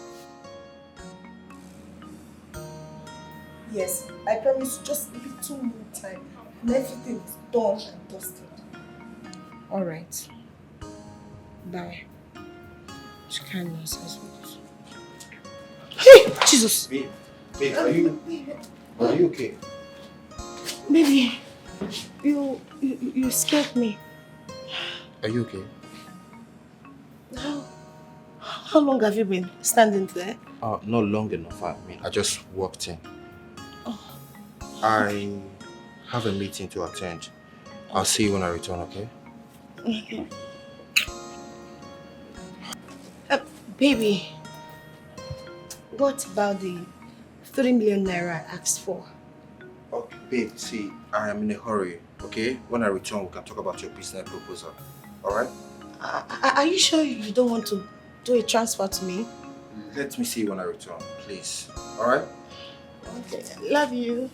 Yes, I promise you just a little more time. And everything is done and dusted. Alright. Bye. Which kind of nonsense with this? Hey! Jesus! Babe, are you okay? Baby, you scared me. Are you okay? How long have you been standing there? Not long enough. I just walked in. I have a meeting to attend. I'll see you when I return, okay? Okay. Baby, what about the 3 million naira I asked for? Okay, babe, see, I am in a hurry, okay? When I return, we can talk about your business proposal, alright? Are you sure you don't want to do a transfer to me? Let me see you when I return, please, alright? Okay, love you.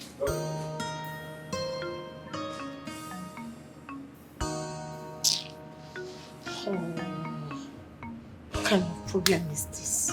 What kind of problem is this?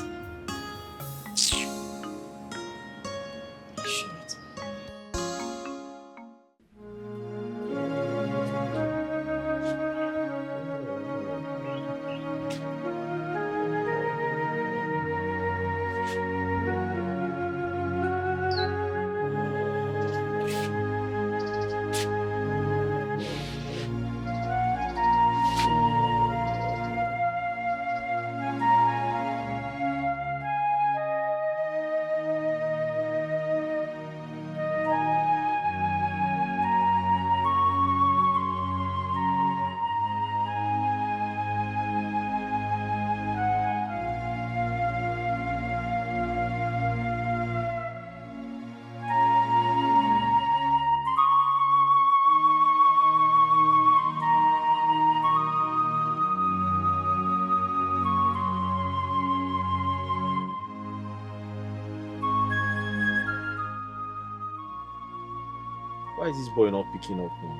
Why is this boy not picking up now?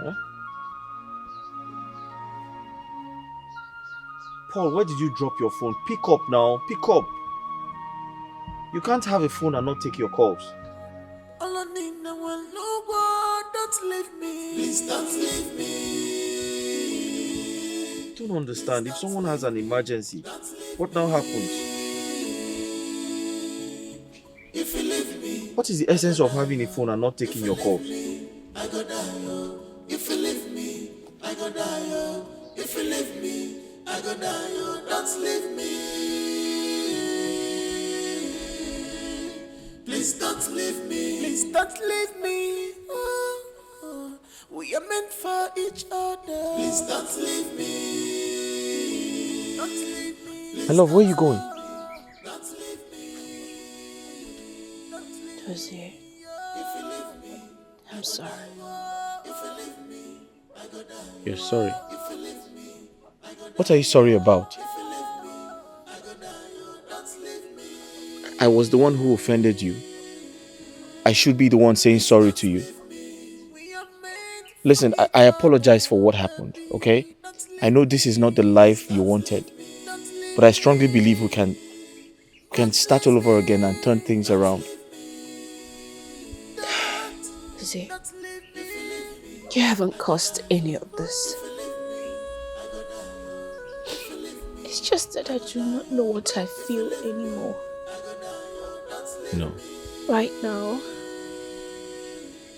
Huh? Paul, where did you drop your phone? Pick up now. Pick up. You can't have a phone and not take your calls. Don't leave me. Please don't leave me. I don't understand. If someone has an emergency, what now happens? If you leave me, What is the essence of having a phone and not taking your calls? I go die. If you leave me, I go die. If you leave me, I go die. Don't leave me. Please don't leave me. Please don't leave me. We are meant for each other. Please don't leave me. Don't leave me. My love, where are you going? Josie, I'm sorry. You're sorry. What are you sorry about? I was the one who offended you. I should be the one saying sorry to you. Listen, I apologize for what happened, okay? I know this is not the life you wanted, but I strongly believe we can start all over again and turn things around. See, you haven't caused any of this. It's just that I do not know what I feel anymore. No. Right now,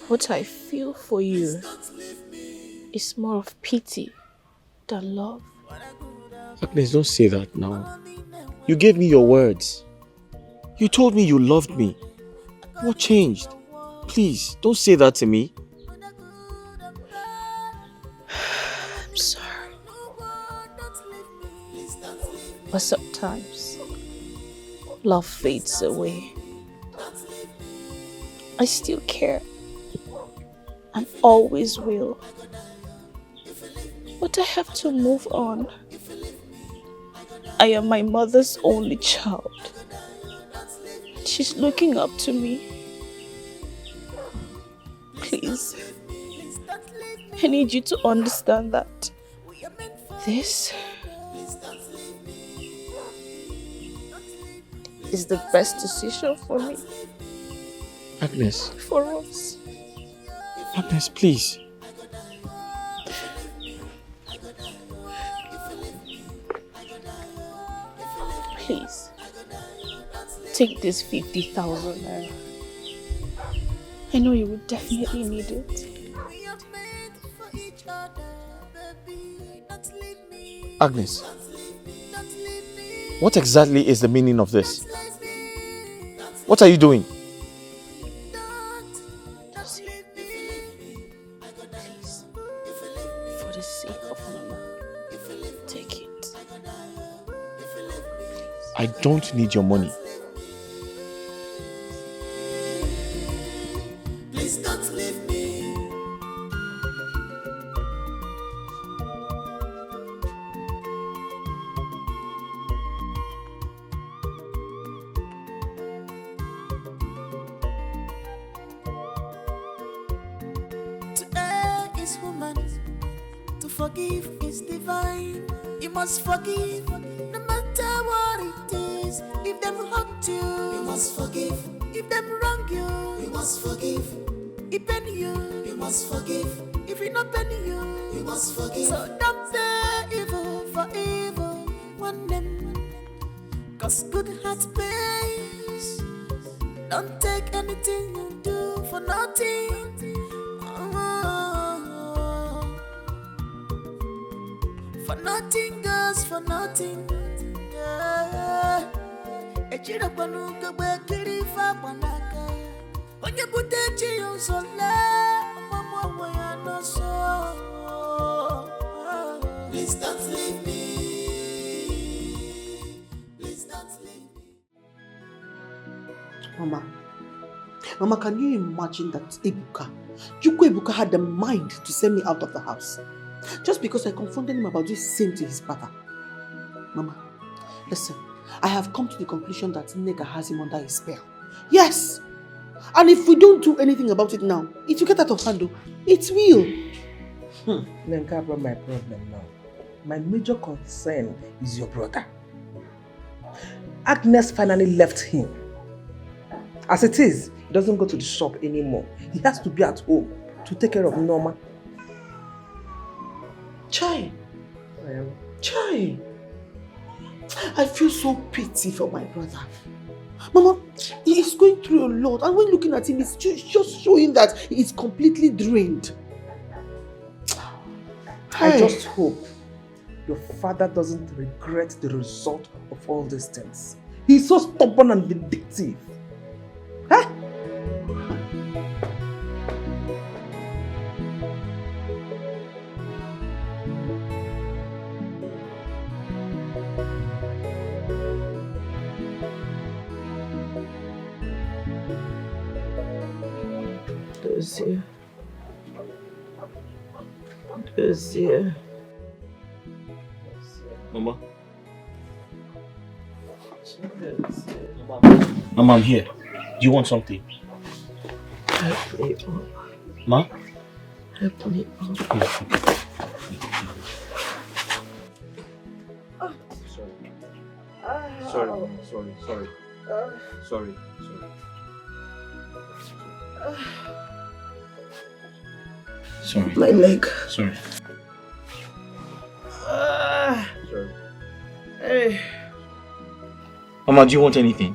what I feel for you is more of pity than love. Agnes, don't say that now. You gave me your words. You told me you loved me. What changed? Please, don't say that to me. I'm sorry. But sometimes, love fades away. I still care. And always will. But I have to move on. I am my mother's only child. She's looking up to me. Please, I need you to understand that this is the best decision for me. Agnes. For us. Agnes, please. Please, take this 50,000 naira. I know you would definitely need it. Agnes, what exactly is the meaning of this? What are you doing? Please, for the sake of Mama, take it. I don't need your money. Please don't leave me. Today is human. To forgive is divine. You must forgive, no matter what it is. If them hurt you, you must forgive. If them wrong you, you must forgive. If penny you must forgive. If it not penny you must forgive. So don't pay evil for evil. One them, cause good heart pays. Don't take anything you do for nothing. For nothing goes for nothing. Echira panuka bakiri fa panaka. Onye butechi yonsole, mama waya no so. Please don't leave me. Please don't leave me. Mama, can you imagine that Ebuka had the mind to send me out of the house? Just because I confronted him about this same to his brother. Mama, listen, I have come to the conclusion that Nega has him under his spell. Yes! And if we don't do anything about it now, it will get out of hand. It will. Nenka brought my problem now. My major concern is your brother. Agnes finally left him. As it is, he doesn't go to the shop anymore. He has to be at home to take care of Norma. Chai. Chai. I feel so pity for my brother. Mama, he is going through a lot, and when looking at him, it's just showing that he is completely drained. I just hope your father doesn't regret the result of all these things. He's so stubborn and vindictive. Huh? Dozier. Mama. Mama, I'm here. Do you want something? Help me up. Ma? Help me up. Sorry, Mama. Sorry. Sorry. My leg. Sorry. Sorry. Hey. Mama, do you want anything?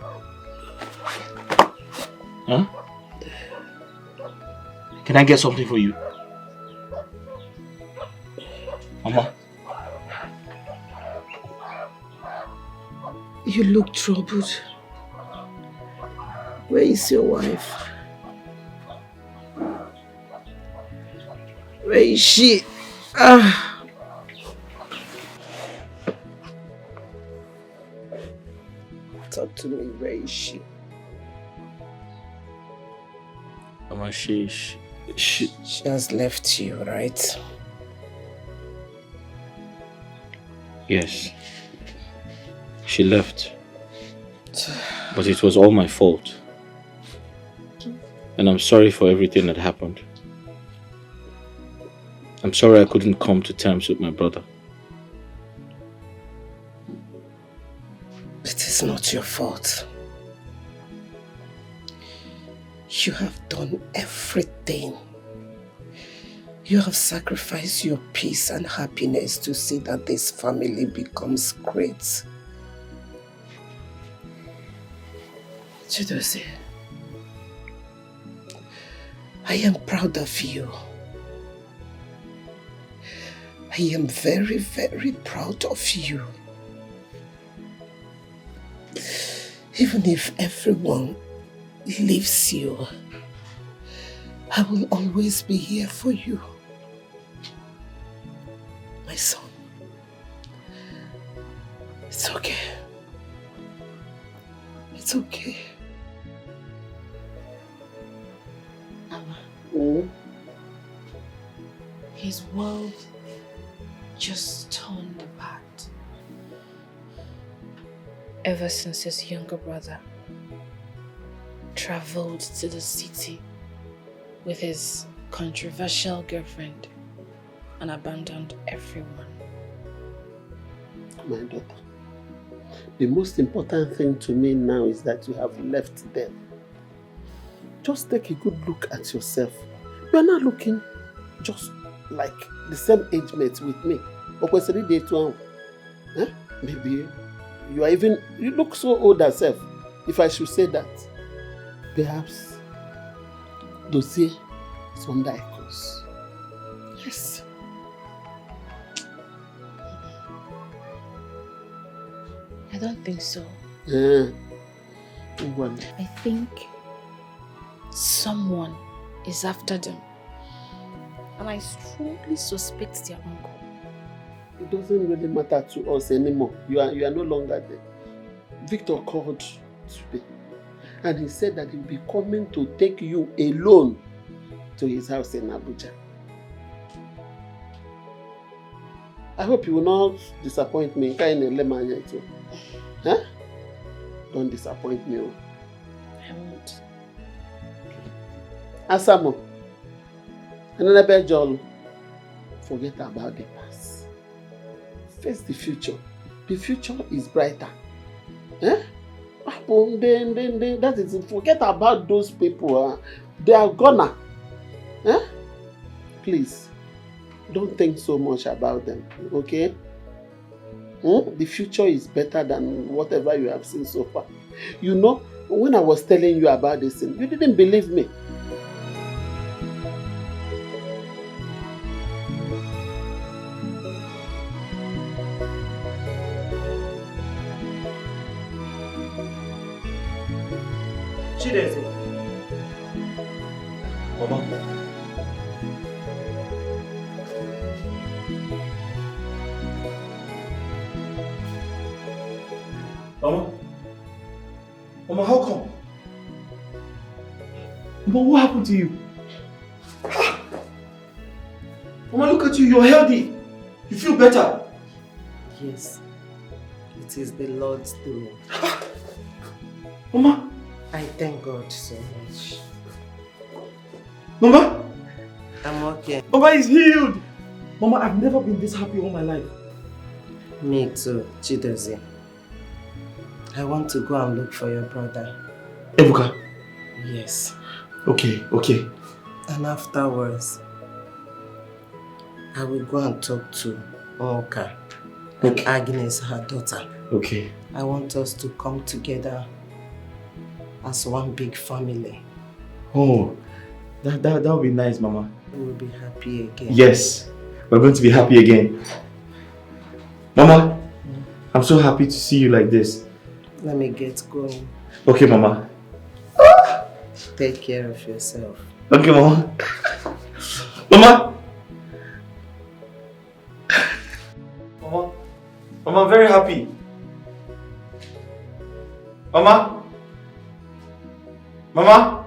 Huh? Can I get something for you? Mama? You look troubled. Where is your wife? Where is she? Talk to me, where is she? Mama, she has left you, right? Yes. She left. But it was all my fault. And I'm sorry for everything that happened. I'm sorry I couldn't come to terms with my brother. It is not your fault. You have done everything. You have sacrificed your peace and happiness to see that this family becomes great. Chidose, I am proud of you. I am very, very proud of you. Even if everyone leaves you, I will always be here for you. My son, it's okay. It's okay. Mama, his world just turned bad. Ever since his younger brother traveled to the city with his controversial girlfriend and abandoned everyone. My daughter, the most important thing to me now is that you have left them. Just take a good look at yourself. You are not looking just like the same age mate with me. Maybe you look so old yourself, if I should say that. Perhaps Dossier is under a curse. Yes. I don't think so. I think someone is after them. And I strongly suspect their uncle. It doesn't really matter to us anymore. You are no longer there. Victor called today and he said that he'll be coming to take you alone to his house in Abuja. I hope you will not disappoint me. Huh? Don't disappoint me. I won't. Asamo, another Jol, forget about the past. Face the future. The future is brighter. Eh? That is, forget about those people. They are gonna. Eh? Please, don't think so much about them, okay? The future is better than whatever you have seen so far. You know, when I was telling you about this thing, you didn't believe me. Chideze. Mama. Mama, how come? Mama, what happened to you? Mama, look at you, you're healthy. You feel better. Yes, It is the Lord's doing. Mama! I thank God so much. Mama! I'm okay. Mama is healed! Mama, I've never been this happy all my life. Me too, Chidozie. I want to go and look for your brother. Ebuka? Yes. Okay. And afterwards, I will go and talk to Oka and Agnes, her daughter. Okay. I want us to come together as one big family. Oh, that would be nice, Mama. We will be happy again. Yes, we're going to be happy again. Mama, I'm so happy to see you like this. Let me get going. Okay, Mama. Take care of yourself. Okay, Mama. Mama! Mama, I'm very happy. Mama? Mama?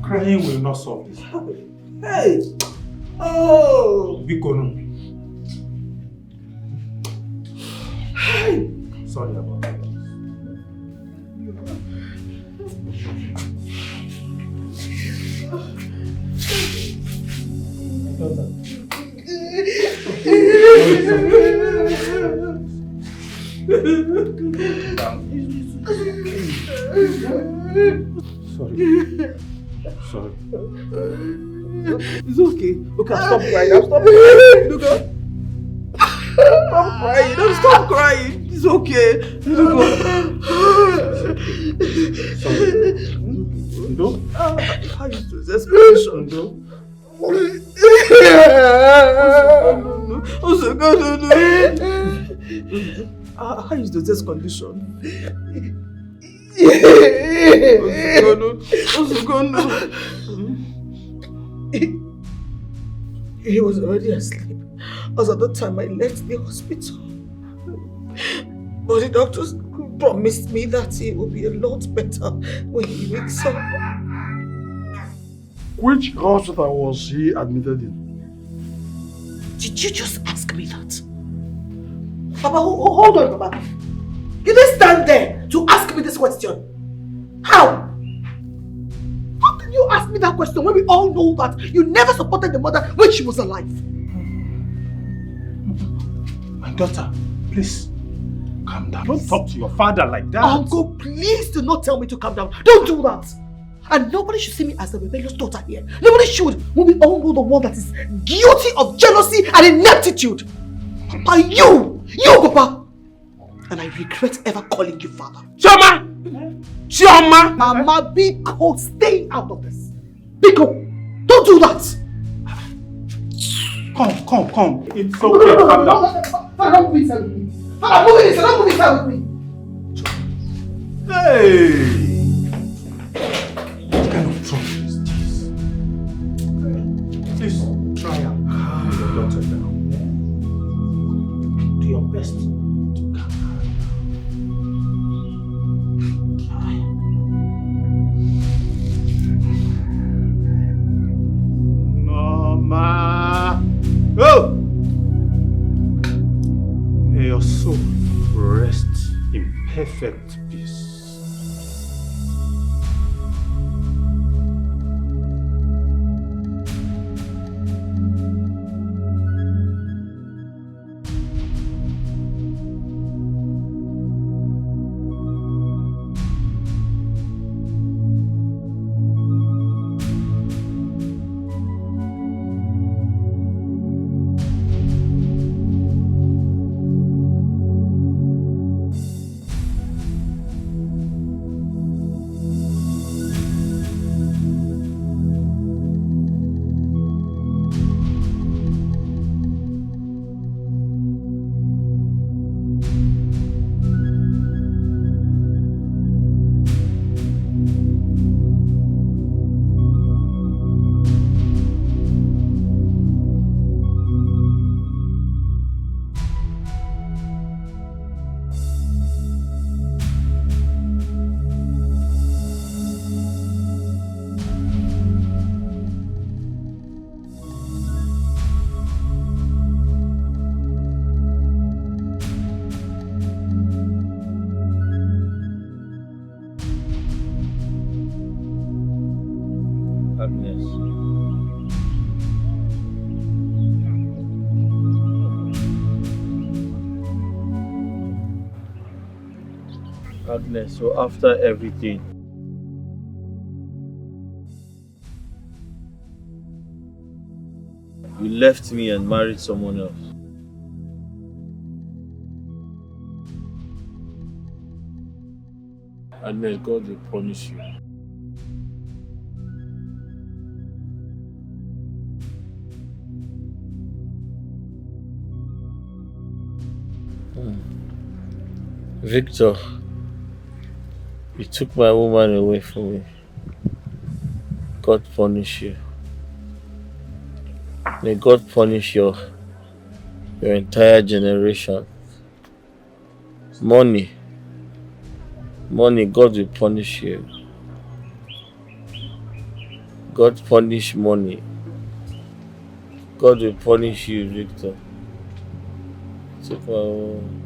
Crying will not solve this. Hey! Oh! Bikono. Hey! Sorry about that. Sorry. It's okay. Okay, I'll stop crying. I'll stop crying. Look up. Stop crying. Don't stop crying. It's okay. Look up. Sorry. Ndo? How is this condition, though? How is this condition? He was already asleep as at the time I left the hospital. But the doctors promised me that he will be a lot better when he wakes up. Which hospital was he admitted in? Did you just ask me that? Papa, hold on, Papa. You didn't stand there to ask me this question. How? How can you ask me that question when we all know that you never supported the mother when she was alive? My daughter, please, calm down. Don't talk to your father like that. Uncle, please do not tell me to calm down. Don't do that. And nobody should see me as a rebellious daughter here. Nobody should. When we all know the one that is guilty of jealousy and ineptitude. Papa, you, Papa. And I regret ever calling you father. Chioma! Chioma! Mama, Biko, stay out of this. Biko, don't do that. Come. It's okay, calm down. Father, don't move inside with me. Father, move inside with me. Hey! to calm her. Mama! Oh! May your soul rest in perfect peace. Agnes, so after everything, you left me and married someone else. Agnes, God will punish you. Victor, you took my woman away from me. God punish you. May God punish your entire generation. Money, God will punish you. God punish money. God will punish you, Victor. Took my woman.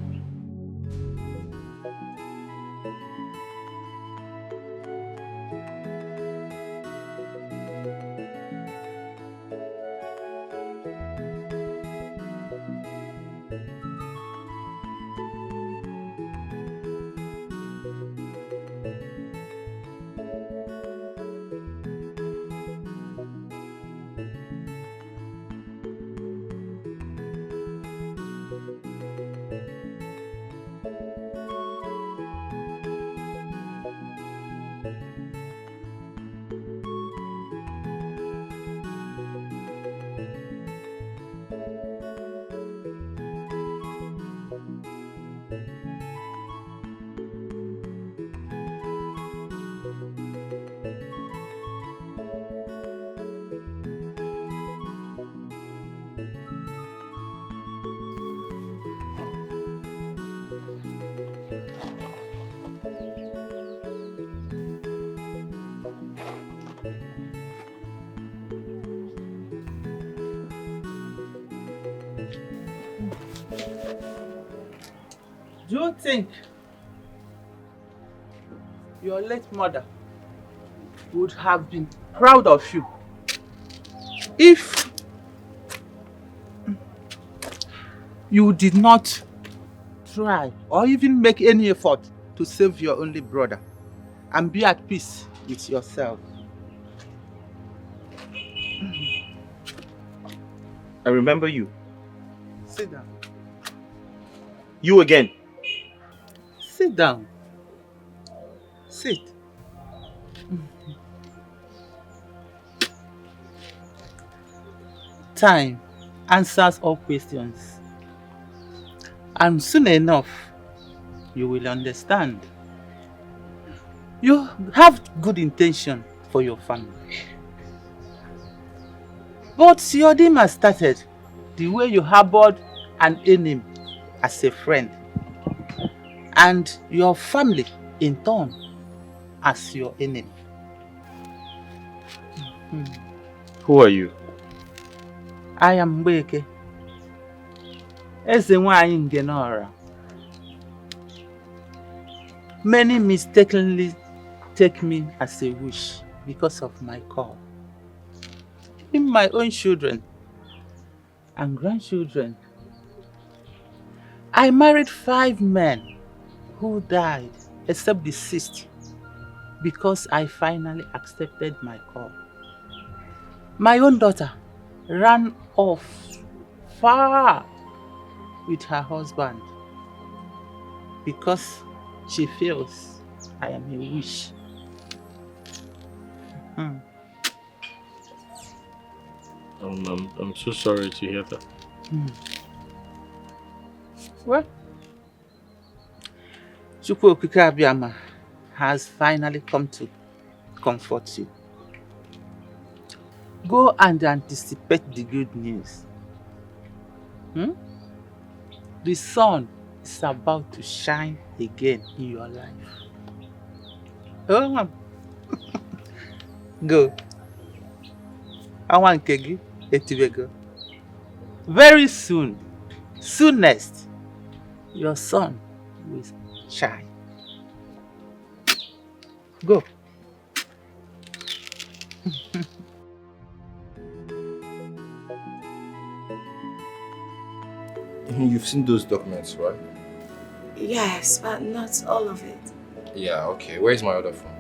Do you think your late mother would have been proud of you if you did not try or even make any effort to save your only brother and be at peace with yourself? I remember you. Sit down. You again. Sit down. Sit. Time answers all questions. And soon enough, you will understand. You have good intention for your family. But your dream has started the way you harbored an enemy as a friend. and your family in turn as your enemy. Who are you? I am Mbeke. Eze nwaanyị Ngenora. Many mistakenly take me as a witch because of my call. Even my own children and grandchildren. I married 5 men who died except the 6th because I finally accepted my call. My own daughter ran off far with her husband because she feels I am a witch. I'm so sorry to hear that. Well, Chukwu Okike Abiyama has finally come to comfort you. Go and anticipate the good news. The sun is about to shine again in your life. Oh, go. I want Kegi Etibego. Very soon, soonest, your sun will shine. Go. You've seen those documents, right? Yes, but not all of it. Yeah, okay. Where's my other phone?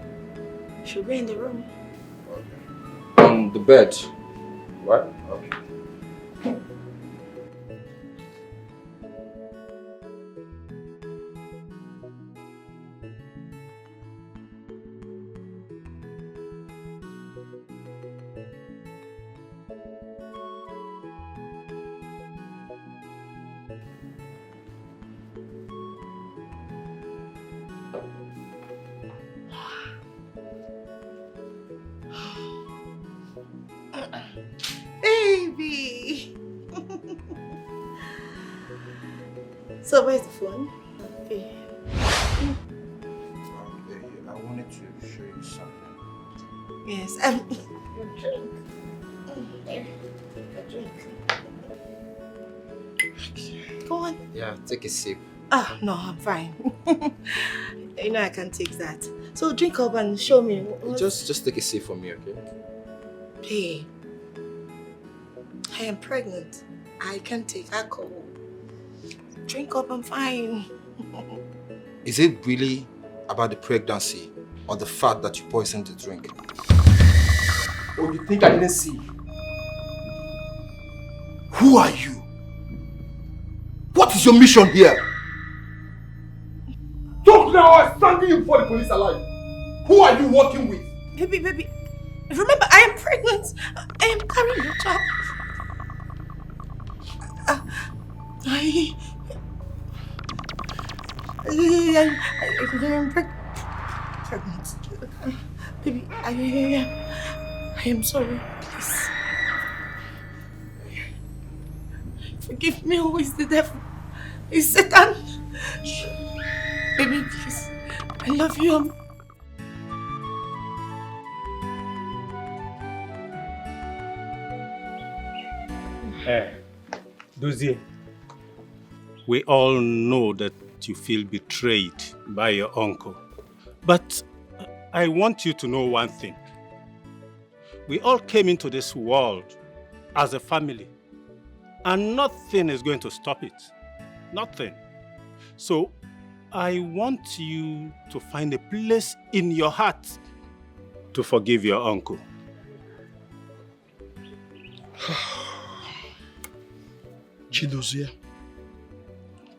Should be in the room. On the bed. What? Okay. Baby! So where's the phone? Okay. I wanted to show you something. Yes, your drink. There, your drink. Go on. Yeah, take a sip. Ah, no, I'm fine. You know I can take that. So drink up and show me. Just take a sip for me, okay? Hey, I am pregnant. I can't take alcohol. Drink up, I'm fine. Is it really about the pregnancy or the fact that you poisoned the drink? Or you think I didn't see? Who are you? What is your mission here? Talk now, I'm standing you before the police alive. Who are you working with? Baby, remember I am pregnant. I am carrying your child. I am pregnant. Baby, I am sorry. Please. Forgive me, who is the devil? It's Satan. Baby, please. I love you. Dozie, we all know that you feel betrayed by your uncle. But I want you to know one thing. We all came into this world as a family, and nothing is going to stop it. Nothing. So I want you to find a place in your heart to forgive your uncle. Chidozie,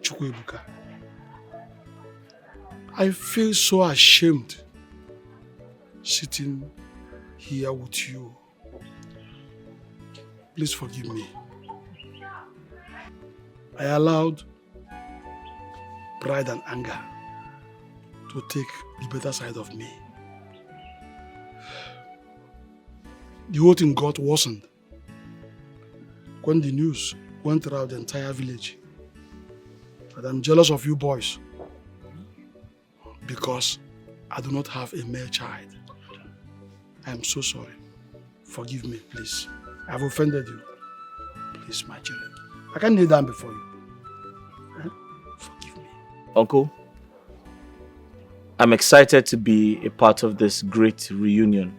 Chukwuebuka, I feel so ashamed sitting here with you. Please forgive me. I allowed pride and anger to take the better side of me. The whole thing got worsened when the news went around the entire village that I'm jealous of you boys because I do not have a male child. I am so sorry. Forgive me, please. I have offended you. Please, my children. I can't kneel down before you. Uncle, I'm excited to be a part of this great reunion.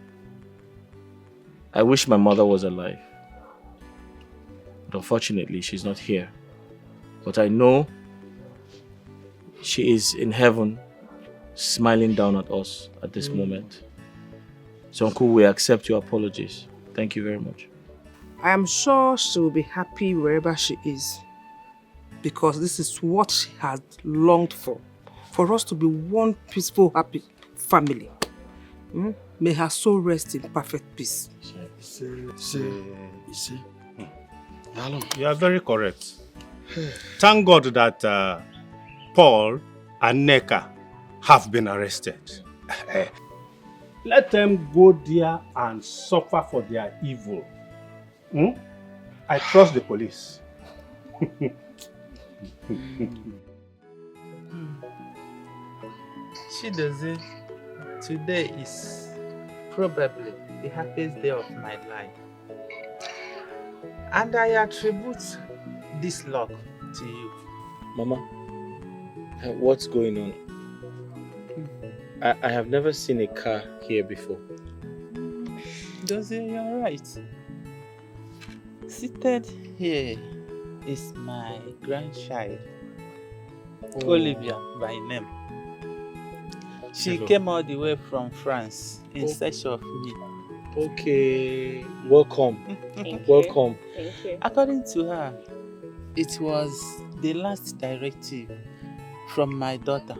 I wish my mother was alive. But unfortunately, she's not here. But I know she is in heaven, smiling down at us at this moment. So Uncle, we accept your apologies. Thank you very much. I am sure she will be happy wherever she is. Because this is what she has longed for us to be one peaceful, happy family. May her soul rest in perfect peace. You are very correct. Thank God that Paul and Neka have been arrested. Let them go there and suffer for their evil. I trust the police. Chidozie, today is probably the happiest day of my life. And I attribute this luck to you. Mama, what's going on? I have never seen a car here before. Dozie, you're right. Seated here is my grandchild, Olivia by name. She came all the way from France in search of me. Okay, welcome. Welcome. Thank you. According to her, it was the last directive from my daughter,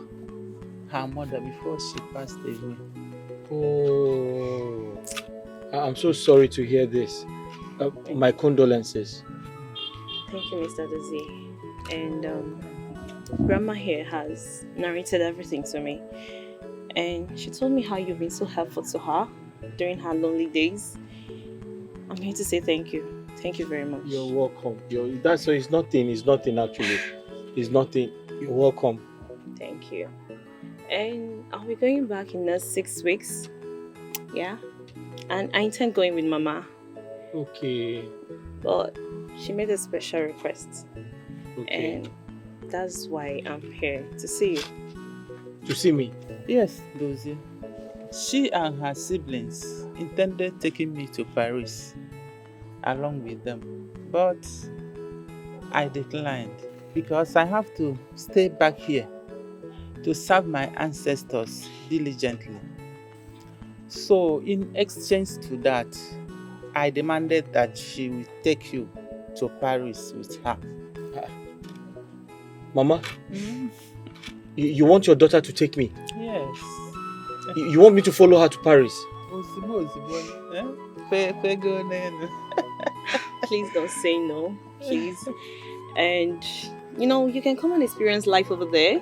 her mother, before she passed away. Oh, I'm so sorry to hear this. My condolences. Thank you, Mr. Dozie. And Grandma here has narrated everything to me. And she told me how you've been so helpful to her during her lonely days. I'm here to say thank you. Thank you very much. You're welcome. That's so. It's nothing actually. It's nothing. You're welcome. Thank you. And I'll be going back in the 6 weeks. Yeah. And I intend going with Mama. Okay. But she made a special request. Okay. And that's why I'm here to see you. To see me? Yes, Dozie. She and her siblings intended taking me to Paris along with them. But I declined because I have to stay back here to serve my ancestors diligently. So in exchange to that, I demanded that she will take you to Paris with her. Mama, you want your daughter to take me? Yes. You want me to follow her to Paris? Please don't say no, please. And, you can come and experience life over there.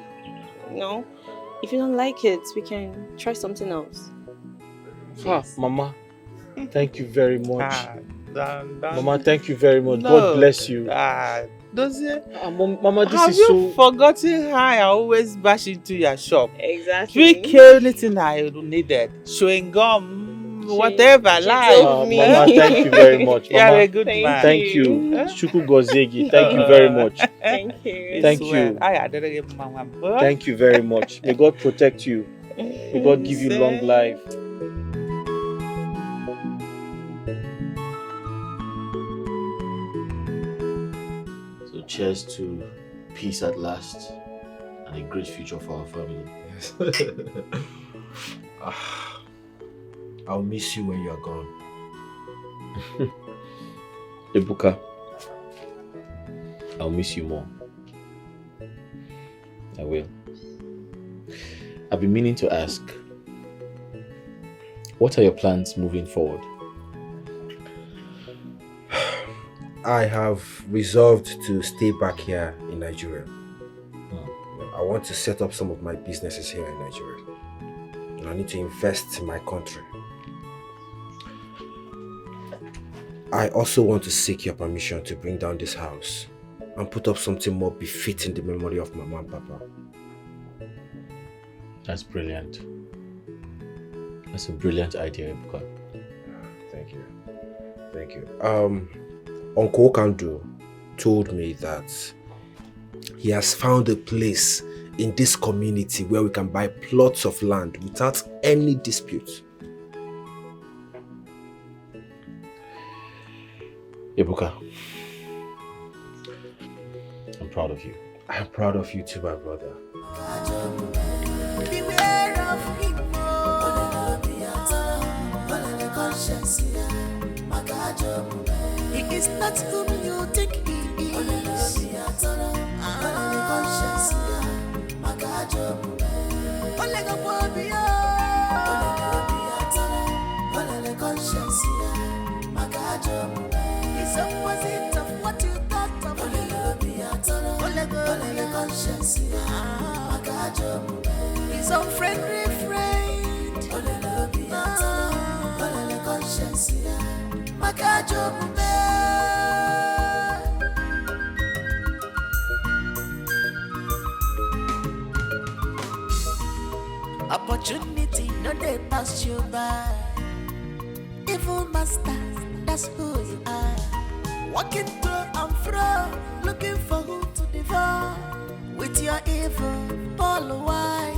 If you don't like it, we can try something else. Mama, thank you very much. Mama, thank you very much. God bless you. Dozie, Mama, this have is you so... forgotten how I always bash into your shop? Exactly. Pick anything I needed. Chewing gum, whatever, like. Mama, thank you very much. You're Mama, a good man. Thank you. Chuku Gozegi, thank you very much. Thank you. Thank you. Thank you very much. May God protect you. May God give you long life. So cheers to peace at last and a great future for our family. I'll miss you when you're gone. Ebuka, I'll miss you more. I will. I've been meaning to ask, what are your plans moving forward? I have resolved to stay back here in Nigeria. I want to set up some of my businesses here in Nigeria. And I need to invest in my country. I also want to seek your permission to bring down this house and put up something more befitting the memory of Mama and Papa. That's brilliant. That's a brilliant idea, Ebuka. Thank you. Thank you. Uncle Kandu told me that he has found a place in this community where we can buy plots of land without any dispute. Ebuka, I'm proud of you. I'm proud of you too, my brother. Beware of him. He is not whom you think he is. He's opposite of what you thought of him. He's unfriendly friend. Opportunity no they pass you by. Evil master, that's who you are. Walking to and fro, looking for who to devour. With your evil, Paul why?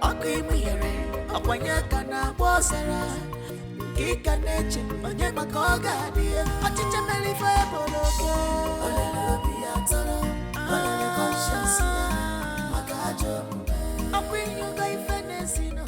Okimire, Okwanyakana Bosara. Kika neche, onye makoga dia. Achicha melifa eboloke. Olele biatara, olele conscience. Makajo, akwinyo ga ifenesino.